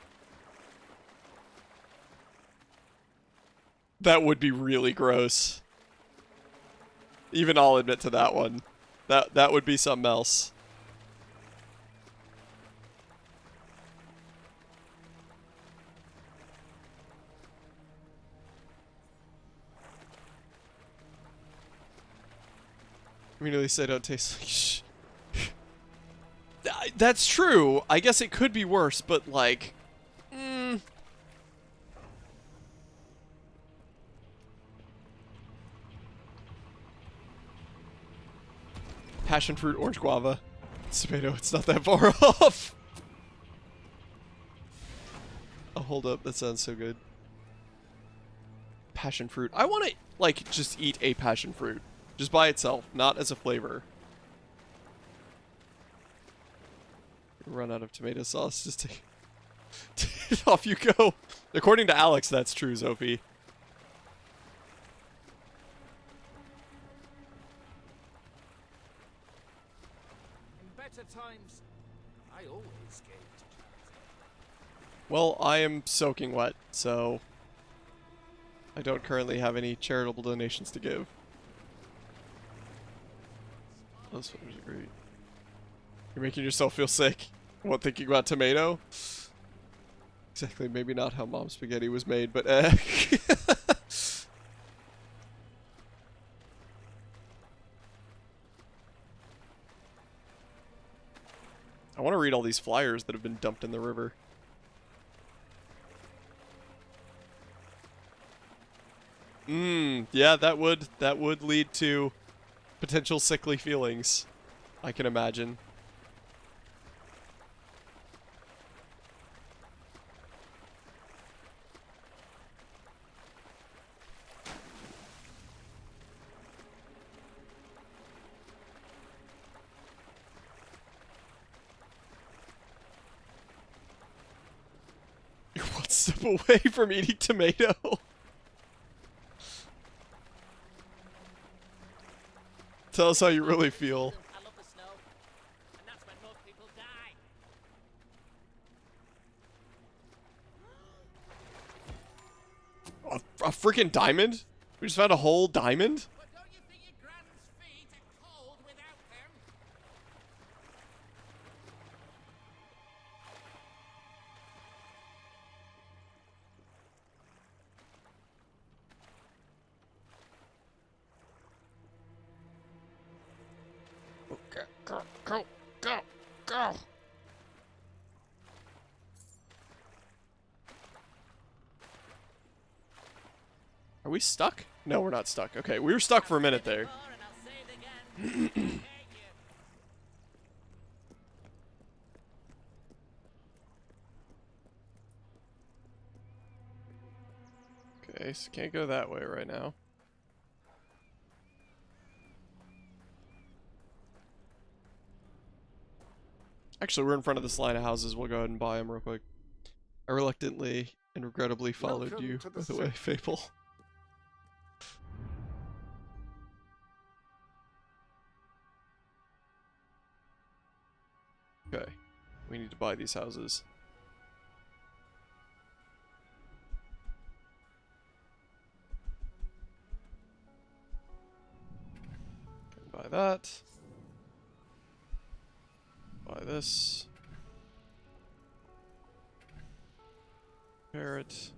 A: That would be really gross. Even I'll admit to that one. That would be something else. We nearly say don't taste like shh. That's true. I guess it could be worse, but like... Passion fruit, orange guava. Tomato, it's not that far off. Oh, hold up. That sounds so good. Passion fruit. I want to, like, just eat a passion fruit. Just by itself, not as a flavor. Run out of tomato sauce. Just take... Off you go. According to Alex, that's true, Sophie.
R: In better times, I always gave to charity.
A: Well, I am soaking wet, so I don't currently have any charitable donations to give. Those sweaters are great. You're making yourself feel sick. What, thinking about tomato? Exactly, maybe not how mom's spaghetti was made, but I want to read all these flyers that have been dumped in the river. Yeah, that would lead to potential sickly feelings, I can imagine. You're one step away from eating tomato. Tell us how you really feel.
V: I love the snow, and that's when most people die.
A: A freaking diamond? We just found a whole diamond?
H: But don't you think your grand's feet are cold without them?
A: Go. Are we stuck? No, we're not stuck. Okay, we were stuck for a minute there. Okay, so can't go that way right now. Actually, we're in front of this line of houses. We'll go ahead and buy them real quick. I reluctantly and regrettably followed
K: Welcome
A: you,
K: to
A: by
K: the
A: the way, Fable. Okay, we need to buy these houses. Buy that. Buy this. Parrot.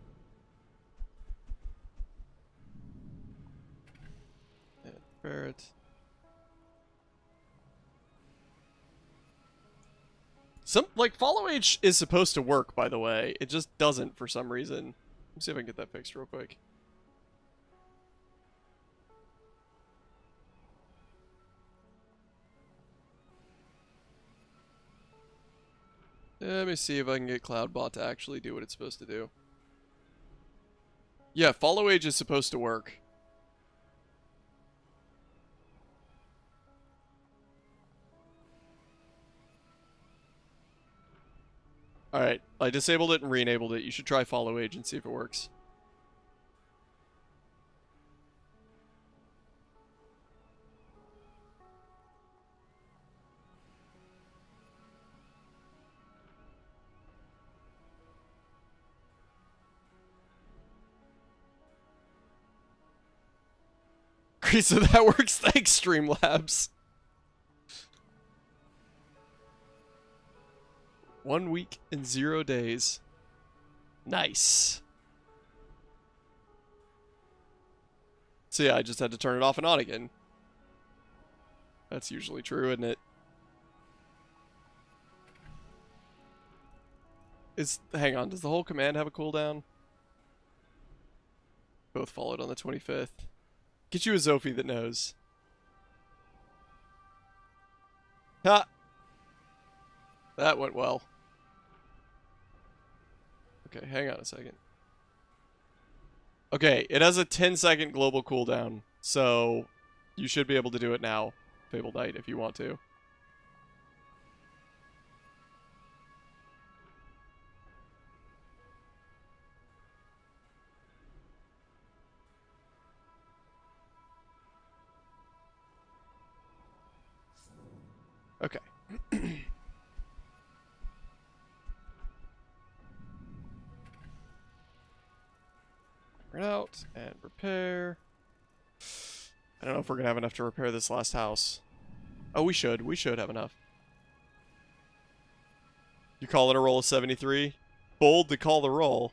A: And parrot. Like, follow H is supposed to work, by the way. It just doesn't for some reason. Let me see if I can get that fixed real quick. Let me see if I can get CloudBot to actually do what it's supposed to do. Yeah, follow age is supposed to work. Alright, I disabled it and re-enabled it. You should try follow age and see if it works. Great, so that works. Thanks, Streamlabs. 1 week and 0 days. Nice. So yeah, I just had to turn it off and on again. That's usually true, isn't it? Hang on, does the whole command have a cooldown? Both followed on the 25th. Get you a Zophie that knows. Ha! That went well. Okay, hang on a second. Okay, it has a 10-second global cooldown, so you should be able to do it now, Fable Knight, if you want to. Okay. Run out and repair. I don't know if we're gonna have enough to repair this last house. Oh, we should. We should have enough. You call it a roll of 73? Bold to call the roll.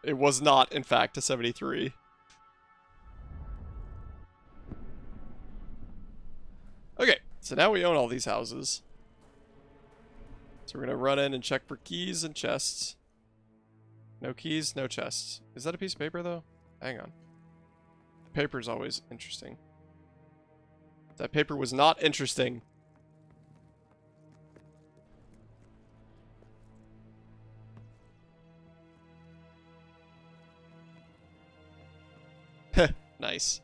A: It was not, in fact, a 73. Okay, so now we own all these houses. So we're gonna run in and check for keys and chests. No keys, no chests. Is that a piece of paper, though? Hang on. Paper's always interesting. That paper was not interesting. Nice.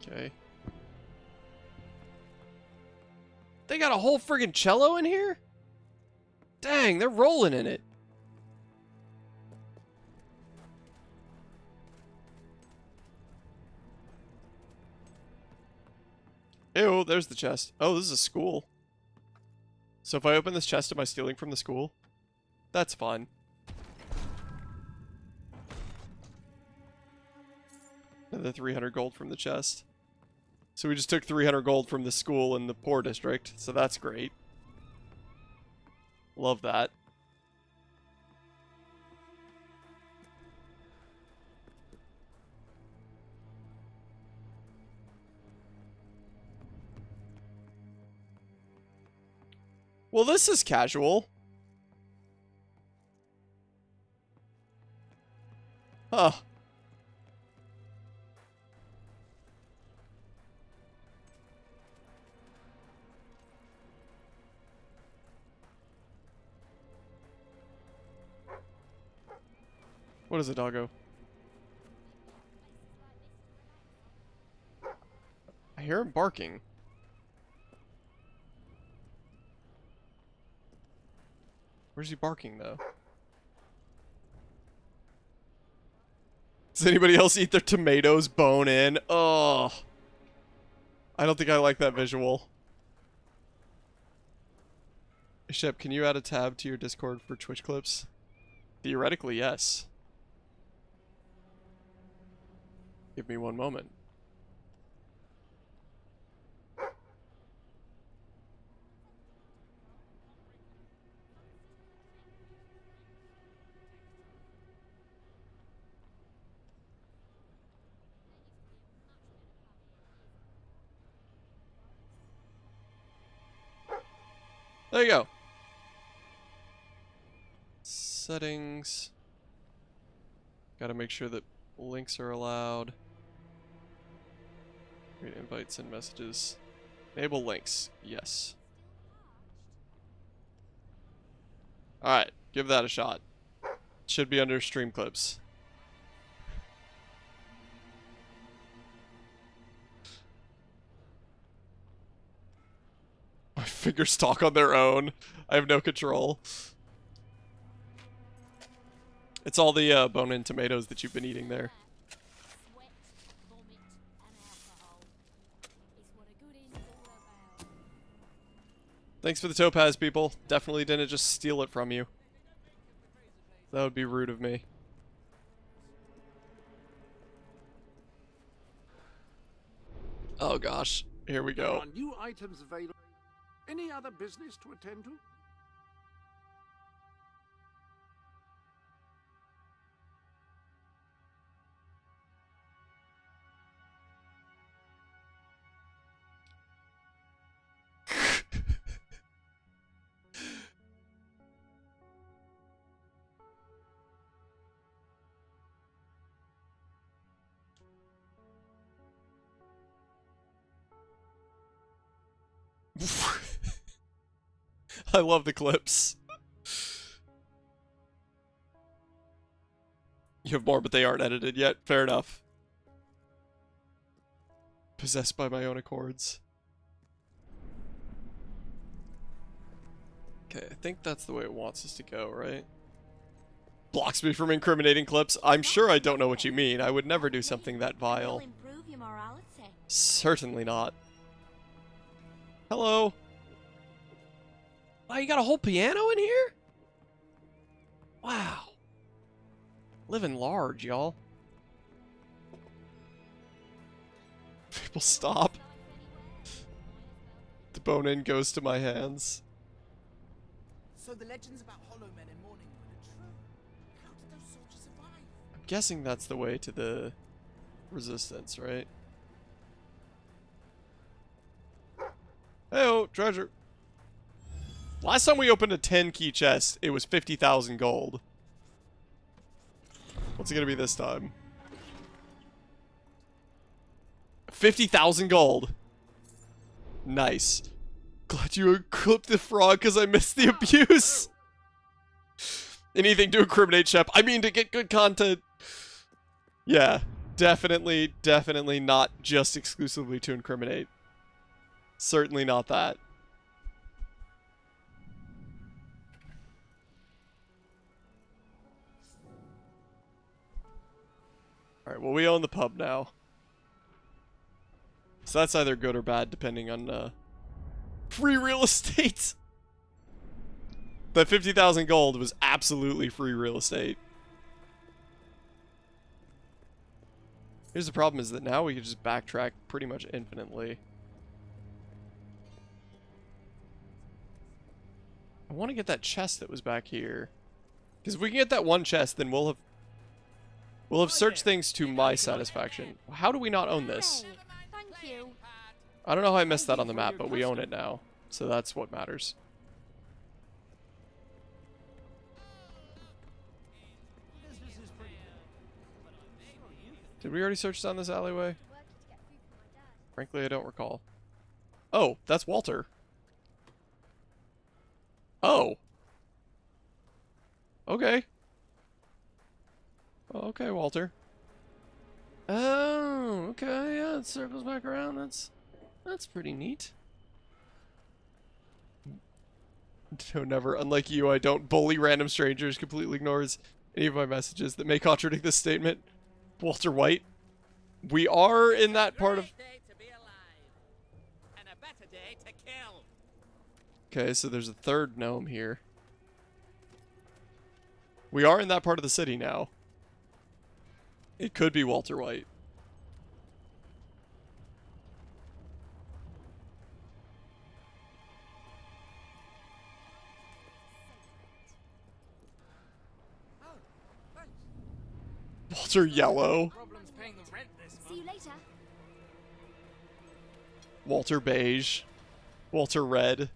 A: Okay. They got a whole friggin' cello in here? Dang, they're rolling in it. Ew, there's the chest. Oh, this is a school. So if I open this chest, am I stealing from the school? That's fun. Another 300 gold from the chest. So we just took 300 gold from the school in the poor district, so that's great. Love that. Well, this is casual. Huh. What is a doggo? I hear him barking. Where's he barking, though? Does anybody else eat their tomatoes bone in? Oh. I don't think I like that visual. Shep, can you add a tab to your Discord for Twitch clips? Theoretically, yes. Give me one moment. There you go. Settings. Gotta make sure that links are allowed. Create invites and messages. Enable links. Yes. Alright, give that a shot. Should be under stream clips. My fingers talk on their own. I have no control. It's all the bone-in tomatoes that you've been eating there. Thanks for the topaz, people. Definitely didn't just steal it from you. That would be rude of me. Oh gosh, here we
K: There
A: go.
K: are new items available. Any other business to attend to?
A: I love the clips. You have more, but they aren't edited yet. Fair enough. Possessed by my own accords. Okay, I think that's the way it wants us to go, right? Blocks me from incriminating clips. I'm sure I don't know what you mean. I would never do something that vile. Certainly not. Hello. Wow, you got a whole piano in here? Wow. Living large, y'all. People stop. The bone-in goes to my hands.
R: So the legends about hollow men in Morningwood are true. How did those soldiers survive?
A: I'm guessing that's the way to the resistance, right? Hey-oh, treasure. Last time we opened a 10-key chest, it was 50,000 gold. What's it gonna be this time? 50,000 gold. Nice. Glad you clipped the frog because I missed the abuse. Anything to incriminate Shep. I mean, to get good content. Yeah, definitely not just exclusively to incriminate. Certainly not that. Alright, well, we own the pub now. So that's either good or bad, depending on, free real estate! That 50,000 gold was absolutely free real estate. Here's the problem, is that now we can just backtrack pretty much infinitely. I want to get that chest that was back here. Because if we can get that one chest, then we'll have searched things to my satisfaction. How do we not own this?
J: Thank you.
A: I don't know how I missed that on the map, but we own it now. So that's what matters. Did we already search down this alleyway? Frankly, I don't recall. Oh, that's Walter. Oh. Okay. Okay, Walter. Oh, okay, yeah, it circles back around. That's pretty neat. No, never. Unlike you, I don't bully random strangers, completely ignores any of my messages that may contradict this statement. Walter White. We are in that part of... Okay, so there's a third gnome here. We are in that part of the city now. It could be Walter White. Walter Yellow.
J: See you later.
A: Walter Beige. Walter Red.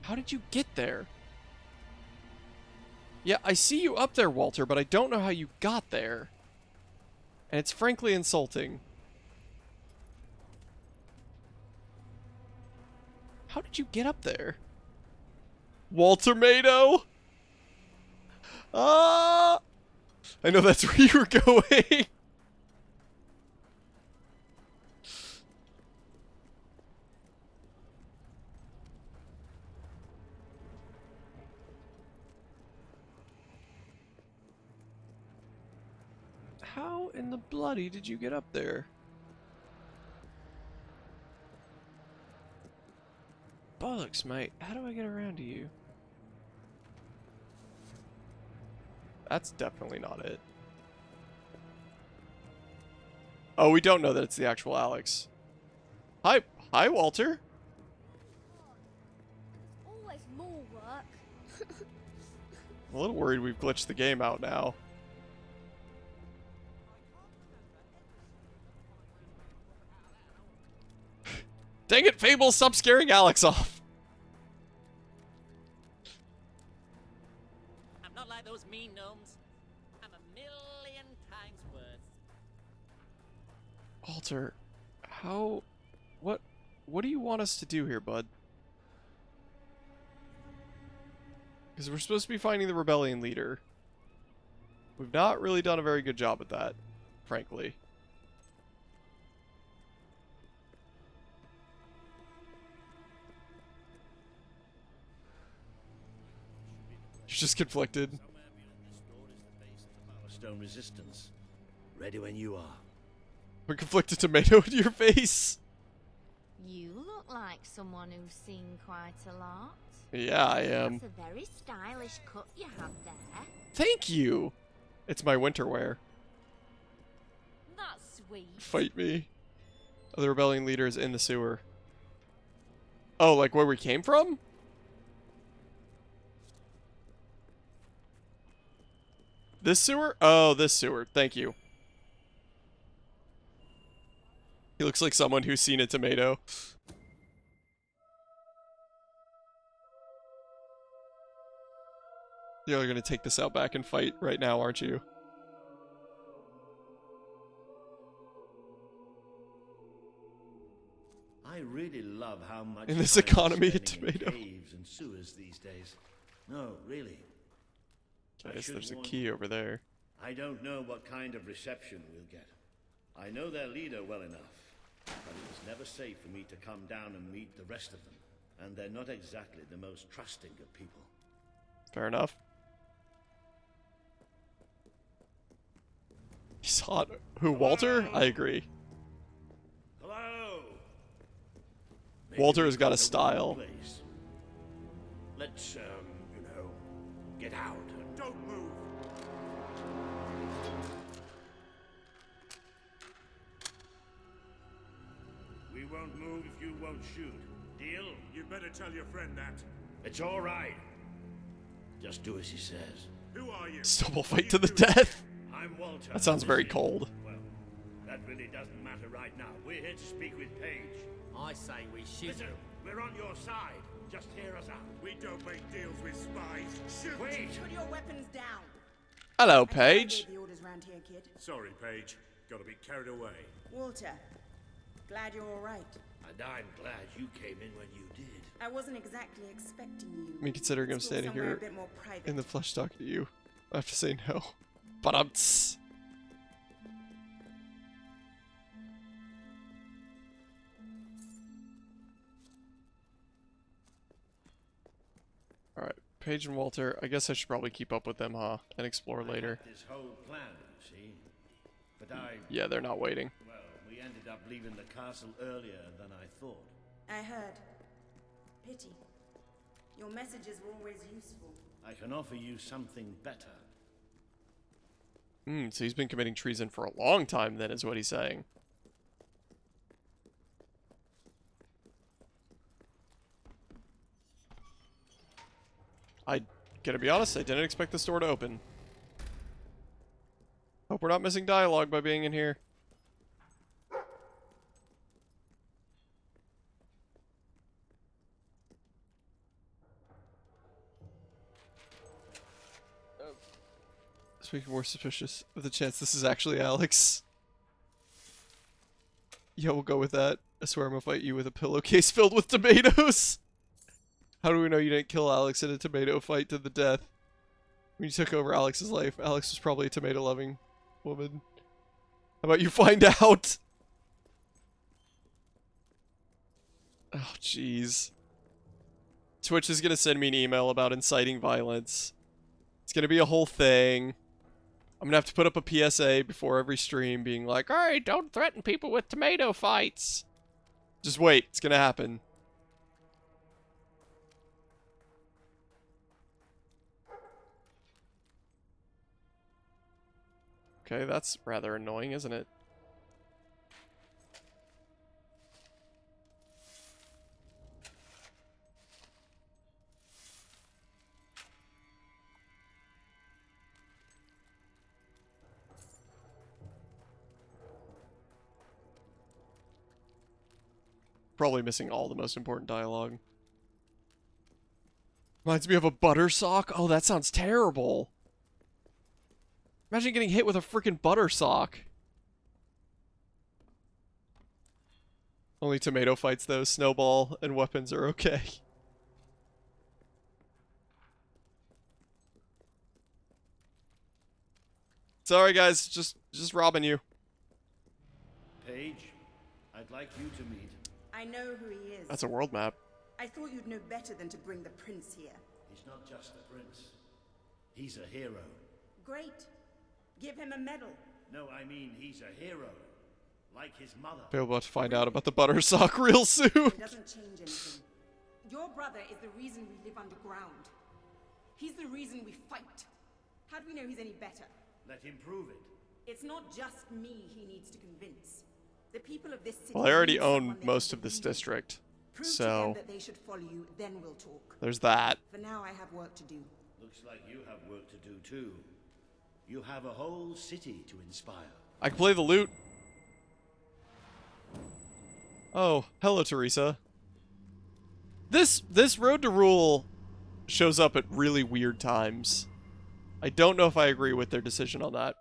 A: How did you get there? Yeah, I see you up there, Walter, but I don't know how you got there. And it's frankly insulting. How did you get up there? Walter Mado? Ah! I know that's where you were going. How in the bloody did you get up there? Bollocks, mate. How do I get around to you? That's definitely not it. Oh, we don't know that it's the actual Alex. Hi, Walter.
J: Always more work.
A: I'm a little worried we've glitched the game out now. Dang it, Fable, stop scaring Alex off.
Q: I'm not like those mean gnomes. I'm a million times worse.
A: Walter, what do you want us to do here, bud? Because we're supposed to be finding the rebellion leader. We've not really done a very good job at that, frankly. You're just conflicted.
S: Stone resistance. Ready when you are.
A: A conflicted tomato in your face.
J: You look like someone who's seen quite a lot.
A: Yeah, I am.
J: That's a very stylish cut you have there.
A: Thank you. It's my winter wear.
J: That's sweet.
A: Fight me. Oh, the rebellion leader is in the sewer. Oh, like where we came from? This sewer? Oh, this sewer. Thank you. He looks like someone who's seen a tomato. You're gonna take this out back and fight right now, aren't you?
S: I really love how much
A: In this
S: time I'm
A: economy, a
S: spending in
A: tomato.
S: caves and sewers these days. No, really.
A: I guess
S: should
A: there's a
S: warn
A: key
S: you.
A: over there.
S: I don't know what kind of reception we'll get. I know their leader well enough, but it was never safe for me to come down and meet the rest of them. And they're not exactly the most trusting of people.
A: Fair enough. He's hot. Who, Walter? I agree.
S: Hello.
A: Walter has
S: we've
A: got a
S: the wrong
A: style.
S: place. Let's, you know, get out.
K: Don't move.
S: We won't move if you won't shoot. Deal?
K: You'd better tell your friend that.
S: It's all right. Just do as he says.
K: Who are you?
A: Stumble fight to the death.
S: I'm Walter.
A: That sounds very cold.
S: Well, that really doesn't matter right now. We're here to speak with Paige.
R: I say we shoot
S: Listen, we're on your side. Just hear us out.
K: We don't make deals with spies. Shoot!
S: Wait!
U: Put your weapons down.
A: Hello,
U: I
A: Paige.
U: gave the orders round here, kid.
K: Sorry, Paige. Got a bit carried away.
U: Walter, glad you're all right.
S: And I'm glad you came in when you did.
U: I wasn't exactly expecting you.
A: I mean, considering I'm
U: Let's go
A: standing
U: somewhere
A: here
U: a bit more private.
A: in the flesh talking to you, I have to say no. But I'm. Alright, Paige and Walter. I guess I should probably keep up with them, huh? And explore later.
S: This whole plan, you see. But
A: Yeah, they're not waiting.
S: well, we ended up leaving the castle earlier than I thought.
U: I heard. Pity. Your messages were always useful.
S: I can offer you something better.
A: So he's been committing treason for a long time, then, is what he's saying. I gotta be honest, I didn't expect this door to open. Hope we're not missing dialogue by being in here. Speaking more suspicious of the chance this is actually Alex. Yeah, we'll go with that. I swear I'm gonna fight you with a pillowcase filled with tomatoes. How do we know you didn't kill Alex in a tomato fight to the death? When you took over Alex's life, Alex was probably a tomato-loving woman. How about you find out? Oh, jeez. Twitch is gonna send me an email about inciting violence. It's gonna be a whole thing. I'm gonna have to put up a PSA before every stream being like, alright, don't threaten people with tomato fights. Just wait, it's gonna happen. Okay, that's rather annoying, isn't it? Probably missing all the most important dialogue. Reminds me of a butter sock. Oh, that sounds terrible. Imagine getting hit with a freaking butter sock. Only tomato fights though. Snowball and weapons are okay. Sorry guys, just robbing you.
S: Paige, I'd like you to meet.
U: I know who he is.
A: That's a world map.
U: I thought you'd know better than to bring the prince here.
S: He's not just a prince. He's a hero.
U: Great. Give him a medal.
S: No, I mean he's a hero. Like his mother.
A: We're about to find out about the butter sock real soon.
U: It doesn't change anything. Your brother is the reason we live underground. He's the reason we fight. How do we know he's any better?
S: Let him prove it.
U: It's not just me he needs to convince. The people of this city.
A: Well, I already
U: need
A: own
U: someone they
A: most
U: can
A: of this
U: believe in.
A: district,
U: Prove to
A: so
U: them that they should follow you, then we'll talk.
A: there's that.
U: For now, I have work to do.
S: Looks like you have work to do too. You have a whole city to inspire.
A: I can play the lute. Oh, hello, Teresa. This Road to Rule shows up at really weird times. I don't know if I agree with their decision on that.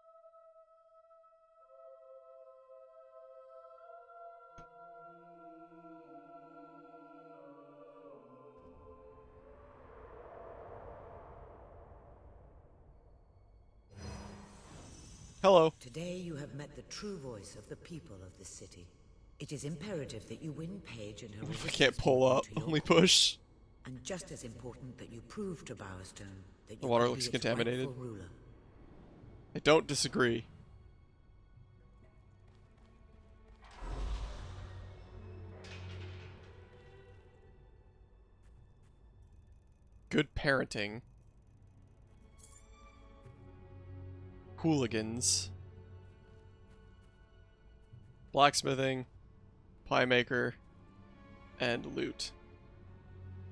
A: Hello.
T: Today you have met the true voice of the people of this city. It is imperative that you win Paige and her.
A: If I can't pull up, only push.
T: And just as important that you prove to Bowerstone that
A: The
T: you
A: water
T: can
A: looks
T: be its
A: contaminated.
T: rightful ruler.
A: I don't disagree. Good parenting. Hooligans. Blacksmithing. Pie maker. And loot.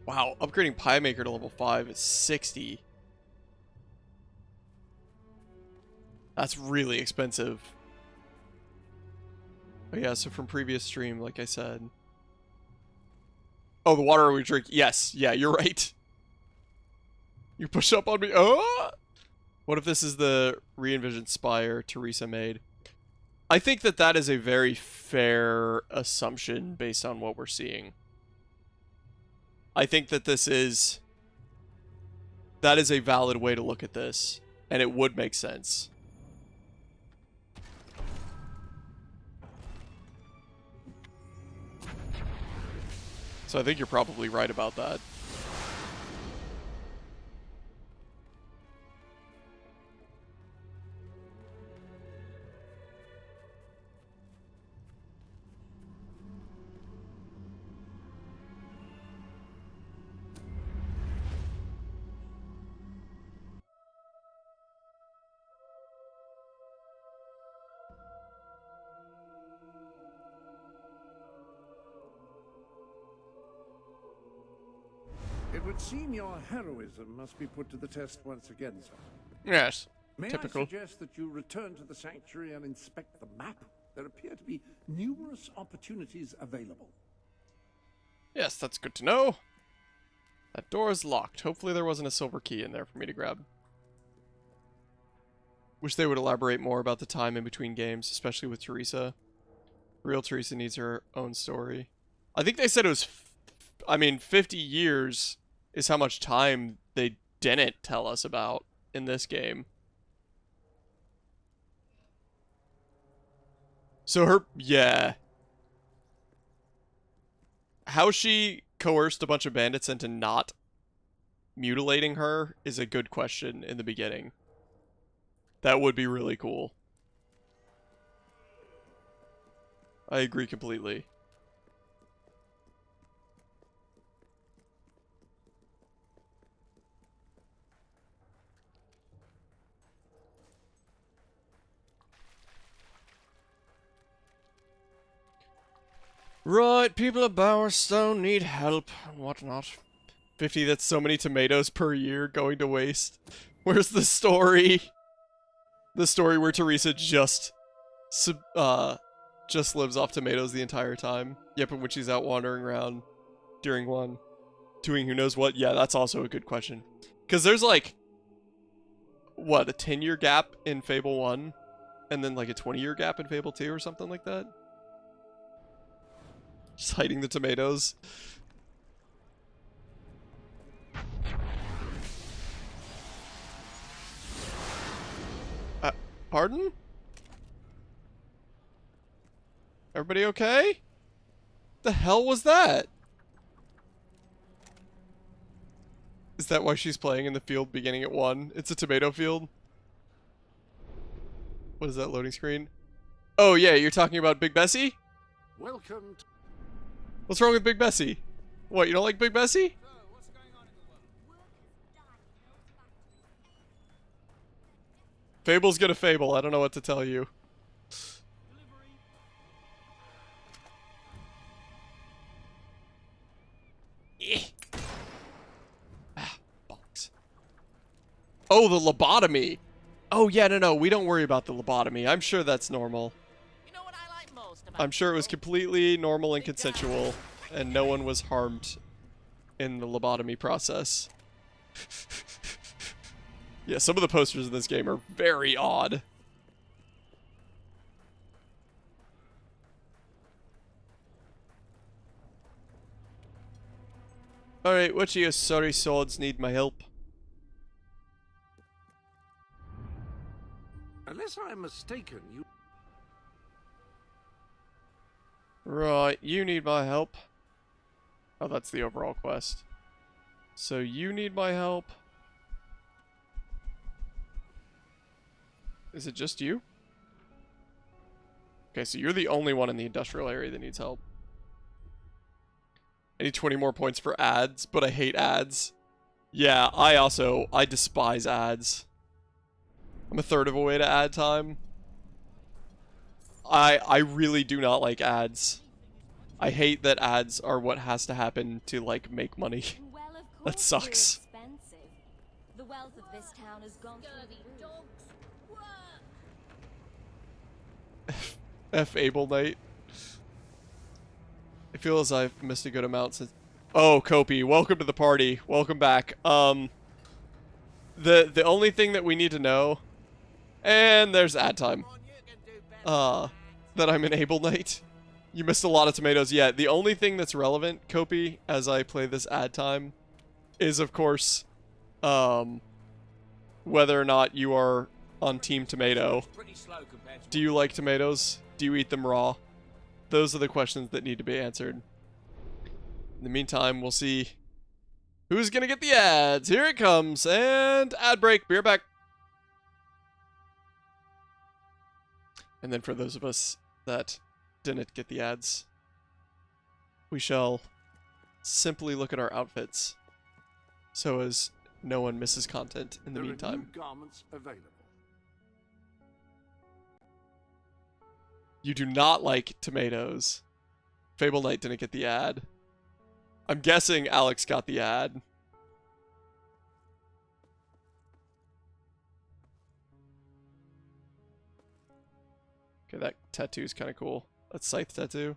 A: Wow, upgrading pie maker to level 5 is 60. That's really expensive. Oh yeah, so from previous stream, like I said. Oh, the water we drink. Yes, yeah, you're right. You push up on me. Oh! What if this is the re-envisioned spire Teresa made? I think that that is a very fair assumption based on what we're seeing. I think that that is a valid way to look at this, and it would make sense. So I think you're probably right about that.
K: It would seem your heroism must be put to the test once again, sir.
A: Yes,
K: May
A: typical.
K: I suggest that you return to the sanctuary and inspect the map? There appear to be numerous opportunities available.
A: Yes, that's good to know. That door is locked. Hopefully there wasn't a silver key in there for me to grab. Wish they would elaborate more about the time in between games, especially with Teresa. Real Teresa needs her own story. I think they said it was, 50 years is how much time they didn't tell us about in this game. So her, yeah. How she coerced a bunch of bandits into not mutilating her is a good question in the beginning. That would be really cool. I agree completely. Right, people of Bowerstone need help and whatnot. 50, that's so many tomatoes per year going to waste. Where's the story? The story where Teresa just lives off tomatoes the entire time. Yep, and when she's out wandering around during one, doing who knows what. Yeah, that's also a good question. Because there's like, what, a 10-year gap in Fable 1? And then like a 20-year gap in Fable 2 or something like that? Just hiding the tomatoes. Pardon? Everybody okay? The hell was that? Is that why she's playing in the field beginning at 1? It's a tomato field? What is that loading screen? Oh yeah, you're talking about Big Bessie?
K: Welcome to...
A: What's wrong with Big Bessie? What, you don't like Big Bessie? Fable's gonna fable, I don't know what to tell you. Bollocks. Oh, the lobotomy! Oh yeah, no, we don't worry about the lobotomy. I'm sure that's normal. I'm sure it was completely normal and consensual, and no one was harmed in the lobotomy process. Yeah, some of the posters in this game are very odd. Alright, which of your sorry swords need my help?
K: Unless I'm mistaken, you...
A: Right, you need my help. Oh, that's the overall quest. So you need my help. Is it just you? Okay, so you're the only one in the industrial area that needs help. I need 20 more points for ads, but I hate ads. Yeah, I despise ads. I'm a third of a way to ad time. I really do not like ads. I hate that ads are what has to happen to, like, make money.
P: Well, of
A: That
P: course
A: sucks.
P: you're expensive. The wealth of this town has gone through the roof.
A: F Able Knight. I feel as I've missed a good amount since... Oh, Kopi, welcome to the party. Welcome back. The only thing that we need to know... And there's ad time. That I'm an Able Knight. You missed a lot of tomatoes. Yeah, the only thing that's relevant, Kopi, as I play this ad time, is, of course, whether or not you are on Team Tomato. Do you like tomatoes? Do you eat them raw? Those are the questions that need to be answered. In the meantime, we'll see who's gonna get the ads. Here it comes, and ad break. Be right back. And then for those of us that didn't get the ads, we shall simply look at our outfits so as no one misses content in the meantime.
K: There are new garments available.
A: You do not like tomatoes. Fable Knight didn't get the ad. I'm guessing Alex got the ad. Okay, that tattoo is kind of cool. That scythe tattoo.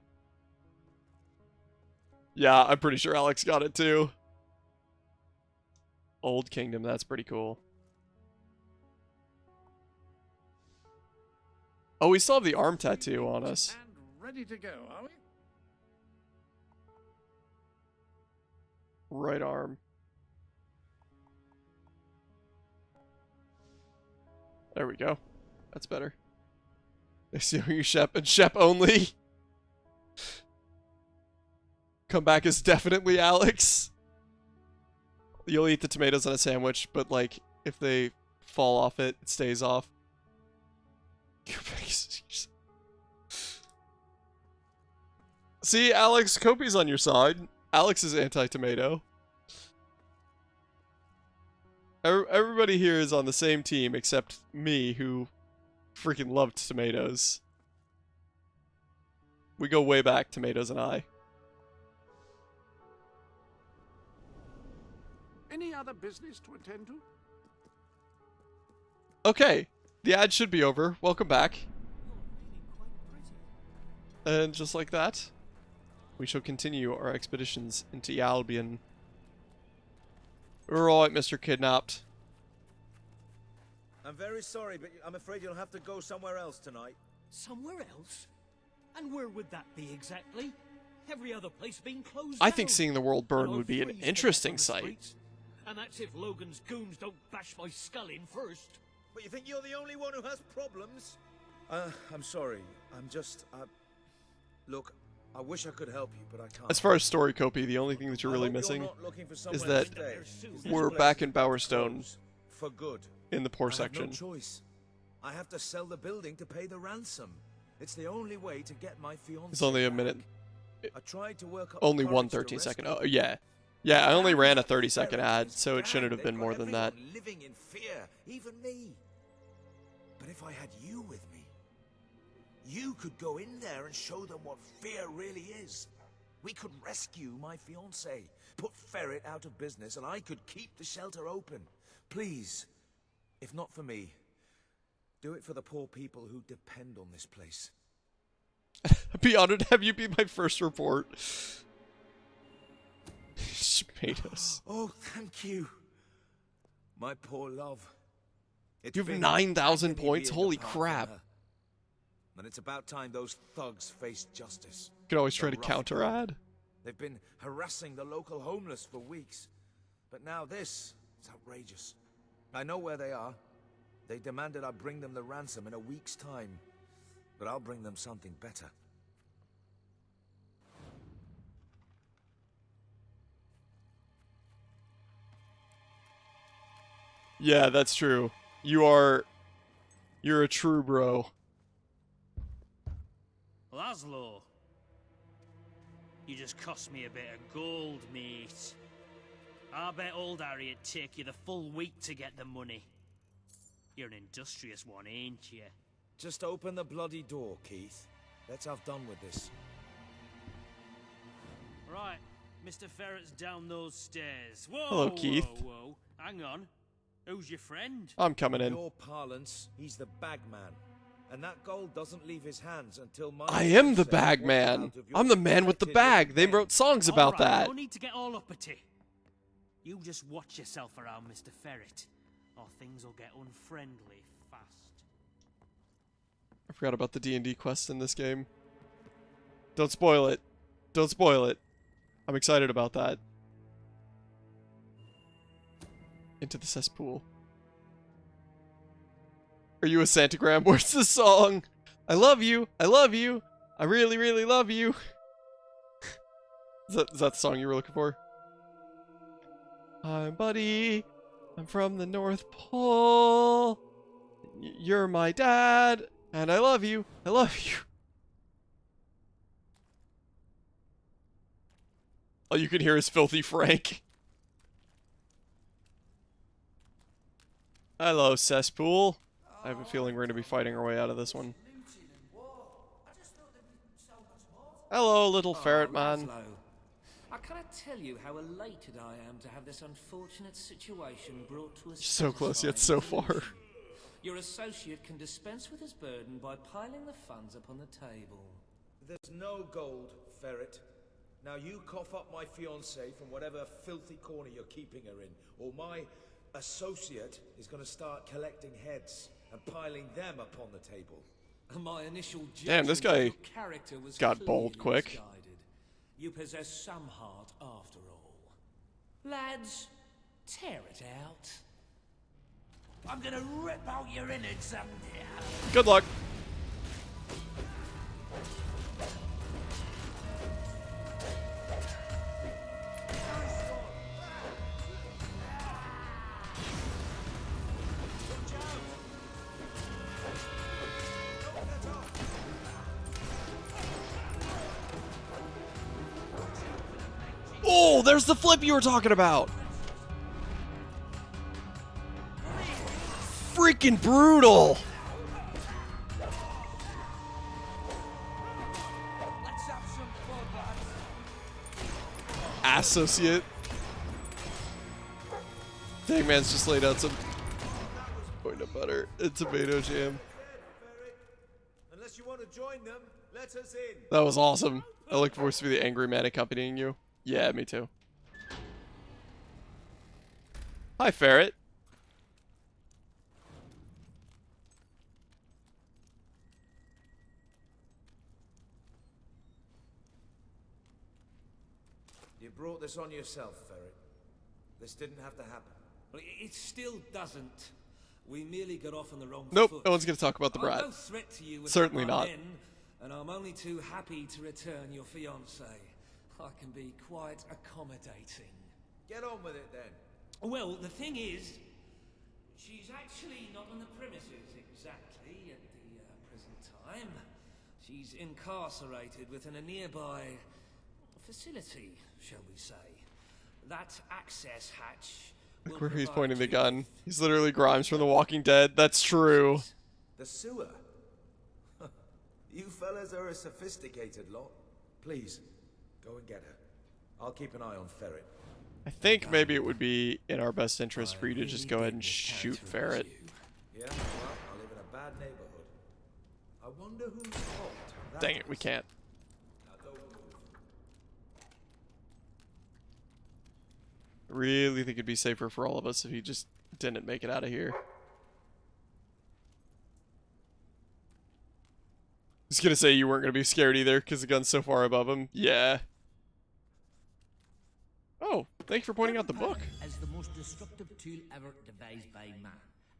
A: Yeah, I'm pretty sure Alex got it too. Old Kingdom, that's pretty cool. Oh, we still have the arm tattoo on us.
K: And ready to go, are we?
A: Right arm. There we go. That's better. They see you, Shep, and Shep only. Come back is definitely Alex. You'll eat the tomatoes on a sandwich, but like if they fall off it, it stays off. See, Alex, Kopi's on your side. Alex is anti-tomato. Everybody here is on the same team except me, who freaking loved tomatoes. We go way back, Tomatoes and I.
K: Any other business to attend to?
A: Okay, the ad should be over. Welcome back. And just like that, we shall continue our expeditions into Albion. Right, Mr. Kidnapped.
G: I'm very sorry, but I'm afraid you'll have to go somewhere else tonight.
V: Somewhere else? And where would that be exactly? Every other place being closed
A: I think
V: down.
A: seeing the world burn
V: And I'll
A: would be an
V: freeze to death
A: interesting
V: on the
A: sight.
V: streets. And that's if Logan's goons don't bash my skull in first.
G: But you think you're the only one who has problems? I'm sorry. I'm just, Look, I wish I could help you, but I can't.
A: As far as story copy, the only thing that you're really missing is that we're back in Bowerstone
G: for good.
A: in the poor
G: I have
A: section.
G: no choice. I have to sell the building to pay the ransom. It's the only way to get my fiancée.
A: It's only a minute.
G: I tried to work up
A: Only
G: courage
A: one
G: to
A: 13-second.
G: rescue
A: Oh, yeah. Yeah, I only ran a 30-second ad, so it shouldn't have been more than that.
G: everyone living in fear, even me. But if I had you with me, you could go in there and show them what fear really is. We could rescue my fiancée, put Ferret out of business, and I could keep the shelter open. Please, if not for me, do it for the poor people who depend on this place.
A: I'd be honored to have you be my first report. Tomatoes.
G: Oh, thank you. My poor love. It's
A: You have
G: been
A: 9,000
G: agony
A: points?
G: being
A: Holy
G: apart from
A: crap.
G: her. And it's about time those thugs faced justice.
A: You could always
G: The
A: try to
G: rough
A: counter
G: crowd.
A: ad.
G: They've been harassing the local homeless for weeks. But now this is outrageous. I know where they are. They demanded I bring them the ransom in a week's time. But I'll bring them something better.
A: Yeah, that's true. You're a true bro.
V: Laszlo, you just cost me a bit of gold, mate. I bet old Harry'd take you the full week to get the money. You're an industrious one, ain't you?
G: Just open the bloody door, Keith. Let's have done with this.
V: Right, Mr. Ferret's down those stairs. Whoa,
A: Hello, Keith.
V: Whoa. Hang on. Who's your friend?
A: I'm coming in.
G: In your parlance, he's the bagman. And that gold doesn't leave his hands until my...
A: I am the
G: fiancé
A: bag
G: walks
A: man.
G: out of your
A: I'm the man with the
G: protected
A: bag.
G: little
A: They wrote songs about
V: All right,
A: that.
V: No need to get all uppity. You just watch yourself around Mr. Ferret, or things will get unfriendly fast.
A: I forgot about the D&D quest in this game. Don't spoil it. Don't spoil it. I'm excited about that. Into the cesspool. Are you a Santagram? Where's the song? I love you. I love you. I really, really love you. Is that the song you were looking for? I'm Buddy. I'm from the North Pole. You're my dad. And I love you. I love you. All you can hear is Filthy Frank. Hello, cesspool. I have a feeling we're going to be fighting our way out of this one. Hello, little ferret man.
O: Laszlo, I cannot tell you how elated I am to have this unfortunate situation brought to us.
A: So close yet so far.
O: Your associate can dispense with his burden by piling the funds up on the table.
G: There's no gold, Ferret. Now you cough up my fiancée from whatever filthy corner you're keeping her in, or my associate is going to start collecting heads and piling them upon the table.
O: My initial
A: Damn, this
O: judgment of
A: guy
O: your character was
A: got bold
O: clearly
A: quick.
O: misguided. You possess some heart after all. Lads, tear it out. I'm gonna rip out your innards and...
A: Good luck. Oh, there's the flip you were talking about. Freaking brutal. associate. Dang man's just laid out some peanut butter and tomato jam.
I: Unless you want to join them, let us in.
A: That was awesome. I look forward to be the angry man accompanying you. Yeah, me too. Hi, Ferret.
G: You brought this on yourself, Ferret. This didn't have to happen.
O: Well, it still doesn't. We merely got off on the wrong
A: Nope,
O: foot.
A: no one's gonna talk about the brat.
O: I'm no threat to you with
A: Certainly
O: my
A: not.
O: men, and I'm only too happy to return your fiancée. I can be quite accommodating.
G: Get on with it then.
O: Well, the thing is, she's actually not on the premises exactly at the present time. She's incarcerated within a nearby facility, shall we say. That access hatch.
A: Look where he's pointing the gun. He's literally Grimes from The Walking Dead. That's true.
G: The sewer? You fellas are a sophisticated lot. Please, go and get her. I'll keep an eye on Ferret.
A: I think maybe it would be in our best interest for you to just go ahead and shoot Ferret.
G: Yeah, well, I live in a bad neighborhood. I wonder whose fault that
A: Dang it, we can't.
G: Now don't move.
A: Really think it'd be safer for all of us if he just didn't make it out of here. I was gonna say you weren't gonna be scared either because the gun's so far above him. Yeah. Oh, thank you for pointing out the book.
C: As the most destructive tool ever devised by man,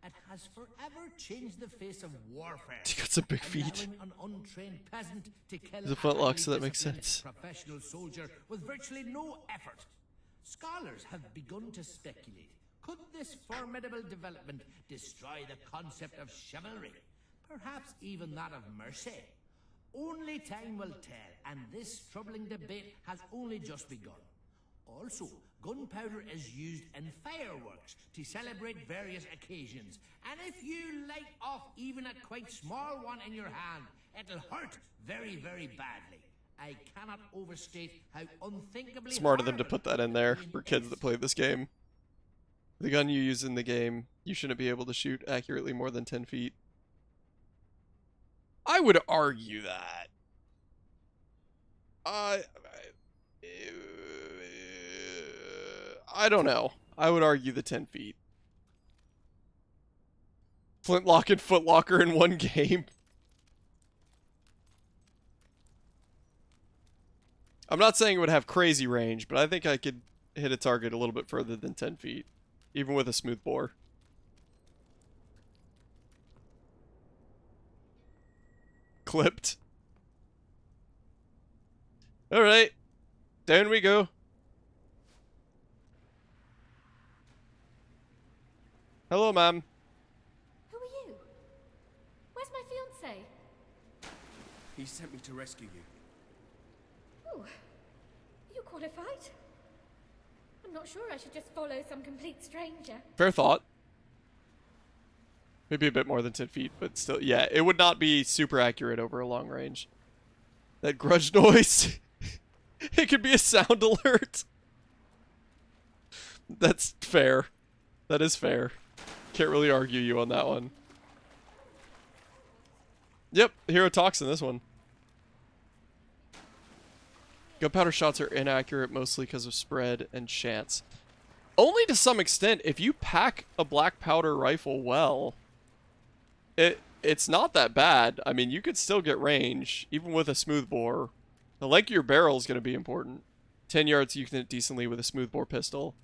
C: it has forever changed the face of warfare.
A: He got some big feet.
C: Allowing an untrained peasant to kill
A: He's a flintlock,
C: a
A: so that makes
C: disciplined
A: sense.
C: professional soldier with virtually no effort. Scholars have begun to speculate. Could this formidable development destroy the concept of chivalry? Perhaps even that of mercy? Only time will tell, and this troubling debate has only just begun. Also, gunpowder is used in fireworks to celebrate various occasions, and if you light off even a quite small one in your hand, it'll hurt very, very badly. I cannot overstate how unthinkably
A: Smart of them to put that in there for kids that play this game. The gun you use in the game, you shouldn't be able to shoot accurately more than 10 feet. I would argue that. I don't know. I would argue the 10 feet. Flintlock and Footlocker in one game. I'm not saying it would have crazy range, but I think I could hit a target a little bit further than 10 feet, even with a smooth bore. Clipped. Alright. Down we go. Hello, ma'am.
N: Who are you? Where's my fiancé?
M: He sent me to rescue you.
N: Oh, are you qualified? I'm not sure I should just follow some complete stranger.
A: Fair thought. Maybe a bit more than 10 feet, but still, yeah, it would not be super accurate over a long range. That grudge noise, it could be a sound alert. That's fair. That is fair. Can't really argue you on that one. Yep, hero talks in this one. Gunpowder shots are inaccurate mostly because of spread and chance. Only to some extent. If you pack a black powder rifle well, it's not that bad. I mean, you could still get range, even with a smooth bore. The length of your barrel is going to be important. 10 yards you can hit decently with a smooth bore pistol.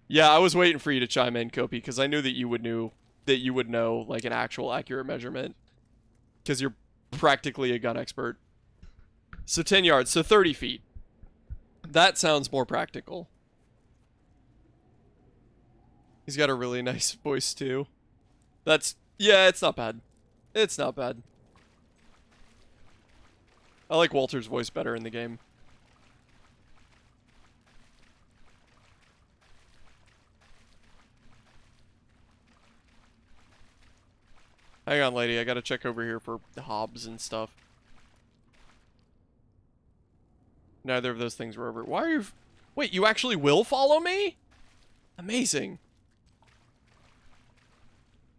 A: Yeah, I was waiting for you to chime in, Kopi, because I knew that you would know like an actual accurate measurement. Because you're practically a gun expert. So 10 yards, so 30 feet. That sounds more practical. He's got a really nice voice, too. Yeah, it's not bad. It's not bad. I like Walter's voice better in the game. Hang on, lady. I gotta check over here for Hobbs and stuff. Neither of those things were over. Why are you... Wait, you actually will follow me? Amazing.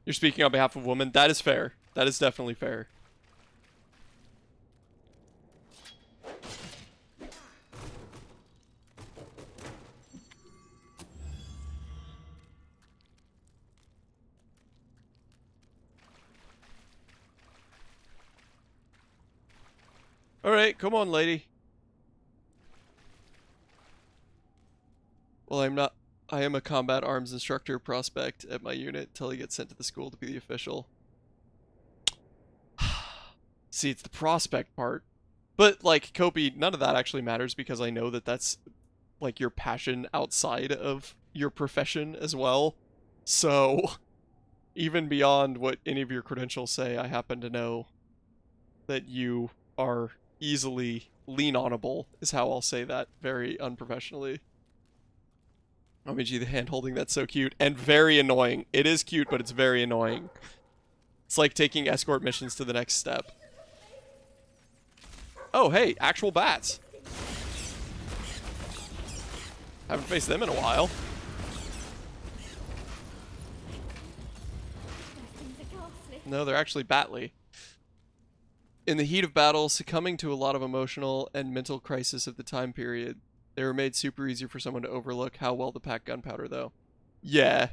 A: You're speaking on behalf of women. That is fair. That is definitely fair. Alright, come on, lady. Well, I am a combat arms instructor prospect at my unit till I get sent to the school to be the official. See, it's the prospect part. But, like, Kopi, none of that actually matters because I know that that's, like, your passion outside of your profession as well. So, even beyond what any of your credentials say, I happen to know that you are easily lean-onable, is how I'll say that very unprofessionally. Oh, gee, the hand-holding, that's so cute. And very annoying. It is cute, but it's very annoying. It's like taking escort missions to the next step. Oh, hey, actual bats. Haven't faced them in a while. No, they're actually Batley. In the heat of battle, succumbing to a lot of emotional and mental crisis of the time period, they were made super easy for someone to overlook how well to pack gunpowder, though. Yeah,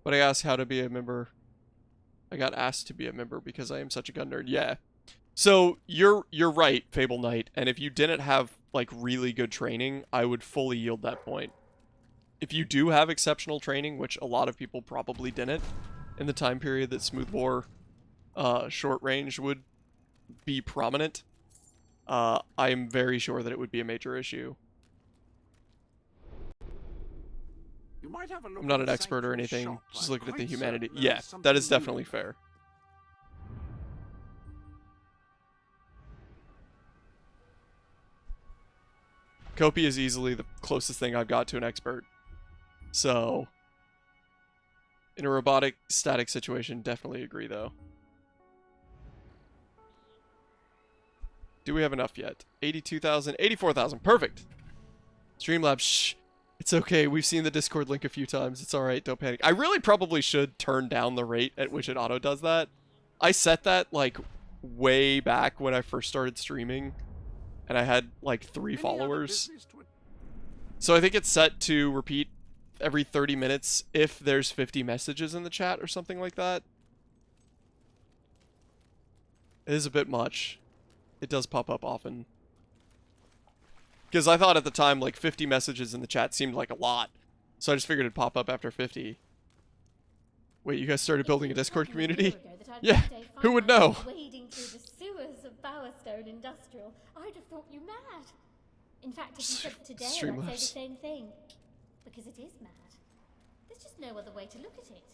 A: but I asked how to be a member. I got asked to be a member because I am such a gun nerd. Yeah. So, you're right, Fable Knight, and if you didn't have, like, really good training, I would fully yield that point. If you do have exceptional training, which a lot of people probably didn't, in the time period that Smooth War short range would be prominent, I'm very sure that it would be a major issue.
K: You might have a look
A: I'm not
K: at
A: an
K: the
A: expert or
K: sanctuary
A: anything,
K: shop.
A: just
K: I'm
A: looking at the
K: quite
A: humanity.
K: certain
A: Yeah,
K: there's something
A: that is
K: new
A: definitely
K: there.
A: fair. Kopi is easily the closest thing I've got to an expert. So, in a robotic static situation, definitely agree though. Do we have enough yet? 82,000, 84,000, perfect! Streamlabs, shh. It's okay, we've seen the Discord link a few times. It's alright, don't panic. I really probably should turn down the rate at which it auto does that. I set that, like, way back when I first started streaming. And I had, like, 3 followers. So I think it's set to repeat every 30 minutes if there's 50 messages in the chat or something like that. It is a bit much. It does pop up often. Because I thought at the time, like, 50 messages in the chat seemed like a lot. So I just figured it'd pop up after 50. Wait, you guys started building a Discord community? Yeah, who would know?
J: Wading through the sewers of Bowerstone Industrial, I'd have thought you mad. In fact, if you said today, I'd say the same thing. Because it is mad. There's just no other way to look at it.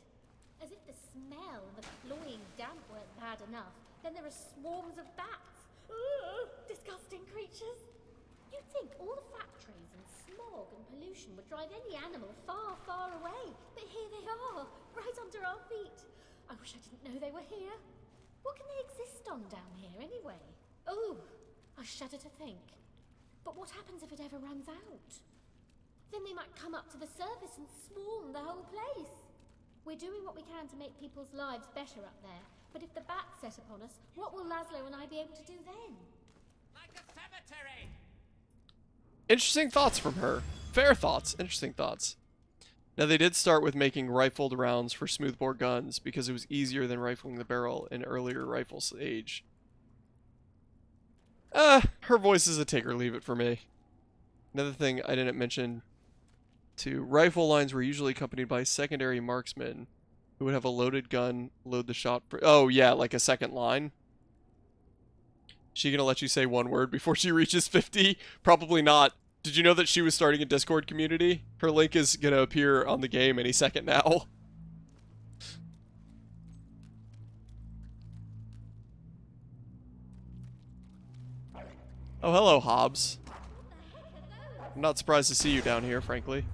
J: As if the smell and the cloying damp weren't bad enough, then there are swarms of bats. Ugh, disgusting creatures. You'd think all the factories and smog and pollution would drive any animal far, far away. But here they are, right under our feet. I wish I didn't know they were here. What can they exist on down here anyway? Oh, I shudder to think. But what happens if it ever runs out? Then they might come up to the surface and swarm the whole place. We're doing what we can to make people's lives better up there. But if the bats set upon us, what will Laszlo and I be able to do then?
H: Like a cemetery.
A: Interesting thoughts from her. Fair thoughts. Interesting thoughts. Now, they did start with making rifled rounds for smoothbore guns because it was easier than rifling the barrel in earlier rifle age. Her voice is a take or leave it for me. Another thing I didn't mention, too. Rifle lines were usually accompanied by secondary marksmen who would have a loaded gun, load the shot for... Oh, yeah, like a second line. She gonna let you say one word before she reaches 50? Probably not. Did you know that she was starting a Discord community? Her link is gonna appear on the game any second now. Oh, hello, Hobbs. I'm not surprised to see you down here, frankly.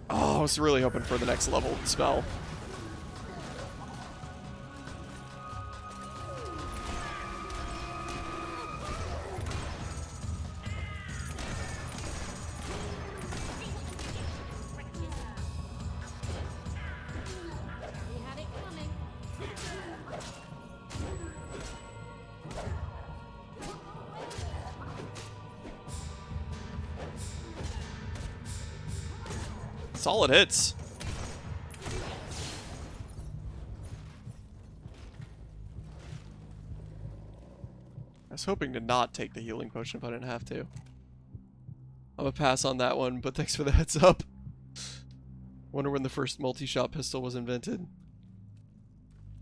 A: Oh, I was really hoping for the next level spell. Solid hits. I was hoping to not take the healing potion if I didn't have to. I'm gonna pass on that one, but thanks for the heads up. Wonder when the first multi-shot pistol was invented.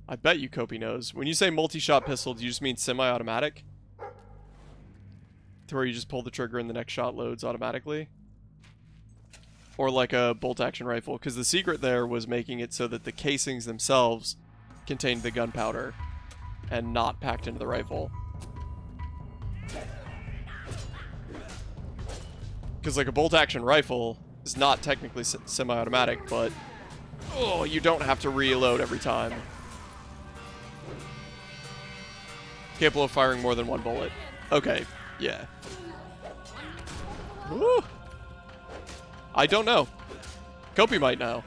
A: I bet you Kopi knows. When you say multi-shot pistol, do you just mean semi-automatic? To where you just pull the trigger and the next shot loads automatically? Or like a bolt-action rifle? Because the secret there was making it so that the casings themselves contained the gunpowder and not packed into the rifle. Because like a bolt-action rifle is not technically semi-automatic, but oh, you don't have to reload every time. Capable of firing more than one bullet. Okay, yeah. Woo! I don't know. Kopi might know.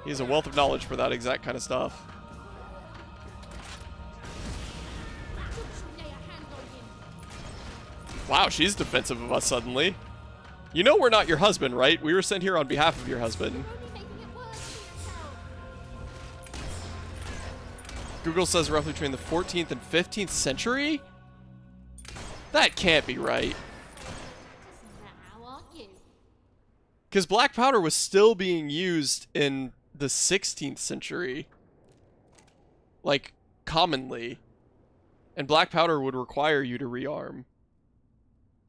A: He has a wealth of knowledge for that exact kind of stuff. Wow, she's defensive of us suddenly. You know we're not your husband, right? We were sent here on behalf of your husband. Google says roughly between the 14th and 15th century? That can't be right. Because black powder was still being used in the 16th century. Like, commonly. And black powder would require you to rearm.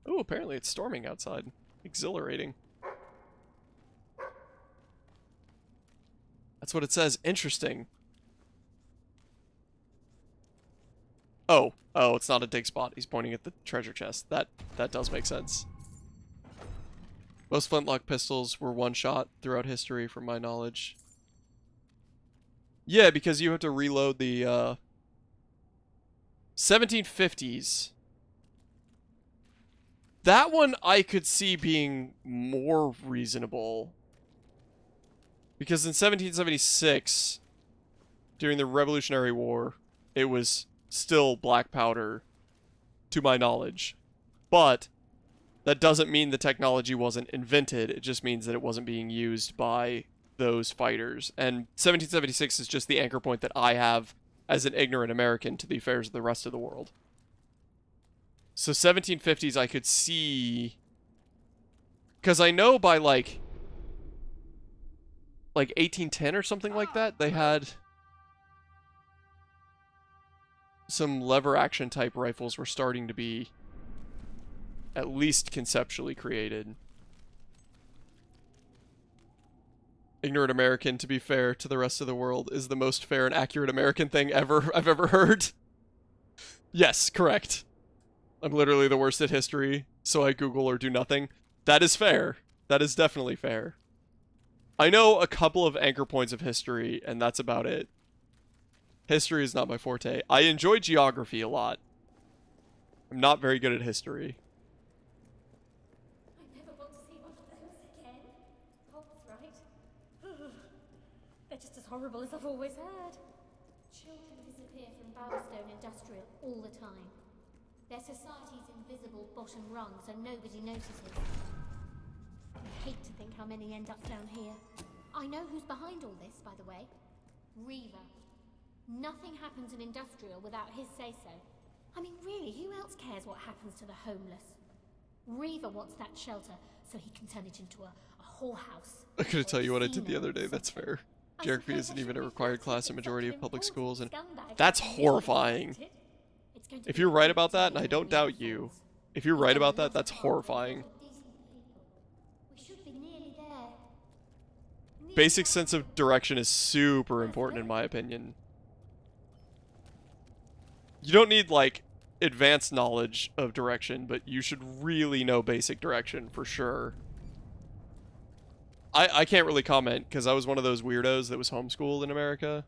A: Oh, apparently it's storming outside. Exhilarating. That's what it says. Interesting. Oh, it's not a dig spot. He's pointing at the treasure chest. That does make sense. Most flintlock pistols were one shot throughout history, from my knowledge. Yeah, because you have to reload the 1750s. That one I could see being more reasonable. Because in 1776, during the Revolutionary War, it was still black powder, to my knowledge. But that doesn't mean the technology wasn't invented. It just means that it wasn't being used by those fighters. And 1776 is just the anchor point that I have as an ignorant American to the affairs of the rest of the world. So 1750s I could see... Because I know by like 1810 or something like that, they had... some lever action type rifles were starting to be at least conceptually created. Ignorant American, to be fair to the rest of the world, is the most fair and accurate American thing I've ever heard. Yes, correct. I'm literally the worst at history, so I Google or do nothing. That is fair. That is definitely fair. I know a couple of anchor points of history, and that's about it. History is not my forte. I enjoy geography a lot. I'm not very good at history.
J: I never want to see one of those again. Pop's right. They're just as horrible as I've always heard. Children disappear from Bowerstone Industrial all the time. Their society's invisible bottom rung, so nobody notices. I hate to think how many end up down here. I know who's behind all this, by the way. Reaver. Nothing happens in Industrial without his say-so. I mean, really, who else cares what happens to the homeless? Reaver wants that shelter so he can turn it into a whorehouse.
A: I'm gonna tell you what I did the other day, that's fair. Geography isn't even a required class in majority of public schools, and that's horrifying. If you're right about that, and I don't doubt you, if you're right about that, that's horrifying. Basic sense of direction is super important in my opinion. You don't need, like, advanced knowledge of direction, but you should really know basic direction, for sure. I can't really comment, because I was one of those weirdos that was homeschooled in America.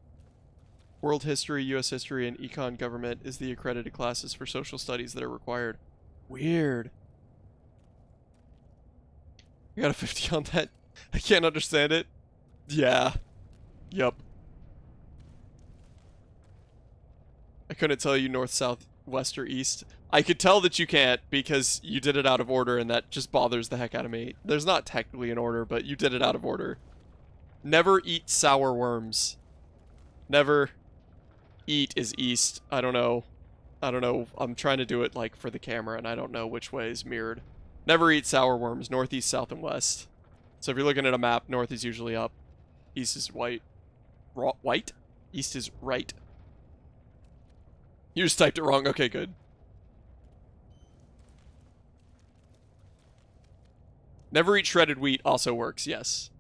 A: World history, US history, and econ government is the accredited classes for social studies that are required. Weird. I got a 50 on that. I can't understand it. Yeah. Yup. I couldn't tell you north, south, west or east. I could tell that you can't because you did it out of order, and that just bothers the heck out of me. There's not technically an order, but you did it out of order. Never eat sour worms. Never eat is east. I don't know. I don't know. I'm trying to do it like for the camera, and I don't know which way is mirrored. Never eat sour worms. Northeast, south, and west. So if you're looking at a map, north is usually up. East is white. White? East is right. You just typed it wrong. Okay, good. Never eat shredded wheat also works, yes.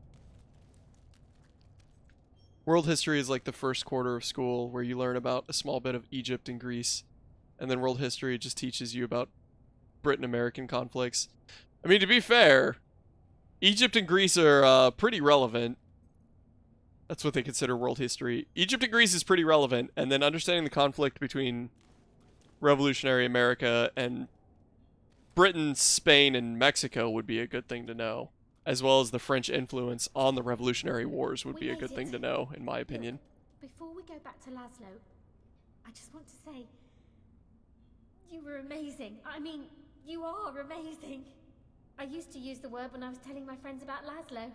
A: World history is like the first quarter of school where you learn about a small bit of Egypt and Greece. And then world history just teaches you about Britain-American conflicts. I mean, to be fair, Egypt and Greece are pretty relevant. That's what they consider world history. Egypt and Greece is pretty relevant. And then understanding the conflict between revolutionary America and Britain, Spain, and Mexico would be a good thing to know. As well as the French influence on the Revolutionary Wars would be a good thing to know, in my opinion.
J: Look, before we go back to Laszlo, I just want to say, you were amazing. I mean, you are amazing. I used to use the word when I was telling my friends about Laszlo.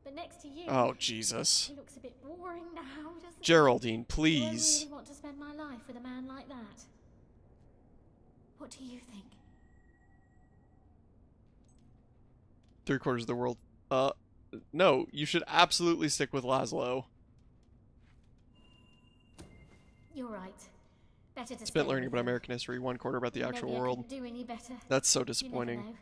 J: But next to you...
A: Oh, Jesus.
J: He looks a bit boring now, doesn't
A: Geraldine,
J: he?
A: please.
J: Do I really want to spend my life with a man like that? What do you think?
A: 3/4 of the world. No, you should absolutely stick with Laszlo.
J: You're right. Better to
A: Spent learning about American history, 1/4 about the actual
J: Maybe I
A: world.
J: couldn't do any better.
A: That's so
J: You never
A: disappointing.
J: know.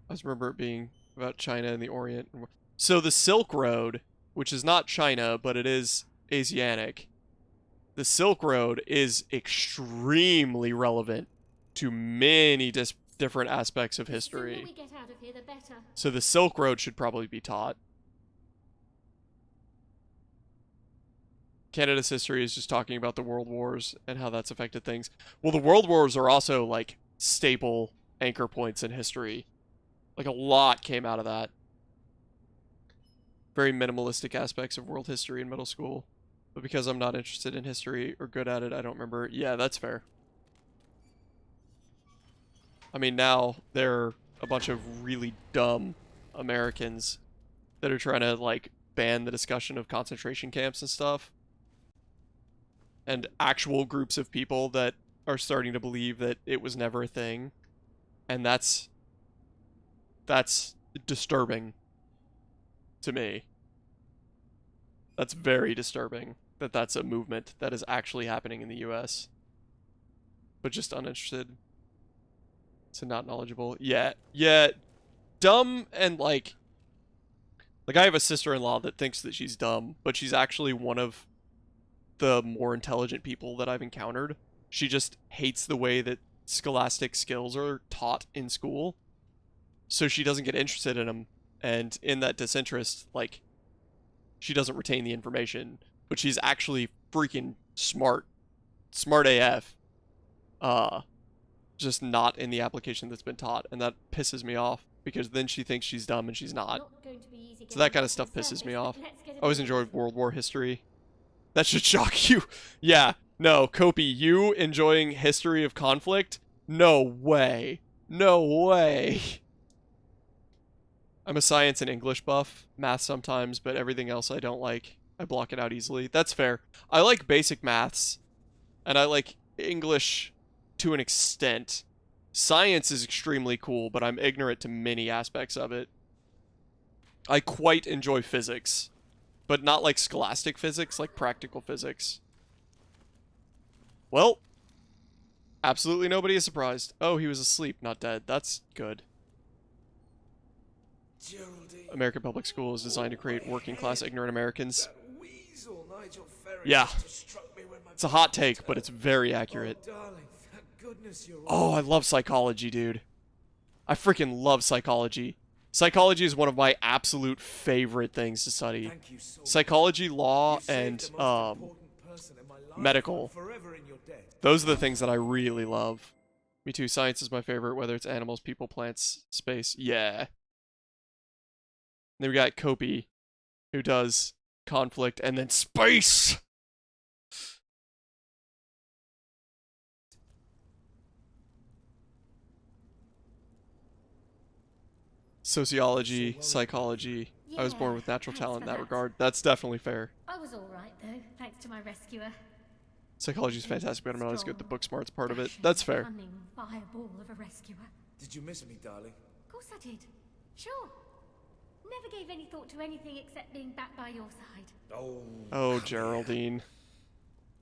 A: I just remember it being about China and the Orient. So the Silk Road, which is not China, but it is Asiatic. The Silk Road is extremely relevant to many different aspects of history.
J: The sooner we get out of here, the better.
A: So the Silk Road should probably be taught. Canada's history is just talking about the World Wars and how that's affected things. Well, the World Wars are also, like, staple anchor points in history. Like, a lot came out of that. Very minimalistic aspects of world history in middle school. But because I'm not interested in history or good at it, I don't remember. Yeah, that's fair. I mean, now there are a bunch of really dumb Americans that are trying to, like, ban the discussion of concentration camps and stuff. And actual groups of people that are starting to believe that it was never a thing. And that's disturbing to me. That's very disturbing that that's a movement that is actually happening in the US. But just uninterested. So not knowledgeable. Yeah, dumb and like I have a sister-in-law that thinks that she's dumb, but she's actually one of the more intelligent people that I've encountered. She just hates the way that scholastic skills are taught in school. So she doesn't get interested in them, and in that disinterest, like, she doesn't retain the information, but she's actually freaking smart AF. Just not in the application that's been taught, and that pisses me off because then she thinks she's dumb and she's not. So that kind of stuff pisses me off. I always enjoyed World War history. That should shock you. Yeah, no, Kopi, you enjoying history of conflict? No way. No way. I'm a science and English buff, math sometimes, but everything else I don't like. I block it out easily. That's fair. I like basic maths, and I like English to an extent. Science is extremely cool, but I'm ignorant to many aspects of it. I quite enjoy physics, but not like scholastic physics, like practical physics. Well, absolutely nobody is surprised. Oh, he was asleep, not dead. That's good. American public school is designed to create working-class ignorant Americans. Yeah. It's a hot take, but it's very accurate. Oh, I love psychology, dude. I freaking love psychology. Psychology is one of my absolute favorite things to study. Psychology, law, and medical. Those are the things that I really love. Me too. Science is my favorite, whether it's animals, people, plants, space. Yeah. Then we got Kopi, who does conflict, and then space! sociology, psychology. I was born with natural talent in that regard. That's definitely fair.
J: I was alright though, thanks to my rescuer.
A: Psychology's fantastic, but I'm not as good at the book smarts part of it. That's fair.
J: Cunning fireball of a rescuer.
R: Did you miss me, darling?
J: Of course I did. Sure. Never gave any thought to anything except being back by your side.
A: Oh, Geraldine.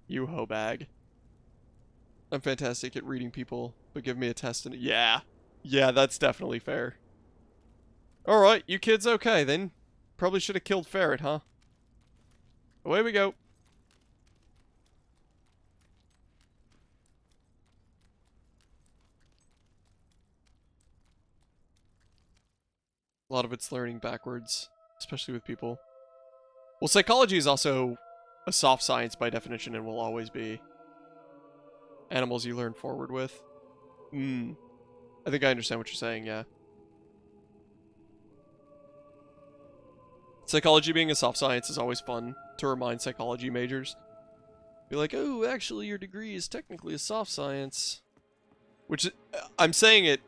A: You hoe bag. I'm fantastic at reading people, but give me a test and yeah. Yeah, that's definitely fair. Alright, you kids okay then. Probably should have killed Ferret, huh? Away we go. A lot of it's learning backwards, especially with people. Well, psychology is also a soft science by definition and will always be. Animals you learn forward with. I think I understand what you're saying, yeah. Psychology being a soft science is always fun to remind psychology majors. Be like, oh, actually your degree is technically a soft science. Which, I'm saying it...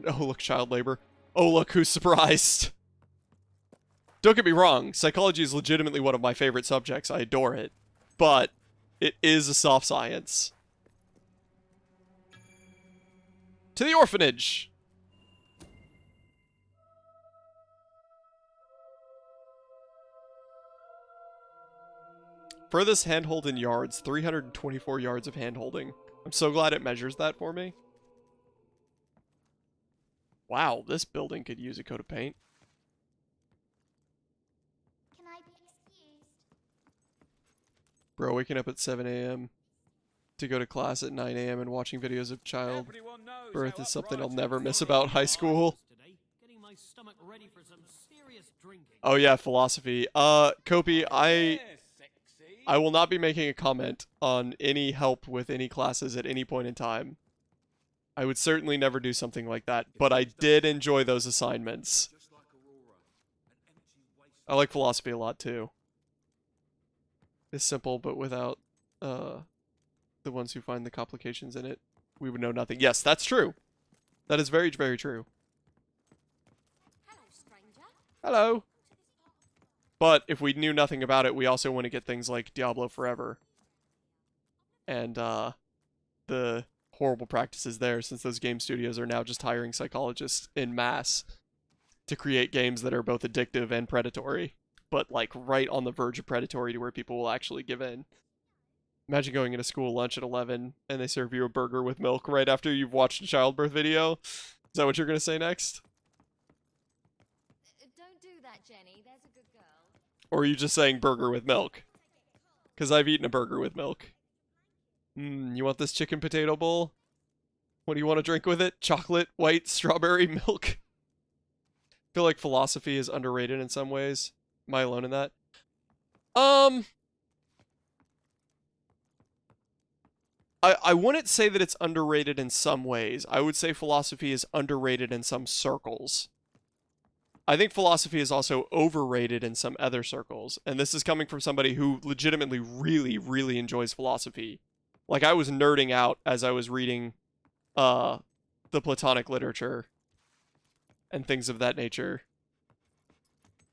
A: Oh, look, child labor. Oh, look, who's surprised? Don't get me wrong, psychology is legitimately one of my favorite subjects. I adore it. But, it is a soft science. To the orphanage! Furthest handhold in yards, 324 yards of handholding. I'm so glad it measures that for me. Wow, this building could use a coat of paint.
J: Can I be excused?
A: Bro, waking up at 7 a.m. to go to class at 9 a.m. and watching videos of childbirth is something I'll never miss about high school. Oh yeah, philosophy. Kopi, I will not be making a comment on any help with any classes at any point in time. I would certainly never do something like that, but I did enjoy those assignments. I like philosophy a lot too. It's simple, but without the ones who find the complications in it, we would know nothing. Yes, that's true. That is very, very true.
P: Hello, stranger.
A: Hello. But if we knew nothing about it, we also want to get things like Diablo Forever. And the horrible practices there, since those game studios are now just hiring psychologists in mass to create games that are both addictive and predatory, but like right on the verge of predatory to where people will actually give in. Imagine going into school lunch at 11 and they serve you a burger with milk right after you've watched a childbirth video. Is that what you're going to say next?
P: Don't do that, Jenny. There's a good girl.
A: Or are you just saying burger with milk? Because I've eaten a burger with milk. You want this chicken potato bowl? What do you want to drink with it? Chocolate, white, strawberry, milk? I feel like philosophy is underrated in some ways. Am I alone in that? I wouldn't say that it's underrated in some ways. I would say philosophy is underrated in some circles. I think philosophy is also overrated in some other circles. And this is coming from somebody who legitimately really, really enjoys philosophy. Like, I was nerding out as I was reading the Platonic literature and things of that nature.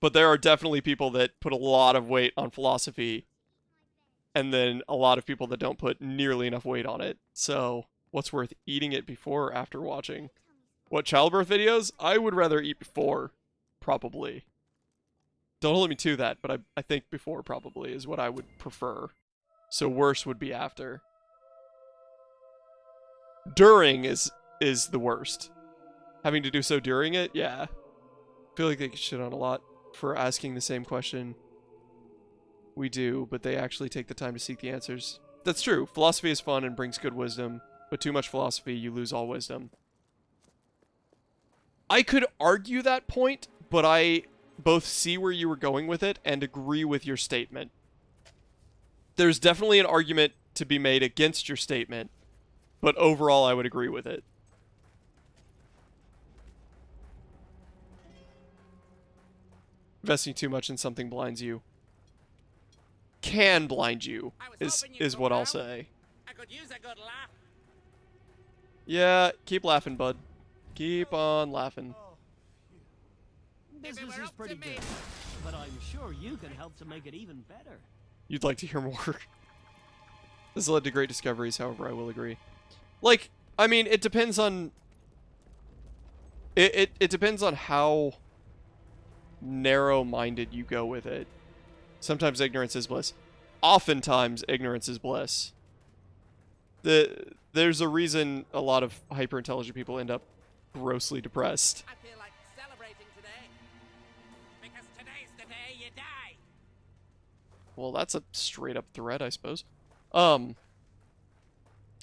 A: But there are definitely people that put a lot of weight on philosophy, and then a lot of people that don't put nearly enough weight on it. So, what's worth eating it before or after watching? What, childbirth videos? I would rather eat before, probably. Don't hold me to that, but I think before probably is what I would prefer. So worse would be after. During is the worst. Having to do so during it, yeah. I feel like they get shit on a lot for asking the same question. We do, but they actually take the time to seek the answers. That's true. Philosophy is fun and brings good wisdom, but too much philosophy, you lose all wisdom. I could argue that point, but I both see where you were going with it and agree with your statement. There's definitely an argument to be made against your statement, but overall I would agree with it. Investing too much in something blinds you. Can blind you, is what I'll say.
H: I could use a good laugh.
A: Yeah, keep laughing, bud. Keep on laughing.
B: business is pretty good, but I'm sure you can help to make it even better.
A: You'd like to hear more. This led to great discoveries, however, I will agree. Like, I mean, it depends on... It depends on how narrow-minded you go with it. Sometimes ignorance is bliss. Oftentimes, ignorance is bliss. There's a reason a lot of hyper-intelligent people end up grossly depressed.
H: I feel like celebrating today. Because today's the day you die.
A: Well, that's a straight-up threat, I suppose. So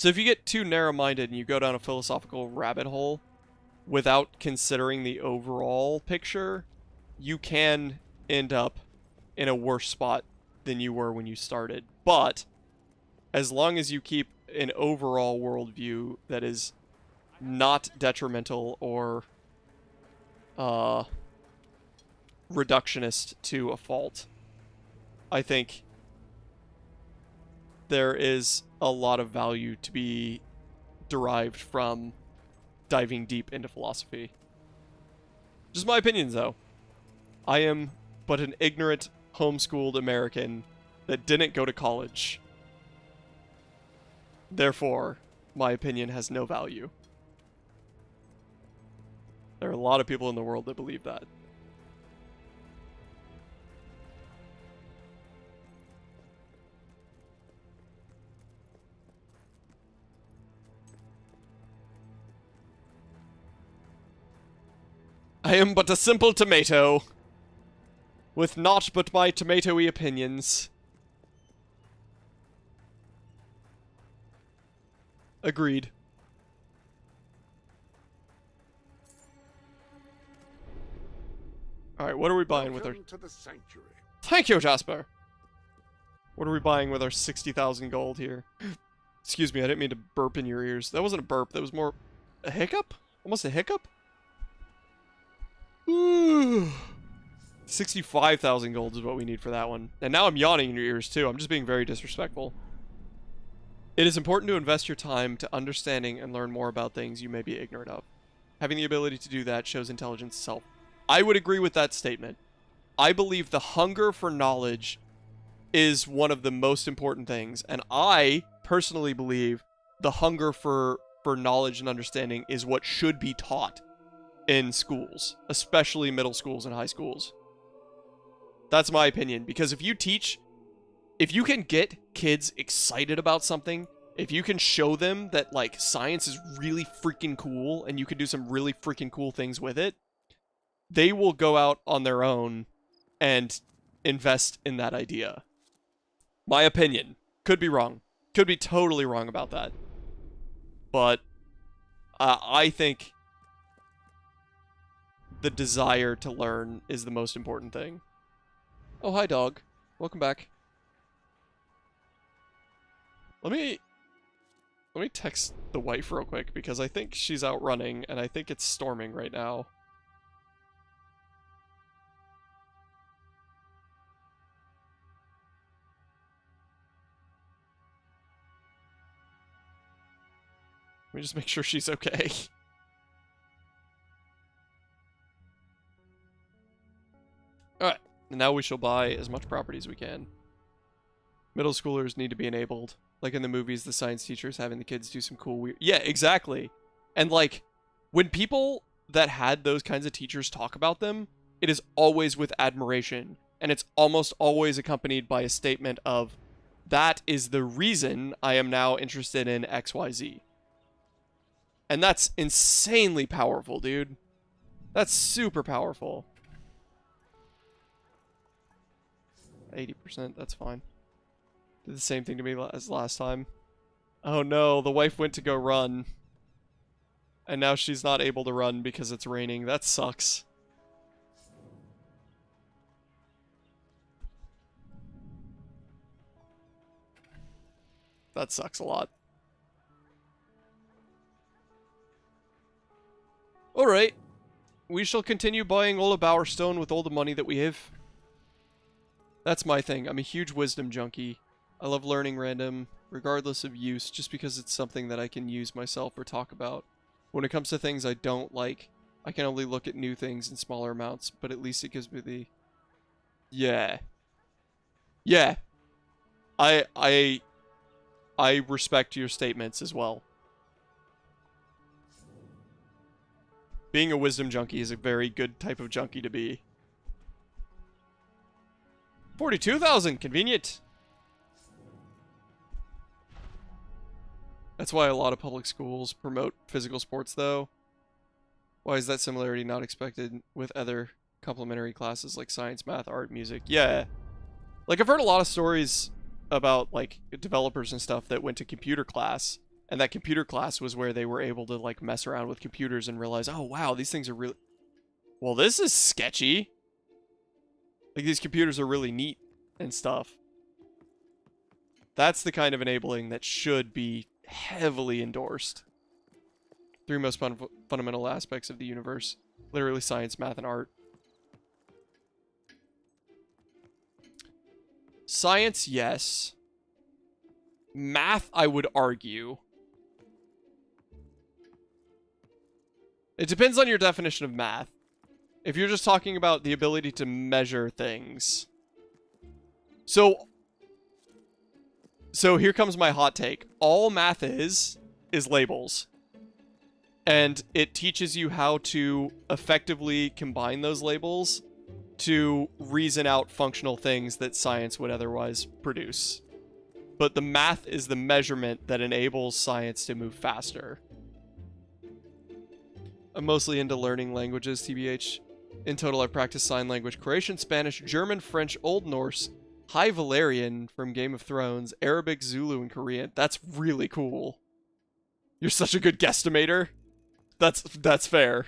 A: if you get too narrow-minded and you go down a philosophical rabbit hole without considering the overall picture, you can end up in a worse spot than you were when you started. But as long as you keep an overall worldview that is not detrimental or reductionist to a fault, I think there is a lot of value to be derived from diving deep into philosophy. Just my opinions, though. I am but an ignorant, homeschooled American that didn't go to college. Therefore, my opinion has no value. There are a lot of people in the world that believe that. I am but a simple tomato, with naught but my tomatoey opinions. Agreed. Alright, what are we buying with our...
K: To the sanctuary.
A: Thank you, Jasper! What are we buying with our 60,000 gold here? Excuse me, I didn't mean to burp in your ears. That wasn't a burp, that was more... a hiccup? Almost a hiccup? 65,000 gold is what we need for that one. And now I'm yawning in your ears too. I'm just being very disrespectful. It is important to invest your time to understanding and learn more about things you may be ignorant of. Having the ability to do that shows intelligence itself. I would agree with that statement. I believe the hunger for knowledge is one of the most important things. And I personally believe the hunger for knowledge and understanding is what should be taught in schools, especially middle schools and high schools. That's my opinion, because if you can get kids excited about something, if you can show them that, like, science is really freaking cool and you can do some really freaking cool things with it, they will go out on their own and invest in that idea. My opinion. Could be wrong. Could be totally wrong about that. But I think the desire to learn is the most important thing. Oh, hi, dog. Welcome back. Let me text the wife real quick, because I think she's out running, and I think it's storming right now. Let me just make sure she's okay. Alright, now we shall buy as much property as we can. Middle schoolers need to be enabled. Like in the movies, the science teachers having the kids do some cool weird... Yeah, exactly. And like, when people that had those kinds of teachers talk about them, it is always with admiration. And it's almost always accompanied by a statement of, that is the reason I am now interested in XYZ. And that's insanely powerful, dude. That's super powerful. 80%, that's fine. Did the same thing to me as last time. Oh no, the wife went to go run. And now she's not able to run because it's raining. That sucks. That sucks a lot. Alright. We shall continue buying all of Bowerstone with all the money that we have. That's my thing. I'm a huge wisdom junkie. I love learning random, regardless of use, just because it's something that I can use myself or talk about. When it comes to things I don't like, I can only look at new things in smaller amounts, but at least it gives me the... Yeah. Yeah. I respect your statements as well. Being a wisdom junkie is a very good type of junkie to be. 42,000, convenient. That's why a lot of public schools promote physical sports, though. Why is that similarity not expected with other complementary classes like science, math, art, music? Yeah. Like, I've heard a lot of stories about, like, developers and stuff that went to computer class, and that computer class was where they were able to, like, mess around with computers and realize, oh, wow, these things are really... Well, this is sketchy. Like, these computers are really neat and stuff. That's the kind of enabling that should be heavily endorsed. Three most fundamental aspects of the universe. Literally science, math, and art. Science, yes. Math, I would argue. It depends on your definition of math. If you're just talking about the ability to measure things. So here comes my hot take. All math is labels. And it teaches you how to effectively combine those labels to reason out functional things that science would otherwise produce. But the math is the measurement that enables science to move faster. I'm mostly into learning languages, TBH. In total, I've practiced sign language, Croatian, Spanish, German, French, Old Norse, High Valyrian from Game of Thrones, Arabic, Zulu, and Korean. That's really cool. You're such a good guesstimator. That's fair.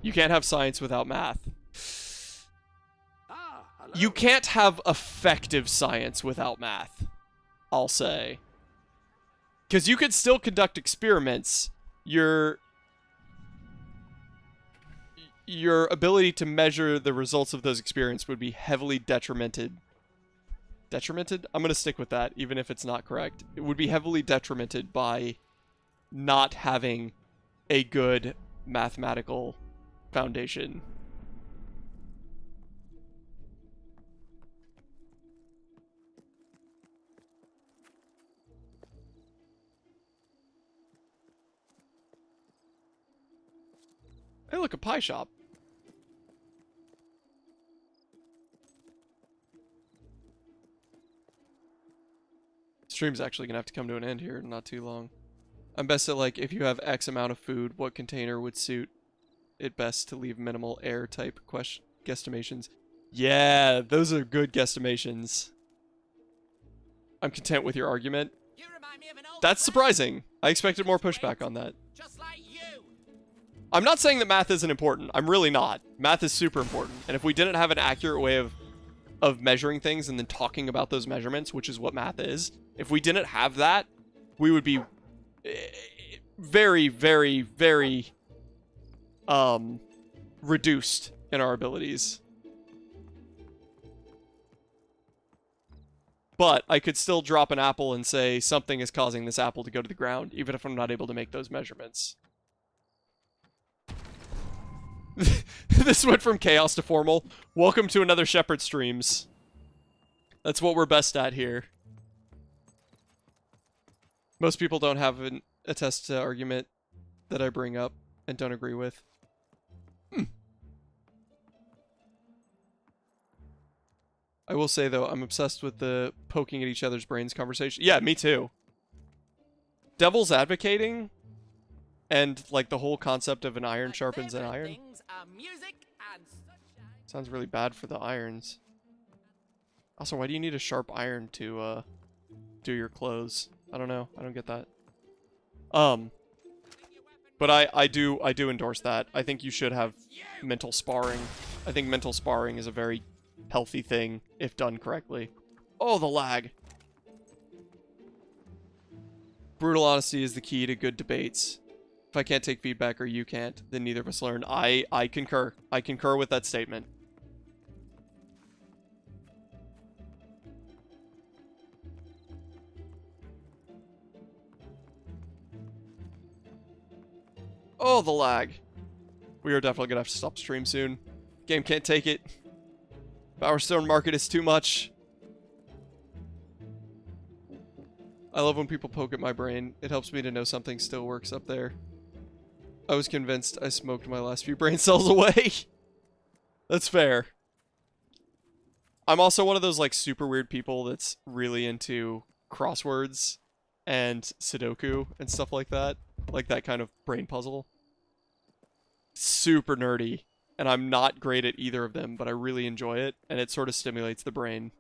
A: You can't have science without math. You can't have effective science without math, I'll say. Because you could still conduct experiments. Your ability to measure the results of those experiments would be heavily detrimented. Detrimented? I'm going to stick with that, even if it's not correct. It would be heavily detrimented by not having a good mathematical foundation. Hey, look, a pie shop. Stream's actually gonna have to come to an end here in not too long. I'm best at, like, if you have X amount of food, what container would suit it best to leave minimal air type guesstimations? Yeah, those are good guesstimations. I'm content with your argument. That's surprising. I expected more pushback on that. I'm not saying that math isn't important. I'm really not. Math is super important. And if we didn't have an accurate way of measuring things and then talking about those measurements, which is what math is, if we didn't have that, we would be very, very, very reduced in our abilities. But I could still drop an apple and say something is causing this apple to go to the ground, even if I'm not able to make those measurements. This went from chaos to formal. Welcome to another Shepherd Streams. That's what we're best at here. Most people don't have a test argument that I bring up and don't agree with. I will say, though, I'm obsessed with the poking at each other's brains conversation. Yeah, me too. Devil's advocating and, like, the whole concept of an iron sharpens an iron. Sounds really bad for the irons. Also, why do you need a sharp iron to do your clothes? I don't know. I don't get that. But I do endorse that. I think you should have mental sparring. I think mental sparring is a very healthy thing if done correctly. Oh, the lag. Brutal honesty is the key to good debates. If I can't take feedback or you can't, then neither of us learn. I concur. I concur with that statement. Oh, the lag. We are definitely gonna have to stop stream soon. Game can't take it. Bowerstone Market is too much. I love when people poke at my brain. It helps me to know something still works up there. I was convinced I smoked my last few brain cells away. That's fair. I'm also one of those like super weird people that's really into crosswords and Sudoku and stuff like that. Like that kind of brain puzzle. Super nerdy. And I'm not great at either of them, but I really enjoy it. And it sort of stimulates the brain.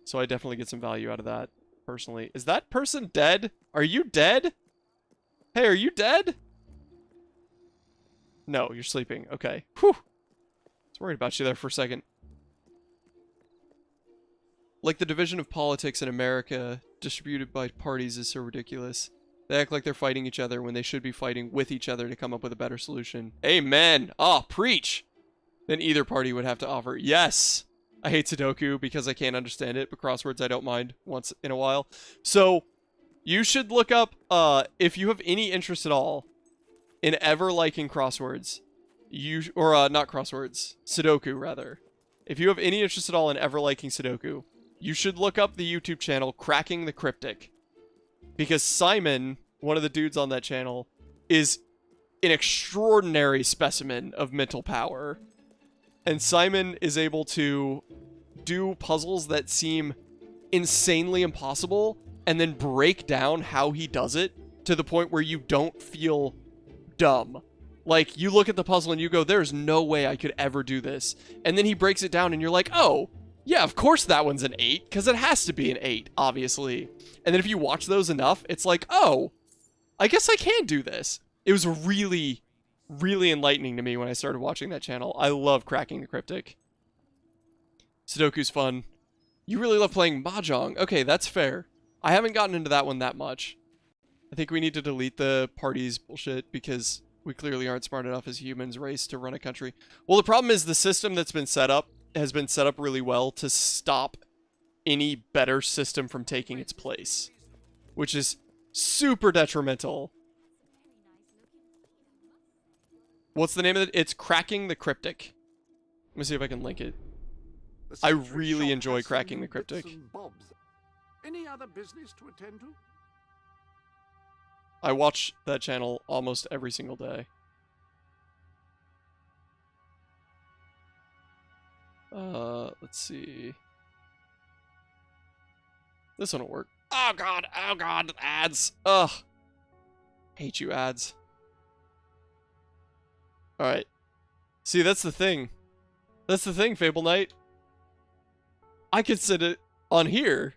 A: So I definitely get some value out of that, personally. Is that person dead? Are you dead? Hey, are you dead? No, you're sleeping. Okay. Whew. I was worried about you there for a second. Like the division of politics in America, distributed by parties, is so ridiculous. They act like they're fighting each other when they should be fighting with each other to come up with a better solution. Amen! Oh, preach! Then either party would have to offer. Yes! I hate Sudoku because I can't understand it, but crosswords I don't mind once in a while. So, you should look up, if you have any interest at all in ever liking crosswords, not crosswords, Sudoku, rather. If you have any interest at all in ever liking Sudoku, you should look up the YouTube channel Cracking the Cryptic. Because Simon, one of the dudes on that channel, is an extraordinary specimen of mental power. And Simon is able to do puzzles that seem insanely impossible and then break down how he does it to the point where you don't feel dumb. Like, you look at the puzzle and you go, there's no way I could ever do this. And then he breaks it down and you're like, oh, yeah, of course that one's an 8, because it has to be an 8, obviously. And then if you watch those enough, it's like, oh, I guess I can do this. It was really, really enlightening to me when I started watching that channel. I love Cracking the Cryptic. Sudoku's fun. You really love playing Mahjong. Okay, that's fair. I haven't gotten into that one that much. I think we need to delete the parties bullshit because we clearly aren't smart enough as humans race to run a country. Well, the problem is the system that's been set up has been set up really well to stop any better system from taking its place, which is super detrimental. What's the name of it? It's Cracking the Cryptic. Let me see if I can link it. I really enjoy Cracking the Cryptic.
K: Any other business to attend to?
A: I watch that channel almost every single day. Let's see. This one will work. Oh god, ads. Ugh. Hate you, ads. Alright. See, that's the thing. That's the thing, Fable Knight. I could set it on here.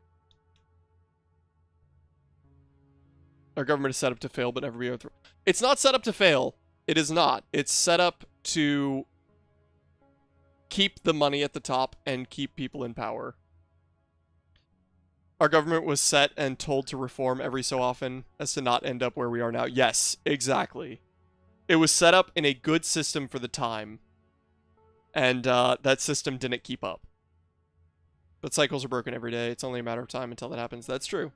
A: Our government is set up to fail, but never be overthrown. It's not set up to fail. It is not. It's set up to keep the money at the top and keep people in power. Our government was set and told to reform every so often as to not end up where we are now. Yes, exactly. It was set up in a good system for the time. And that system didn't keep up. But cycles are broken every day. It's only a matter of time until that happens. That's true.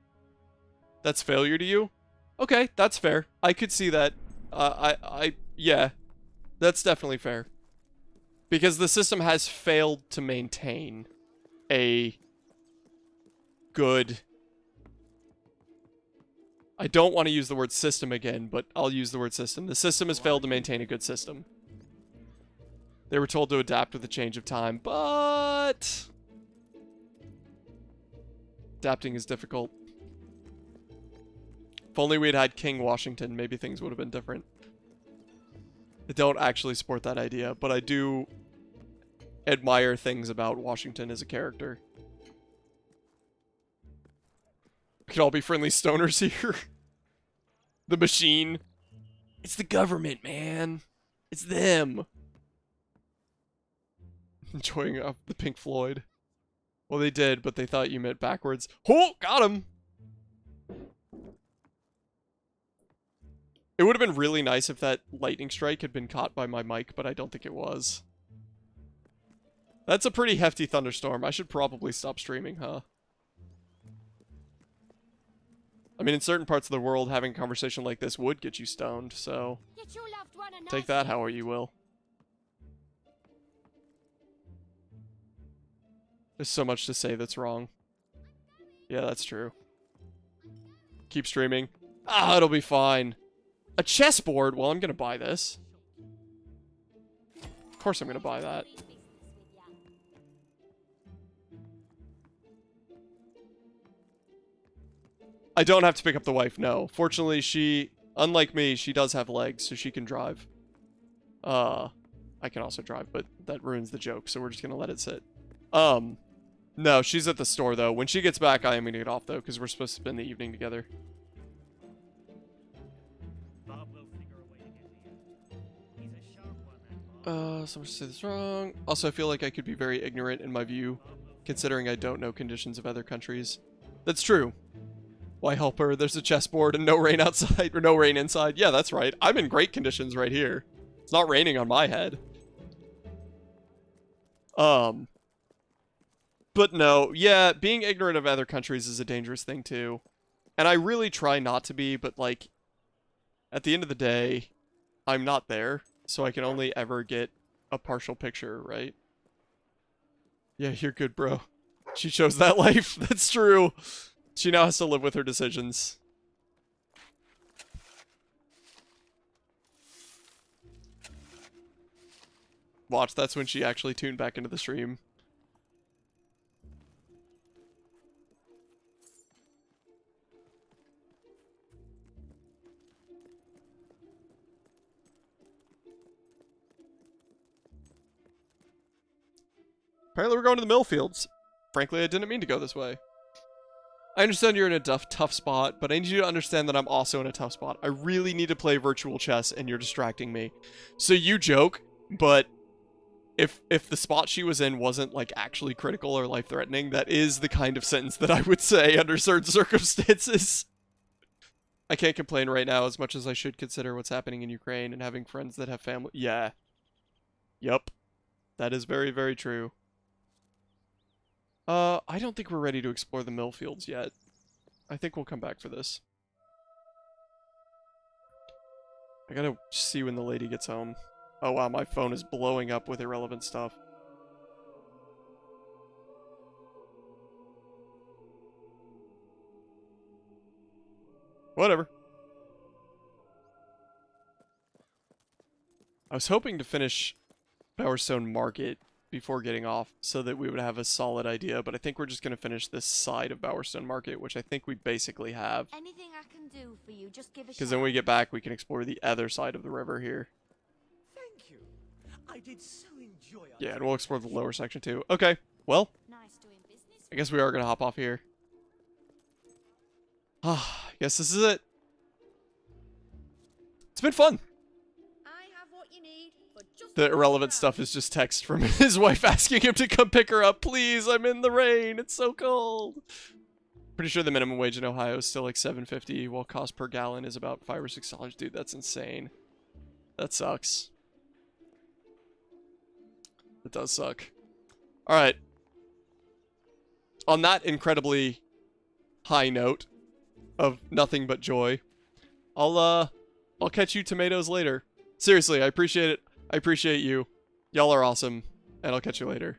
A: That's failure to you? Okay, that's fair. I could see that. Yeah. That's definitely fair. Because the system has failed to maintain a good... I don't want to use the word system again, but I'll use the word system. The system has failed to maintain a good system. They were told to adapt with the change of time, but... adapting is difficult. If only we had had King Washington, maybe things would have been different. I don't actually support that idea, but I do admire things about Washington as a character. We could all be friendly stoners here. The machine. It's the government, man. It's them. Enjoying the Pink Floyd. Well, they did, but they thought you meant backwards. Oh, got him! It would have been really nice if that lightning strike had been caught by my mic, but I don't think it was. That's a pretty hefty thunderstorm. I should probably stop streaming, huh? I mean, in certain parts of the world, having a conversation like this would get you stoned, so take that however you will. There's so much to say that's wrong. Yeah, that's true. Keep streaming. Ah, it'll be fine. A chessboard? Well, I'm gonna buy this. Of course I'm gonna buy that. I don't have to pick up the wife, no. Fortunately, she, unlike me, she does have legs, so she can drive. I can also drive, but that ruins the joke, so we're just gonna let it sit. No, she's at the store, though. When she gets back, I am gonna get off, though, because we're supposed to spend the evening together. Someone should say this wrong. Also, I feel like I could be very ignorant in my view, considering I don't know conditions of other countries. That's true. Why help her? There's a chessboard and no rain outside, or no rain inside. Yeah, that's right. I'm in great conditions right here. It's not raining on my head. But no, yeah, being ignorant of other countries is a dangerous thing too. And I really try not to be, but like, at the end of the day, I'm not there, so I can only ever get a partial picture, right? Yeah, you're good, bro. She chose that life. That's true. She now has to live with her decisions. Watch, that's when she actually tuned back into the stream. Apparently we're going to the mill fields. Frankly, I didn't mean to go this way. I understand you're in a tough spot, but I need you to understand that I'm also in a tough spot. I really need to play virtual chess, and you're distracting me. So you joke, but if the spot she was in wasn't, like, actually critical or life-threatening, that is the kind of sentence that I would say under certain circumstances. I can't complain right now as much as I should consider what's happening in Ukraine and having friends that have family. Yeah. Yup. That is very, very true. I don't think we're ready to explore the mill fields yet. I think we'll come back for this. I gotta see when the lady gets home. Oh wow, my phone is blowing up with irrelevant stuff. Whatever. I was hoping to finish Bowerstone Market before getting off so that we would have a solid idea, but I think we're just going to finish this side of Bowerstone Market, which I think we basically have.
P: Anything I can do for you, just give a
A: Because then when we get back, we can explore the other side of the river here.
I: Thank you. I did so enjoy it.
A: Yeah, and we'll explore the lower section too. Okay, well, I guess we are going to hop off here. I guess this is it. It's been fun. The irrelevant stuff is just text from his wife asking him to come pick her up. Please, I'm in the rain. It's so cold. Pretty sure the minimum wage in Ohio is still like $7.50, while cost per gallon is about $5 or $6. Dude, that's insane. That sucks. It does suck. All right. On that incredibly high note of nothing but joy, I'll catch you tomatoes later. Seriously, I appreciate it. I appreciate you. Y'all are awesome, and I'll catch you later.